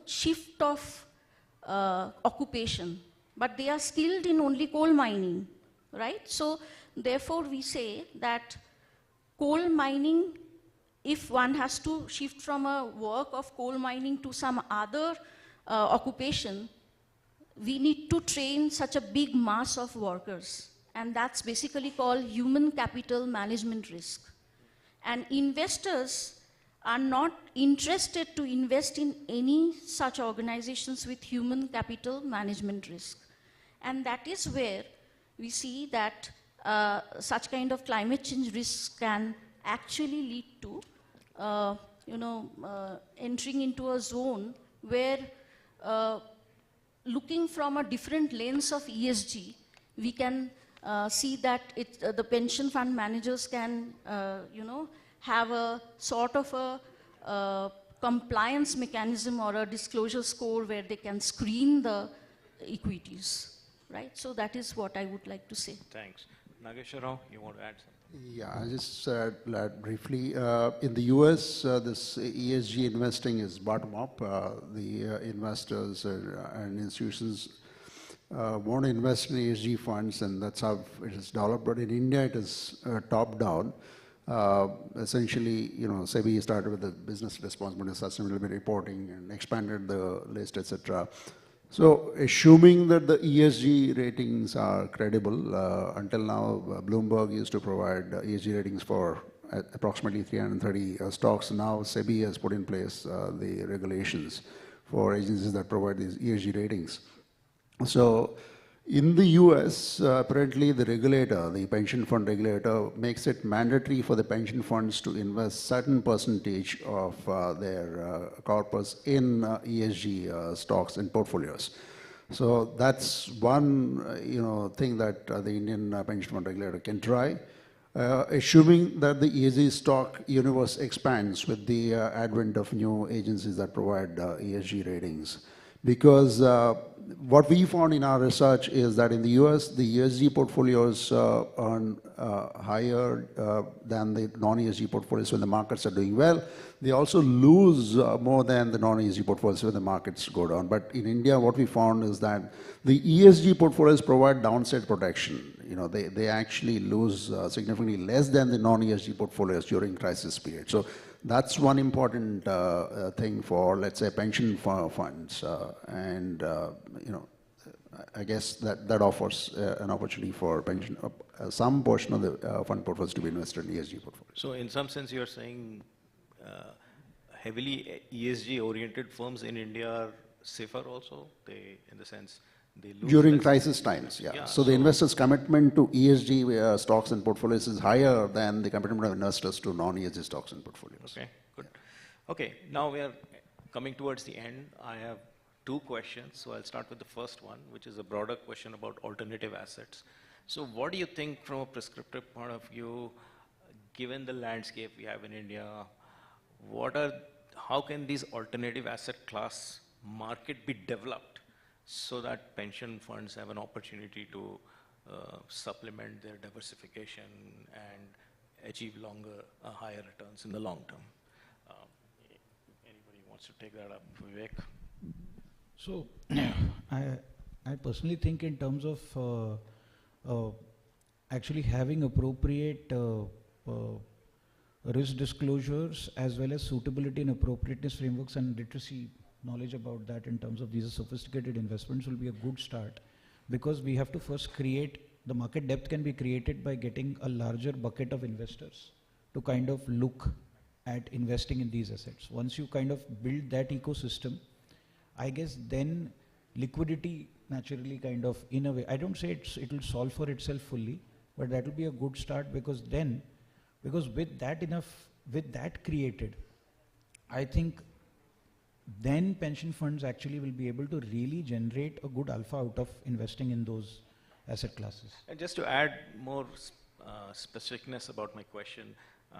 shift of occupation, but they are skilled in only coal mining, right? So therefore, we say that coal mining, if one has to shift from a work of coal mining to some other occupation, we need to train such a big mass of workers. And that's basically called human capital management risk. And investors are not interested to invest in any such organizations with human capital management risk. And that is where we see that such kind of climate change risks can actually lead to entering into a zone where looking from a different lens of ESG, we can see that the pension fund managers can, have a sort of a compliance mechanism or a disclosure score where they can screen the equities, right? So that is what I would like to say. Thanks. Nageswar Rao, you want to add something? Yeah, I just briefly, in the US, this ESG investing is bottom up. The investors and institutions want to invest in ESG funds, and that's how it is developed. But in India, it is top down. Essentially, SEBI started with the business responsibility, sustainability reporting, and expanded the list, etc. So, assuming that the ESG ratings are credible, until now, Bloomberg used to provide ESG ratings for approximately 330 stocks. Now, SEBI has put in place the regulations for agencies that provide these ESG ratings. So, in the US, apparently the regulator, the pension fund regulator, makes it mandatory for the pension funds to invest certain percentage of their corpus in ESG stocks and portfolios. So that's one thing that the Indian pension fund regulator can try. Assuming that the ESG stock universe expands with the advent of new agencies that provide ESG ratings. Because what we found in our research is that in the US, the ESG portfolios earn higher than the non-ESG portfolios when the markets are doing well. They also lose more than the non-ESG portfolios when the markets go down. But in India, what we found is that the ESG portfolios provide downside protection. They actually lose significantly less than the non-ESG portfolios during crisis period. So that's one important thing for, let's say, pension funds. I guess that offers an opportunity for pension, some portion of the fund portfolios to be invested in ESG portfolios. So in some sense, you're saying heavily ESG-oriented firms in India are safer also? In the sense, they lose during less. crisis times, yeah. So the investors' commitment to ESG stocks and portfolios is higher than the commitment of investors to non-ESG stocks and portfolios. Okay, good. Okay, now we are coming towards the end. I have two questions, so I'll start with the first one, which is a broader question about alternative assets. So what do you think from a prescriptive point of view, given the landscape we have in India, how can these alternative asset class market be developed so that pension funds have an opportunity to supplement their diversification and achieve higher returns in the long term? Anybody wants to take that up? Vivek? So, I personally think in terms of actually having appropriate risk disclosures as well as suitability and appropriateness frameworks and literacy knowledge about that in terms of these sophisticated investments will be a good start, because we have to first create, the market depth can be created by getting a larger bucket of investors to kind of look at investing in these assets. Once you kind of build that ecosystem, I guess then liquidity naturally kind of, in a way, I don't say it will solve for itself fully, but that will be a good start, because with that created, I think then pension funds actually will be able to really generate a good alpha out of investing in those asset classes. And just to add more specificness about my question,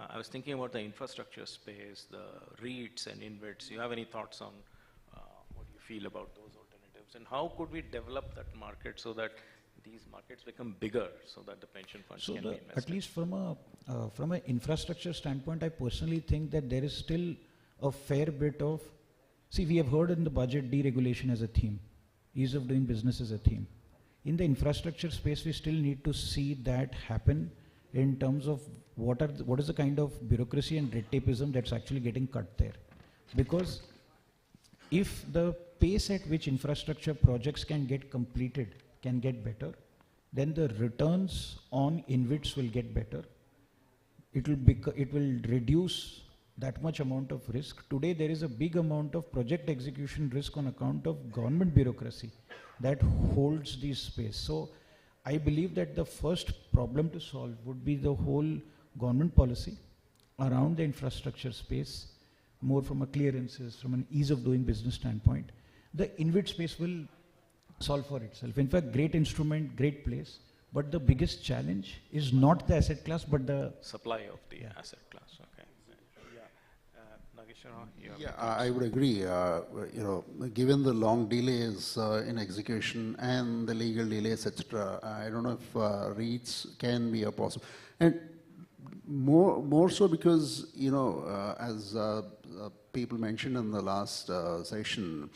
I was thinking about the infrastructure space, the REITs and InvITs. Do you have any thoughts on what you feel about those alternatives? And how could we develop that market so that these markets become bigger so that the pension funds can be invested? At least from an infrastructure standpoint, I personally think that there is still a fair bit of, we have heard in the budget deregulation as a theme, ease of doing business as a theme. In the infrastructure space, we still need to see that happen in terms of what is the kind of bureaucracy and red tapeism that's actually getting cut there. Because if the pace at which infrastructure projects can get completed can get better, then the returns on InvITs will get better. It will reduce that much amount of risk. Today there is a big amount of project execution risk on account of government bureaucracy that holds this space. So I believe that the first problem to solve would be the whole government policy around the infrastructure space, more from a clearances, from an ease of doing business standpoint. The InvIT space will solve for itself. In fact, great instrument, great place, but the biggest challenge is not the asset class, but the supply of the asset class. Okay. Yeah, I would agree. Given the long delays in execution and the legal delays, etc., I don't know if REITs can be a possible. And more so because, as people mentioned in the last session,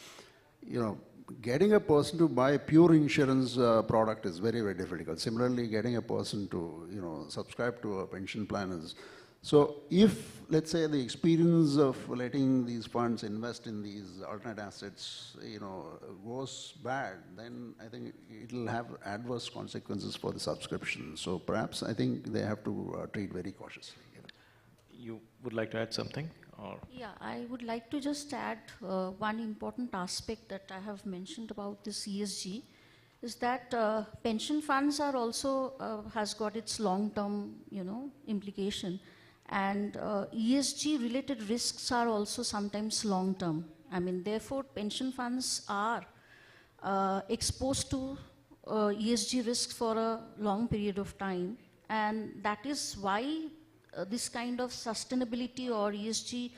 getting a person to buy a pure insurance product is very, very difficult. Similarly, getting a person to, subscribe to a pension plan is So if, let's say, the experience of letting these funds invest in these alternate assets, goes bad, then I think it'll have adverse consequences for the subscription. So perhaps I think they have to treat very cautiously. You would like to add something? Or? Yeah, I would like to just add one important aspect that I have mentioned about this ESG is that pension funds are also has got its long-term, implication, and ESG related risks are also sometimes long-term. I mean, therefore, pension funds are exposed to ESG risks for a long period of time, and that is why this kind of sustainability or ESG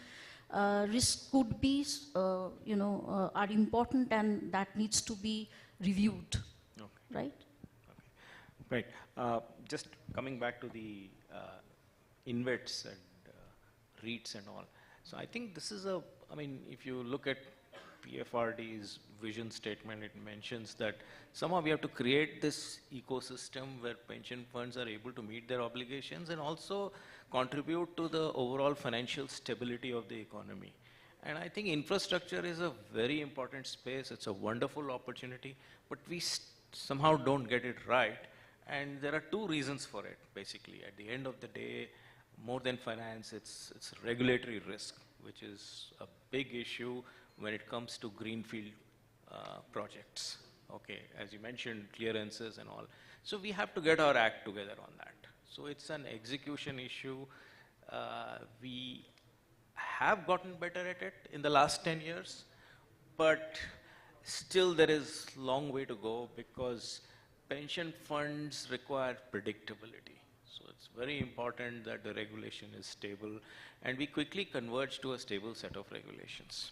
risks could be, are important, and that needs to be reviewed, right? Okay. Right. Just coming back to the InvITs and REITs and all. So I think this is if you look at PFRD's vision statement, it mentions that somehow we have to create this ecosystem where pension funds are able to meet their obligations and also contribute to the overall financial stability of the economy. And I think infrastructure is a very important space. It's a wonderful opportunity, but we somehow don't get it right. And there are two reasons for it, basically. At the end of the day, more than finance, it's regulatory risk, which is a big issue when it comes to greenfield projects. Okay, as you mentioned, clearances and all. So we have to get our act together on that. So it's an execution issue. We have gotten better at it in the last 10 years, but still there is a long way to go because pension funds require predictability. So it's very important that the regulation is stable and we quickly converge to a stable set of regulations.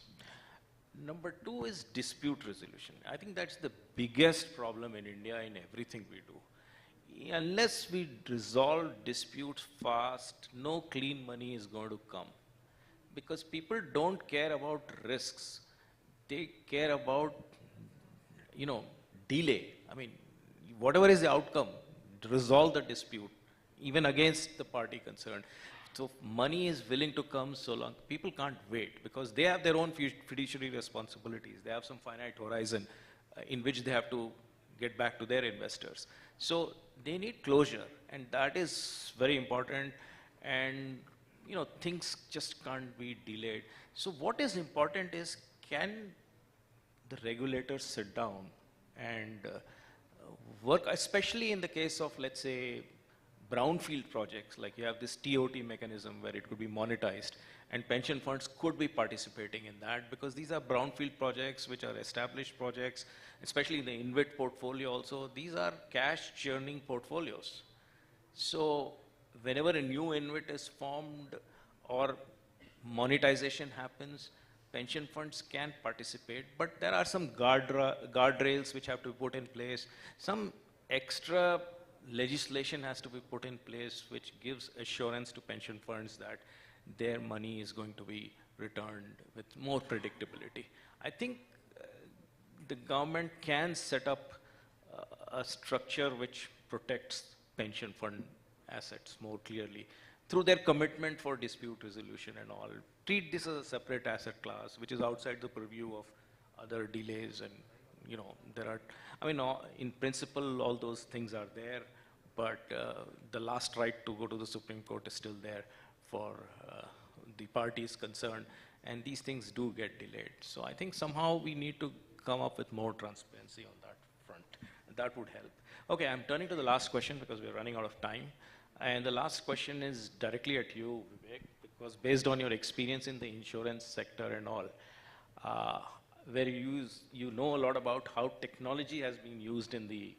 Number two is dispute resolution. I think that's the biggest problem in India in everything we do. Unless we resolve disputes fast, no clean money is going to come. Because people don't care about risks. They care about, delay. I mean, whatever is the outcome, resolve the dispute, even against the party concerned. So money is willing to come so long. People can't wait because they have their own fiduciary responsibilities. They have some finite horizon in which they have to get back to their investors. So they need closure, and that is very important. And things just can't be delayed. So what is important is, can the regulators sit down and work, especially in the case of, let's say, brownfield projects, like you have this TOT mechanism where it could be monetized, and pension funds could be participating in that because these are brownfield projects which are established projects, especially in the InvIT portfolio also. These are cash churning portfolios. So whenever a new InvIT is formed or monetization happens, pension funds can participate, but there are some guardrails which have to be put in place. Some extra legislation has to be put in place which gives assurance to pension funds that their money is going to be returned with more predictability. I think the government can set up a structure which protects pension fund assets more clearly through their commitment for dispute resolution and all. Treat this as a separate asset class which is outside the purview of other delays, and there are, in principle all those things are there, but the last right to go to the Supreme Court is still there for the parties concerned, and these things do get delayed. So I think somehow we need to come up with more transparency on that front. That would help. Okay, I'm turning to the last question because we're running out of time. And the last question is directly at you, Vivek, because based on your experience in the insurance sector and all, where you know a lot about how technology has been used in the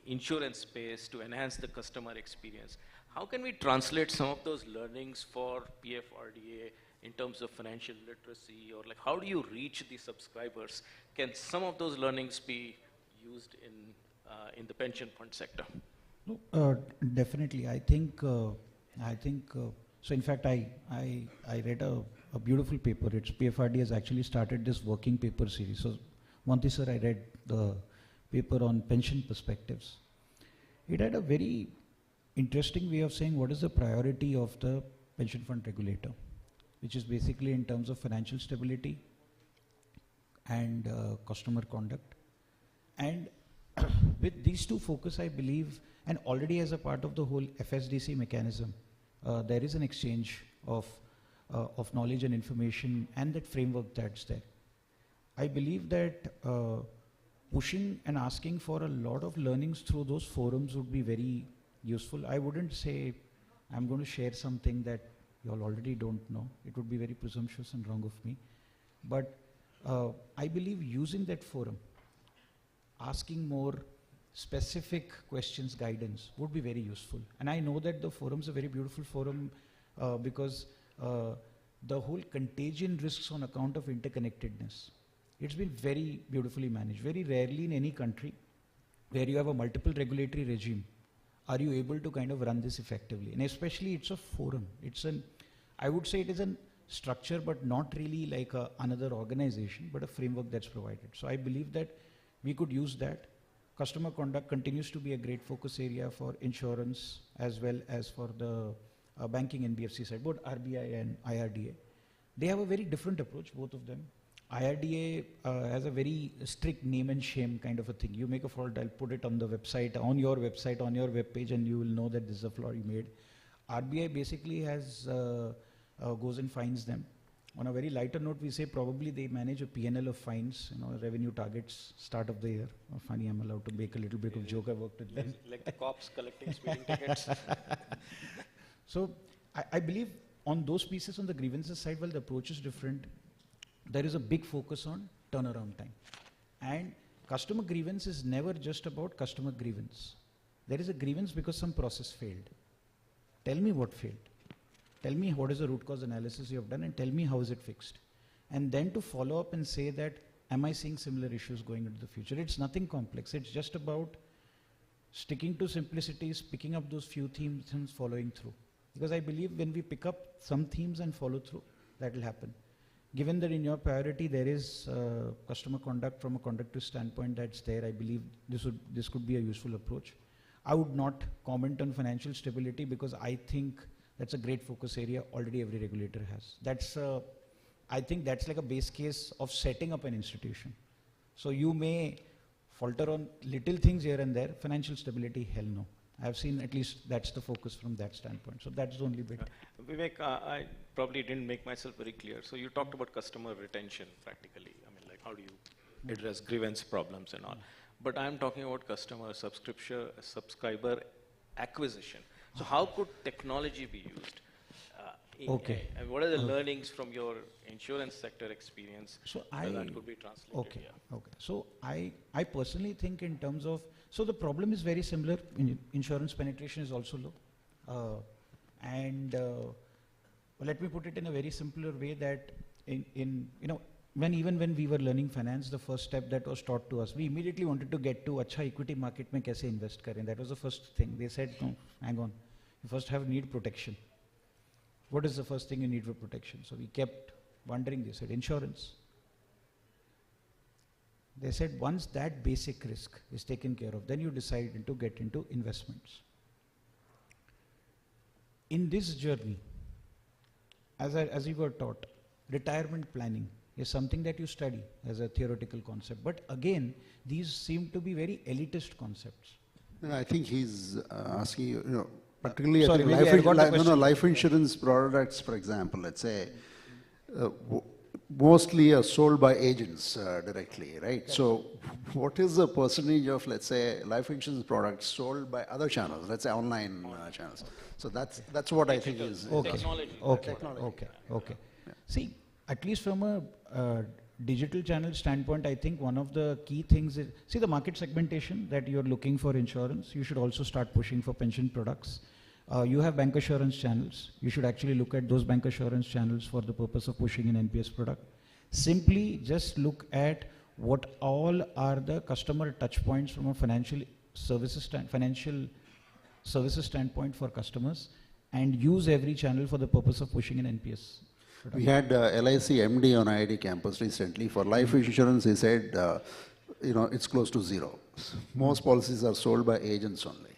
insurance space to enhance the customer experience. How can we translate some of those learnings for PFRDA in terms of financial literacy, or like how do you reach the subscribers? Can some of those learnings be used in the pension fund sector? No, definitely. I think so. In fact, I read a beautiful paper. It's PFRD has actually started this working paper series. So, Monty sir, I read the paper on pension perspectives. It had a very interesting way of saying what is the priority of the pension fund regulator, which is basically in terms of financial stability and customer conduct. And with these two focus, I believe, and already as a part of the whole FSDC mechanism, there is an exchange of knowledge and information and that framework that's there. I believe that pushing and asking for a lot of learnings through those forums would be very useful. I wouldn't say I'm going to share something that you all already don't know. It would be very presumptuous and wrong of me. But I believe using that forum, asking more specific questions, guidance would be very useful. And I know that the forum is a very beautiful forum because the whole contagion risks on account of interconnectedness, it's been very beautifully managed. Very rarely in any country where you have a multiple regulatory regime are you able to kind of run this effectively. And especially it's a forum. It's an, I would say it is a structure, but not really like another organization, but a framework that's provided. So I believe that we could use that. Customer conduct continues to be a great focus area for insurance as well as for the banking NBFC side, both RBI and IRDA. They have a very different approach, both of them. IRDA has a very strict name and shame kind of a thing. You make a fault, I'll put it on the website, on your web page, and you will know that this is a flaw you made. RBI basically has goes and fines them. On a very lighter note, we say probably they manage a P&L of fines, revenue targets start of the year. Funny, I'm allowed to make a little bit of joke. I worked with them. Like the cops collecting speeding tickets. So I believe on those pieces on the grievances side, while the approach is different, there is a big focus on turnaround time. And customer grievance is never just about customer grievance. There is a grievance because some process failed. Tell me what failed. Tell me what is the root cause analysis you have done and tell me how is it fixed. And then to follow up and say that, am I seeing similar issues going into the future? It's nothing complex. It's just about sticking to simplicities, picking up those few themes and following through. Because I believe when we pick up some themes and follow through, that will happen. Given that in your priority there is customer conduct from a conductive standpoint that's there, I believe this could be a useful approach. I would not comment on financial stability because I think that's a great focus area already every regulator has. I think that's like a base case of setting up an institution. So you may falter on little things here and there. Financial stability, hell no. I've seen at least that's the focus from that standpoint. So that's the only bit. Vivek, I probably didn't make myself very clear. So you talked about customer retention practically. I mean, like how do you address grievance problems and all. But I'm talking about customer subscriber acquisition. So how could technology be used? Okay. And what are the learnings from your insurance sector experience that could be translated? Okay. Okay. So I personally think in terms of, so the problem is very similar. Insurance penetration is also low. Let me put it in a very simpler way that even when we were learning finance, the first step that was taught to us, we immediately wanted to get to acha equity market mein kaise invest kare. That was the first thing. They said, no, hang on. You first need protection. What is the first thing you need for protection? So we kept wondering. They said insurance. They said once that basic risk is taken care of, then you decide to get into investments. In this journey, as you were taught, retirement planning is something that you study as a theoretical concept. But again, these seem to be very elitist concepts. No, I think he's asking you, particularly Sorry, life insurance products, for example, let's say, mostly are sold by agents directly, right? So what is the percentage of, let's say, life insurance products sold by other channels, let's say online channels? So that's what I think is technology. Okay. Yeah. See, at least from a digital channel standpoint, I think one of the key things is, see the market segmentation that you're looking for insurance, you should also start pushing for pension products. You have bancassurance channels. You should actually look at those bancassurance channels for the purpose of pushing an NPS product. Simply just look at what all are the customer touch points from a financial services standpoint for customers and use every channel for the purpose of pushing an NPS product. We had LIC MD on IIT campus recently. For life insurance, he said, it's close to zero. Most policies are sold by agents only.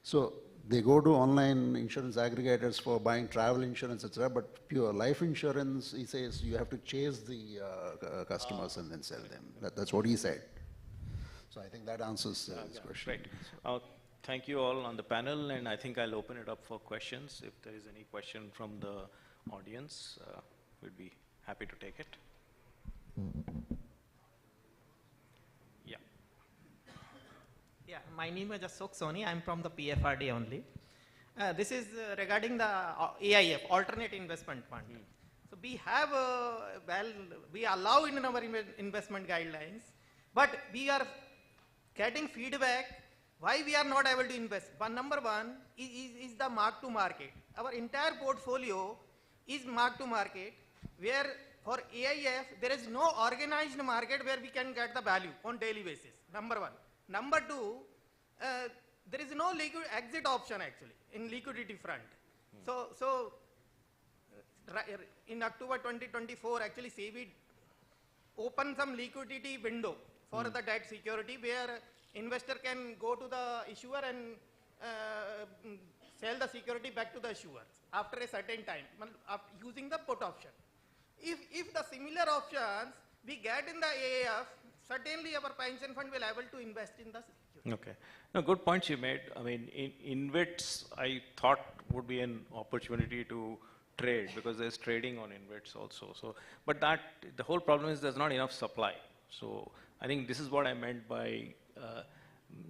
So they go to online insurance aggregators for buying travel insurance, etc. But pure life insurance, he says, you have to chase the customers and then sell them. That's what he said. So I think that answers his question. Right. Thank you all on the panel, and I think I'll open it up for questions. If there is any question from the audience, we'd be happy to take it. Yeah. Yeah, my name is Ashok Soni. I'm from the PFRD only. This is regarding the AIF, Alternate Investment Fund. So we have, we allow in our investment guidelines, but we are getting feedback why we are not able to invest. But number one is the mark to market. Our entire portfolio is mark to market, where for AIF there is no organized market where we can get the value on daily basis. Number one. Number two, there is no liquid exit option actually in liquidity front. So in October 2024, actually SEBI opened some liquidity window for the debt security where investor can go to the issuer and sell the security back to the issuer after a certain time using the put option. If the similar options we get in the AIF, certainly our pension fund will able to invest in the security. Okay. No, good points you made. I mean, InvITs, I thought would be an opportunity to trade because there's trading on InvITs also. So, but the whole problem is there's not enough supply. So I think this is what I meant by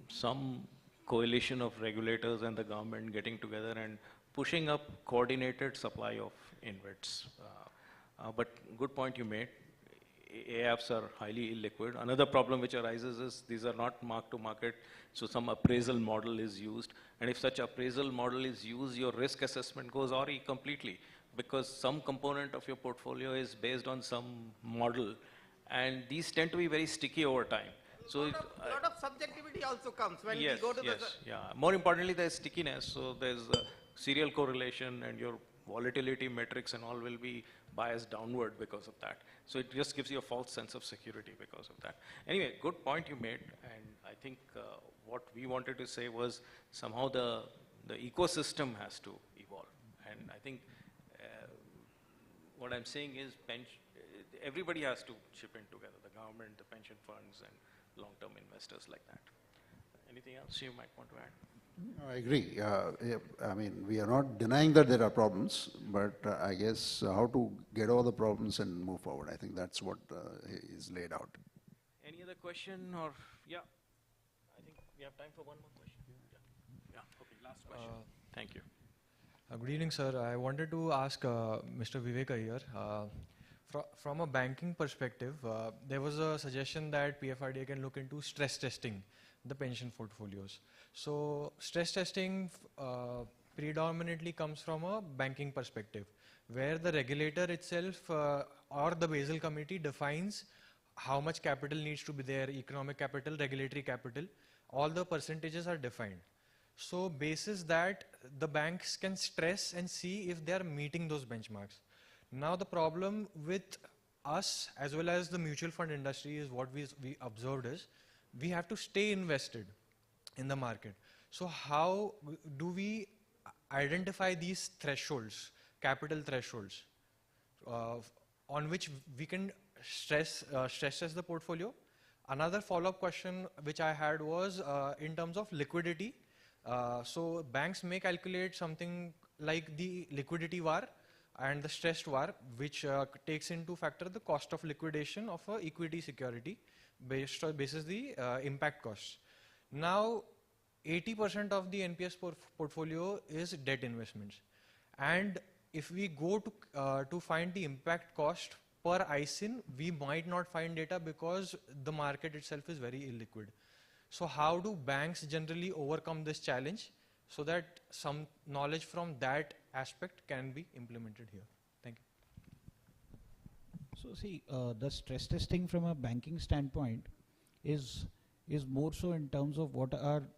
some coalition of regulators and the government getting together and pushing up coordinated supply of InvITs. But good point you made. AIFs are highly illiquid. Another problem which arises is these are not mark to market, so some appraisal model is used. And if such appraisal model is used, your risk assessment goes awry completely because some component of your portfolio is based on some model, and these tend to be very sticky over time. So a lot of subjectivity also comes when we go to yeah. More importantly, there's stickiness. So there's a serial correlation, and your volatility metrics and all will be biased downward because of that. So it just gives you a false sense of security because of that. Anyway, good point you made, and I think what we wanted to say was somehow the ecosystem has to evolve. And I think what I'm saying is everybody has to chip in together, the government, the pension funds, and long-term investors like that. Anything else you might want to add? I agree. I mean, we are not denying that there are problems, but I guess how to get over the problems and move forward. I think that's what is laid out. Any other question or, yeah, I think we have time for one more question. Yeah, okay, last question. Thank you. Good evening, sir. I wanted to ask Mr. Vivek here. From a banking perspective, there was a suggestion that PFRDA can look into stress testing the pension portfolios. So stress testing predominantly comes from a banking perspective, where the regulator itself or the Basel Committee defines how much capital needs to be there, economic capital, regulatory capital, all the percentages are defined. So basis that the banks can stress and see if they are meeting those benchmarks. Now the problem with us as well as the mutual fund industry is what we observed is we have to stay invested in the market. So how do we identify these thresholds, capital thresholds, on which we can stress test the portfolio? Another follow-up question which I had was in terms of liquidity. So banks may calculate something like the liquidity VAR and the stressed VAR, which takes into factor the cost of liquidation of a equity security basis the impact costs. Now 80% of the NPS portfolio is debt investments, and if we go to find the impact cost per ISIN, we might not find data because the market itself is very illiquid. So how do banks generally overcome this challenge so that some knowledge from that aspect can be implemented here? Thank you. So see, the stress testing from a banking standpoint is more so in terms of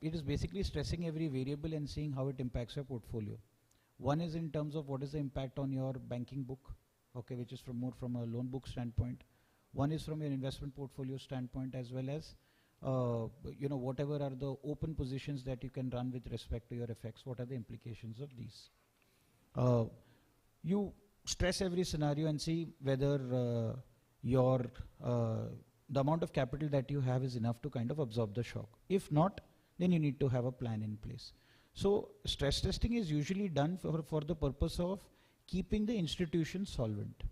it is basically stressing every variable and seeing how it impacts your portfolio. One is in terms of what is the impact on your banking book, okay, which is more from a loan book standpoint. One is from your investment portfolio standpoint, as well as whatever are the open positions that you can run with respect to your effects, what are the implications of these. You stress every scenario and see whether the amount of capital that you have is enough to kind of absorb the shock. If not, then you need to have a plan in place. So stress testing is usually done for the purpose of keeping the institution solvent.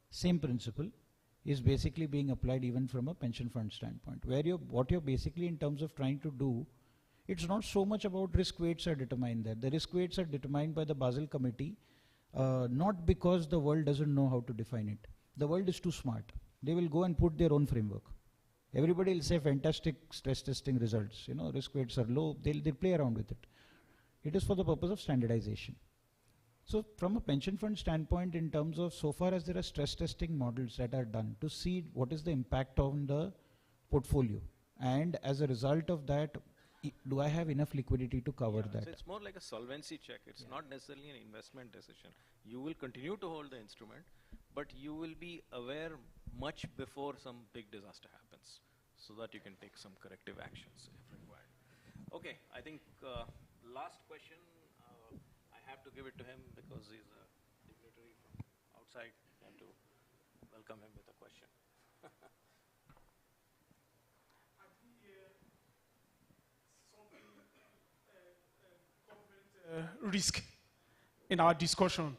Same principle is basically being applied even from a pension fund standpoint, where what you're basically in terms of trying to do, it's not so much about risk weights are determined there. The risk weights are determined by the Basel Committee, not because the world doesn't know how to define it. The world is too smart. They will go and put their own framework. Everybody will say fantastic stress testing results, risk weights are low, they'll play around with it. It is for the purpose of standardization. So from a pension fund standpoint, in terms of so far as there are stress testing models that are done to see what is the impact on the portfolio, and as a result of that, do I have enough liquidity to cover that? So it's more like a solvency check. It's not necessarily an investment decision. You will continue to hold the instrument, but you will be aware much before some big disaster happens, so that you can take some corrective actions if required. Okay, I think last question, I have to give it to him because he's a dignitary from outside. I have to welcome him with a question. Risk in our discussion,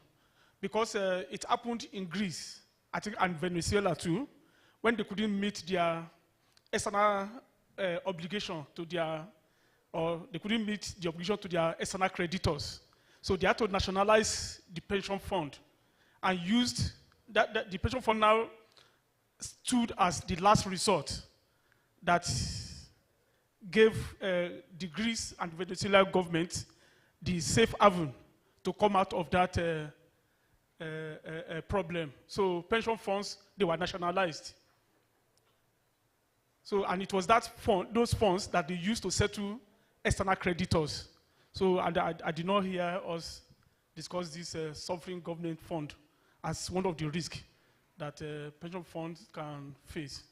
because it happened in Greece, I think, and Venezuela too, when they couldn't meet their external obligation to their, or they couldn't meet the obligation to their external creditors. So they had to nationalize the pension fund and used that the pension fund now stood as the last resort that gave the Greece and Venezuela government the safe haven to come out of that problem. So pension funds, they were nationalized. So, and it was that fund, those funds that they used to settle external creditors. So, and I did not hear us discuss this sovereign government fund as one of the risks that pension funds can face.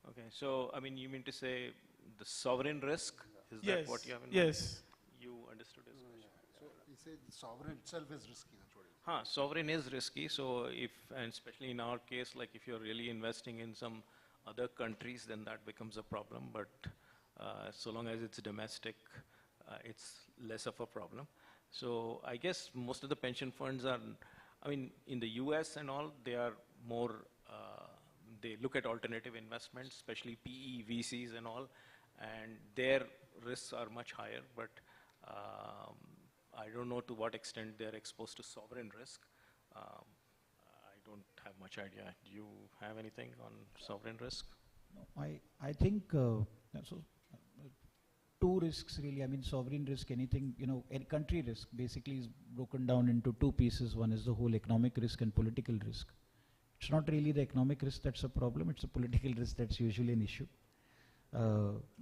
Okay, so I mean, you mean to say the sovereign risk? Is Yes, that what you have in mind? yes. You understood his question. So he said sovereign itself is risky, that's what he said. Sovereign is risky, so if, and especially in our case, like if you're really investing in some other countries, then that becomes a problem, but so long as it's domestic, it's less of a problem. So I guess most of the pension funds are, I mean, in the US and all, they are more, they look at alternative investments, especially PE, VCs and all, and their risks are much higher, but I don't know to what extent they're exposed to sovereign risk. I don't have much idea. Do you have anything on sovereign risk? No, I think two risks really. I mean, sovereign risk, anything, any country risk basically is broken down into two pieces. One is the whole economic risk and political risk. It's not really the economic risk that's a problem, it's a political risk that's usually an issue.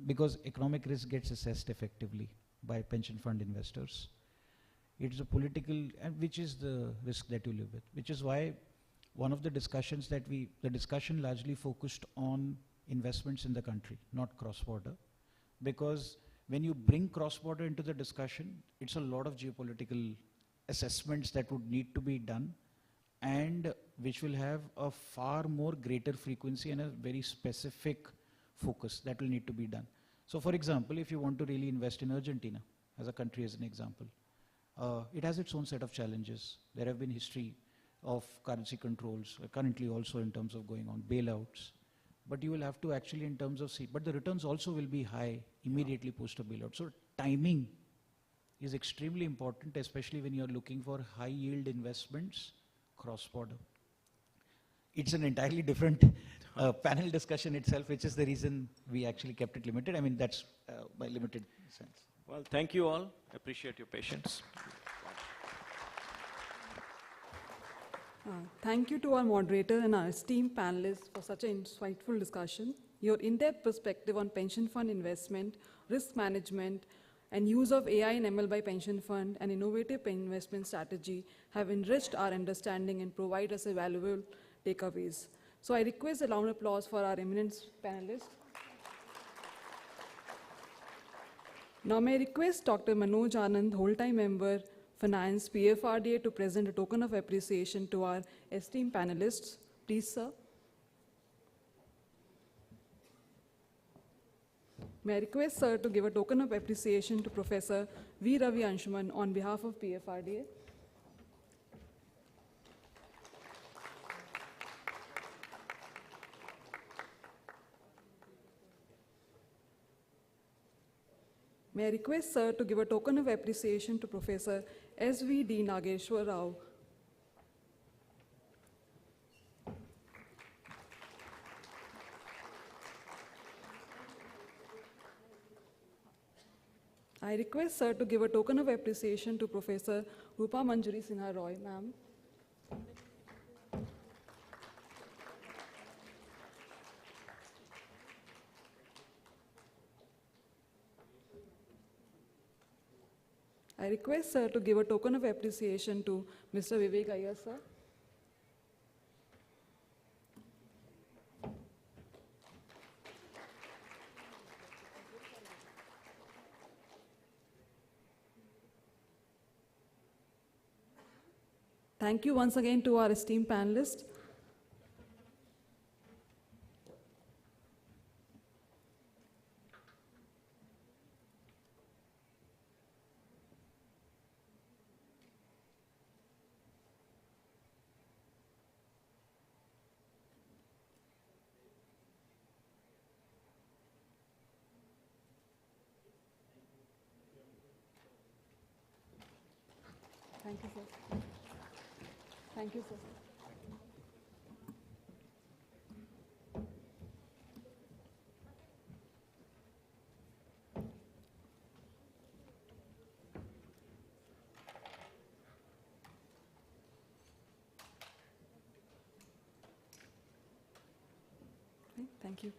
Because economic risk gets assessed effectively by pension fund investors. It's a political, and which is the risk that you live with, which is why one of the discussions that the discussion largely focused on investments in the country, not cross-border, because when you bring cross-border into the discussion, it's a lot of geopolitical assessments that would need to be done, and which will have a far more greater frequency and a very specific focus that will need to be done. So for example, if you want to really invest in Argentina, as a country as an example, it has its own set of challenges. There have been history of currency controls, currently also in terms of going on bailouts. But you will have to actually in terms of but the returns also will be high immediately post a bailout. So timing is extremely important, especially when you're looking for high yield investments cross-border. It's an entirely different panel discussion itself, which is the reason we actually kept it limited. I mean, that's my limited sense. Well, thank you all. Appreciate your patience. Thank you to our moderator and our esteemed panelists for such an insightful discussion. Your in-depth perspective on pension fund investment, risk management, and use of AI and ML by pension fund and innovative investment strategy have enriched our understanding and provide us valuable takeaways. So I request a round of applause for our eminent panelists. Now may I request Dr. Manoj Anand, whole-time member, Finance, PFRDA, to present a token of appreciation to our esteemed panelists. Please, sir. May I request, sir, to give a token of appreciation to Professor V. Ravi Anshuman on behalf of PFRDA. May I request, sir, to give a token of appreciation to Professor S.V.D. Nageshwar Rao. I request, sir, to give a token of appreciation to Professor Rupa Manjari Sinha Roy, ma'am. I request, sir, to give a token of appreciation to Mr. Vivek Iyer, sir. Thank you once again to our esteemed panelists. Thank you, sir. Thank you, sir. Okay, thank you.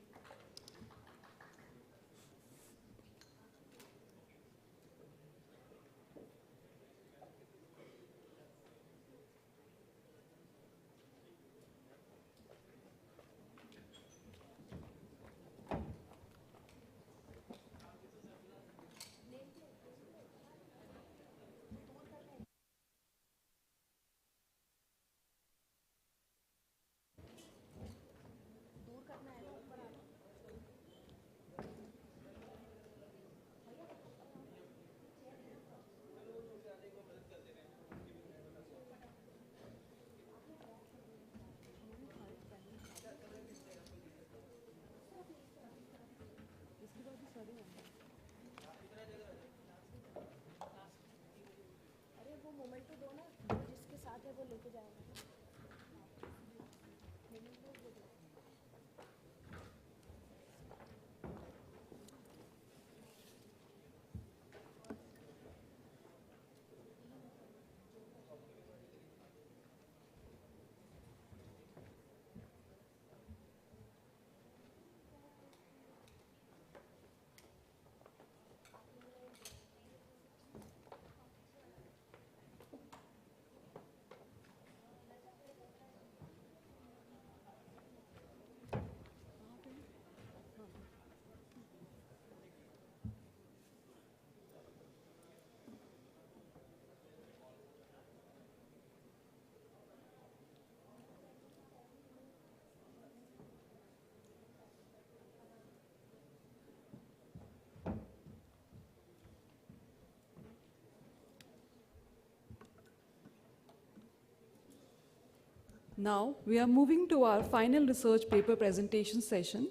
Now, we are moving to our final research paper presentation session,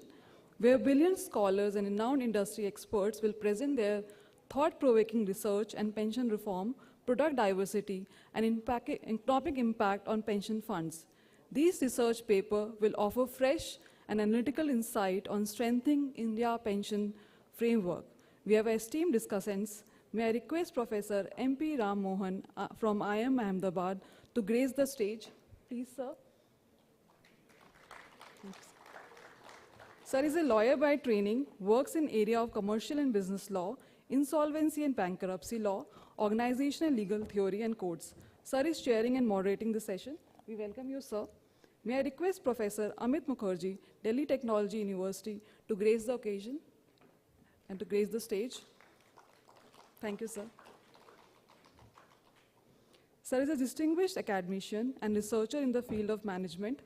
where brilliant scholars and renowned industry experts will present their thought-provoking research and pension reform, product diversity, and economic impact on pension funds. These research papers will offer fresh and analytical insight on strengthening India pension framework. We have esteemed discussants. May I request Professor M.P. Ram Mohan from IIM Ahmedabad to grace the stage. Please, sir. Thanks. Sir is a lawyer by training, works in area of commercial and business law, insolvency and bankruptcy law, organizational legal theory and codes. Sir is chairing and moderating the session. We welcome you, sir. May I request Professor Amit Mukherjee, Delhi Technology University, to grace the occasion and to grace the stage. Thank you, sir. Sir is a distinguished academician and researcher in the field of management.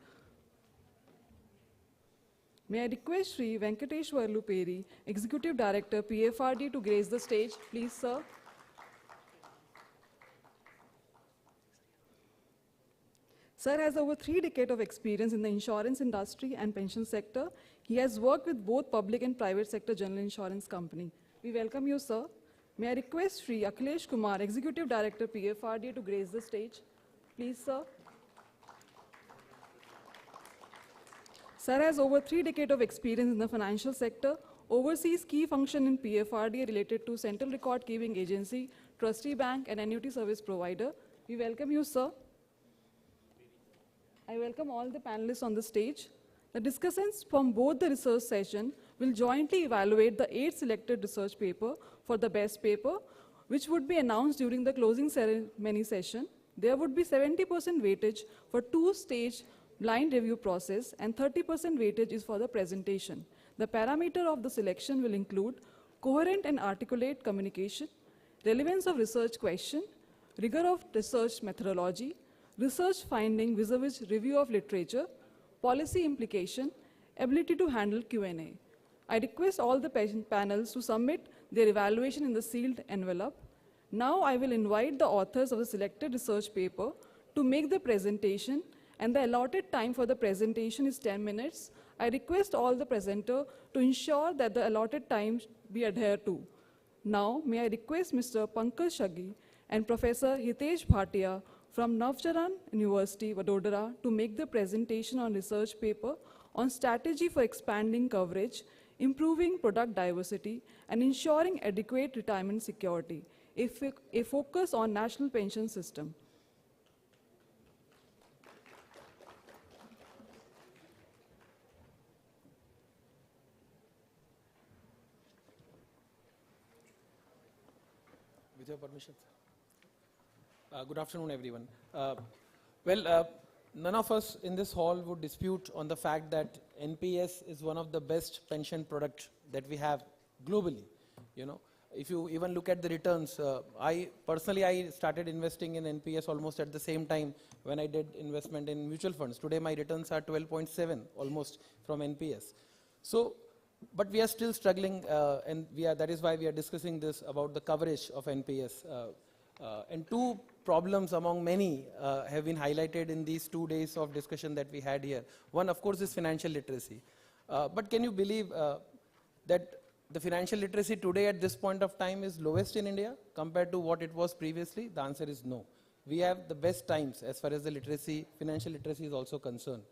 May I request Sri Venkateshwarlu Peri, Executive Director, PFRD, to grace the stage, please, sir. Sir has over 3 decades of experience in the insurance industry and pension sector. He has worked with both public and private sector general insurance company. We welcome you, sir. May I request Sri Akhilesh Kumar, Executive Director, PFRD, to grace the stage, please, sir. Sir has over 3 decades of experience in the financial sector, oversees key function in PFRD related to Central Record Keeping Agency, Trustee Bank, and Annuity Service Provider. We welcome you, sir. I welcome all the panelists on the stage. The discussants from both the research session will jointly evaluate the 8 selected research paper for the best paper, which would be announced during the closing ceremony session. There would be 70% weightage for 2-stage blind review process and 30% weightage is for the presentation. The parameter of the selection will include coherent and articulate communication, relevance of research question, rigor of research methodology, research finding vis-a-vis review of literature, policy implication, ability to handle Q&A. I request all the panels to submit their evaluation in the sealed envelope. Now I will invite the authors of the selected research paper to make the presentation, and the allotted time for the presentation is 10 minutes. I request all the presenters to ensure that the allotted time be adhered to. Now, may I request Mr. Pankaj Shaggi and Professor Hitesh Bhatia from Navcharan University, Vadodara, to make the presentation on research paper on strategy for expanding coverage, improving product diversity, and ensuring adequate retirement security, a focus on national pension system. With your permission, good afternoon, everyone. None of us in this hall would dispute on the fact that NPS is one of the best pension products that we have globally. You know, if you even look at the returns, I started investing in NPS almost at the same time when I did investment in mutual funds. Today, my returns are 12.7 almost from NPS. So, but we are still struggling, and that is why we are discussing this about the coverage of NPS. And 2 problems among many have been highlighted in these 2 days of discussion that we had here. One, of course, is financial literacy. But can you believe that the financial literacy today at this point of time is lowest in India compared to what it was previously? The answer is no. We have the best times as far as the literacy, financial literacy is also concerned.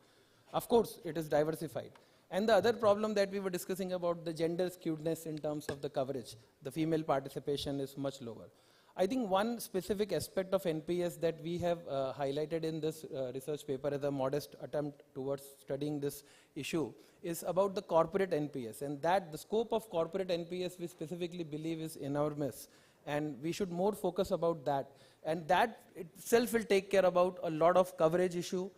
Of course, it is diversified. And the other problem that we were discussing about the gender skewedness in terms of the coverage, the female participation is much lower. I think one specific aspect of NPS that we have highlighted in this research paper as a modest attempt towards studying this issue is about the corporate NPS, and that the scope of corporate NPS we specifically believe is enormous, and we should more focus about that. And that itself will take care about a lot of coverage issue,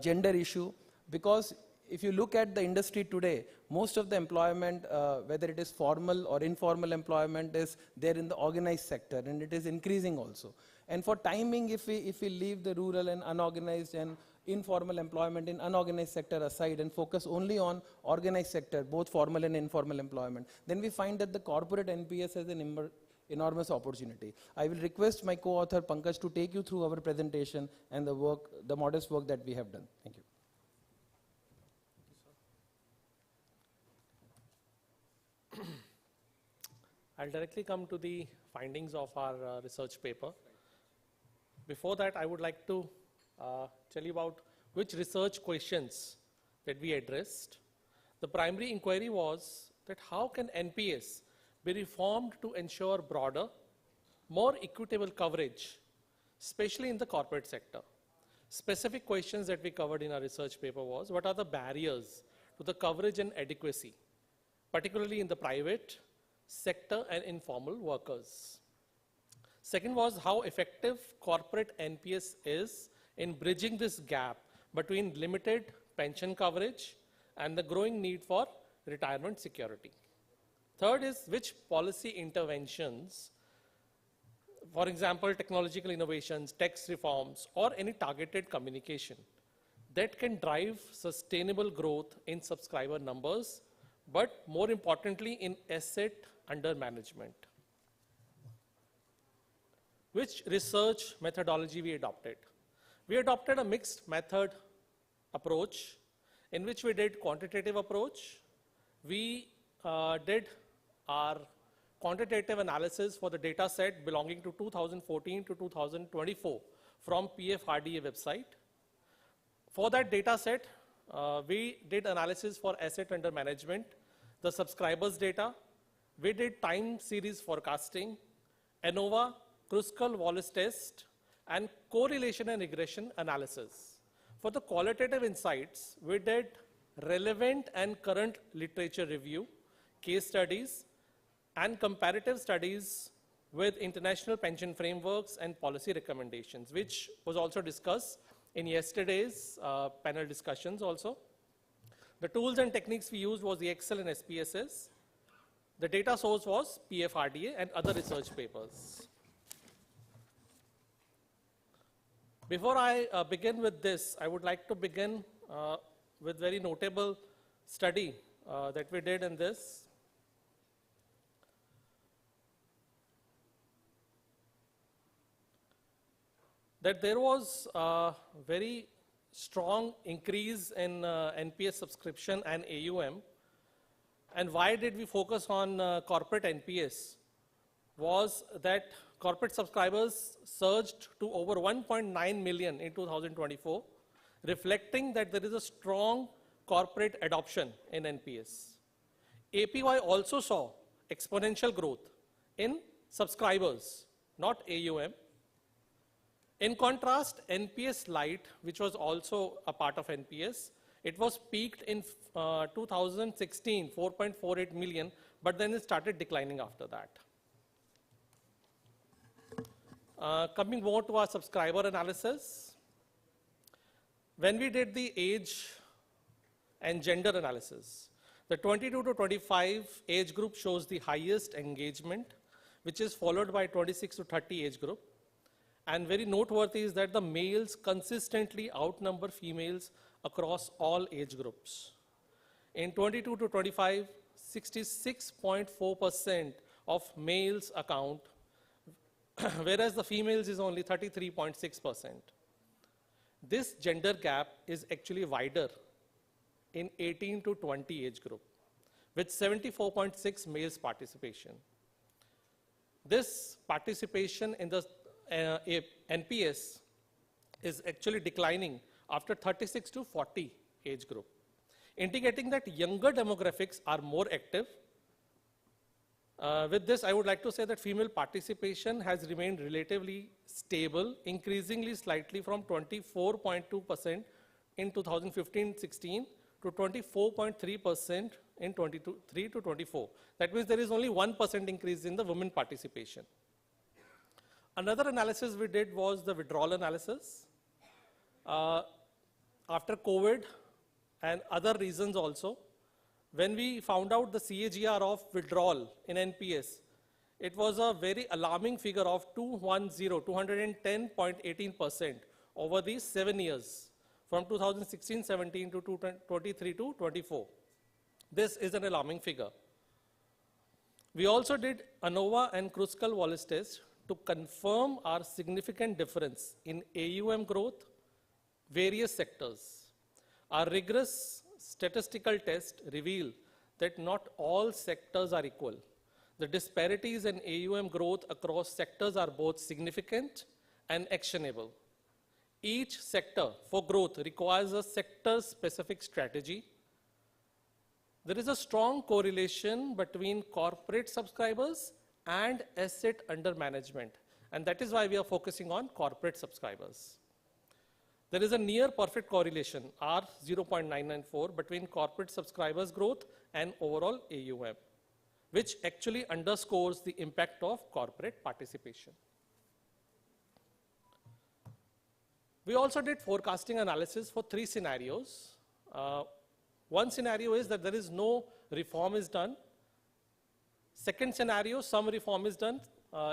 gender issue, because if you look at the industry today, most of the employment, whether it is formal or informal employment, is there in the organized sector, and it is increasing also. And for timing, if we leave the rural and unorganized and informal employment in unorganized sector aside and focus only on organized sector, both formal and informal employment, then we find that the corporate NPS has an enormous opportunity. I will request my co-author Pankaj to take you through our presentation and the modest work that we have done. Thank you. I'll directly come to the findings of our research paper. Before that, I would like to tell you about which research questions that we addressed. The primary inquiry was that how can NPS be reformed to ensure broader, more equitable coverage, especially in the corporate sector. Specific questions that we covered in our research paper was, what are the barriers to the coverage and adequacy, particularly in the private sector and informal workers. Second was how effective corporate NPS is in bridging this gap between limited pension coverage and the growing need for retirement security. Third is which policy interventions For example, technological innovations, tax reforms, or any targeted communication that can drive sustainable growth in subscriber numbers, but more importantly in asset under management. Which research methodology we adopted? We adopted a mixed method approach in which we did quantitative approach. We did our quantitative analysis for the data set belonging to 2014 to 2024 from PFRDA website. For that data set, we did analysis for asset under management, the subscribers data. We did time series forecasting, ANOVA, Kruskal-Wallis test, and correlation and regression analysis. For the qualitative insights, we did relevant and current literature review, case studies, and comparative studies with international pension frameworks and policy recommendations, which was also discussed in yesterday's panel discussions also. The tools and techniques we used was the Excel and SPSS. The data source was PFRDA and other research papers. Before I begin with this, I would like to begin with very notable study that we did in this. That there was a very strong increase in NPS subscription and AUM. And why did we focus on corporate NPS? Was that corporate subscribers surged to over 1.9 million in 2024, reflecting that there is a strong corporate adoption in NPS. APY also saw exponential growth in subscribers, not AUM. In contrast, NPS Lite, which was also a part of NPS, it was peaked in 2016, 4.48 million, but then it started declining after that. Coming more to our subscriber analysis, when we did the age and gender analysis, the 22 to 25 age group shows the highest engagement, which is followed by 26 to 30 age group. And very noteworthy is that the males consistently outnumber females across all age groups. In 22 to 25, 66.4% of males account, whereas the females is only 33.6%. This gender gap is actually wider in 18 to 20 age group, with 74.6 males participation. This participation in the NPS is actually declining after 36 to 40 age group, indicating that younger demographics are more active. With this, I would like to say that female participation has remained relatively stable, increasingly slightly from 24.2% in 2015-16 to 24.3% in 23 to 24. That means there is only 1% increase in the women participation. Another analysis we did was the withdrawal analysis. After COVID and other reasons also, when we found out the CAGR of withdrawal in NPS, it was a very alarming figure of 210.18% over these 7 years, from 2016-17 to 23 to 24. This is an alarming figure. We also did ANOVA and Kruskal-Wallis test to confirm our significant difference in AUM growth, various sectors. Our rigorous statistical tests reveal that not all sectors are equal. The disparities in AUM growth across sectors are both significant and actionable. Each sector for growth requires a sector-specific strategy. There is a strong correlation between corporate subscribers and asset under management, and that is why we are focusing on corporate subscribers. There is a near perfect correlation, R 0.994, between corporate subscribers growth and overall AUM, which actually underscores the impact of corporate participation. We also did forecasting analysis for 3 scenarios. One scenario is that there is no reform is done. Second scenario, some reform is done.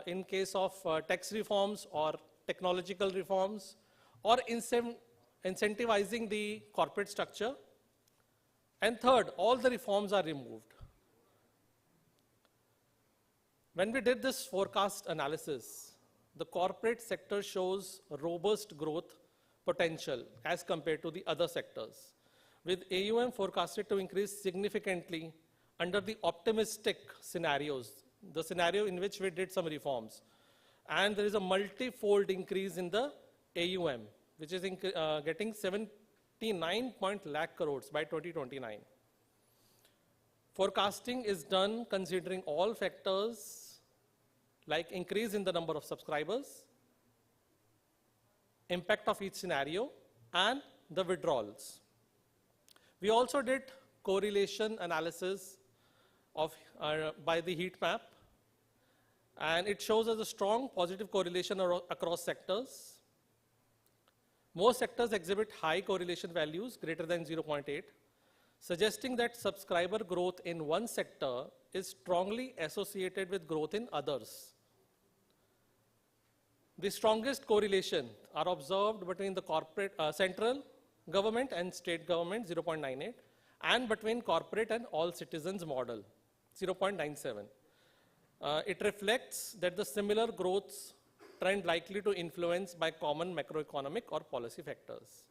in case of tax reforms or technological reforms, or incentivizing the corporate structure. And third, all the reforms are removed. When we did this forecast analysis, the corporate sector shows robust growth potential as compared to the other sectors, with AUM forecasted to increase significantly under the optimistic scenarios, the scenario in which we did some reforms. And there is a multi-fold increase in the AUM, which is getting 79 lakh crores by 2029. Forecasting is done considering all factors like increase in the number of subscribers, impact of each scenario, and the withdrawals. We also did correlation analysis of, by the heat map, and it shows us a strong positive correlation across sectors. Most sectors exhibit high correlation values greater than 0.8, suggesting that subscriber growth in one sector is strongly associated with growth in others. The strongest correlation are observed between the corporate, central government and state government, 0.98, and between corporate and all citizens model, 0.97. It reflects that the similar growth trend likely to influence by common macroeconomic or policy factors.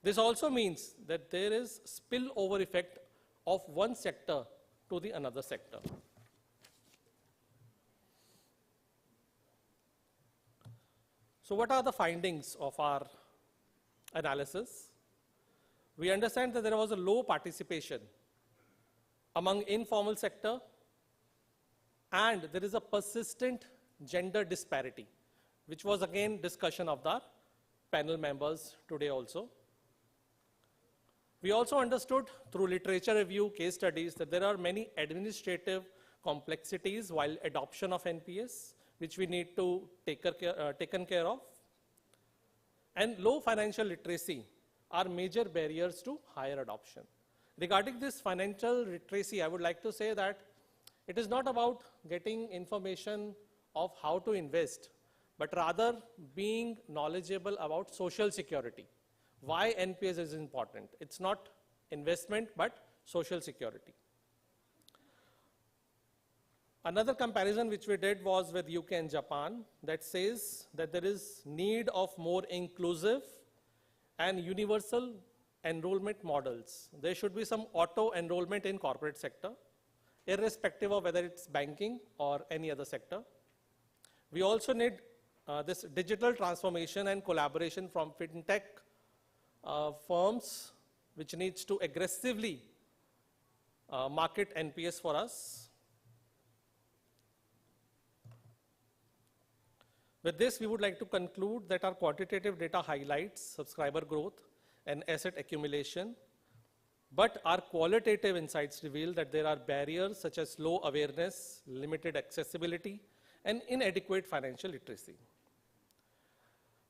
This also means that there is spillover effect of one sector to the another sector. So what are the findings of our analysis? We understand that there was a low participation among informal sector, and there is a persistent gender disparity, which was again discussion of the panel members today also. We also understood through literature review, case studies, that there are many administrative complexities while adoption of NPS, which we need to taken care of. And low financial literacy are major barriers to higher adoption. Regarding this financial literacy, I would like to say that it is not about getting information of how to invest, but rather being knowledgeable about social security. Why NPS is important? It's not investment, but social security. Another comparison which we did was with UK and Japan that says that there is need of more inclusive and universal enrollment models. There should be some auto enrollment in corporate sector, irrespective of whether it's banking or any other sector. We also need this digital transformation and collaboration from fintech firms, which needs to aggressively market NPS for us. With this, we would like to conclude that our quantitative data highlights subscriber growth and asset accumulation, but our qualitative insights reveal that there are barriers such as low awareness, limited accessibility, and inadequate financial literacy.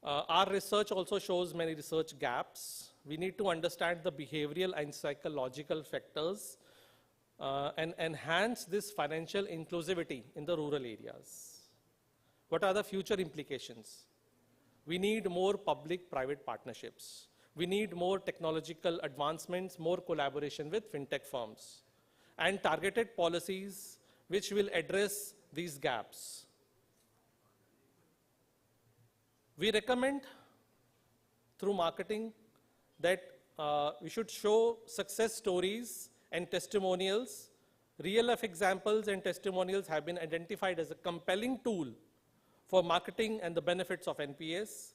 Our research also shows many research gaps. We need to understand the behavioral and psychological factors and enhance this financial inclusivity in the rural areas. What are the future implications? We need more public-private partnerships. We need more technological advancements, more collaboration with fintech firms, and targeted policies which will address these gaps. We recommend through marketing that we should show success stories and testimonials. Real-life examples and testimonials have been identified as a compelling tool for marketing and the benefits of NPS.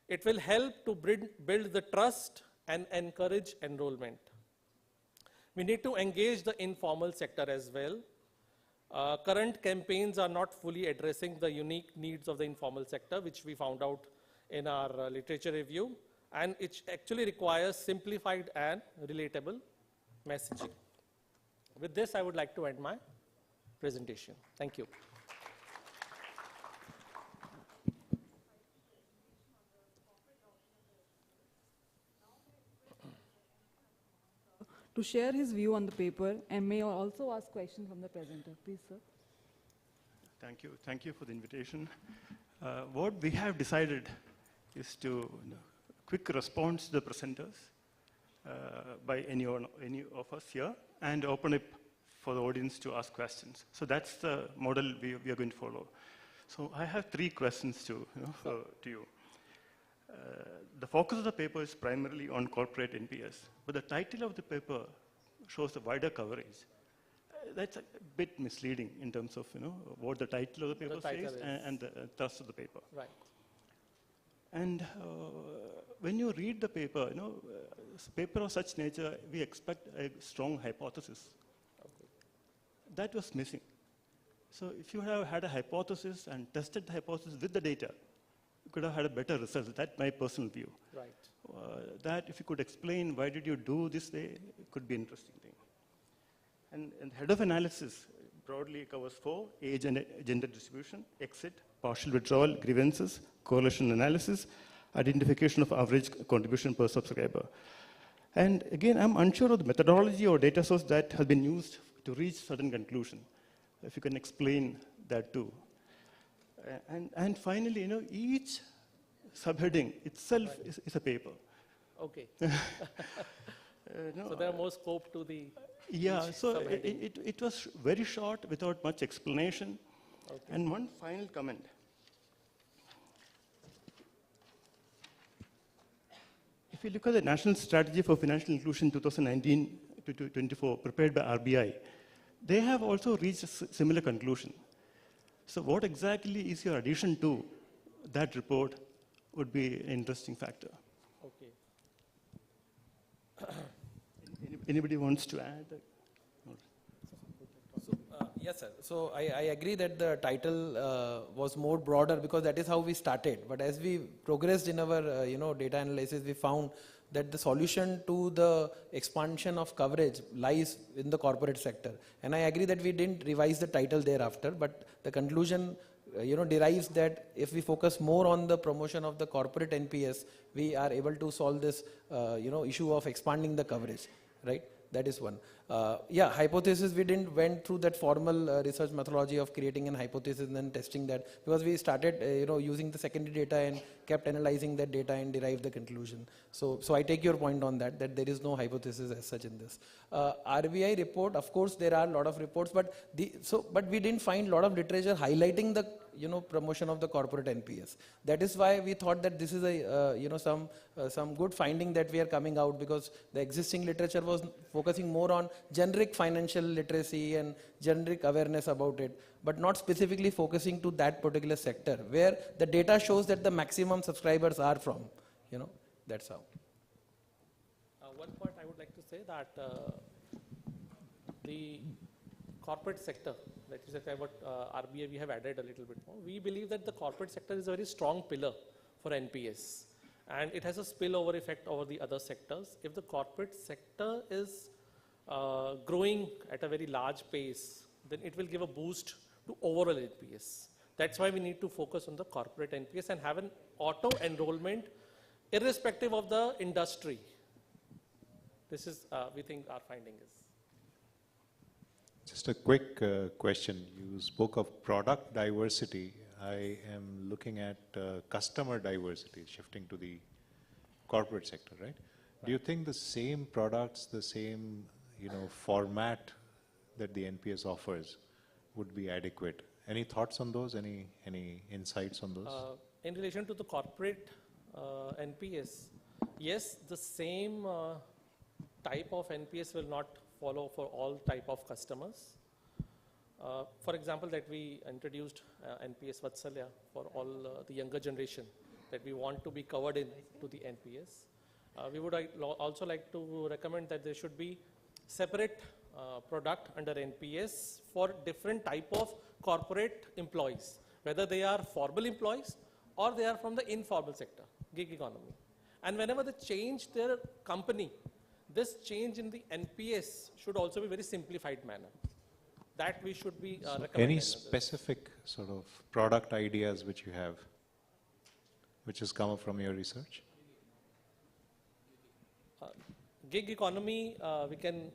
It will help to build the trust and encourage enrollment. We need to engage the informal sector as well. Current campaigns are not fully addressing the unique needs of the informal sector, which we found out in our literature review, and it actually requires simplified and relatable messaging. With this, I would like to end my presentation. Thank you. To share his view on the paper and may also ask questions from the presenter. Please, sir. Thank you. Thank you for the invitation. What we have decided is to quick response to the presenters by any of us here and open it for the audience to ask questions. So that's the model we are going to follow. So I have 3 questions to you. The focus of the paper is primarily on corporate NPS, but the title of the paper shows the wider coverage. That's a bit misleading in terms of what the title of the paper says and the thrust of the paper. Right. And when you read the paper, paper of such nature, we expect a strong hypothesis. Okay. That was missing. So if you have had a hypothesis and tested the hypothesis with the data, you could have had a better result. That's my personal view. Right. That if you could explain why did you do this way, it could be an interesting thing. And head of analysis broadly covers 4: age and gender distribution, exit, partial withdrawal, grievances, correlation analysis, identification of average contribution per subscriber. And again, I'm unsure of the methodology or data source that has been used to reach certain conclusion. If you can explain that too. And finally, each subheading itself is a paper. Okay. So there are more scope to the Yeah, so it was very short without much explanation. Okay. And one final comment. If you look at the National Strategy for Financial Inclusion 2019 to 24 prepared by RBI, they have also reached a similar conclusion. So what exactly is your addition to that report would be an interesting factor. Okay. Anybody wants to add? Yes, sir. So I agree that the title was more broader because that is how we started. But as we progressed in our data analysis, we found that the solution to the expansion of coverage lies in the corporate sector. And I agree that we didn't revise the title thereafter, but the conclusion derives that if we focus more on the promotion of the corporate NPS, we are able to solve this issue of expanding the coverage, right? That is one. Yeah, hypothesis, we didn't went through that formal research methodology of creating an hypothesis and then testing that because we started using the secondary data and kept analyzing that data and derived the conclusion. So I take your point on that there is no hypothesis as such in this. RBI report, of course, there are a lot of reports, but we didn't find a lot of literature highlighting the promotion of the corporate NPS. That is why we thought that this is a some good finding that we are coming out because the existing literature was focusing more on generic financial literacy and generic awareness about it, but not specifically focusing to that particular sector where the data shows that the maximum subscribers are from. That's how. One point I would like to say that the corporate sector, that is what RBI we have added a little bit more. We believe that the corporate sector is a very strong pillar for NPS and it has a spillover effect over the other sectors. If the corporate sector is growing at a very large pace, then it will give a boost to overall NPS. That's why we need to focus on the corporate NPS and have an auto enrollment irrespective of the industry. This is, we think our finding is. Just a quick question. You spoke of product diversity. I am looking at customer diversity shifting to the corporate sector, right? Do you think the same products, the same format that the NPS offers would be adequate? Any thoughts on those? Any insights on those? In relation to the corporate NPS, yes, the same type of NPS will not follow for all type of customers. For example, that we introduced NPS Vatsalya for all the younger generation that we want to be covered into the NPS. We would also like to recommend that there should be separate product under NPS for different type of corporate employees, whether they are formal employees or they are from the informal sector, gig economy. And whenever they change their company, this change in the NPS should also be very simplified manner. That we should be recommending. Any specific sort of product ideas which you have, which has come up from your research? Gig economy, we can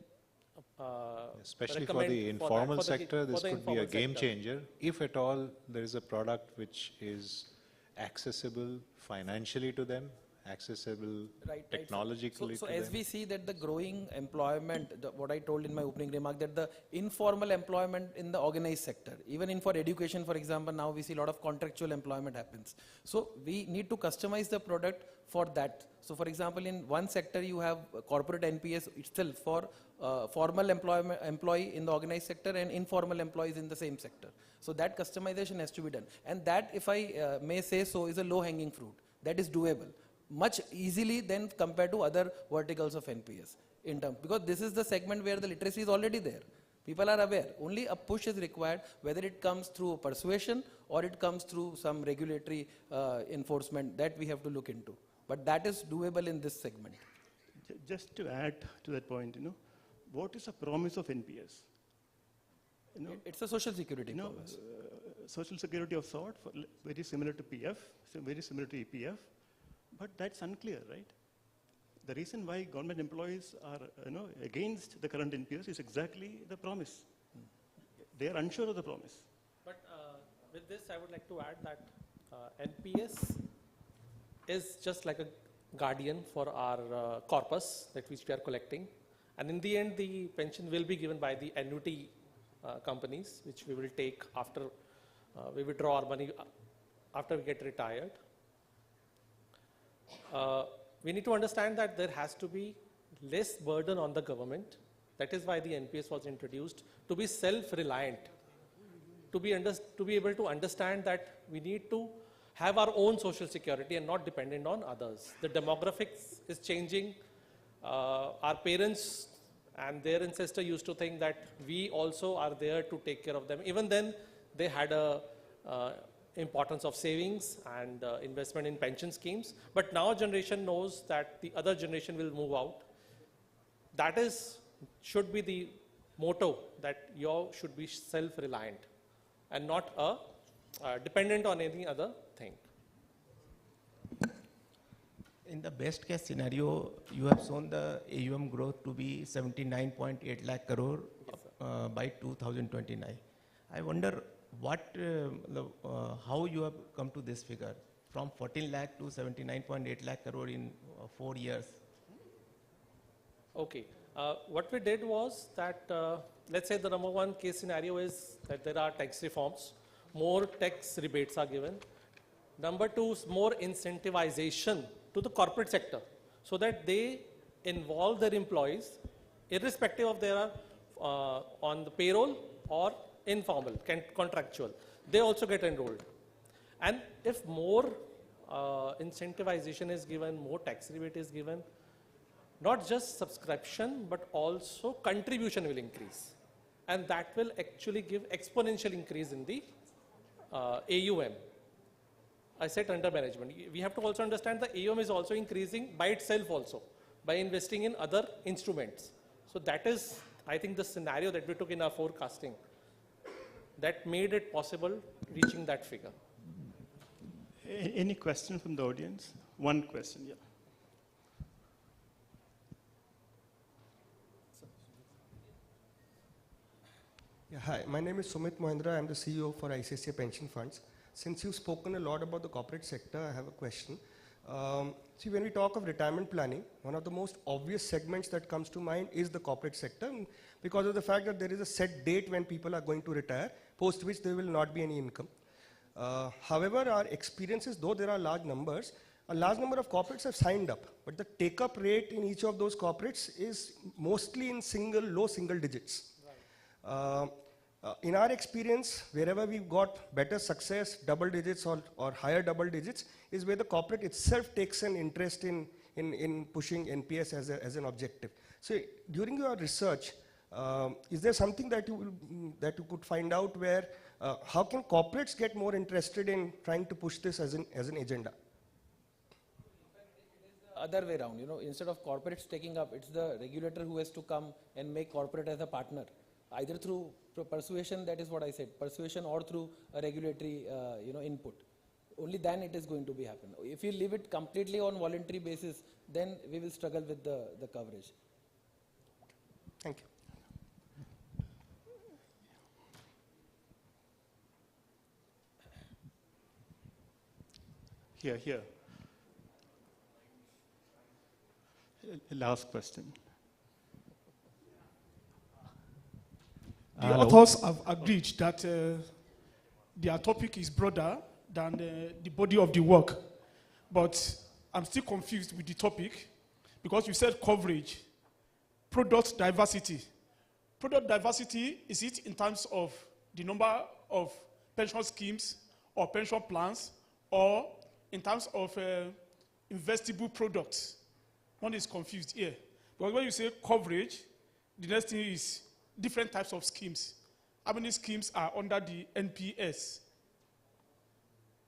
Especially for the informal sector, this could be a game changer. If at all there is a product which is accessible financially to them, accessible technologically so to as them. we see that the growing employment, what I told in my opening remark, that the informal employment in the organized sector, even in for education, for example, now we see a lot of contractual employment happens. So we need to customize the product for that. So for example, in one sector you have corporate NPS itself for formal employee in the organized sector and informal employees in the same sector. So that customization has to be done. And that, if I may say so, is a low-hanging fruit. That is doable much easily than compared to other verticals of NPS. Because this is the segment where the literacy is already there. People are aware. Only a push is required, whether it comes through persuasion or it comes through some regulatory enforcement that we have to look into. But that is doable in this segment. Just to add to that point, what is the promise of NPS? It's a social security promise. Social security of sort, very similar to PF, very similar to EPF, but that's unclear, right? The reason why government employees are against the current NPS is exactly the promise. They are unsure of the promise. But with this, I would like to add that NPS is just like a guardian for our corpus that which we are collecting. And in the end, the pension will be given by the annuity companies, which we will take after we withdraw our money after we get retired. We need to understand that there has to be less burden on the government. That is why the NPS was introduced, to be self-reliant, to be able to understand that we need to have our own social security and not dependent on others. The demographics is changing. Our parents and their ancestors used to think that we also are there to take care of them. Even then, they had a importance of savings and investment in pension schemes. But now generation knows that the other generation will move out. That should be the motto, that you should be self-reliant and not dependent on any other thing. In the best case scenario, you have shown the AUM growth to be 79.8 lakh crore by 2029. I wonder how you have come to this figure from 14 lakh to 79.8 lakh crore in 4 years. Okay. What we did was that, let's say the number one case scenario is that there are tax reforms, more tax rebates are given. Number two is more incentivization to the corporate sector so that they involve their employees irrespective of their on the payroll or informal, contractual. They also get enrolled. And if more incentivization is given, more tax rebate is given, not just subscription, but also contribution will increase. And that will actually give exponential increase in the AUM. I said under management. We have to also understand the AUM is also increasing by itself also, by investing in other instruments. So that is, I think, the scenario that we took in our forecasting that made it possible reaching that figure. Any question from the audience? One question, yeah. Yeah, hi, my name is Sumit Mohindra. I'm the CEO for ICICI Pension Funds. Since you've spoken a lot about the corporate sector, I have a question. See, when we talk of retirement planning, one of the most obvious segments that comes to mind is the corporate sector, because of the fact that there is a set date when people are going to retire, post which there will not be any income. However, our experiences, though there are large numbers, a large number of corporates have signed up, but the take-up rate in each of those corporates is mostly in low single digits. In our experience, wherever we've got better success, double digits or higher double digits, is where the corporate itself takes an interest in pushing NPS as an objective. So during your research, is there something that you could find out where, how can corporates get more interested in trying to push this as an agenda? Other way around, instead of corporates taking up, it's the regulator who has to come and make corporate as a partner, either through persuasion, that is what I said, persuasion, or through a regulatory input. Only then it is going to be happen. If you leave it completely on voluntary basis, then we will struggle with the coverage. Thank you. Here. Last question. The authors have agreed that their topic is broader than the body of the work. But I'm still confused with the topic because you said coverage, product diversity. Product diversity, is it in terms of the number of pension schemes or pension plans, or in terms of investable products? One is confused here. But when you say coverage, the next thing is different types of schemes. How many schemes are under the NPS?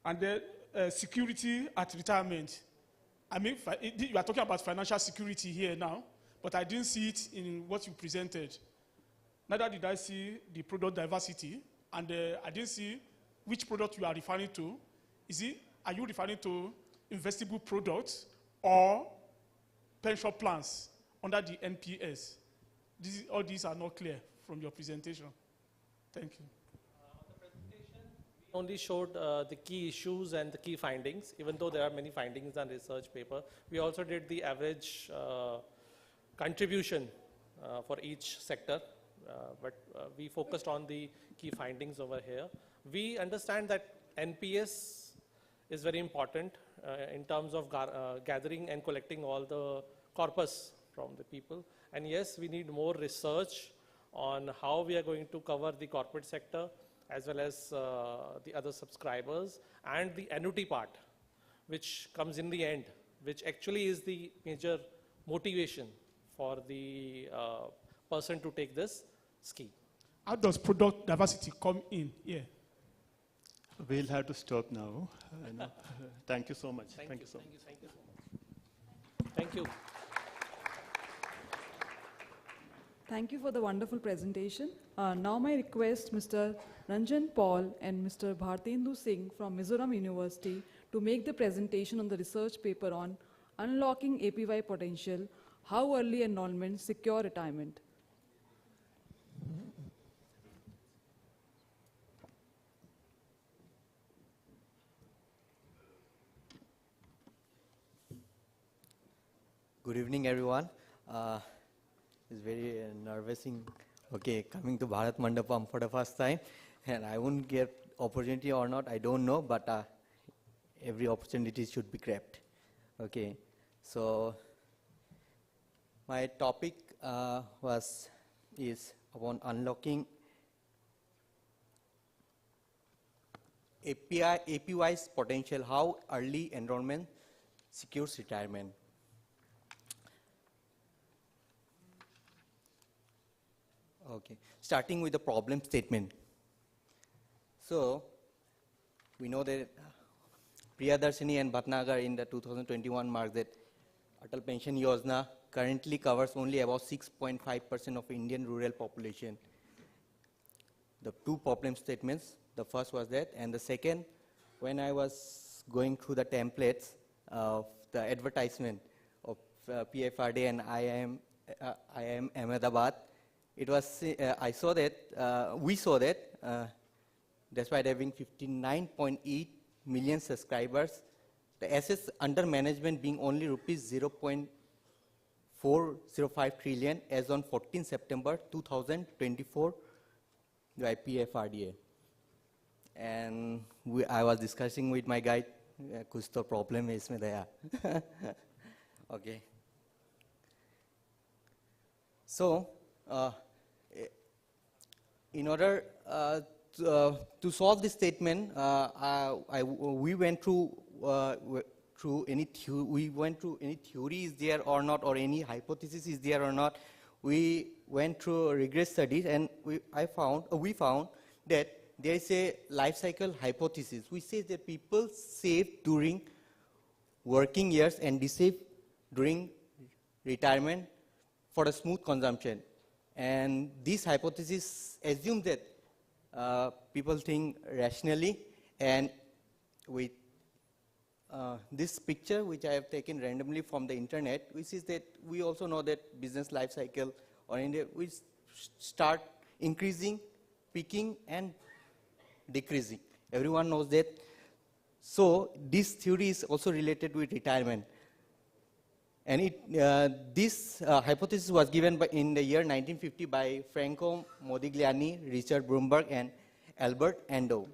And then security at retirement. I mean, you are talking about financial security here now, but I didn't see it in what you presented. Neither did I see the product diversity, and I didn't see which product you are referring to. Are you referring to investable products or pension plans under the NPS? All these are not clear from your presentation. Thank you. Only showed the key issues and the key findings, even though there are many findings on research paper. We also did the average contribution for each sector, but we focused on the key findings over here. We understand that NPS is very important in terms of gathering and collecting all the corpus from the people. And yes, we need more research on how we are going to cover the corporate sector as well as the other subscribers, and the annuity part, which comes in the end, which actually is the major motivation for the person to take this scheme. How does product diversity come in here? We'll have to stop now. Thank you so much. Thank you so much. Thank you. Thank you for the wonderful presentation. Now my request Mr. Ranjan Paul and Mr. Bhartendu Singh from Mizoram University to make the presentation on the research paper on Unlocking APY Potential, How Early Enrollment Secure Retirement. Good evening, everyone. It's very nervous-ing, coming to Bharat Mandapam for the first time, and I won't get opportunity or not, I don't know, but every opportunity should be grabbed. Okay, so my topic is upon unlocking APY's potential, how early enrollment secures retirement. Okay, starting with the problem statement. So, we know that Priyadarshini and Bhatnagar in the 2021 mark that Atal Pension Yojana currently covers only about 6.5% of Indian rural population. The two problem statements, the first was that, and the second, when I was going through the templates of the advertisement of PFRD and IIM Ahmedabad, it was, we saw that, despite having 59.8 million subscribers, the assets under management being only rupees 0.405 trillion as on 14 September 2024 by PFRDA. And I was discussing with my guide, kuch to problem hai isme daya. Okay. So, in order to solve this statement, we went through any theory is there or not, or any hypothesis is there or not. We went through rigorous studies, and we found that there is a life cycle hypothesis, which says that people save during working years and they save during retirement for a smooth consumption. And this hypothesis assumes that people think rationally, and with this picture, which I have taken randomly from the internet, which is that we also know that business life cycle or India, we start increasing, peaking, and decreasing. Everyone knows that. So this theory is also related with retirement. And this hypothesis was given in the year 1950 by Franco Modigliani, Richard Bloomberg, and Albert Ando.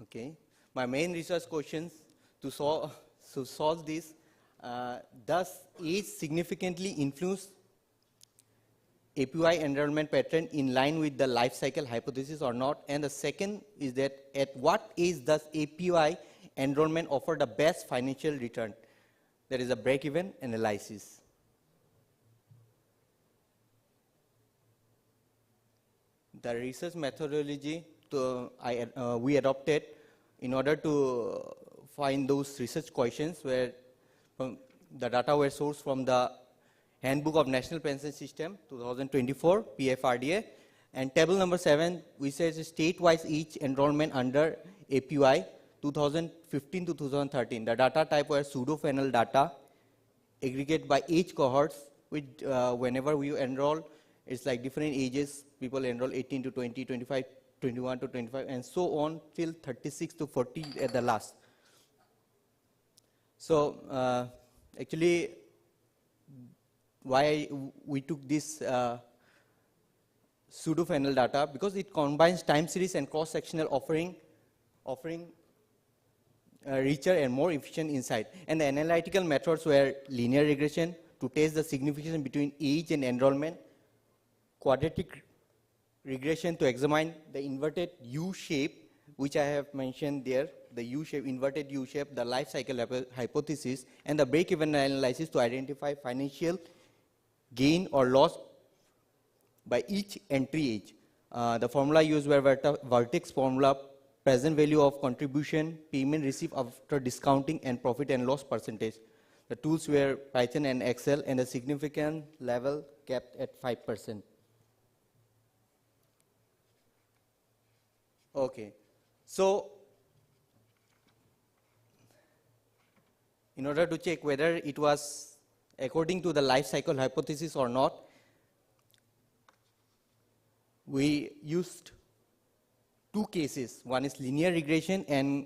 Okay. My main research questions to solve this: does age significantly influence APY enrollment pattern in line with the life cycle hypothesis or not? And the second is that at what age does APY enrollment offer the best financial return? That is a break-even analysis. The research methodology we adopted in order to find those research questions where the data were sourced from the Handbook of National Pension System 2024 PFRDA, and table number 7 which says state-wise age enrollment under APY 2015 to 2013. The data type were pseudo-funnel data aggregate by age cohorts, which whenever we enroll, it's like different ages. People enroll 18 to 20, 25, 21 to 25, and so on till 36 to 40 at the last. So actually, why we took this pseudo-funnel data? Because it combines time series and cross-sectional offering richer and more efficient insight. And the analytical methods were linear regression to test the significance between age and enrollment, quadratic regression to examine the inverted U-shape, which I have mentioned there, the U-shape, inverted U-shape, the life cycle hypothesis, and the break-even analysis to identify financial gain or loss by each entry age. The formula used were Vertex formula, present value of contribution, payment received after discounting, and profit and loss percentage. The tools were Python and Excel, and the significant level kept at 5%. Okay, so in order to check whether it was according to the life cycle hypothesis or not, we used two cases. One is linear regression and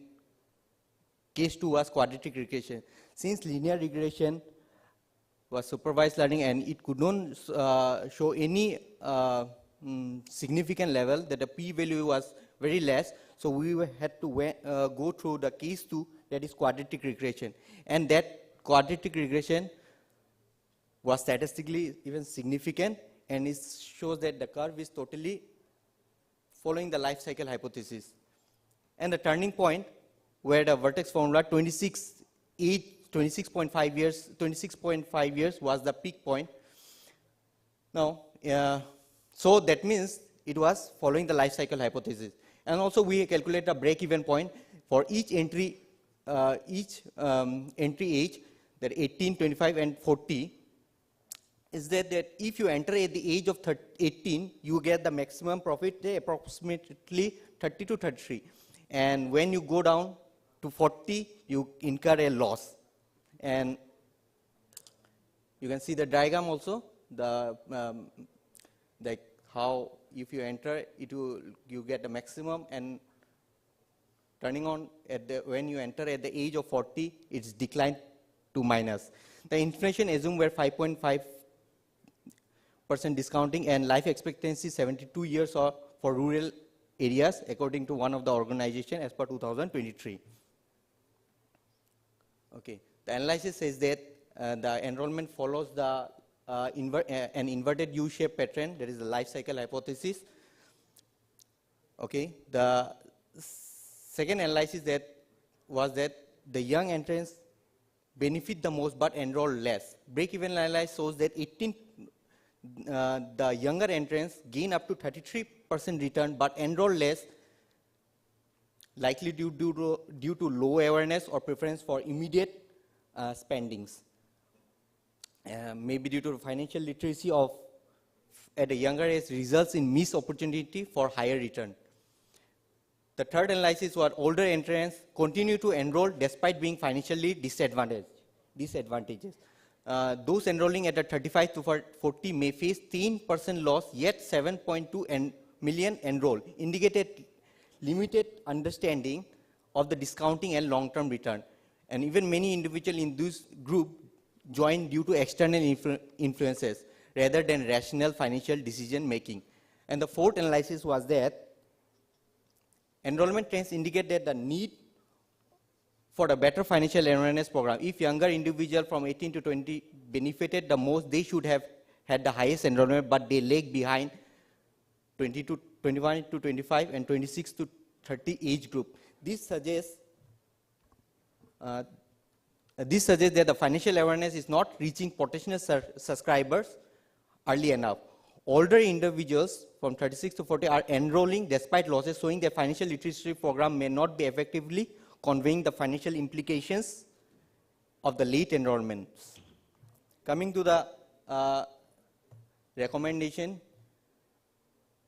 case 2 was quadratic regression. Since linear regression was supervised learning and it could not show any significant level, that the p-value was very less, so we had to go through the case 2, that is quadratic regression. And that quadratic regression was statistically even significant, and it shows that the curve is totally following the life cycle hypothesis. And the turning point where the vertex formula 26.5 years was the peak point. Now, so that means it was following the life cycle hypothesis. And also we calculate a break-even point for each entry age, that 18, 25, and 40, is that if you enter at the age of 18, you get the maximum profit, approximately 30 to 33. And when you go down to 40, you incur a loss. And you can see the diagram also, like how if you enter, you get the maximum, and turning on when you enter at the age of 40, it's declined to minus. The inflation assumed were 5.5% discounting, and life expectancy 72 years for rural areas, according to one of the organization as per 2023. Okay, the analysis says that the enrollment follows the an inverted U-shaped pattern, that is the life cycle hypothesis. Okay, the second analysis was that the young entrants benefit the most but enroll less. Break-even analysis shows that the younger entrants gain up to 33% return but enroll less, likely due to low awareness or preference for immediate spendings. Maybe due to financial literacy at a younger age results in missed opportunity for higher return. The third analysis was older entrants continue to enroll despite being financially disadvantages. Those enrolling at a 35 to 40 may face 10% loss, yet 7.2 million enrolled, indicated limited understanding of the discounting and long-term return. And even many individuals in this group joined due to external influences rather than rational financial decision making. And the fourth analysis was that enrollment trends indicate that the need for a better financial awareness program. If younger individuals from 18 to 20 benefited the most, they should have had the highest enrollment, but they lag behind 21 to 25 and 26 to 30 age group. This suggests that the financial awareness is not reaching potential subscribers early enough. Older individuals from 36 to 40 are enrolling despite losses, showing that financial literacy program may not be effectively conveying the financial implications of the late enrollments. Coming to the recommendation,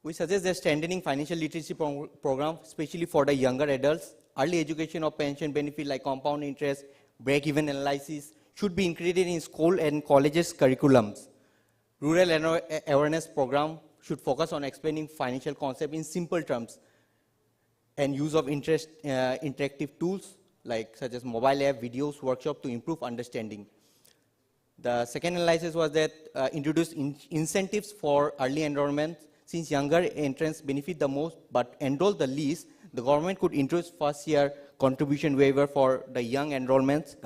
we suggest that strengthening financial literacy program, especially for the younger adults. Early education of pension benefit like compound interest, break-even analysis should be included in school and colleges curriculums. Rural awareness program should focus on explaining financial concepts in simple terms and use of interactive tools like such as mobile app, videos, workshop to improve understanding. The second analysis was that introduce incentives for early enrollment. Since younger entrants benefit the most but enroll the least, the government could introduce first-year contribution waiver for the young enrollments,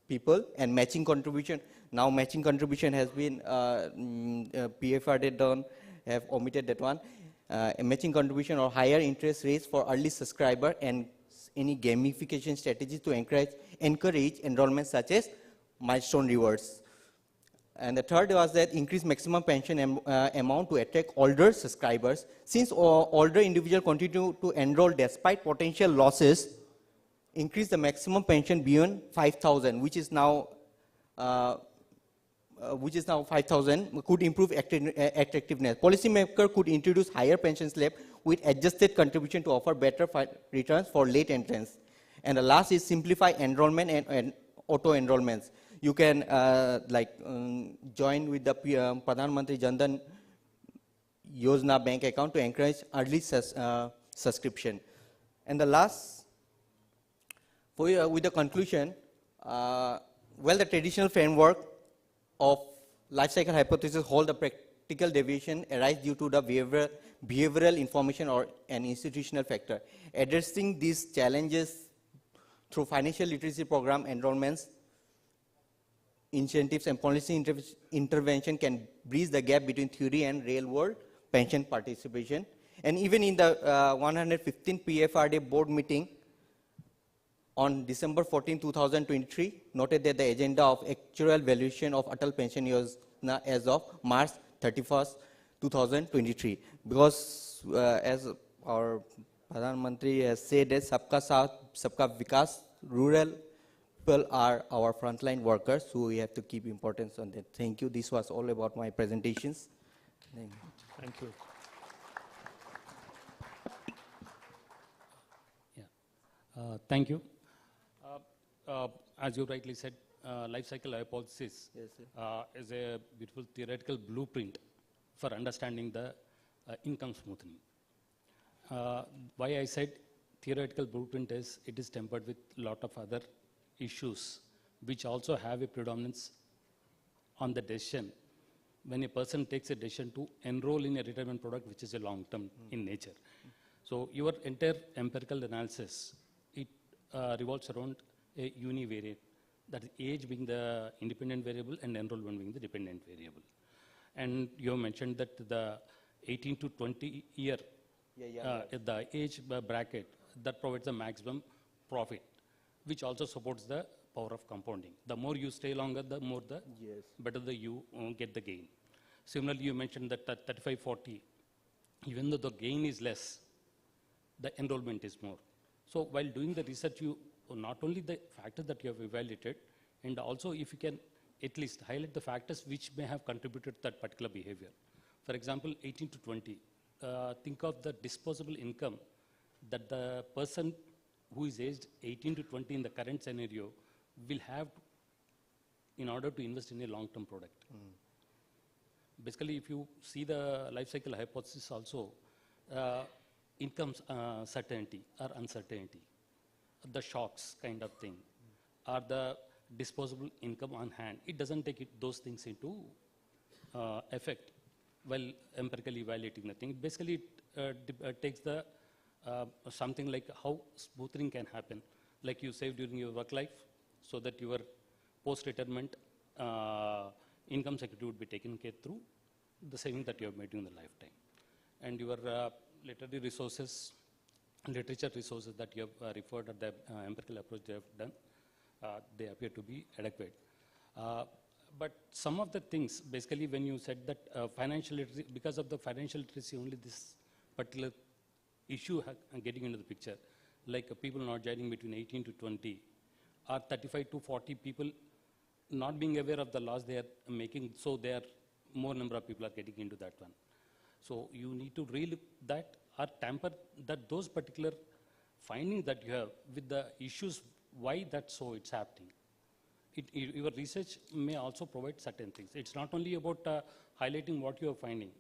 people, and matching contribution. Now matching contribution has been PFRD done, have omitted that one. A matching contribution or higher interest rates for early subscriber and any gamification strategies to encourage enrollment such as milestone rewards. And the third was that increase maximum pension amount to attract older subscribers. Since older individuals continue to enroll despite potential losses, increase the maximum pension beyond 5,000, which is now 5,000, could improve attractiveness. Policymakers could introduce higher pension slab with adjusted contribution to offer better returns for late entrants. And the last is simplify enrollment and auto enrollments. You can join with the Pradhan Mantri Jan Dhan Yojana bank account to encourage early subscription. And the last, with the conclusion, well, the traditional framework of life cycle hypothesis hold the practical deviation arise due to the behavioral information or an institutional factor. Addressing these challenges through financial literacy program enrollments, incentives and policy intervention can bridge the gap between theory and real world pension participation. And even in the 115th PFRD board meeting on December 14, 2023, noted that the agenda of actual valuation of Atal Pension Yojana as of March 31st, 2023. Because as our Pradhan Mantri has said that Sabka Saath, Sabka Vikas, rural people are our frontline workers, so we have to keep importance on that. Thank you. This was all about my presentations. Thank you. Thank you. As you rightly said, life cycle hypothesis is a beautiful theoretical blueprint for understanding the income smoothing. Why I said theoretical blueprint is it is tempered with a lot of other issues which also have a predominance on the decision when a person takes a decision to enroll in a retirement product which is a long term in nature. So your entire empirical analysis, it revolves around a univariate, that is age being the independent variable and enrollment being the dependent variable. And you have mentioned that the 18 to 20 year, the age bracket, that provides the maximum profit, which also supports the power of compounding. The more you stay longer, the more the better you get the gain. Similarly, you mentioned that 35-40, even though the gain is less, the enrollment is more. So while doing the research, you not only the factors that you have evaluated, and also if you can at least highlight the factors which may have contributed to that particular behavior. For example, 18 to 20, think of the disposable income that the person who is aged 18 to 20 in the current scenario will have in order to invest in a long-term product. Basically, if you see the life cycle hypothesis also, income certainty or uncertainty, the shocks kind of thing, or the disposable income on hand, it doesn't take those things into effect while empirically evaluating the thing. Basically, it takes the something like how smoothing can happen, like you save during your work life, so that your post-retirement income security would be taken care through the saving that you have made in the lifetime. And your literary resources, literature resources that you have referred at the empirical approach they have done, they appear to be adequate. But some of the things, basically when you said that financial literacy, because of the financial literacy only this particular issue getting into the picture, like people not joining between 18 to 20, or 35 to 40 people not being aware of the laws they are making, so there are more number of people are getting into that one. So you need to relook that or tamper that those particular findings that you have with the issues, why that so it's happening. Your research may also provide certain things. It's not only about highlighting what you are finding,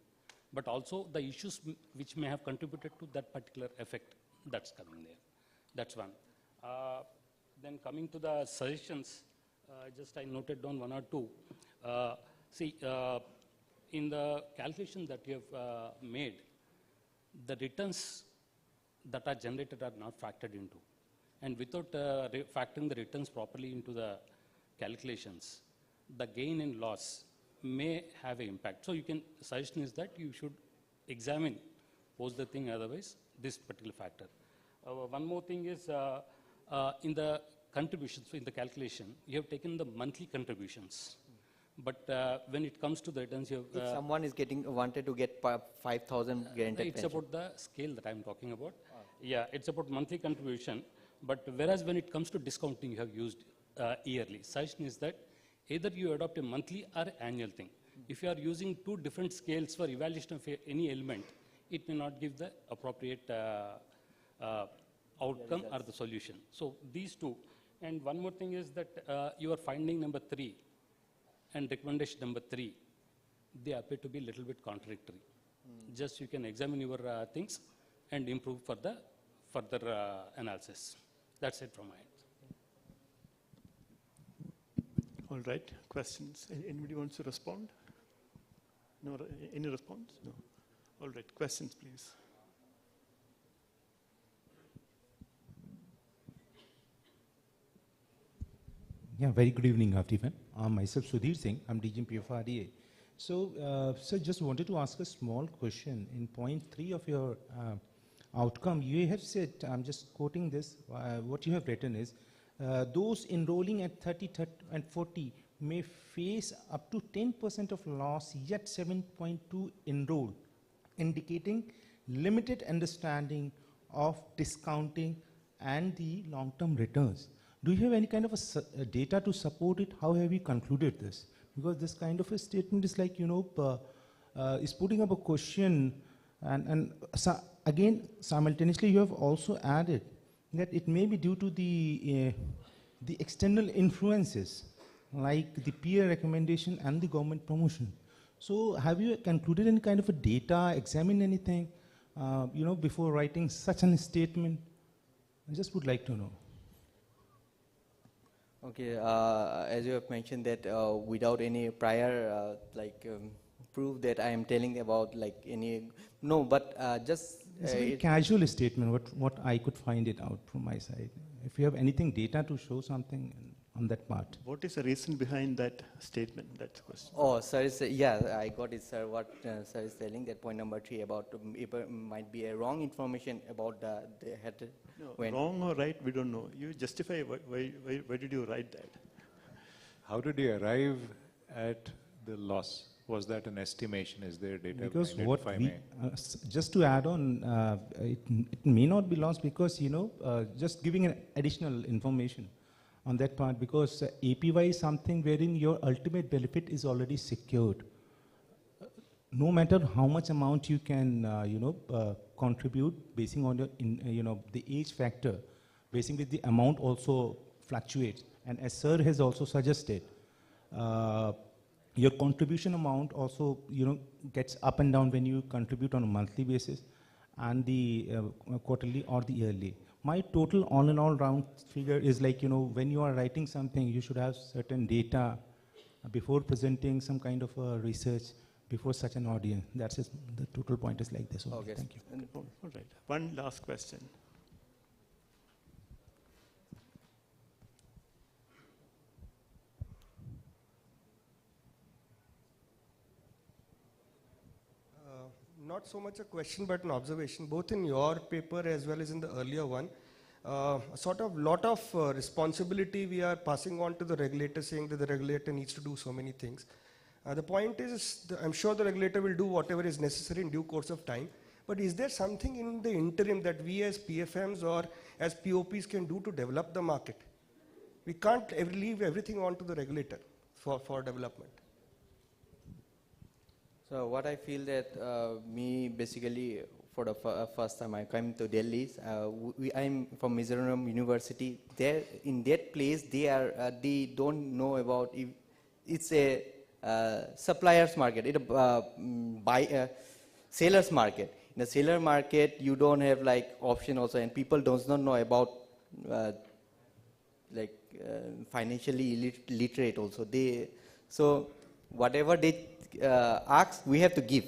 but also the issues which may have contributed to that particular effect that's coming there. That's one. Then coming to the suggestions, just I noted down one or two. In the calculation that you have made, the returns that are generated are not factored into. And without factoring the returns properly into the calculations, the gain and loss may have an impact. So you can, suggestion is that you should examine, post the thing otherwise, this particular factor. One more thing is, in the contributions, so in the calculation, you have taken the monthly contributions. But when it comes to the returns, you have, if someone is wanted to get 5,000 guaranteed it's pension. about the scale that I'm talking about. Yeah, it's about monthly contribution. But whereas when it comes to discounting, you have used yearly. Suggestion is that either you adopt a monthly or annual thing. If you are using two different scales for evaluation of any element, it may not give the appropriate outcome or the solution. So these two. And one more thing is that your finding number 3 and recommendation number 3, they appear to be a little bit contradictory. Just you can examine your things and improve for the further analysis. That's it from my end. All right, questions? Anybody wants to respond? No, any response? No. All right, questions, please. Yeah, very good evening, everyone. Myself, Sudhir Singh. I'm DG PFRDA. So, sir, just wanted to ask a small question. In point 3 of your outcome, you have said, I'm just quoting this, what you have written is, those enrolling at 30 and 40 may face up to 10% of loss, yet 7.2 enrolled, indicating limited understanding of discounting and the long-term returns. Do you have any kind of a data to support it? How have you concluded this? Because this kind of a statement is like, is putting up a question, and again, simultaneously, you have also added that it may be due to the external influences, like the peer recommendation and the government promotion. So have you concluded any kind of a data, examined anything, before writing such a statement? I just would like to know. Okay, as you have mentioned that without any prior proof that I am telling about no, but just it's a very casual statement. What I could find it out from my side. If you have anything data to show something on that part. What is the reason behind that statement? That's the question. Oh, sir, yeah, I got it, sir. What sir is telling, that point number 3 about it might be a wrong information about the head. No, wrong or right, we don't know. You justify why did you write that? How did you arrive at the loss? Was that an estimation? Is there data? Because what we, just to add on, it may not be lost because, just giving an additional information on that part, because APY is something wherein your ultimate benefit is already secured. No matter how much amount you can, contribute, basing on your, the age factor, basically the amount also fluctuates. And as sir has also suggested, your contribution amount also, gets up and down when you contribute on a monthly basis and the quarterly or the yearly. My total all in all round figure is like, when you are writing something, you should have certain data before presenting some kind of research before such an audience. That's it. The total point is like this. Okay. Thank you. All right. One last question. Not so much a question, but an observation, both in your paper as well as in the earlier one. A sort of lot of responsibility we are passing on to the regulator, saying that the regulator needs to do so many things. The point is, I'm sure the regulator will do whatever is necessary in due course of time, but is there something in the interim that we as PFMs or as POPs can do to develop the market? We can't leave everything on to the regulator for development. So what I feel that me basically for the first time I came to Delhi, I'm from Mizoram University. There in that place they don't know about it's a suppliers market, it's a sellers market. In the seller market you don't have like option also, and people does not know about financially literate also. So whatever they ask, we have to give.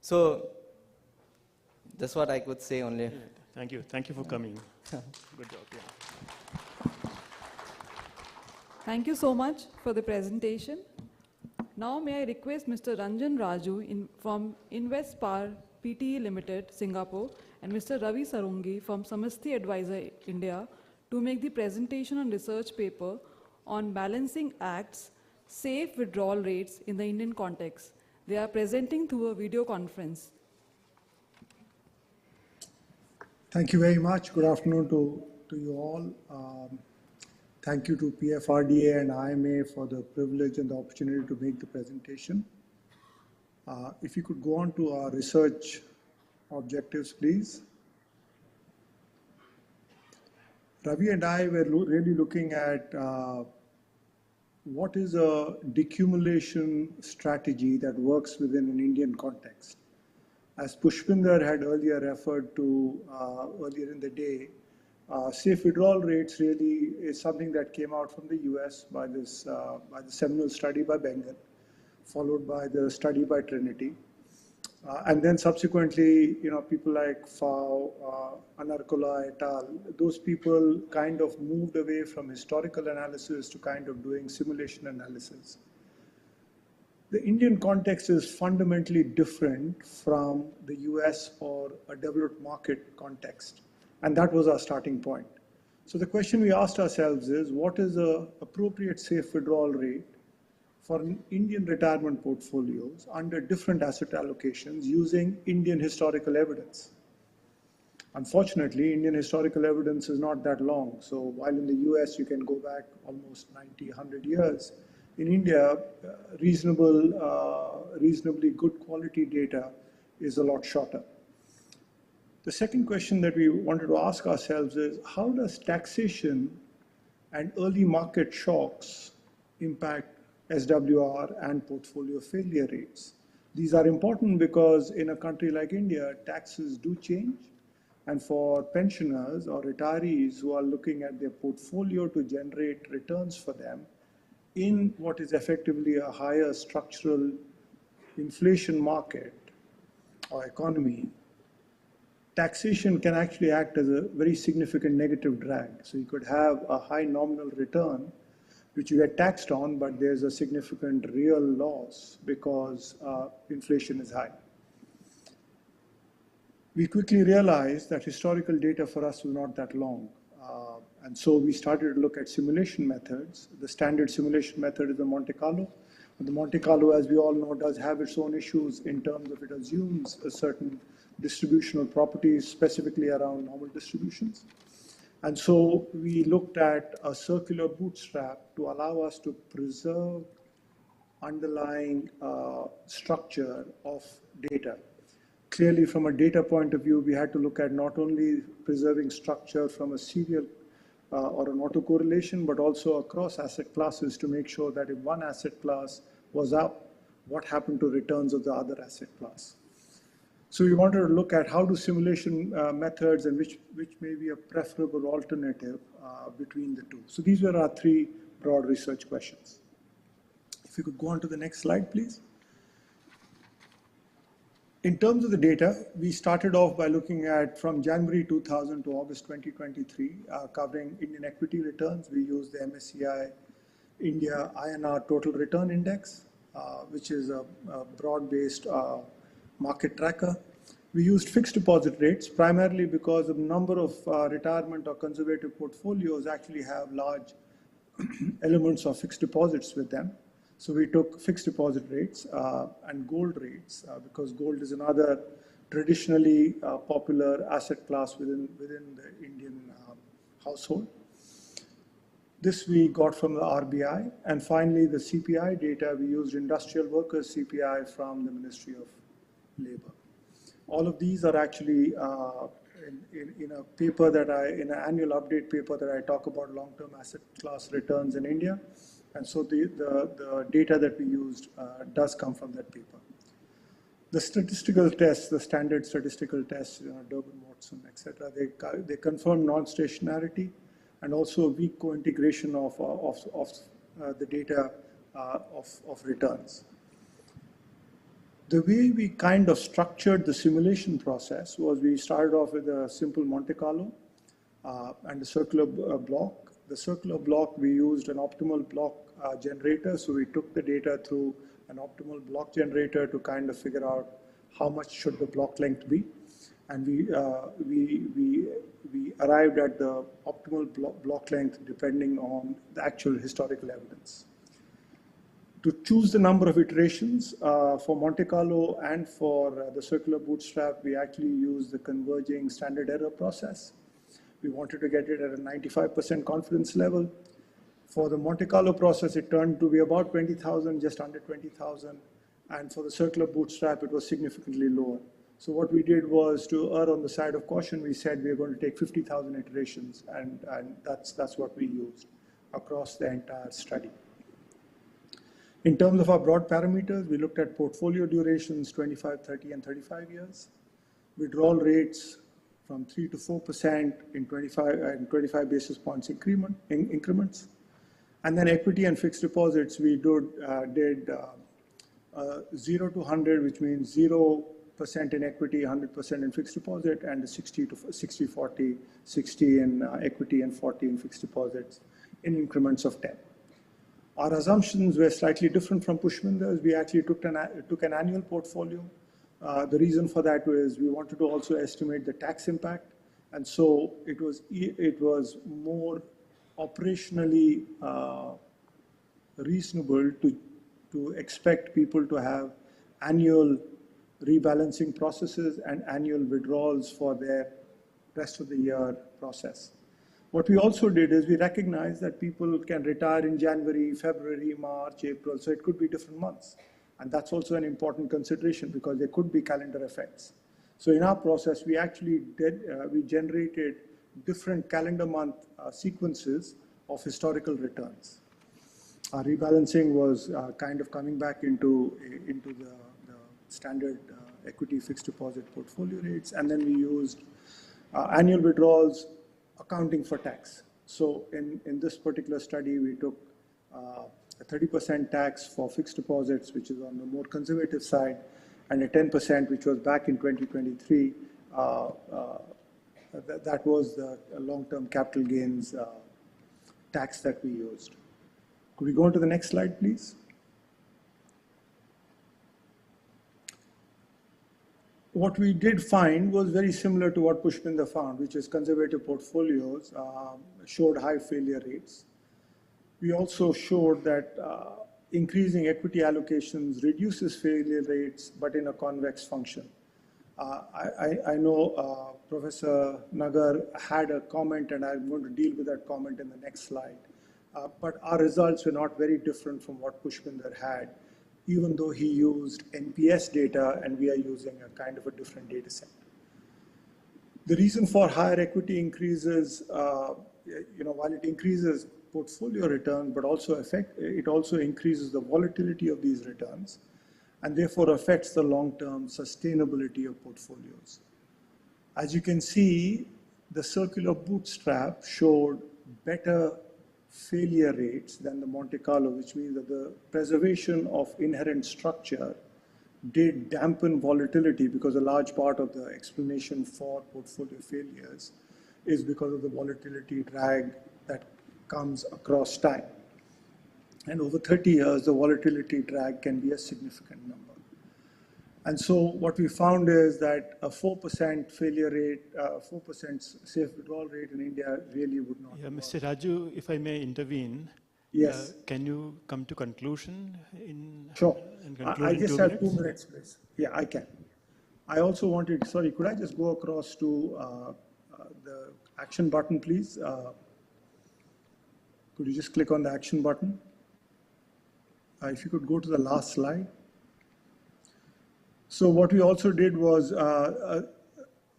So that's what I could say only. Thank you. Thank you for coming. Good job. Yeah. Thank you so much for the presentation. Now may I request Mr. Ranjan Raju from Investpar Pte Limited, Singapore, and Mr. Ravi Sarungi from Samasti Advisor, India, to make the presentation on research paper on balancing acts, safe withdrawal rates in the Indian context. They are presenting through a video conference. Thank you very much. Good afternoon to you all. Thank you to PFRDA and IMA for the privilege and the opportunity to make the presentation. If you could go on to our research objectives, please. Ravi and I were really looking at what is a decumulation strategy that works within an Indian context. As Pushpinder had earlier referred to earlier in the day, safe withdrawal rates really is something that came out from the US by the seminal study by Bengal, followed by the study by Trinity. And then subsequently, people like Fao, Anarkola et al., those people kind of moved away from historical analysis to kind of doing simulation analysis. The Indian context is fundamentally different from the US or a developed market context. And that was our starting point. So the question we asked ourselves is, what is the appropriate safe withdrawal rate for Indian retirement portfolios under different asset allocations using Indian historical evidence? Unfortunately, Indian historical evidence is not that long. So while in the US you can go back almost 90, 100 years, in India, reasonably good quality data is a lot shorter. The second question that we wanted to ask ourselves is, how does taxation and early market shocks impact SWR and portfolio failure rates? These are important because in a country like India, taxes do change. And for pensioners or retirees who are looking at their portfolio to generate returns for them in what is effectively a higher structural inflation market or economy, taxation can actually act as a very significant negative drag. So you could have a high nominal return, which you get taxed on, but there's a significant real loss because inflation is high. We quickly realized that historical data for us was not that long. And so we started to look at simulation methods. The standard simulation method is the Monte Carlo. The Monte Carlo, as we all know, does have its own issues in terms of it assumes a certain distributional properties, specifically around normal distributions. And so we looked at a circular bootstrap to allow us to preserve underlying structure of data. Clearly, from a data point of view, we had to look at not only preserving structure from a serial or an autocorrelation, but also across asset classes to make sure that if one asset class was up, what happened to returns of the other asset class. So we wanted to look at how do simulation methods and which may be a preferable alternative between the two. So these were our three broad research questions. If you could go on to the next slide, please. In terms of the data, we started off by looking at from January 2000 to August 2023, covering Indian equity returns. We used the MSCI India INR Total Return Index, which is a broad-based market tracker. We used fixed deposit rates primarily because a number of retirement or conservative portfolios actually have large elements of fixed deposits with them. So we took fixed deposit rates and gold rates because gold is another traditionally popular asset class within the Indian household. This we got from the RBI. And finally, the CPI data, we used industrial workers CPI from the Ministry of Labor. All of these are actually in a paper that in an annual update paper that I talk about long-term asset class returns in India. And so the data that we used does come from that paper. The statistical tests, the standard statistical tests, Durbin, Watson, etc., they confirm non-stationarity and also a weak co-integration of the data of returns. The way we kind of structured the simulation process was we started off with a simple Monte Carlo and a circular block. The circular block, we used an optimal block generator. So we took the data through an optimal block generator to kind of figure out how much should the block length be. And we arrived at the optimal block length depending on the actual historical evidence. To choose the number of iterations for Monte Carlo and for the circular bootstrap, we actually used the converging standard error process. We wanted to get it at a 95% confidence level. For the Monte Carlo process, it turned to be about 20,000, just under 20,000. And for the circular bootstrap, it was significantly lower. So what we did was to err on the side of caution. We said we are going to take 50,000 iterations, and that's what we used across the entire study. In terms of our broad parameters, we looked at portfolio durations, 25, 30, and 35 years. Withdrawal rates from 3 to 4% in 25 basis points increments. And then equity and fixed deposits, we did 0 to 100, which means 0% in equity, 100% in fixed deposit, and 60 to 60, 40, 60 in equity and 40 in fixed deposits in increments of 10. Our assumptions were slightly different from Pushpinder's. We actually took an annual portfolio. The reason for that was we wanted to also estimate the tax impact. And so it was more operationally reasonable to expect people to have annual rebalancing processes and annual withdrawals for their rest of the year process. What we also did is we recognized that people can retire in January, February, March, April, so it could be different months. And that's also an important consideration because there could be calendar effects. So in our process, we actually we generated different calendar month sequences of historical returns. Our rebalancing was kind of coming back into the standard equity fixed deposit portfolio rates. And then we used annual withdrawals accounting for tax. So in this particular study, we took a 30% tax for fixed deposits, which is on the more conservative side, and a 10%, which was back in 2023. That was the long-term capital gains tax that we used. Could we go on to the next slide, please? What we did find was very similar to what Pushpinder found, which is conservative portfolios showed high failure rates. We also showed that increasing equity allocations reduces failure rates, but in a convex function. I know Professor Nagar had a comment, and I'm going to deal with that comment in the next slide. But our results were not very different from what Pushpinder had, even though he used NPS data and we are using a kind of a different data set. The reason for higher equity increases while it increases portfolio return, but also it also increases the volatility of these returns, and therefore affects the long-term sustainability of portfolios. As you can see, the circular bootstrap showed better failure rates than the Monte Carlo, which means that the preservation of inherent structure did dampen volatility, because a large part of the explanation for portfolio failures is because of the volatility drag that comes across time. And over 30 years, the volatility drag can be a significant number. And so what we found is that a 4% failure rate, 4% safe withdrawal rate in India really would not Yeah, work. Mr. Raju, if I may intervene. Yes. Can you come to conclusion in? Sure. Conclude I in just 2 have minutes? 2 minutes, please. Yeah, I can. I also wanted, sorry, could I just go across to the action button, please? Could you just click on the action button? If you could go to the last slide. So what we also did was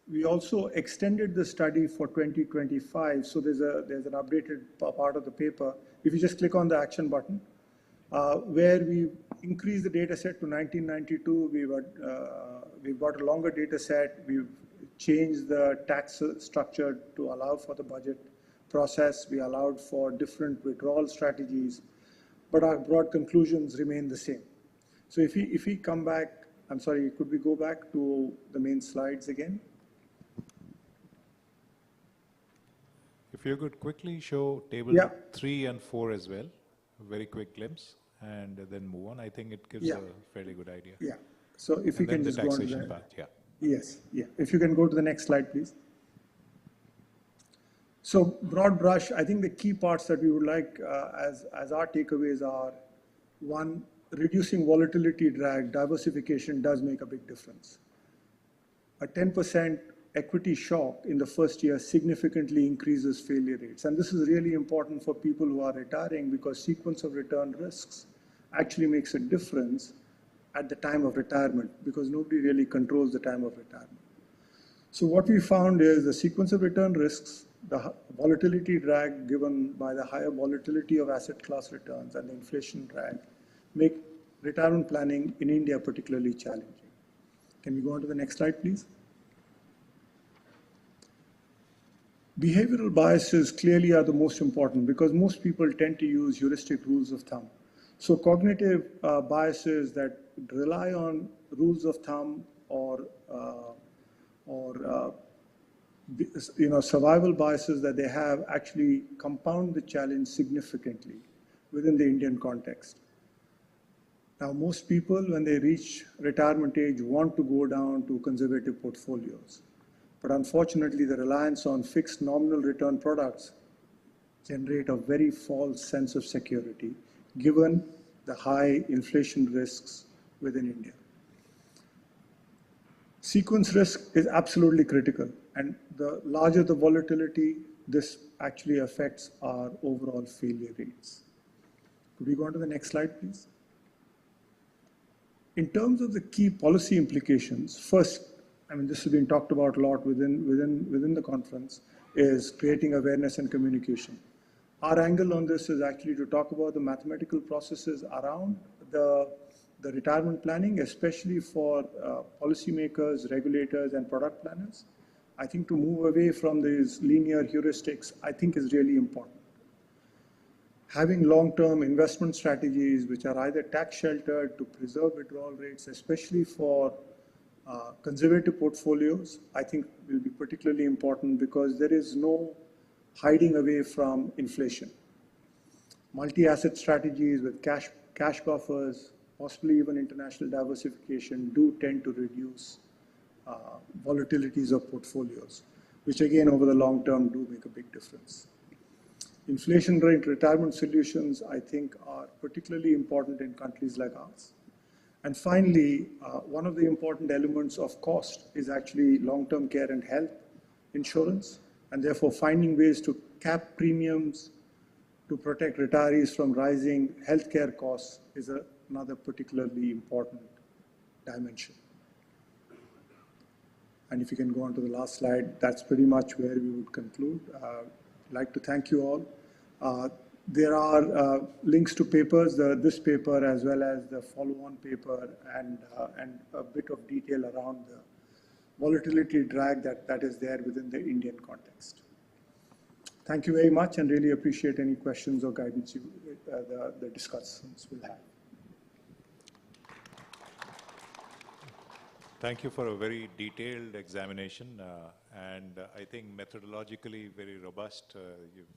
we also extended the study for 2025. So there's an updated part of the paper. If you just click on the action button, where we increased the data set to 1992, we've got a longer data set. We've changed the tax structure to allow for the budget process. We allowed for different withdrawal strategies, but our broad conclusions remain the same. So if we come back, I'm sorry, could we go back to the main slides again? If you could quickly show table 3 and 4 as well, a very quick glimpse, and then move on. I think it gives a fairly good idea. Yeah. So if you can just go on to the taxation the part, Yes, yeah. If you can go to the next slide, please. So broad brush, I think the key parts that we would like as our takeaways are, one, reducing volatility drag, diversification does make a big difference. A 10% equity shock in the first year significantly increases failure rates. And this is really important for people who are retiring, because sequence of return risks actually makes a difference at the time of retirement, because nobody really controls the time of retirement. So what we found is the sequence of return risks, the volatility drag given by the higher volatility of asset class returns, and the inflation drag make retirement planning in India particularly challenging. Can we go on to the next slide, please? Behavioral biases clearly are the most important, because most people tend to use heuristic rules of thumb. So cognitive biases that rely on rules of thumb or survival biases that they have actually compound the challenge significantly within the Indian context. Now, most people, when they reach retirement age, want to go down to conservative portfolios. But unfortunately, the reliance on fixed nominal return products generate a very false sense of security, given the high inflation risks within India. Sequence risk is absolutely critical, and the larger the volatility, this actually affects our overall failure rates. Could we go on to the next slide, please? In terms of the key policy implications, first, I mean, this has been talked about a lot within the conference, is creating awareness and communication. Our angle on this is actually to talk about the mathematical processes around the retirement planning, especially for policymakers, regulators, and product planners. I think to move away from these linear heuristics, I think is really important. Having long-term investment strategies which are either tax sheltered to preserve withdrawal rates, especially for conservative portfolios, I think will be particularly important, because there is no hiding away from inflation. Multi-asset strategies with cash buffers, possibly even international diversification, do tend to reduce volatilities of portfolios, which again over the long term do make a big difference. Inflation rate retirement solutions, I think, are particularly important in countries like ours. And finally, one of the important elements of cost is actually long-term care and health insurance, and therefore finding ways to cap premiums to protect retirees from rising healthcare costs is another particularly important dimension. And if you can go on to the last slide, that's pretty much where we would conclude. I'd like to thank you all. There are links to papers, this paper as well as the follow-on paper, and a bit of detail around the volatility drag that is there within the Indian context. Thank you very much, and really appreciate any questions or guidance the discussants will have. Thank you for a very detailed examination, and I think methodologically very robust. You've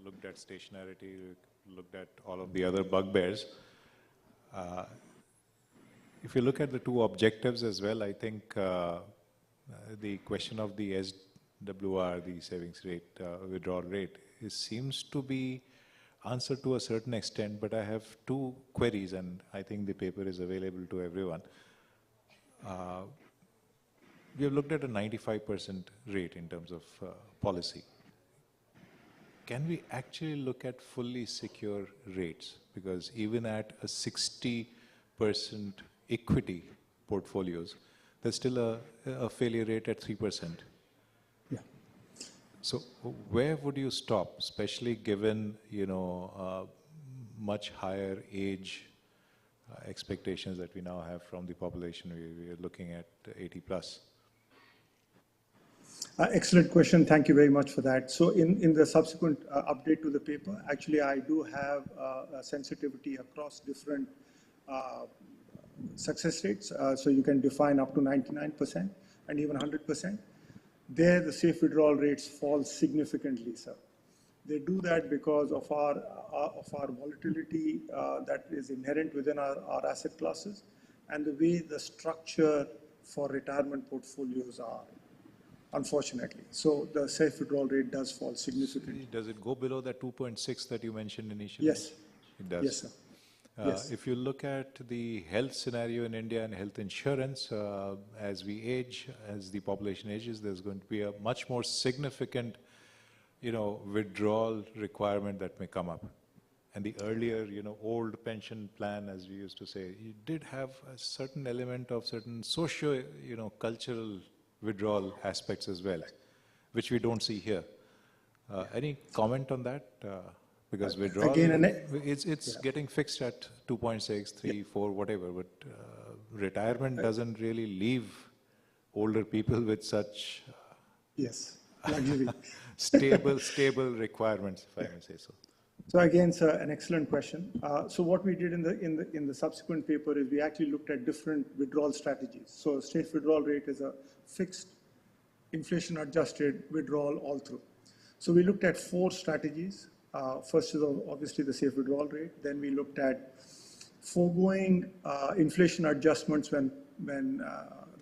looked at stationarity, looked at all of the other bugbears. If you look at the two objectives as well, I think the question of the SWR, the savings rate, withdrawal rate, seems to be answered to a certain extent, but I have two queries, and I think the paper is available to everyone. We have looked at a 95% rate in terms of policy. Can we actually look at fully secure rates? Because even at a 60% equity portfolios, there's still a failure rate at 3%. Yeah. So where would you stop, especially given, you know, much higher age expectations that we now have from the population? We are looking at 80 plus. Excellent question. Thank you very much for that. So in the subsequent update to the paper, actually I do have a sensitivity across different success rates. So you can define up to 99% and even 100%. There the safe withdrawal rates fall significantly, sir. They do that because of our volatility that is inherent within our asset classes and the way the structure for retirement portfolios are, unfortunately. So the safe withdrawal rate does fall significantly. Does it go below that 2.6 that you mentioned initially? Yes. It does. Yes, sir. Yes. If you look at the health scenario in India and health insurance, as we age, as the population ages, there's going to be a much more significant, you know, withdrawal requirement that may come up. And the earlier, you know, old pension plan, as we used to say, you did have a certain element of certain socio, you know, cultural withdrawal aspects as well, which we don't see here. Any comment on that? Because withdrawal, again, it's getting fixed at 2.6, 3, 4, whatever, but retirement doesn't really leave older people with such yes, luxury. stable requirements, if I may say so. So again, sir, an excellent question. So what we did in the subsequent paper is we actually looked at different withdrawal strategies. So safe withdrawal rate is a fixed inflation-adjusted withdrawal all through. So we looked at 4 strategies. First is obviously the safe withdrawal rate. Then we looked at foregoing inflation adjustments when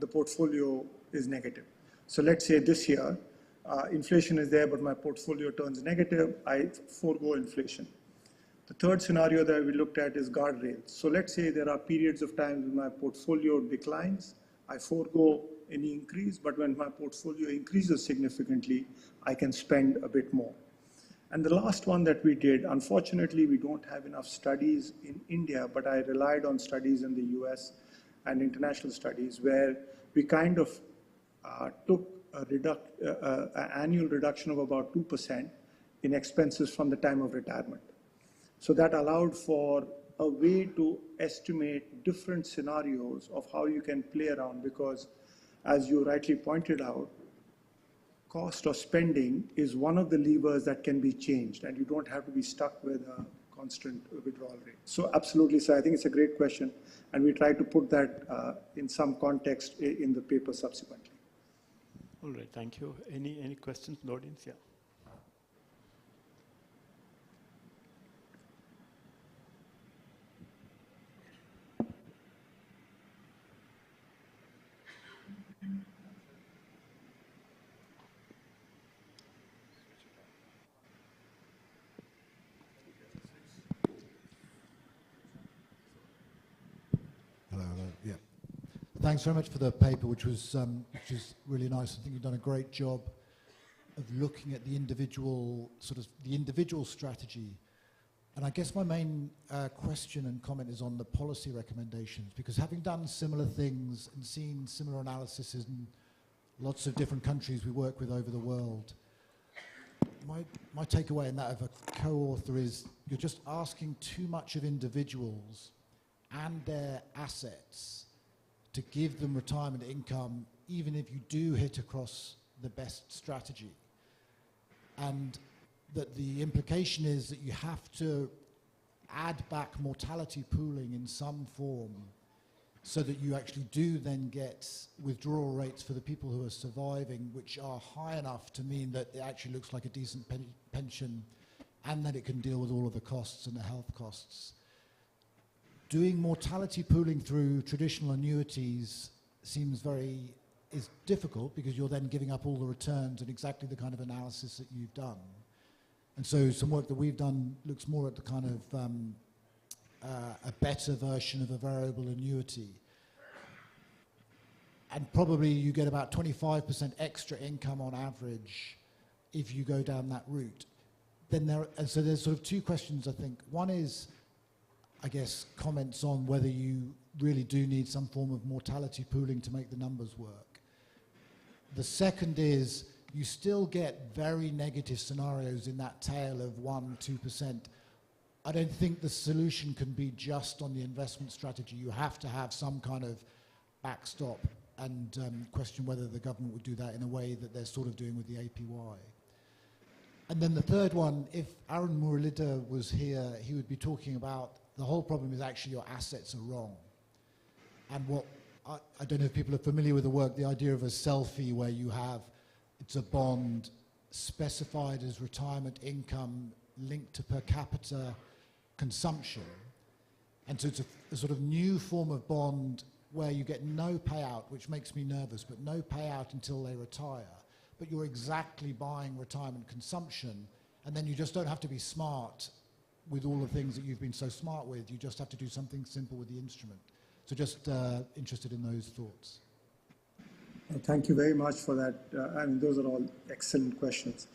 the portfolio is negative. So let's say this year, inflation is there, but my portfolio turns negative, I forego inflation. The third scenario that we looked at is guardrails. So let's say there are periods of time when my portfolio declines, I forego any increase, but when my portfolio increases significantly, I can spend a bit more. And the last one that we did, unfortunately, we don't have enough studies in India, but I relied on studies in the US and international studies where we kind of took an annual reduction of about 2% in expenses from the time of retirement. So that allowed for a way to estimate different scenarios of how you can play around, because as you rightly pointed out, cost of spending is one of the levers that can be changed, and you don't have to be stuck with a constant withdrawal rate. So absolutely, sir, I think it's a great question, and we try to put that in some context in the paper subsequently. All right, thank you. Any questions from the audience? Yeah. Yeah. Thanks very much for the paper, which is really nice. I think you've done a great job of looking at the individual strategy. And I guess my main question and comment is on the policy recommendations, because having done similar things and seen similar analysis in lots of different countries we work with over the world, my takeaway in that of a co-author is you're just asking too much of individuals and their assets to give them retirement income, even if you do hit across the best strategy. And that the implication is that you have to add back mortality pooling in some form so that you actually do then get withdrawal rates for the people who are surviving, which are high enough to mean that it actually looks like a decent pension and that it can deal with all of the costs and the health costs. Doing mortality pooling through traditional annuities is difficult because you're then giving up all the returns and exactly the kind of analysis that you've done. And so some work that we've done looks more at the kind of a better version of a variable annuity. And probably you get about 25% extra income on average if you go down that route. And so there's sort of two questions, I think. One is, I guess, comments on whether you really do need some form of mortality pooling to make the numbers work. The second is you still get very negative scenarios in that tail of 1-2%. I don't think the solution can be just on the investment strategy. You have to have some kind of backstop and question whether the government would do that in a way that they're sort of doing with the APY. And then the third one, if Arun Muralidhar was here, he would be talking about the whole problem is actually your assets are wrong. And what, I don't know if people are familiar with the work, the idea of a selfie where you have, it's a bond specified as retirement income linked to per capita consumption. And so it's a sort of new form of bond where you get no payout, which makes me nervous, but no payout until they retire. But you're exactly buying retirement consumption, and then you just don't have to be smart with all the things that you've been so smart with. You just have to do something simple with the instrument. So just interested in those thoughts. Thank you very much for that. I mean, those are all excellent questions.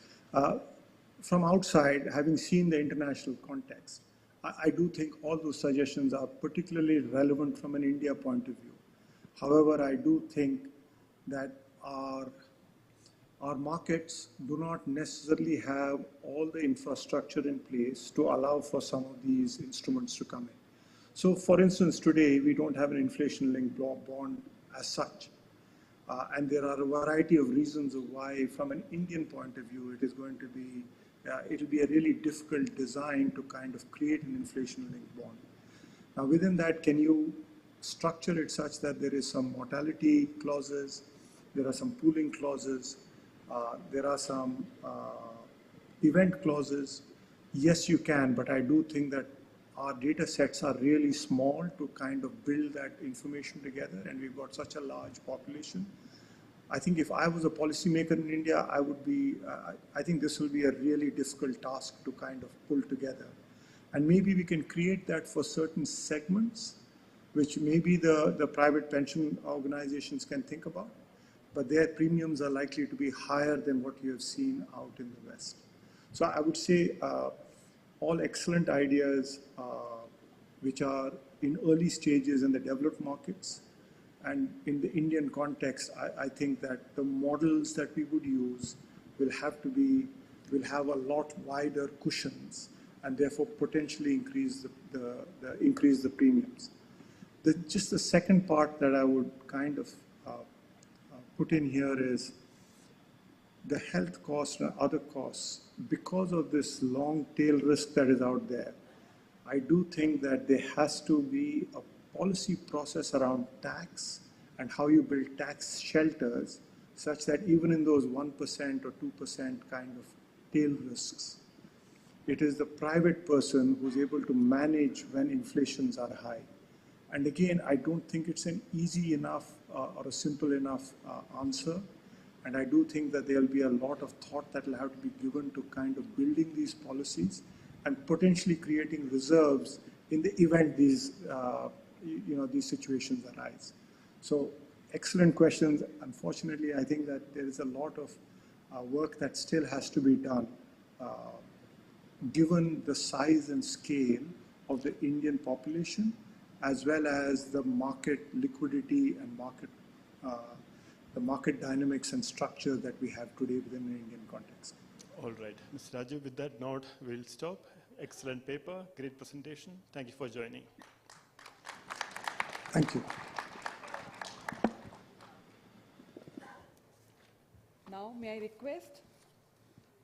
From outside, having seen the international context, I do think all those suggestions are particularly relevant from an India point of view. However, I do think that our markets do not necessarily have all the infrastructure in place to allow for some of these instruments to come in. So, for instance, today we don't have an inflation-linked bond as such. And there are a variety of reasons of why, from an Indian point of view, it is going to be, it'll be a really difficult design to kind of create an inflation-linked bond. Now, within that, can you structure it such that there is some mortality clauses, there are some pooling clauses, there are some event clauses? Yes, you can, but I do think that our data sets are really small to kind of build that information together, and we've got such a large population. I think if I was a policymaker in India, I would be, I think this will be a really difficult task to kind of pull together. And maybe we can create that for certain segments, which maybe the private pension organizations can think about, but their premiums are likely to be higher than what you have seen out in the West. So I would say all excellent ideas which are in early stages in the developed markets. And in the Indian context, I think that the models that we would use will have a lot wider cushions and therefore potentially increase the premiums. Just the second part that I would kind of put in here is the health costs and other costs. Because of this long tail risk that is out there, I do think that there has to be a policy process around tax and how you build tax shelters such that even in those 1% or 2% kind of tail risks, it is the private person who's able to manage when inflations are high. And again, I don't think it's an easy enough or a simple enough answer. And I do think that there'll be a lot of thought that will have to be given to kind of building these policies and potentially creating reserves in the event these, these situations arise. So excellent questions. Unfortunately, I think that there is a lot of work that still has to be done, given the size and scale of the Indian population, as well as the market liquidity and the market dynamics and structure that we have today within the Indian context. All right, Mr. Raju, with that note, we'll stop. Excellent paper, great presentation. Thank you for joining. Thank you. Now, may I request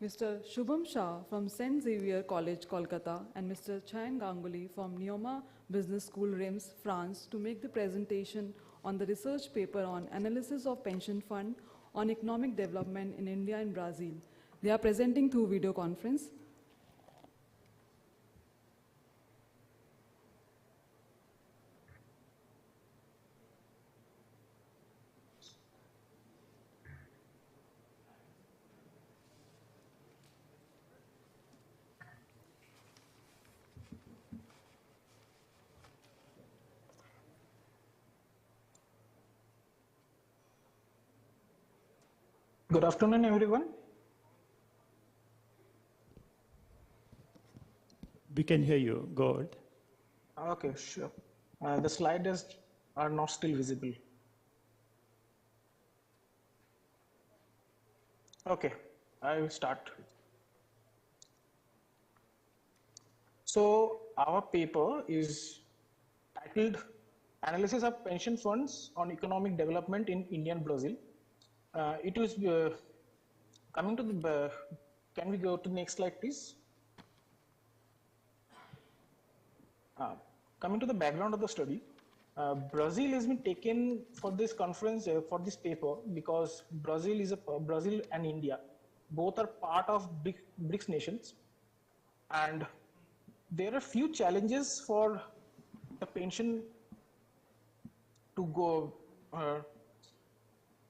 Mr. Shubham Shah from St. Xavier College, Kolkata, and Mr. Chang Ganguly from Neoma Business School, Reims, France, to make the presentation on the research paper on analysis of pension fund on economic development in India and Brazil. They are presenting through video conference. Good afternoon, everyone. We can hear you. Go ahead. Okay, sure. The slides are not still visible. Okay, I will start. So our paper is titled Analysis of Pension Funds on Economic Development in India and Brazil. It is coming to the, can we go to the next slide, please? Coming to the background of the study, Brazil has been taken for this conference, for this paper, because Brazil and India, both are part of BRICS nations, and there are few challenges for the pension to go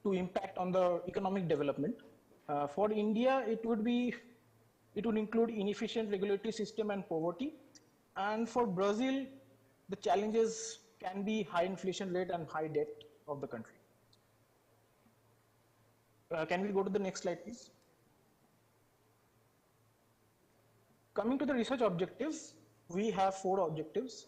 to impact on the economic development. For India, it would include inefficient regulatory system and poverty. And for Brazil, the challenges can be high inflation rate and high debt of the country. Can we go to the next slide, please? Coming to the research objectives, we have 4 objectives.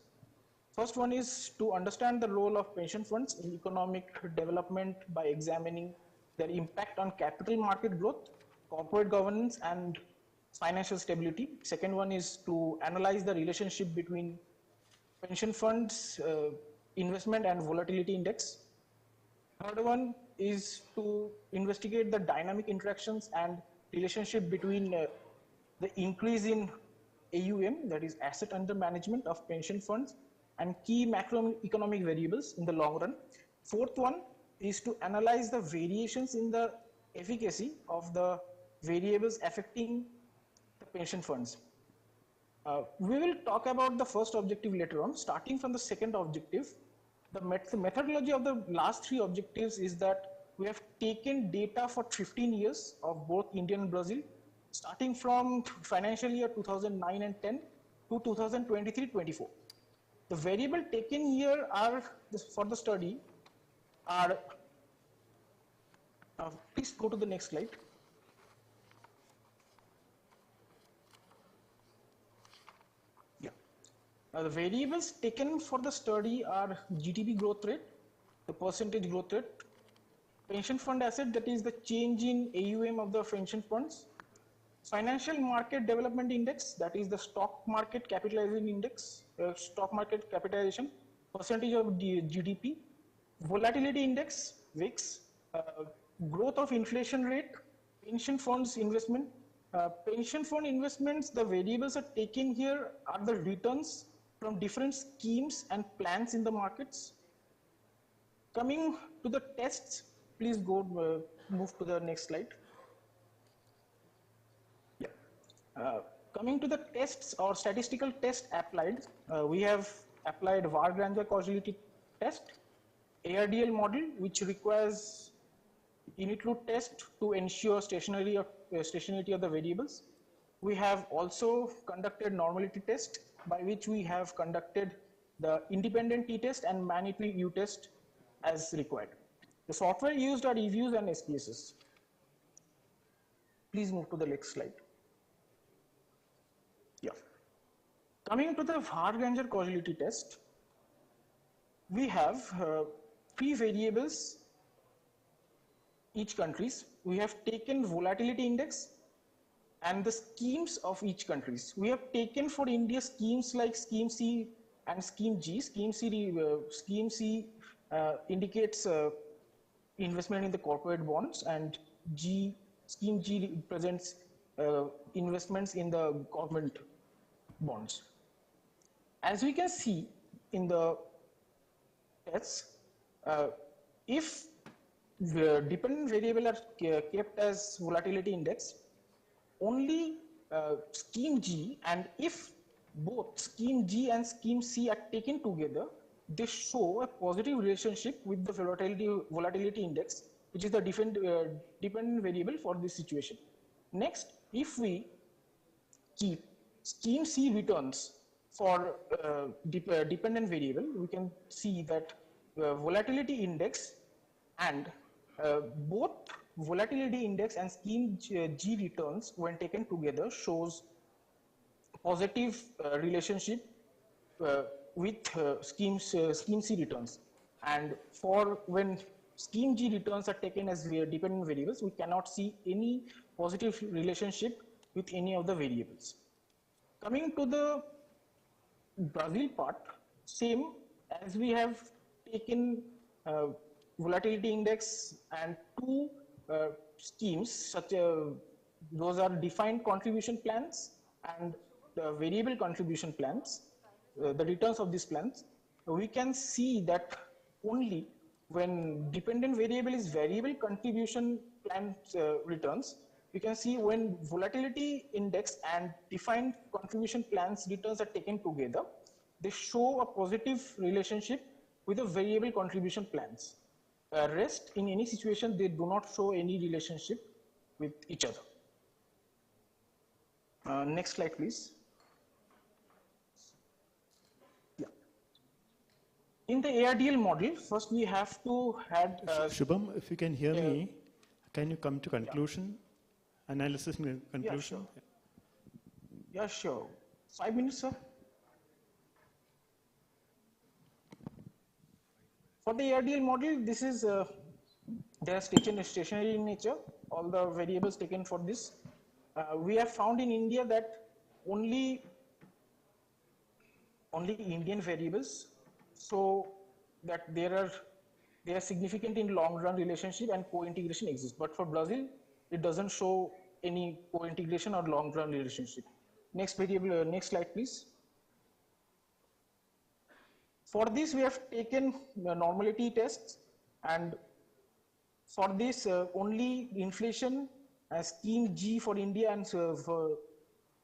First one is to understand the role of pension funds in economic development by examining their impact on capital market growth, corporate governance, and financial stability. Second one is to analyze the relationship between pension funds, investment, and volatility index. Third one is to investigate the dynamic interactions and relationship between the increase in AUM, that is asset under management of pension funds, and key macroeconomic variables in the long run. Fourth one is to analyze the variations in the efficacy of the variables affecting the pension funds. We will talk about the first objective later on. Starting from the second objective, the methodology of the last 3 objectives is that we have taken data for 15 years of both India and Brazil, starting from financial year 2009 and 10 to 2023-24. The variable taken here are for the study are, please go to the next slide. Yeah. The variables taken for the study are GDP growth rate, the percentage growth rate, pension fund asset, that is the change in AUM of the pension funds, financial market development index, that is the stock market capitalization index, stock market capitalization, percentage of GDP, volatility index, VIX, growth of inflation rate, pension funds investment. Pension fund investments, the variables are taken here are the returns from different schemes and plans in the markets. Coming to the tests, please go move to the next slide. Coming to the tests or statistical test applied, we have applied Vargranger causality test, ARDL model, which requires init-loop test to ensure stationarity of the variables. We have also conducted normality test, by which we have conducted the independent t-test and mandatory u-test as required. The software used are eViews and SPSS. Please move to the next slide. Yeah. Coming to the Vargranger causality test, we have 3 variables each countries. We have taken volatility index and the schemes of each countries. We have taken for India schemes like Scheme C and Scheme G. Scheme C indicates investment in the corporate bonds, and Scheme G represents investments in the government bonds. As we can see in the tests, if the dependent variable are kept as volatility index, only Scheme G, and if both Scheme G and Scheme C are taken together, they show a positive relationship with the volatility index, which is the dependent variable for this situation. Next, if we keep Scheme C returns for dependent variable, we can see that volatility index and both volatility index and Scheme G returns when taken together shows positive relationship with Scheme C returns. And for when Scheme G returns are taken as dependent variables, we cannot see any positive relationship with any of the variables. Coming to the Brazil part, same as we have taken volatility index and two schemes, such those are defined contribution plans and the variable contribution plans, the returns of these plans, we can see that only when dependent variable is variable contribution plan returns, we can see when volatility index and defined contribution plans returns are taken together, they show a positive relationship with the variable contribution plans. Rest, in any situation, they do not show any relationship with each other. Next slide, please. Yeah. In the ARDL model, first we have to add... Shubham, if you can hear me, can you come to conclusion? Yeah. Analysis and conclusion? Yeah, sure. 5 minutes, sir. For the ARDL model, this is they are stationary in nature. All the variables taken for this. We have found in India that only Indian variables, so that they are significant in long run relationship and co-integration exists. But for Brazil, it doesn't show any co-integration or long run relationship. Next variable, next slide, please. For this, we have taken normality tests, and for this, only inflation, Scheme G for India, and for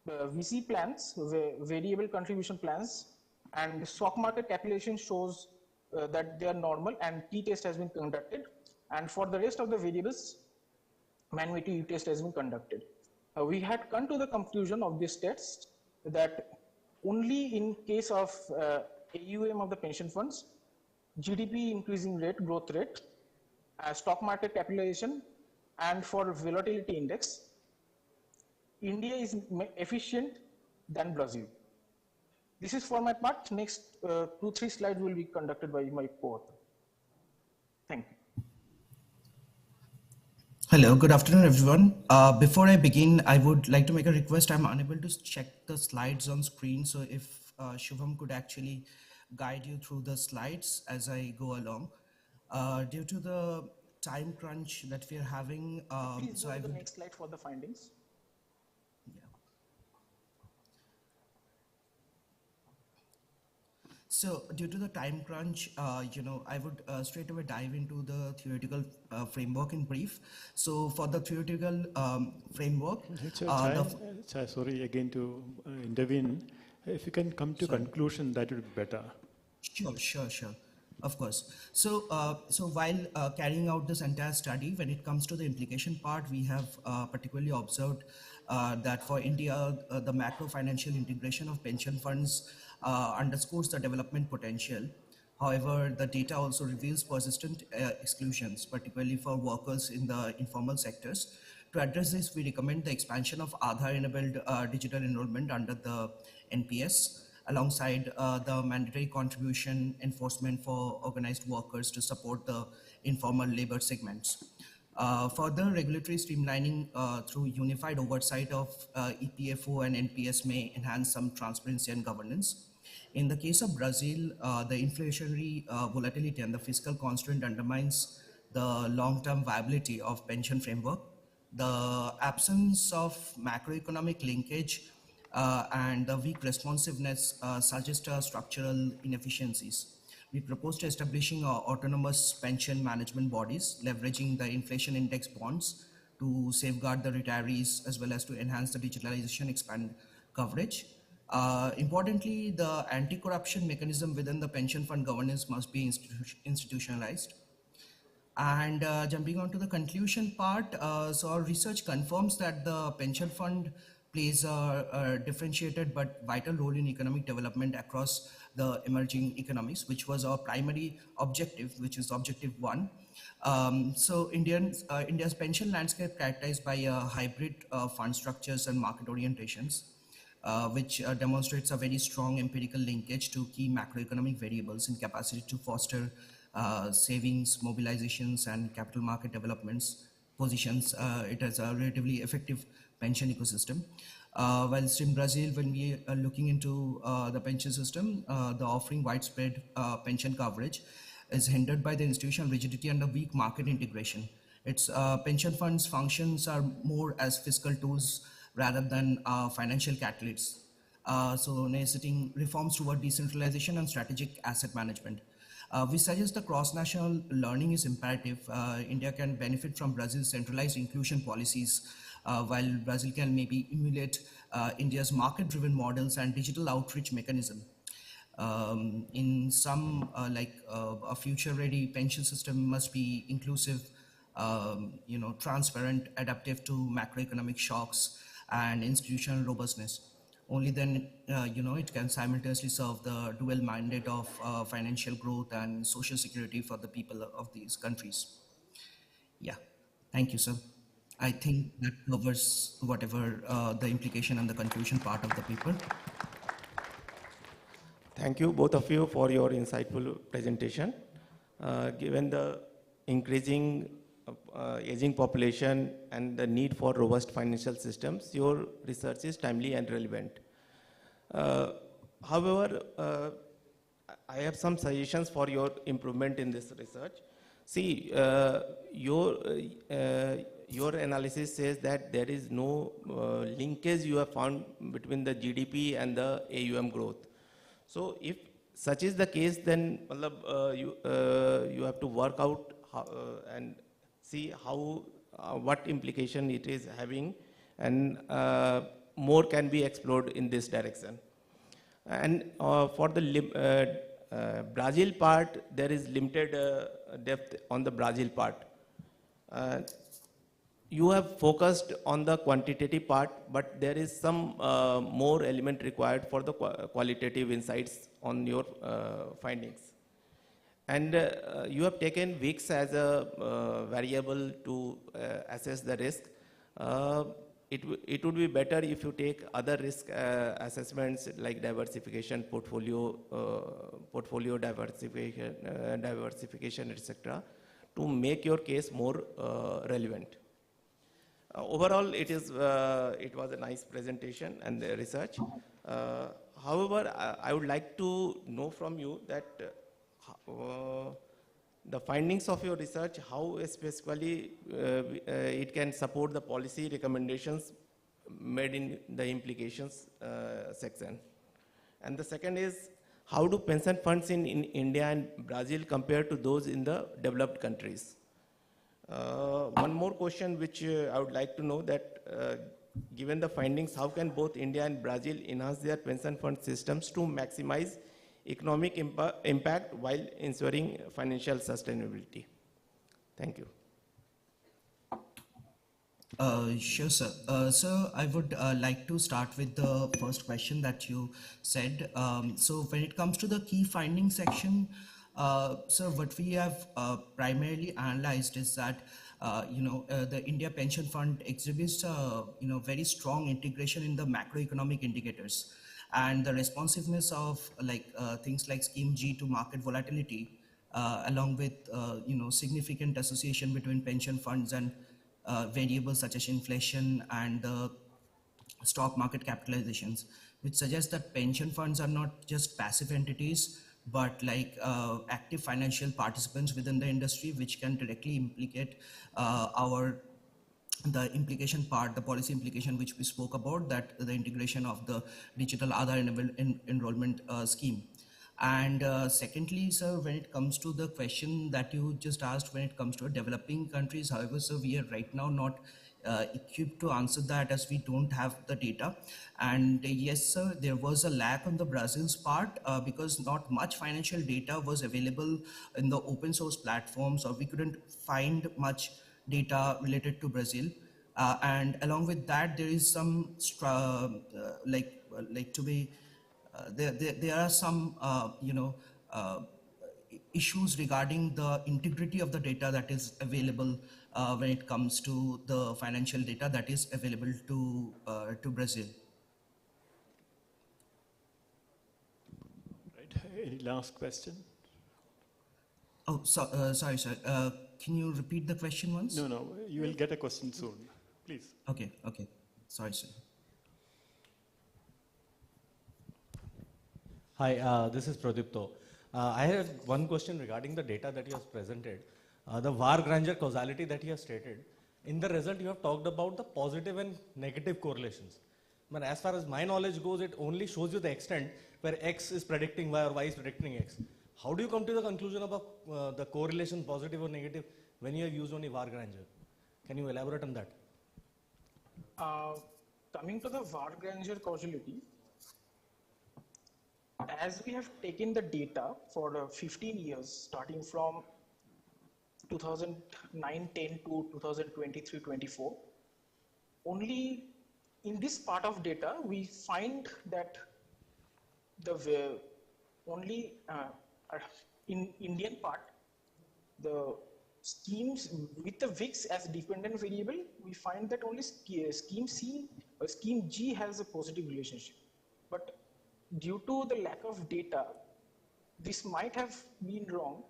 VC plans, variable contribution plans, and stock market capitalization shows that they are normal, and t-test has been conducted. And for the rest of the variables, manual t-test has been conducted. We had come to the conclusion of this test that only in case of AUM of the pension funds, GDP increasing rate, growth rate, stock market capitalization, and for volatility index, India is efficient than Brazil. This is for my part. Next 2-3 slides will be conducted by my co-author. Thank you. Hello, good afternoon, everyone. Before I begin, I would like to make a request. I'm unable to check the slides on screen, so if Shubham could actually guide you through the slides as I go along. Due to the time crunch that we are having, please go to the next slide for the findings. Yeah. So due to the time crunch, I would straight away dive into the theoretical framework in brief. So for the theoretical framework, sorry again to intervene. If you can come to conclusion, that would be better. Sure. Of course. So, while carrying out this entire study, when it comes to the implication part, we have particularly observed that for India, the macro financial integration of pension funds underscores the development potential. However, the data also reveals persistent exclusions, particularly for workers in the informal sectors. To address this, we recommend the expansion of Aadhaar-enabled digital enrollment under the NPS, alongside the mandatory contribution enforcement for organized workers to support the informal labor segments. Further regulatory streamlining through unified oversight of EPFO and NPS may enhance some transparency and governance. In the case of Brazil, the inflationary volatility and the fiscal constraint undermines the long-term viability of pension framework. The absence of macroeconomic linkage and the weak responsiveness suggest structural inefficiencies. We propose to establishing autonomous pension management bodies, leveraging the inflation index bonds to safeguard the retirees as well as to enhance the digitalization, expand coverage. Importantly, the anti-corruption mechanism within the pension fund governance must be institutionalized. And jumping on to the conclusion part, so our research confirms that the pension fund plays a differentiated but vital role in economic development across the emerging economies, which was our primary objective, which is objective one. So India's pension landscape characterized by hybrid fund structures and market orientations, which demonstrates a very strong empirical linkage to key macroeconomic variables in capacity to foster savings, mobilizations, and capital market developments, positions it as a relatively effective pension ecosystem. Whilst in Brazil, when we are looking into the pension system, the offering widespread pension coverage is hindered by the institutional rigidity and a weak market integration. Its pension funds functions are more as fiscal tools rather than financial catalysts. So necessitating reforms toward decentralization and strategic asset management. We suggest the cross-national learning is imperative. India can benefit from Brazil's centralized inclusion policies, while Brazil can maybe emulate India's market-driven models and digital outreach mechanism. In some, a future-ready pension system must be inclusive, transparent, adaptive to macroeconomic shocks, and institutional robustness. Only then, it can simultaneously serve the dual mandate of financial growth and social security for the people of these countries. Yeah, thank you, sir. I think that covers whatever the implication and the conclusion part of the paper. Thank you, both of you, for your insightful presentation. Given the increasing aging population and the need for robust financial systems, your research is timely and relevant. However, I have some suggestions for your improvement in this research. See, your analysis says that there is no linkage you have found between the GDP and the AUM growth. So if such is the case, then you have to work out how, and see how, what implication it is having, and more can be explored in this direction. And for the Brazil part, there is limited depth on the Brazil part. You have focused on the quantitative part, but there is some more element required for the qualitative insights on your findings. And you have taken VIX as a variable to assess the risk. It would be better if you take other risk assessments like diversification, portfolio diversification, etc., to make your case more relevant. Overall, it was a nice presentation and the research. However, I would like to know from you that the findings of your research, how specifically it can support the policy recommendations made in the implications section. And the second is, how do pension funds in India and Brazil compare to those in the developed countries? One more question which I would like to know that given the findings, how can both India and Brazil enhance their pension fund systems to maximize economic impact while ensuring financial sustainability? Thank you. Sure, sir. So I would like to start with the first question that you said. So when it comes to the key findings section, so what we have primarily analyzed is that the India Pension Fund exhibits very strong integration in the macroeconomic indicators, and the responsiveness of things like scheme G to market volatility along with significant association between pension funds and variables such as inflation and stock market capitalizations, which suggests that pension funds are not just passive entities, but like active financial participants within the industry, which can directly implicate the implication part, the policy implication which we spoke about, that the integration of the digital Aadhaar enrollment scheme. And secondly, sir, when it comes to the question that you just asked, when it comes to developing countries, however, sir, we are right now not equipped to answer that as we don't have the data. And yes, sir, there was a lack on the Brazil's part because not much financial data was available in the open source platforms, or we couldn't find much data related to Brazil. And along with that, there is some there are some issues regarding the integrity of the data that is available when it comes to the financial data that is available to Brazil. Right. Any last question? Oh, sorry, sir. Can you repeat the question once? No, you will get a question soon. Please. Okay. Sorry, sir. Hi, this is Pradipto. I have one question regarding the data that you have presented. The VAR grandeur causality that you have stated. In the result, you have talked about the positive and negative correlations. But as far as my knowledge goes, it only shows you the extent where X is predicting Y or Y is predicting X. How do you come to the conclusion about the correlation positive or negative when you have used only VAR grandeur? Can you elaborate on that? Coming to the VAR grandeur causality, as we have taken the data for 15 years, starting from 2009-10 to 2023-24, only in this part of data, we find that the only in Indian part, the schemes with the VIX as dependent variable, we find that only scheme C or scheme G has a positive relationship. But due to the lack of data, this might have been wrong,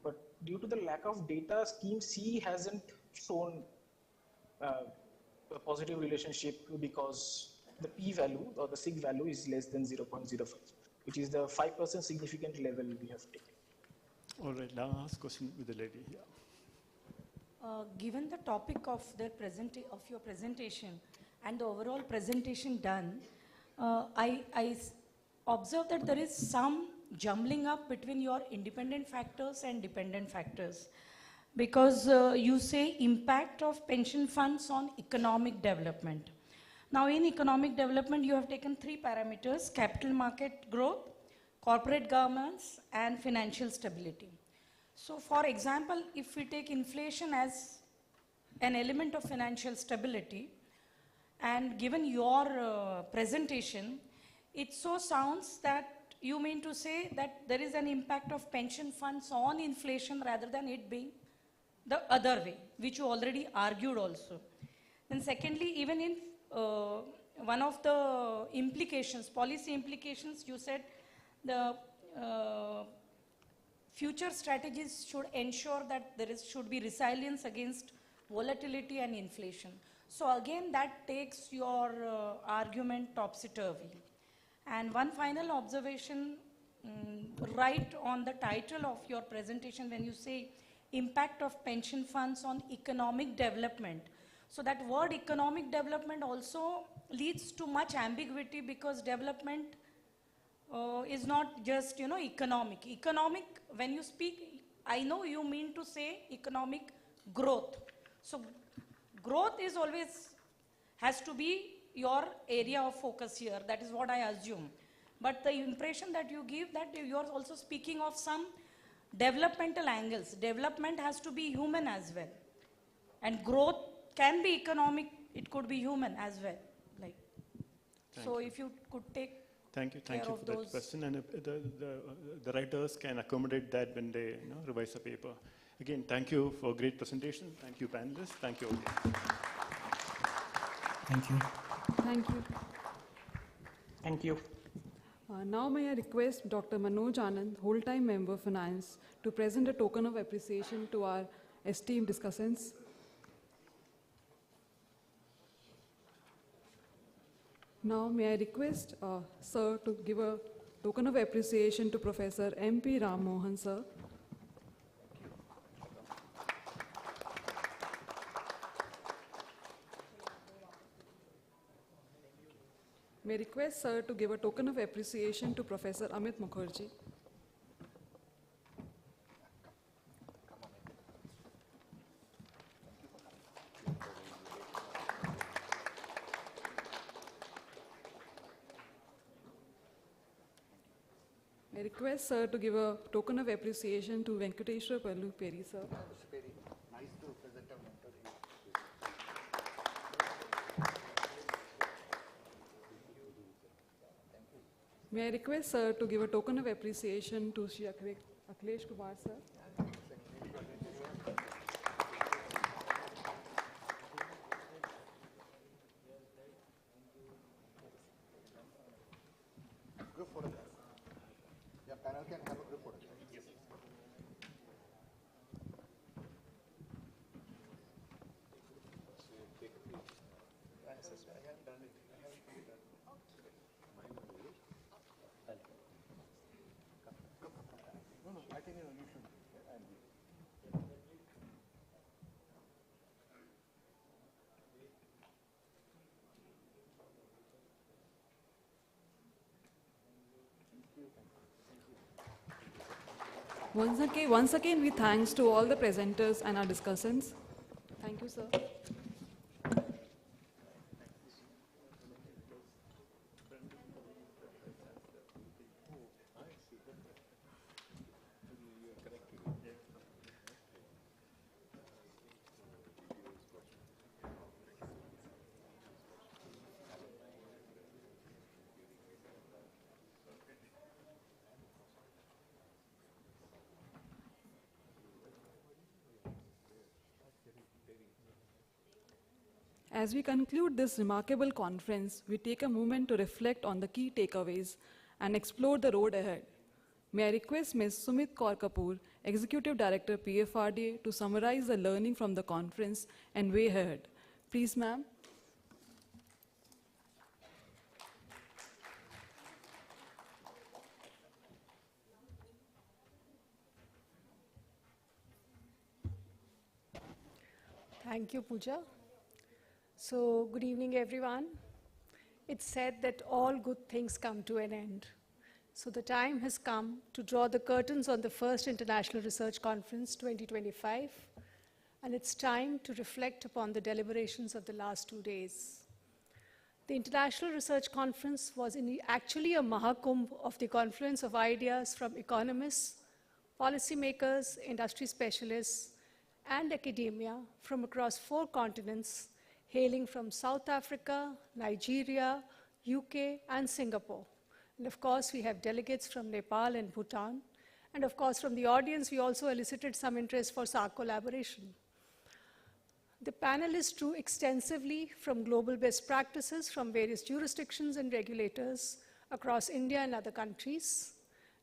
but due to the lack of data, scheme C hasn't shown a positive relationship because the p-value or the sig value is less than 0.05, which is the 5% significant level we have taken. All right, last question with the lady here. Given the topic of your presentation and the overall presentation done, I observe that there is some jumbling up between your independent factors and dependent factors, because you say impact of pension funds on economic development. Now in economic development, you have taken 3 parameters: capital market growth, corporate governance, and financial stability. So for example, if we take inflation as an element of financial stability, and given your presentation, it so sounds that you mean to say that there is an impact of pension funds on inflation rather than it being the other way, which you already argued also. Then secondly, even in one of the implications, policy implications, you said the future strategies should ensure that there should be resilience against volatility and inflation. So again, that takes your argument topsy-turvy. And one final observation, right on the title of your presentation, when you say impact of pension funds on economic development. So that word economic development also leads to much ambiguity, because development is not just, economic. Economic, when you speak, I know you mean to say economic growth. So growth is always has to be your area of focus here. That is what I assume. But the impression that you give, that you are also speaking of some developmental angles. Development has to be human as well. And growth can be economic, it could be human as well. So if you could take Thank you care of for that question. And the writers can accommodate that when they revise the paper. Again, thank you for a great presentation. Thank you, panelists. Thank you all. Thank you. Thank you. Thank you. Now may I request Dr. Manoj Anand, whole-time member Finance, to present a token of appreciation to our esteemed discussants. Now may I request Sir to give a token of appreciation to Professor M.P. Ram Mohan, Sir. May I request Sir to give a token of appreciation to Professor Amit Mukherjee. May I request Sir to give a token of appreciation to Venkateshwar Pallu Peri, Sir. Nice to present a mentor here. May I request Sir to give a token of appreciation to Shri Akhilesh Kumar, Sir. Group photograph. Your panel can have a group photograph. Yes. I think you should. Once again, we thanks to all the presenters and our discussants. Thank you, Sir. As we conclude this remarkable conference, we take a moment to reflect on the key takeaways and explore the road ahead. May I request Ms. Sumit Kaur Kapoor, Executive Director, PFRDA, to summarize the learning from the conference and way ahead. Please, ma'am. Thank you, Pooja. So, good evening, everyone. It's said that all good things come to an end. So the time has come to draw the curtains on the first International Research Conference 2025, and it's time to reflect upon the deliberations of the last 2 days. The International Research Conference was actually a Mahakumbh of the confluence of ideas from economists, policymakers, industry specialists, and academia from across 4 continents, hailing from South Africa, Nigeria, UK, and Singapore. And of course, we have delegates from Nepal and Bhutan. And of course, from the audience, we also elicited some interest for SAARC collaboration. The panelists drew extensively from global best practices from various jurisdictions and regulators across India and other countries.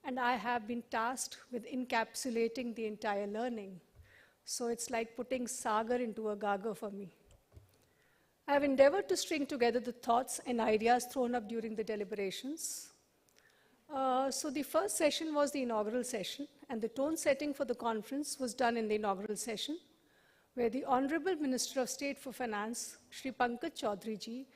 And I have been tasked with encapsulating the entire learning. So it's like putting sagar into a gagar for me. I have endeavored to string together the thoughts and ideas thrown up during the deliberations. So the first session was the inaugural session, and the tone setting for the conference was done in the inaugural session, where the Honorable Minister of State for Finance, Shri Pankaj Chaudhary ji,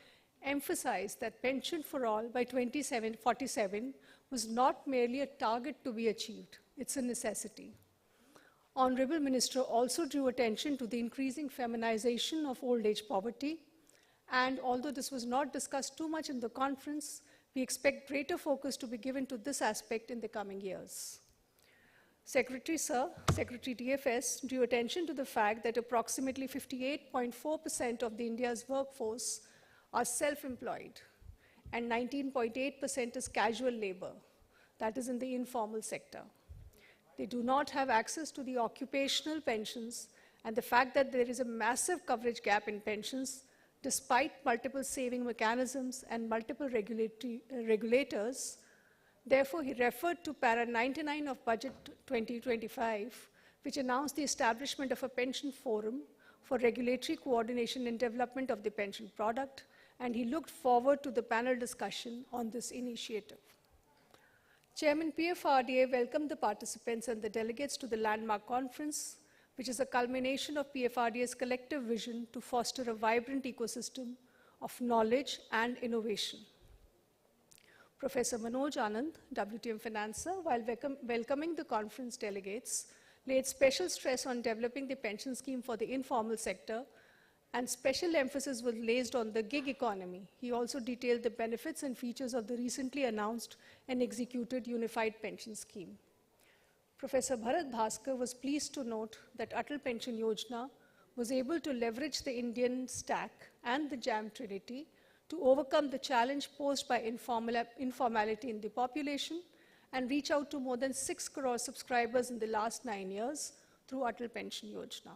emphasized that pension for all by 2047 was not merely a target to be achieved, it's a necessity. Honorable Minister also drew attention to the increasing feminization of old age poverty, and although this was not discussed too much in the conference, we expect greater focus to be given to this aspect in the coming years. Secretary DFS drew attention to the fact that approximately 58.4% of the India's workforce are self-employed and 19.8% is casual labor, that is in the informal sector. They do not have access to the occupational pensions, and the fact that there is a massive coverage gap in pensions despite multiple saving mechanisms and multiple regulators Therefore, he referred to para 99 of Budget 2025, which announced the establishment of a pension forum for regulatory coordination and development of the pension product, and he looked forward to the panel discussion on this initiative. Chairman PFRDA welcomed the participants and the delegates to the landmark conference, which is a culmination of PFRDA's collective vision to foster a vibrant ecosystem of knowledge and innovation. Professor Manoj Anand, WTM Financer, while welcoming the conference delegates, laid special stress on developing the pension scheme for the informal sector, and special emphasis was placed on the gig economy. He also detailed the benefits and features of the recently announced and executed unified pension scheme. Professor Bharat Bhaskar was pleased to note that Atal Pension Yojana was able to leverage the Indian stack and the JAM Trinity to overcome the challenge posed by informality in the population and reach out to more than 6 crore subscribers in the last 9 years through Atal Pension Yojana.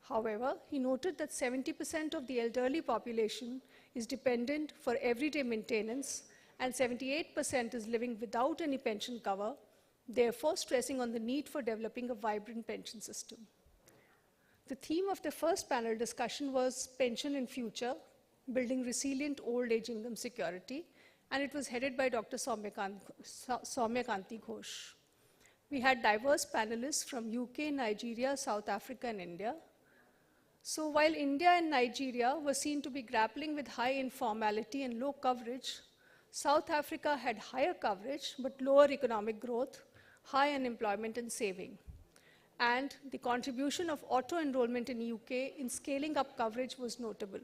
However, he noted that 70% of the elderly population is dependent for everyday maintenance and 78% is living without any pension cover, therefore stressing on the need for developing a vibrant pension system. The theme of the first panel discussion was Pension in Future, Building Resilient Old Age Income Security, and it was headed by Dr. Soumya Kanti Ghosh. We had diverse panelists from UK, Nigeria, South Africa, and India. So while India and Nigeria were seen to be grappling with high informality and low coverage, South Africa had higher coverage but lower economic growth, high unemployment and saving. And the contribution of auto-enrollment in UK in scaling up coverage was notable.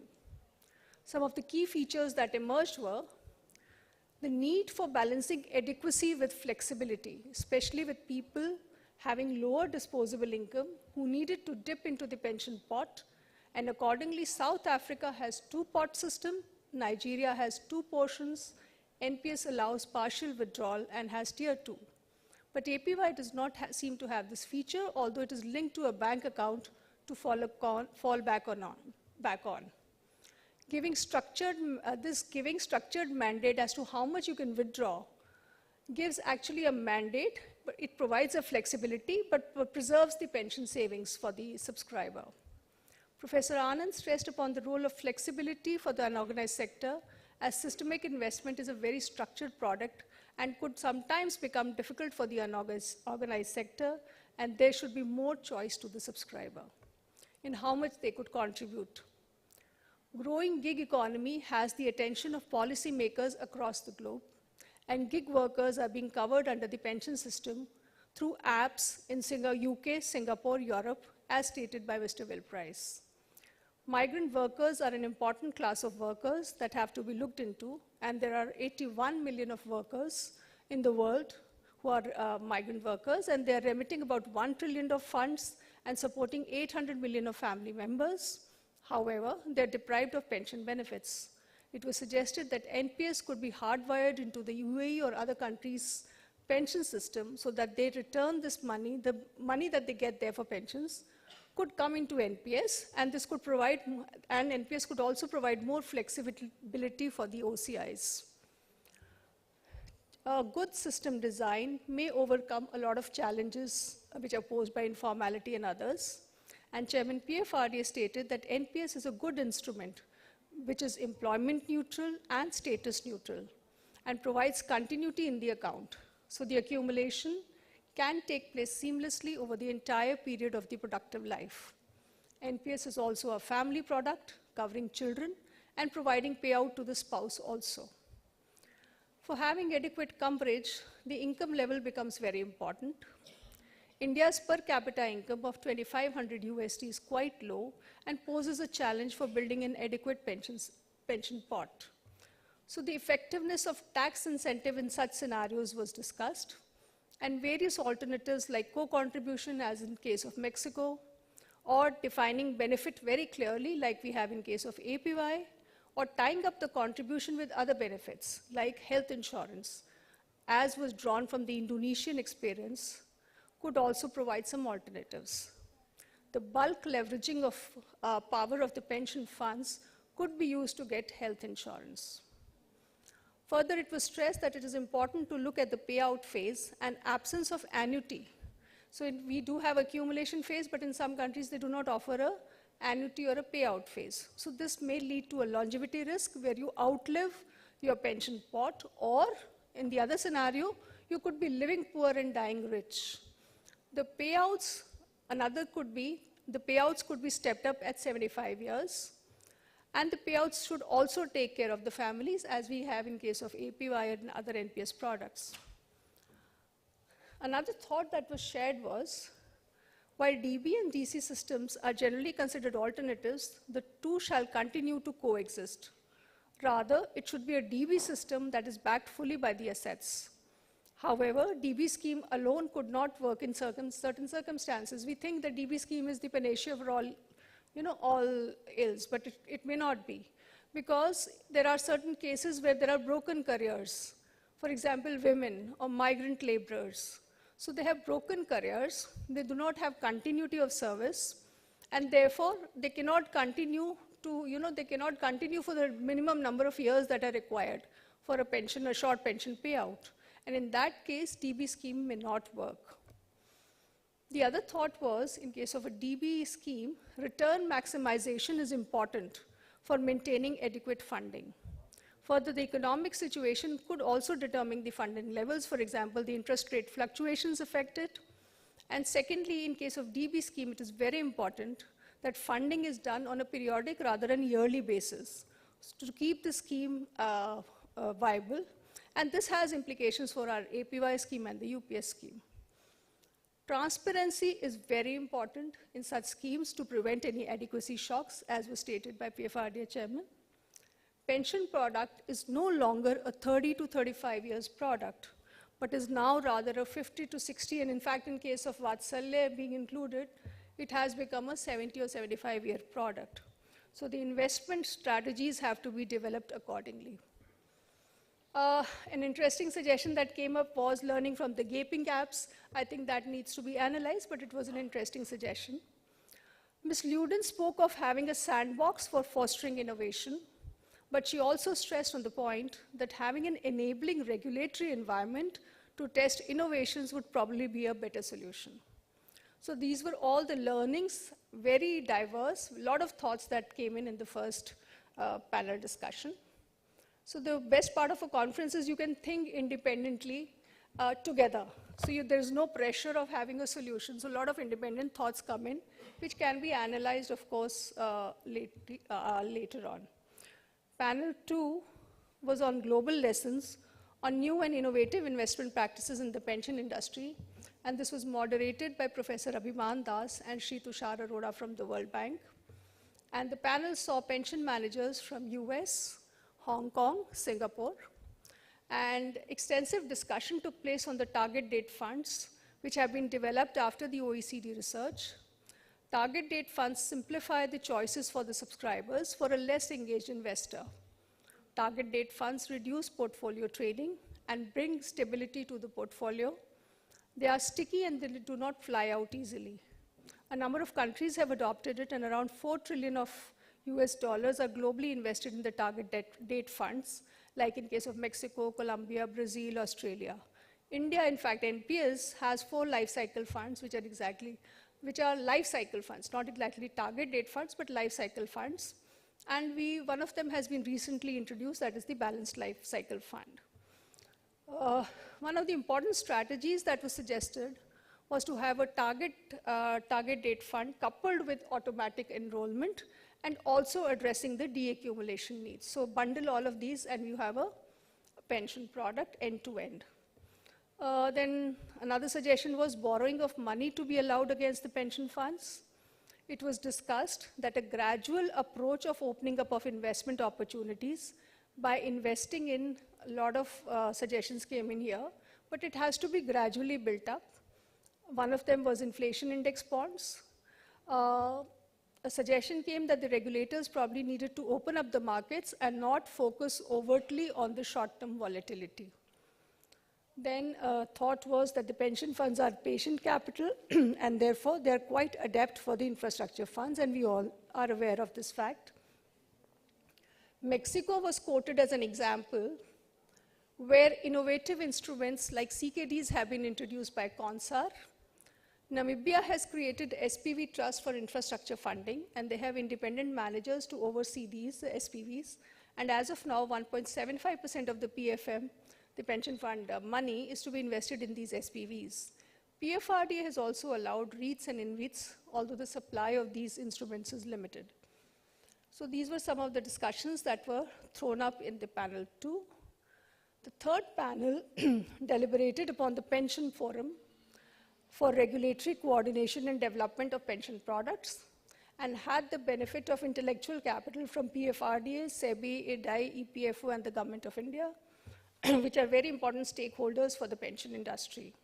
Some of the key features that emerged were the need for balancing adequacy with flexibility, especially with people having lower disposable income who needed to dip into the pension pot, and accordingly South Africa has 2-pot system, Nigeria has 2 portions, NPS allows partial withdrawal and has tier 2. But APY does not seem to have this feature, although it is linked to a bank account to fall back on. Giving structured mandate as to how much you can withdraw gives actually a mandate, but it provides a flexibility, but preserves the pension savings for the subscriber. Professor Anand stressed upon the role of flexibility for the unorganized sector, as systemic investment is a very structured product and could sometimes become difficult for the unorganized sector, and there should be more choice to the subscriber in how much they could contribute. Growing gig economy has the attention of policymakers across the globe, and gig workers are being covered under the pension system through apps in UK, Singapore, Europe, as stated by Mr. Will Price. Migrant workers are an important class of workers that have to be looked into, and there are 81 million of workers in the world who are migrant workers, and they are remitting about 1 trillion of funds and supporting 800 million of family members. However, they are deprived of pension benefits. It was suggested that NPS could be hardwired into the UAE or other countries' pension system so that they return this money, the money that they get there for pensions, could come into NPS, and this could provide, and NPS could also provide more flexibility for the OCIs. A good system design may overcome a lot of challenges which are posed by informality and others. And Chairman PFRDA stated that NPS is a good instrument which is employment neutral and status neutral and provides continuity in the account. So the accumulation can take place seamlessly over the entire period of the productive life. NPS is also a family product covering children and providing payout to the spouse also. For having adequate coverage, the income level becomes very important. India's per capita income of $2,500 USD is quite low and poses a challenge for building an adequate pension pot. So the effectiveness of tax incentive in such scenarios was discussed, and various alternatives like co-contribution, as in case of Mexico, or defining benefit very clearly like we have in case of APY, or tying up the contribution with other benefits like health insurance, as was drawn from the Indonesian experience, could also provide some alternatives. The bulk leveraging of power of the pension funds could be used to get health insurance. Further, it was stressed that it is important to look at the payout phase and absence of annuity. So we do have accumulation phase, but in some countries they do not offer a annuity or a payout phase. So this may lead to a longevity risk where you outlive your pension pot, or in the other scenario, you could be living poor and dying rich. The payouts, the payouts could be stepped up at 75 years. And the payouts should also take care of the families, as we have in case of APY and other NPS products. Another thought that was shared was, while DB and DC systems are generally considered alternatives, the two shall continue to coexist. Rather, it should be a DB system that is backed fully by the assets. However, DB scheme alone could not work in certain circumstances. We think the DB scheme is the panacea for all ills, but it may not be, because there are certain cases where there are broken careers. For example, women or migrant laborers. So they have broken careers, they do not have continuity of service, and therefore they cannot continue for the minimum number of years that are required for a short pension payout. And in that case, DB scheme may not work. The other thought was, in case of a DB scheme, return maximization is important for maintaining adequate funding. Further, the economic situation could also determine the funding levels. For example, the interest rate fluctuations affect it. And secondly, in case of DB scheme, it is very important that funding is done on a periodic rather than yearly basis to keep the scheme viable. And this has implications for our APY scheme and the UPS scheme. Transparency is very important in such schemes to prevent any adequacy shocks, as was stated by PFRDA chairman. Pension product is no longer a 30 to 35 years product, but is now rather a 50 to 60, and in fact, in case of Vatsalya being included, it has become a 70 or 75-year product. So the investment strategies have to be developed accordingly. An interesting suggestion that came up was learning from the gaping gaps. I think that needs to be analyzed, but it was an interesting suggestion. Ms. Luden spoke of having a sandbox for fostering innovation, but she also stressed on the point that having an enabling regulatory environment to test innovations would probably be a better solution. So these were all the learnings, very diverse, a lot of thoughts that came in the first panel discussion. So the best part of a conference is you can think independently together. So there's no pressure of having a solution. So a lot of independent thoughts come in, which can be analyzed, of course, later on. Panel 2 was on global lessons on new and innovative investment practices in the pension industry. And this was moderated by Professor Abhiman Das and Shri Tushar Arora from the World Bank. And the panel saw pension managers from US, Hong Kong, Singapore, and extensive discussion took place on the target date funds, which have been developed after the OECD research. Target date funds simplify the choices for the subscribers for a less engaged investor. Target date funds reduce portfolio trading and bring stability to the portfolio. They are sticky and they do not fly out easily. A number of countries have adopted it, and around $4 trillion of US dollars are globally invested in the target date funds, like in case of Mexico, Colombia, Brazil, Australia. India, in fact, NPS has 4 life cycle funds, which are life cycle funds, not exactly target date funds, but life cycle funds. And one of them has been recently introduced, that is the balanced life cycle fund. One of the important strategies that was suggested was to have a target date fund coupled with automatic enrollment and also addressing the deaccumulation needs. So bundle all of these and you have a pension product end to end. Then another suggestion was borrowing of money to be allowed against the pension funds. It was discussed that a gradual approach of opening up of investment opportunities by investing in, a lot of suggestions came in here, but it has to be gradually built up. One of them was inflation index bonds. A suggestion came that the regulators probably needed to open up the markets and not focus overtly on the short-term volatility. Then thought was that the pension funds are patient capital and therefore they're quite adept for the infrastructure funds, and we all are aware of this fact. Mexico was quoted as an example where innovative instruments like CKDs have been introduced by CONSAR. Namibia has created SPV Trust for Infrastructure Funding, and they have independent managers to oversee these SPVs. And as of now, 1.75% of the PFM, the pension fund money, is to be invested in these SPVs. PFRDA has also allowed REITs and InvITs, although the supply of these instruments is limited. So these were some of the discussions that were thrown up in the panel 2. The third panel deliberated upon the pension forum for regulatory coordination and development of pension products, and had the benefit of intellectual capital from PFRDA, SEBI, IDAI, EPFO, and the Government of India, which are very important stakeholders for the pension industry.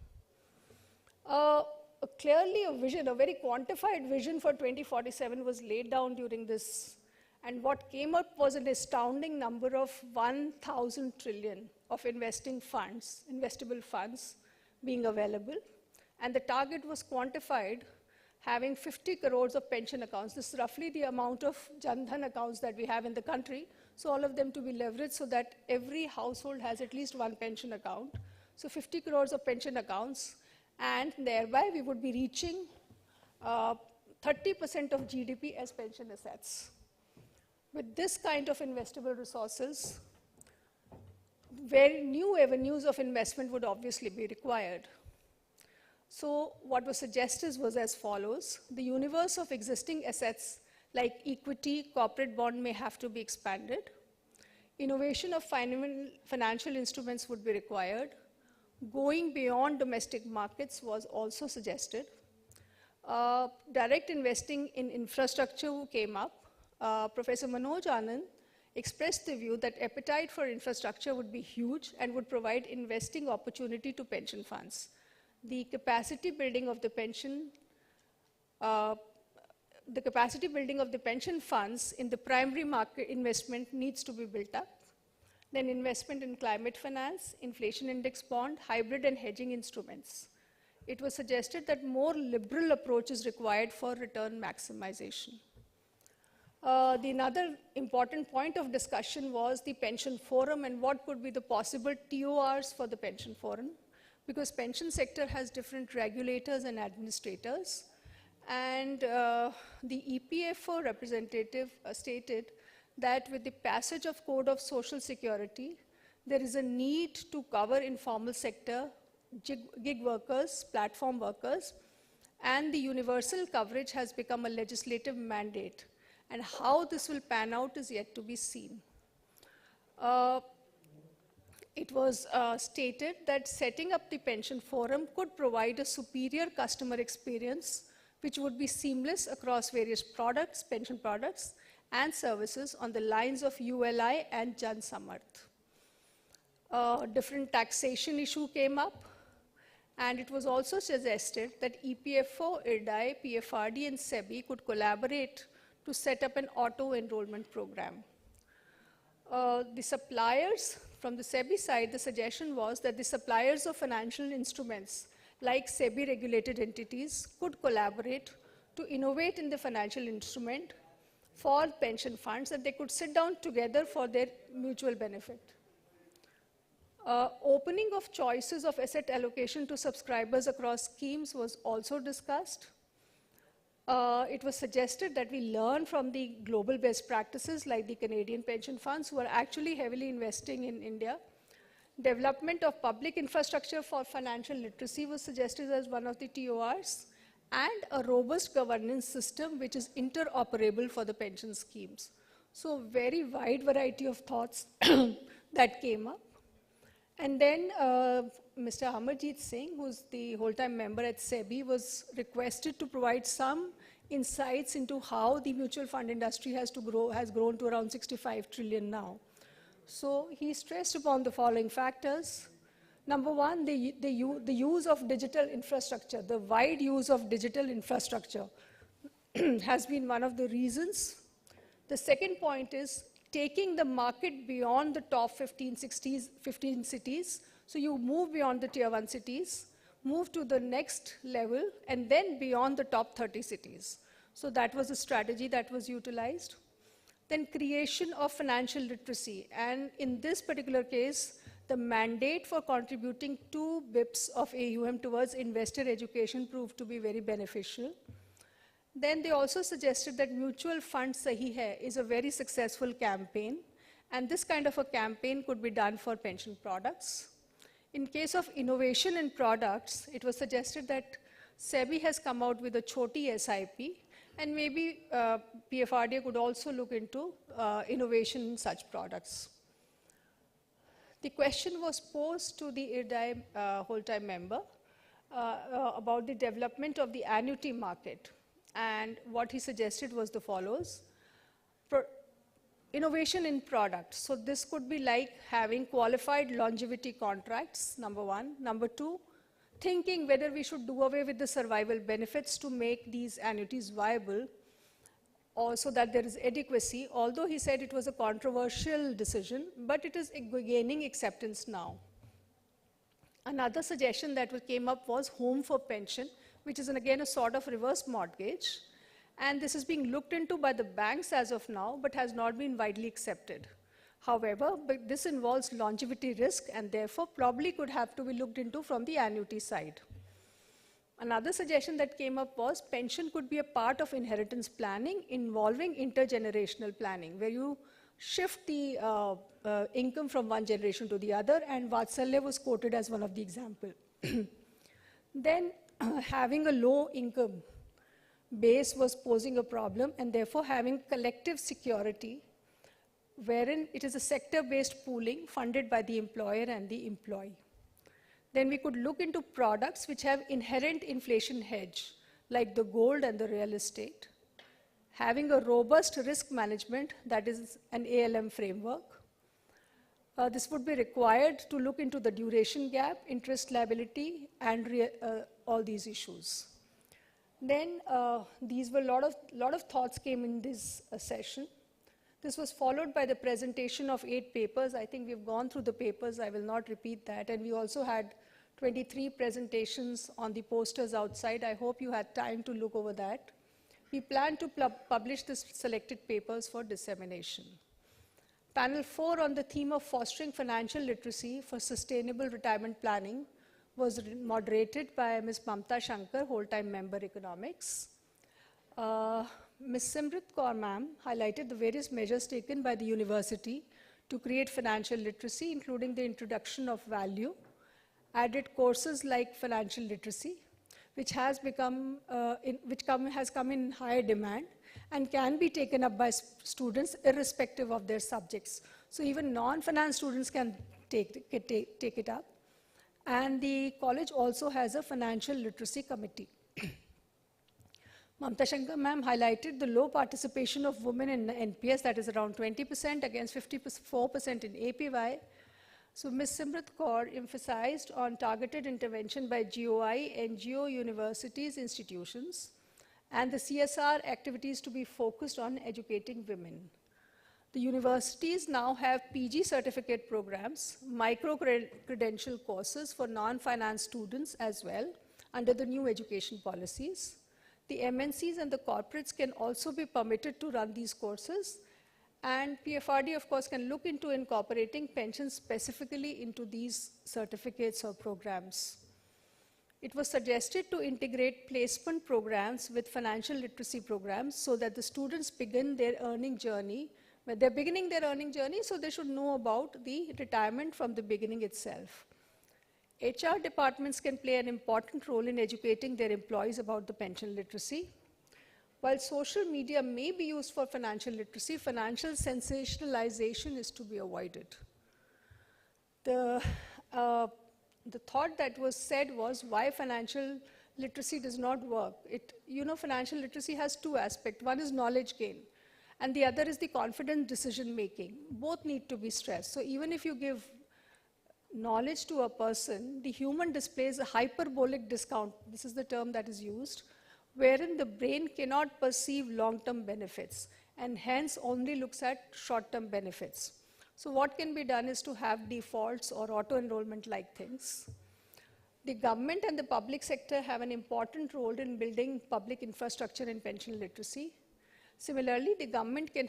Clearly a vision, a very quantified vision for 2047 was laid down during this, and what came up was an astounding number of 1,000 trillion of investing funds, investable funds being available, and the target was quantified having 50 crores of pension accounts. This is roughly the amount of Jan Dhan accounts that we have in the country, so all of them to be leveraged so that every household has at least one pension account. So 50 crores of pension accounts, and thereby we would be reaching 30% of GDP as pension assets. With this kind of investable resources, very new avenues of investment would obviously be required. So what was suggested was as follows. The universe of existing assets like equity, corporate bond may have to be expanded. Innovation of financial instruments would be required. Going beyond domestic markets was also suggested. Direct investing in infrastructure came up. Professor Manoj Anand expressed the view that appetite for infrastructure would be huge and would provide investing opportunity to pension funds. The capacity building of the pension funds in the primary market investment needs to be built up. Then investment in climate finance, inflation index bond, hybrid and hedging instruments. It was suggested that more liberal approach is required for return maximization. Another important point of discussion was the pension forum and what could be the possible TORs for the pension forum, because pension sector has different regulators and administrators. And the EPFO representative stated that with the passage of Code of Social Security, there is a need to cover informal sector, gig workers, platform workers, and the universal coverage has become a legislative mandate. And how this will pan out is yet to be seen. It was stated that setting up the pension forum could provide a superior customer experience, which would be seamless across various products, pension products, and services on the lines of ULI and Jan Samarth. Different taxation issue came up, and it was also suggested that EPFO, IRDAI, PFRD, and SEBI could collaborate to set up an auto-enrollment program. The suppliers, from the SEBI side, the suggestion was that the suppliers of financial instruments like SEBI-regulated entities could collaborate to innovate in the financial instrument for pension funds, that they could sit down together for their mutual benefit. Opening of choices of asset allocation to subscribers across schemes was also discussed. It was suggested that we learn from the global best practices like the Canadian pension funds, who are actually heavily investing in India. Development of public infrastructure for financial literacy was suggested as one of the TORs, and a robust governance system which is interoperable for the pension schemes. So very wide variety of thoughts that came up. And then Mr. Amarjeet Singh, who's the whole-time member at SEBI, was requested to provide some insights into how the mutual fund industry has grown to around 65 trillion now. So he stressed upon the following factors. Number one, the use of digital infrastructure, the wide use of digital infrastructure has been one of the reasons. The second point is taking the market beyond the top 15 cities. So you move beyond the tier 1 cities, move to the next level, and then beyond the top 30 cities. So that was a strategy that was utilized. Then creation of financial literacy. And in this particular case, the mandate for contributing 2 bips of AUM towards investor education proved to be very beneficial. Then they also suggested that Mutual Fund Sahi Hai is a very successful campaign, and this kind of a campaign could be done for pension products. In case of innovation in products, it was suggested that SEBI has come out with a Choti SIP, and maybe PFRDA could also look into innovation in such products. The question was posed to the IRDAI whole-time member about the development of the annuity market, and what he suggested was the follows. Innovation in products. So this could be like having qualified longevity contracts, number 1. Number 2, thinking whether we should do away with the survival benefits to make these annuities viable, or so that there is adequacy, although he said it was a controversial decision, but it is gaining acceptance now. Another suggestion that came up was home for pension, which is again a sort of reverse mortgage. And this is being looked into by the banks as of now, but has not been widely accepted. However, this involves longevity risk, and therefore probably could have to be looked into from the annuity side. Another suggestion that came up was pension could be a part of inheritance planning involving intergenerational planning, where you shift the income from one generation to the other, and Vatsalya was quoted as one of the examples. Then having a low income base was posing a problem, and therefore having collective security, wherein it is a sector-based pooling funded by the employer and the employee. Then we could look into products which have inherent inflation hedge, like the gold and the real estate, having a robust risk management, that is an ALM framework. This would be required to look into the duration gap, interest liability, and all these issues. Then these were lot of thoughts came in this session. This was followed by the presentation of 8 papers. I think we've gone through the papers. I will not repeat that. And we also had 23 presentations on the posters outside. I hope you had time to look over that. We plan to publish the selected papers for dissemination. Panel 4 on the theme of fostering financial literacy for sustainable retirement planning was moderated by Ms. Mamta Shankar, whole-time member economics. Ms. Simrit Kaur ma'am highlighted the various measures taken by the university to create financial literacy, including the introduction of value, added courses like financial literacy, which has come in higher demand and can be taken up by students irrespective of their subjects. So even non-finance students can take it up. And the college also has a financial literacy committee. Mamta Shankar ma'am highlighted the low participation of women in NPS, that is around 20% against 54% in APY. So Ms. Simrit Kaur emphasized on targeted intervention by GOI, NGO, universities, institutions, and the CSR activities to be focused on educating women. The universities now have PG certificate programs, micro-credential courses for non-finance students as well under the new education policies. The MNCs and the corporates can also be permitted to run these courses, and PFRD, of course, can look into incorporating pensions specifically into these certificates or programs. It was suggested to integrate placement programs with financial literacy programs so that the students begin their earning journey. When they're beginning their earning journey, so they should know about the retirement from the beginning itself. HR departments can play an important role in educating their employees about the pension literacy. While social media may be used for financial literacy, financial sensationalization is to be avoided. The thought that was said was why financial literacy does not work. Financial literacy has 2 aspects. One is knowledge gain, and the other is the confident decision making. Both need to be stressed. So even if you give knowledge to a person, the human displays a hyperbolic discount. This is the term that is used, wherein the brain cannot perceive long-term benefits and hence only looks at short-term benefits. So what can be done is to have defaults or auto-enrollment like things. The government and the public sector have an important role in building public infrastructure in pension literacy. Similarly, the government can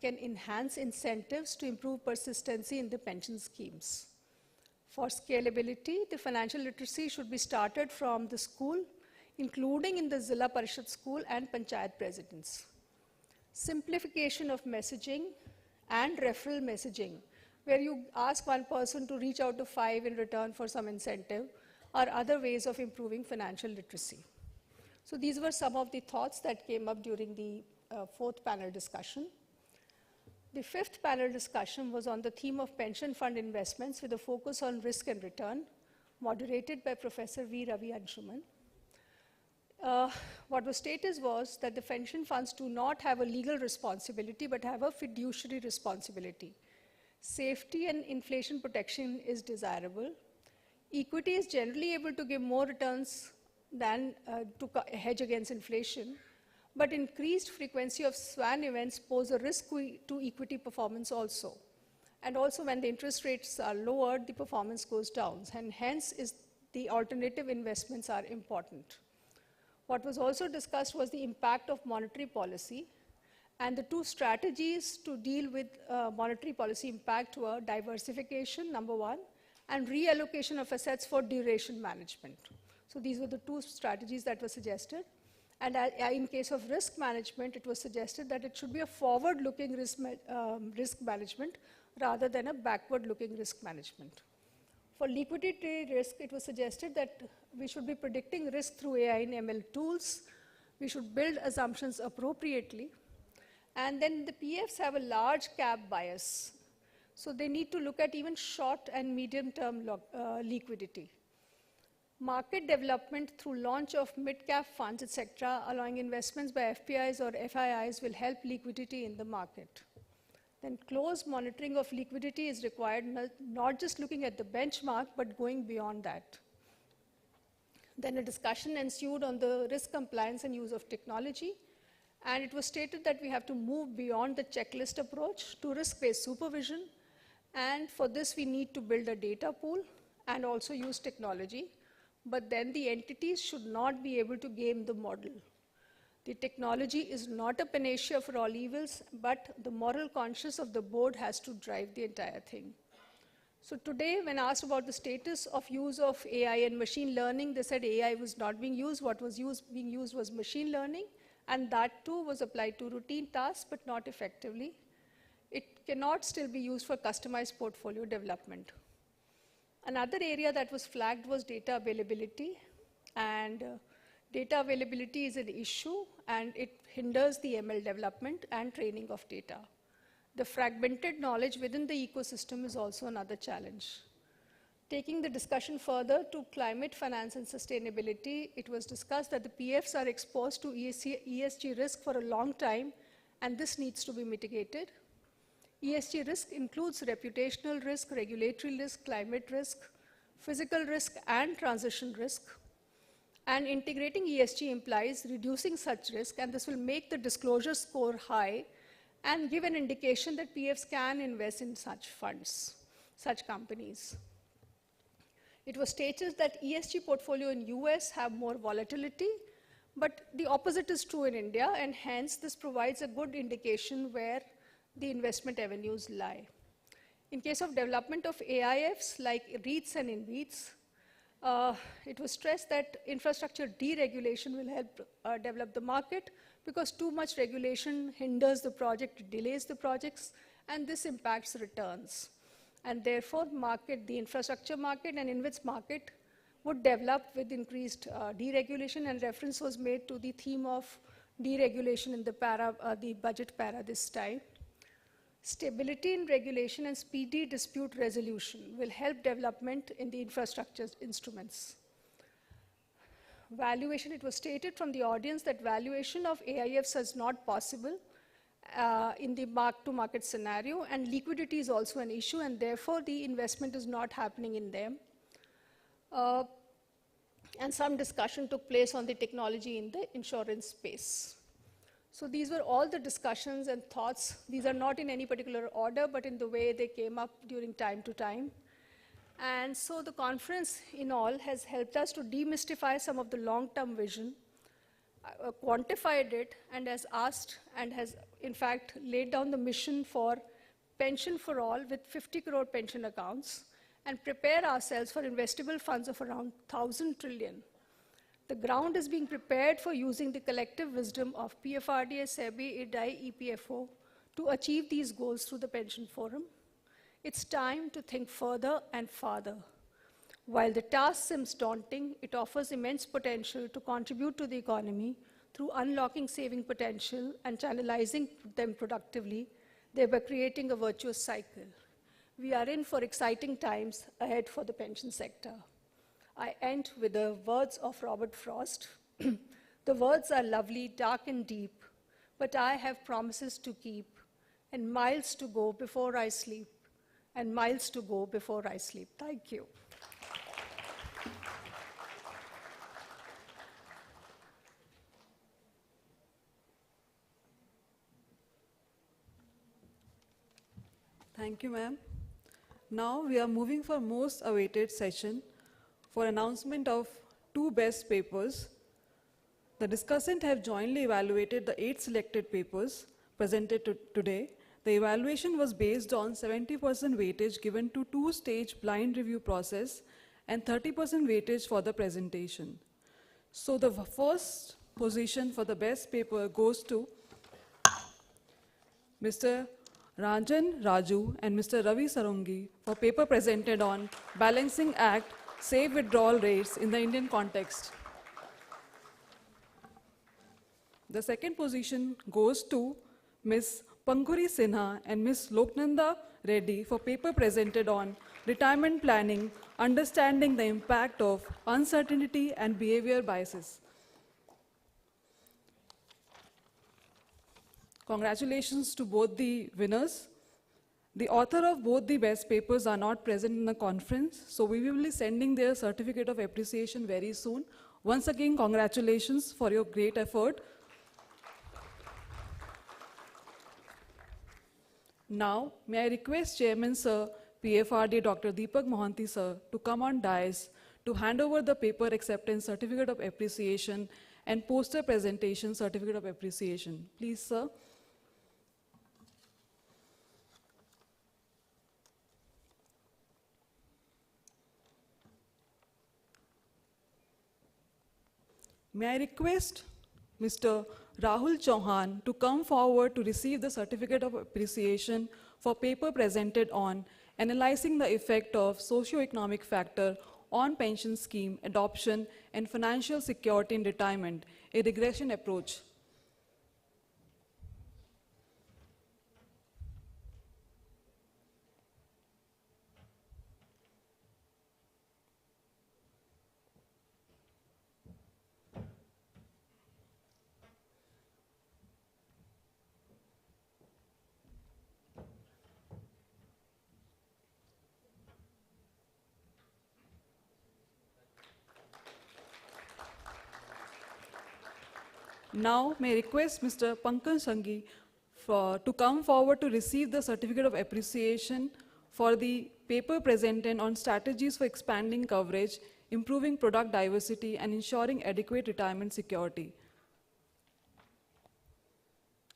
enhance incentives to improve persistency in the pension schemes. For scalability, the financial literacy should be started from the school, including in the Zilla Parishad school and Panchayat presidents. Simplification of messaging and referral messaging, where you ask one person to reach out to 5 in return for some incentive, are other ways of improving financial literacy. So these were some of the thoughts that came up during the fourth panel discussion. The fifth panel discussion was on the theme of pension fund investments with a focus on risk and return, moderated by Professor V. Ravi Anshuman. What was stated was that the pension funds do not have a legal responsibility but have a fiduciary responsibility. Safety and inflation protection is desirable. Equity is generally able to give more returns than to hedge against inflation, but increased frequency of SWAN events pose a risk to equity performance also. And also when the interest rates are lowered, the performance goes down, and hence the alternative investments are important. What was also discussed was the impact of monetary policy, and the two strategies to deal with monetary policy impact were diversification, number one, and reallocation of assets for duration management. So these were the two strategies that were suggested. And in case of risk management, it was suggested that it should be a forward-looking risk management rather than a backward-looking risk management. For liquidity risk, it was suggested that we should be predicting risk through AI and ML tools. We should build assumptions appropriately. And then the PFs have a large cap bias. So they need to look at even short and medium-term liquidity. Market development through launch of mid-cap funds, etc., allowing investments by FPIs or FIIs will help liquidity in the market. Then close monitoring of liquidity is required, not just looking at the benchmark, but going beyond that. Then a discussion ensued on the risk compliance and use of technology. And it was stated that we have to move beyond the checklist approach to risk-based supervision. And for this, we need to build a data pool and also use technology. But then the entities should not be able to game the model. The technology is not a panacea for all evils, but the moral conscience of the board has to drive the entire thing. So today, when asked about the status of use of AI and machine learning, they said AI was not being used. What was being used was machine learning, and that too was applied to routine tasks, but not effectively. It cannot still be used for customized portfolio development. Another area that was flagged was data availability, and data availability is an issue, and it hinders the ML development and training of data. The fragmented knowledge within the ecosystem is also another challenge. Taking the discussion further to climate finance and sustainability, it was discussed that the PFs are exposed to ESG risk for a long time, and this needs to be mitigated. ESG risk includes reputational risk, regulatory risk, climate risk, physical risk, and transition risk. And integrating ESG implies reducing such risk, and this will make the disclosure score high and give an indication that PFs can invest in such funds, such companies. It was stated that ESG portfolio in US have more volatility, but the opposite is true in India, and hence this provides a good indication where the investment avenues lie. In case of development of AIFs like REITs and InvITs, it was stressed that infrastructure deregulation will help develop the market, because too much regulation hinders the project, delays the projects, and this impacts returns. And therefore, the infrastructure market and InvITs market would develop with increased deregulation, and reference was made to the theme of deregulation in the budget para this time. Stability in regulation and speedy dispute resolution will help development in the infrastructure instruments. Valuation, it was stated from the audience that valuation of AIFs is not possible in the mark-to-market scenario, and liquidity is also an issue, and therefore the investment is not happening in them. And some discussion took place on the technology in the insurance space. So these were all the discussions and thoughts. These are not in any particular order, but in the way they came up during time to time. And so the conference in all has helped us to demystify some of the long-term vision, quantified it, and has asked and has in fact laid down the mission for pension for all with 50 crore pension accounts, and prepare ourselves for investable funds of around 1,000 trillion. The ground is being prepared for using the collective wisdom of PFRDA, SEBI, IDAI, EPFO to achieve these goals through the Pension Forum. It's time to think further and farther. While the task seems daunting, it offers immense potential to contribute to the economy through unlocking saving potential and channelizing them productively, thereby creating a virtuous cycle. We are in for exciting times ahead for the pension sector. I end with the words of Robert Frost. The words are lovely, dark and deep, but I have promises to keep, and miles to go before I sleep, and miles to go before I sleep. Thank you. Thank you, ma'am. Now we are moving for most awaited session for announcement of 2 best papers. The discussants have jointly evaluated the 8 selected papers presented today. The evaluation was based on 70% weightage given to 2-stage blind review process and 30% weightage for the presentation. So the first position for the best paper goes to Mr. Ranjan Raju and Mr. Ravi Sarungi for paper presented on Balancing Act, Safe Withdrawal Rates in the Indian Context. The second position goes to Ms. Pankuri Sinha and Ms. Loknanda Reddy for paper presented on Retirement Planning, Understanding the Impact of Uncertainty and Behavior Biases. Congratulations to both the winners. The author of both the best papers are not present in the conference, so we will be sending their certificate of appreciation very soon. Once again, congratulations for your great effort. Now, may I request Chairman Sir, PFRD Dr. Deepak Mohanty Sir, to come on dais to hand over the paper acceptance certificate of appreciation and poster presentation certificate of appreciation. Please, sir. May I request Mr. Rahul Chauhan to come forward to receive the certificate of appreciation for paper presented on analyzing the effect of socio-economic factor on pension scheme adoption and financial security in retirement, a regression approach. Now, may I request Mr. Pankaj Sanghi to come forward to receive the certificate of appreciation for the paper presented on strategies for expanding coverage, improving product diversity, and ensuring adequate retirement security.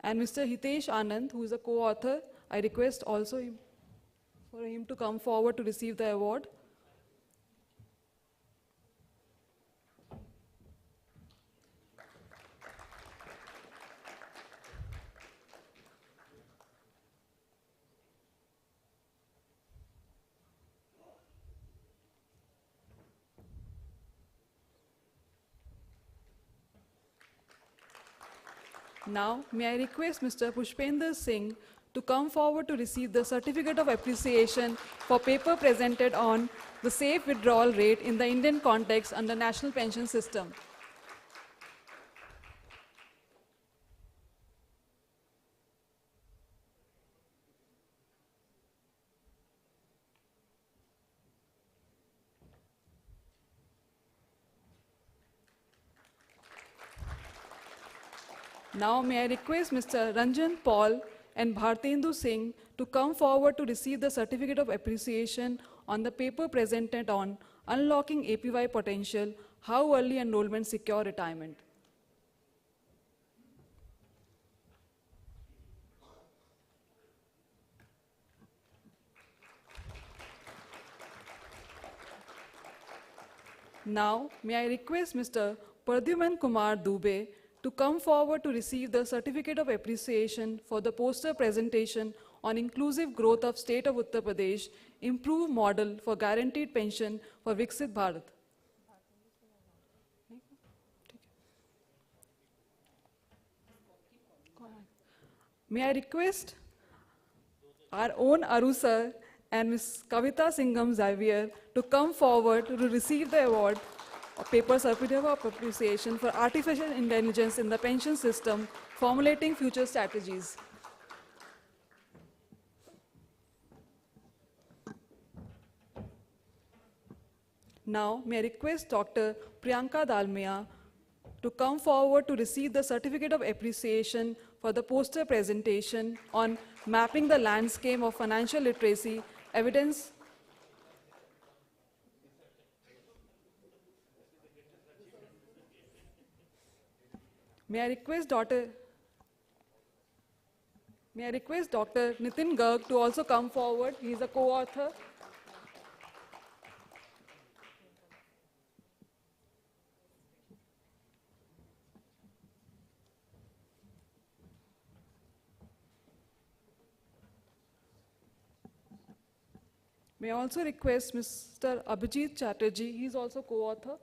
And Mr. Hitesh Anand, who is a co-author, I request also for him to come forward to receive the award. Now, may I request Mr. Pushpender Singh to come forward to receive the certificate of appreciation for paper presented on the safe withdrawal rate in the Indian context under National Pension System. Now, may I request Mr. Ranjan Paul and Bhartendu Singh to come forward to receive the certificate of appreciation on the paper presented on Unlocking APY Potential, How Early Enrollment Secure Retirement. Now, may I request Mr. Pradyuman Kumar Dubey to come forward to receive the Certificate of Appreciation for the poster presentation on inclusive growth of State of Uttar Pradesh, improved model for guaranteed pension for Viksit Bharat. May I request our own Aru sir and Ms. Kavita Singham Xavier to come forward to receive the award of paper certificate of appreciation for artificial intelligence in the pension system, formulating future strategies. Now, may I request Dr. Priyanka Dalmia to come forward to receive the Certificate of Appreciation for the poster presentation on mapping the landscape of financial literacy, evidence. May I request Dr. Nitin Garg to also come forward. He is a co-author. May I also request Mr. Abhijit Chatterjee, he is also co-author.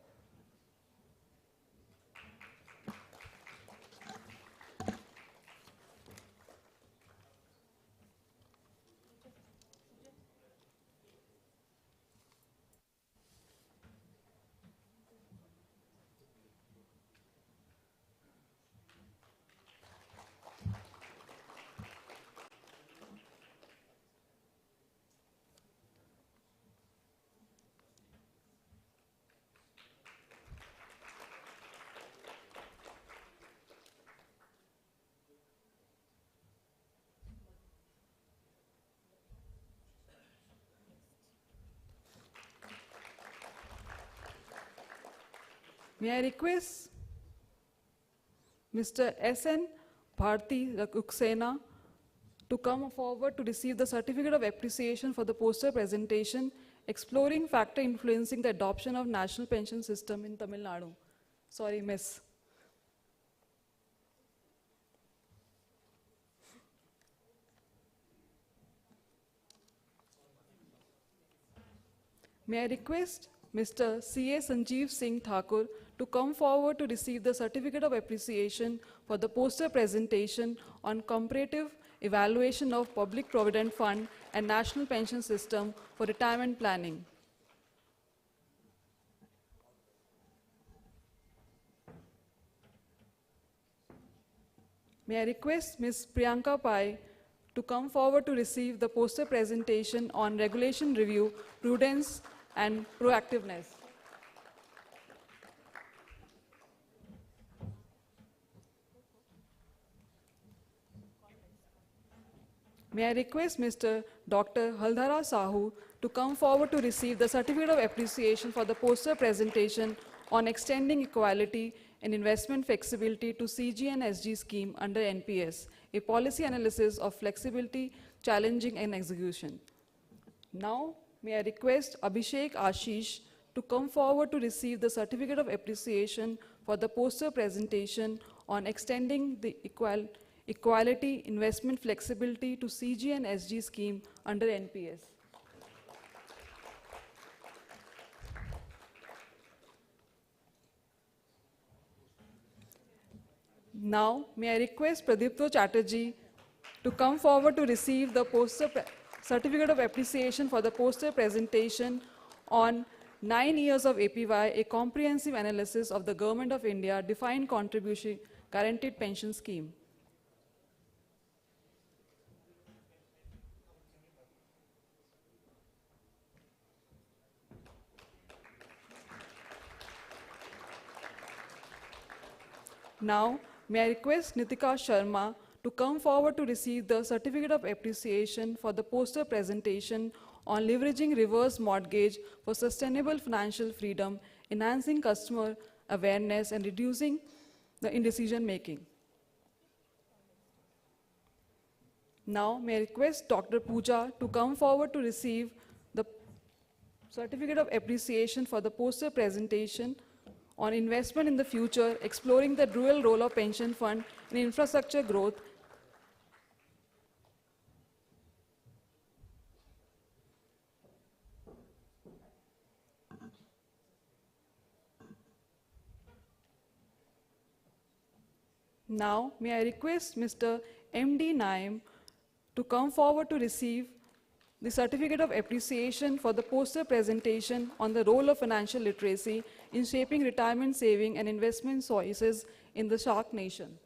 May I request Mr. S.N. Bharti Rakuksena to come forward to receive the Certificate of Appreciation for the poster presentation, Exploring Factor Influencing the Adoption of National Pension System in Tamil Nadu. Sorry, miss. May I request Mr. C.A. Sanjeev Singh Thakur to come forward to receive the Certificate of Appreciation for the poster presentation on comparative evaluation of Public Provident Fund and National Pension System for retirement planning. May I request Ms. Priyanka Pai to come forward to receive the poster presentation on regulation review, prudence, and proactiveness. May I request Mr. Dr. Haldhara Sahu to come forward to receive the Certificate of Appreciation for the poster presentation on extending equality and investment flexibility to CG and SG scheme under NPS, a policy analysis of flexibility, challenging and execution. Now, may I request Abhishek Ashish to come forward to receive the Certificate of Appreciation for the poster presentation on extending the equality, investment flexibility to CG and SG scheme under NPS. Now, may I request Pradipto Chatterjee to come forward to receive the Certificate of Appreciation for the poster presentation on 9 years of APY, a comprehensive analysis of the Government of India defined contribution guaranteed pension scheme. Now, may I request Nitika Sharma to come forward to receive the Certificate of Appreciation for the poster presentation on leveraging reverse mortgage for sustainable financial freedom, enhancing customer awareness, and reducing the indecision making. Now, may I request Dr. Pooja to come forward to receive the Certificate of Appreciation for the poster presentation on investment in the future, exploring the dual role of pension fund in infrastructure growth. Now, may I request Mr. M.D. Naim to come forward to receive the Certificate of Appreciation for the poster presentation on the role of financial literacy in shaping retirement saving and investment choices in the Shark Nation.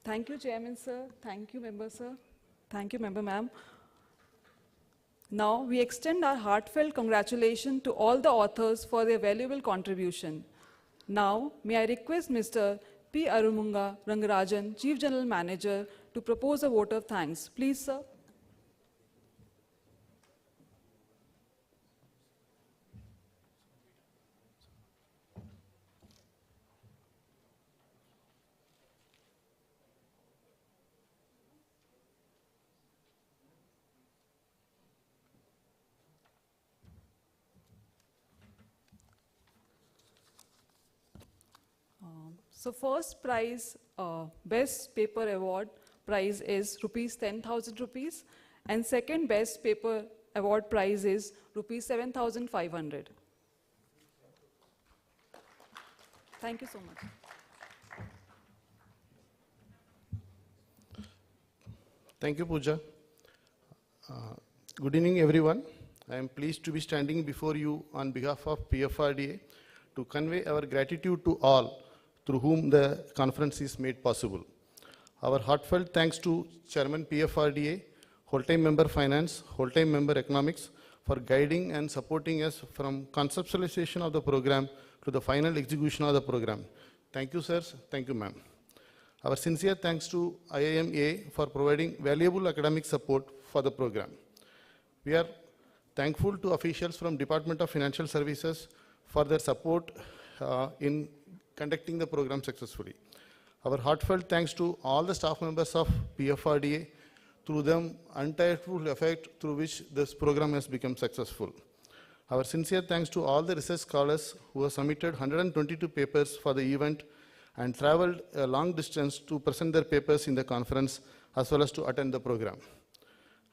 Thank you, Chairman, sir. Thank you, Member, sir. Thank you, Member, ma'am. Now, we extend our heartfelt congratulations to all the authors for their valuable contribution. Now, may I request Mr. P. Arumunga Rangarajan, Chief General Manager, to propose a vote of thanks. Please, sir. So first prize, Best Paper Award prize is rupees 10,000 rupees, and second Best Paper Award prize is rupees 7,500. Thank you so much. Thank you, Pooja. Good evening, everyone. I am pleased to be standing before you on behalf of PFRDA to convey our gratitude to all through whom the conference is made possible. Our heartfelt thanks to Chairman PFRDA, whole-time member Finance, whole-time member Economics for guiding and supporting us from conceptualization of the program to the final execution of the program. Thank you, sirs. Thank you, ma'am. Our sincere thanks to IIMA for providing valuable academic support for the program. We are thankful to officials from Department of Financial Services for their support in conducting the program successfully. Our heartfelt thanks to all the staff members of PFRDA, through them untireful effort through which this program has become successful. Our sincere thanks to all the research scholars who have submitted 122 papers for the event and traveled a long distance to present their papers in the conference as well as to attend the program.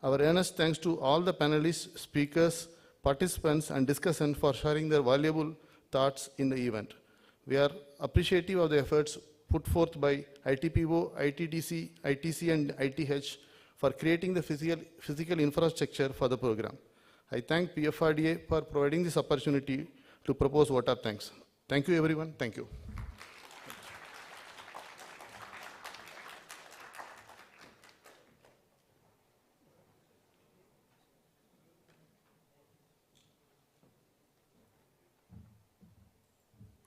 Our earnest thanks to all the panelists, speakers, participants and discussants for sharing their valuable thoughts in the event. We are appreciative of the efforts put forth by ITPO, ITDC, ITC and ITH for creating the physical infrastructure for the program. I thank PFRDA for providing this opportunity to propose vote of thanks. Thank you, everyone. Thank you.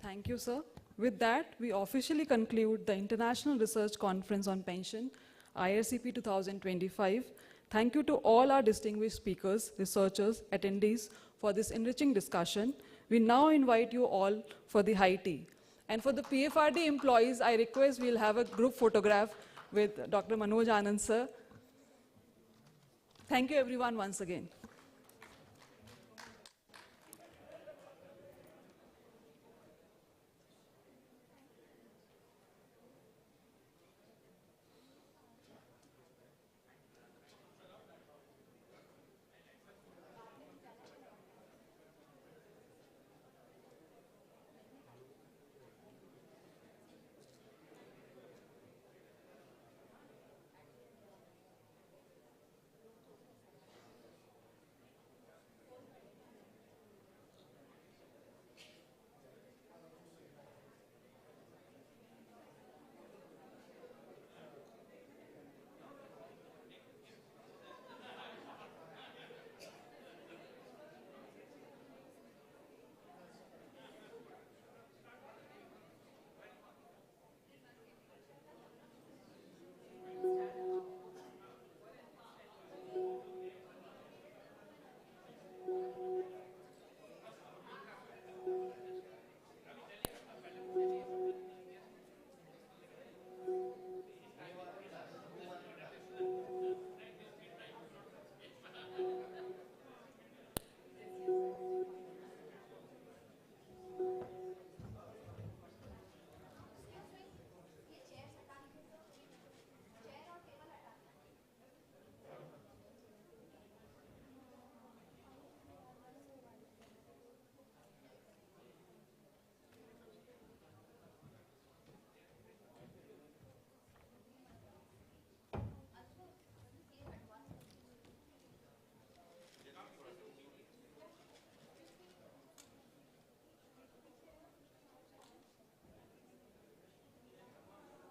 Thank you, sir. With that, we officially conclude the International Research Conference on Pension, IRCP 2025. Thank you to all our distinguished speakers, researchers, attendees for this enriching discussion. We now invite you all for the high tea. And for the PFRD employees, I request we'll have a group photograph with Dr. Manoj Anand, sir. Thank you, everyone, once again.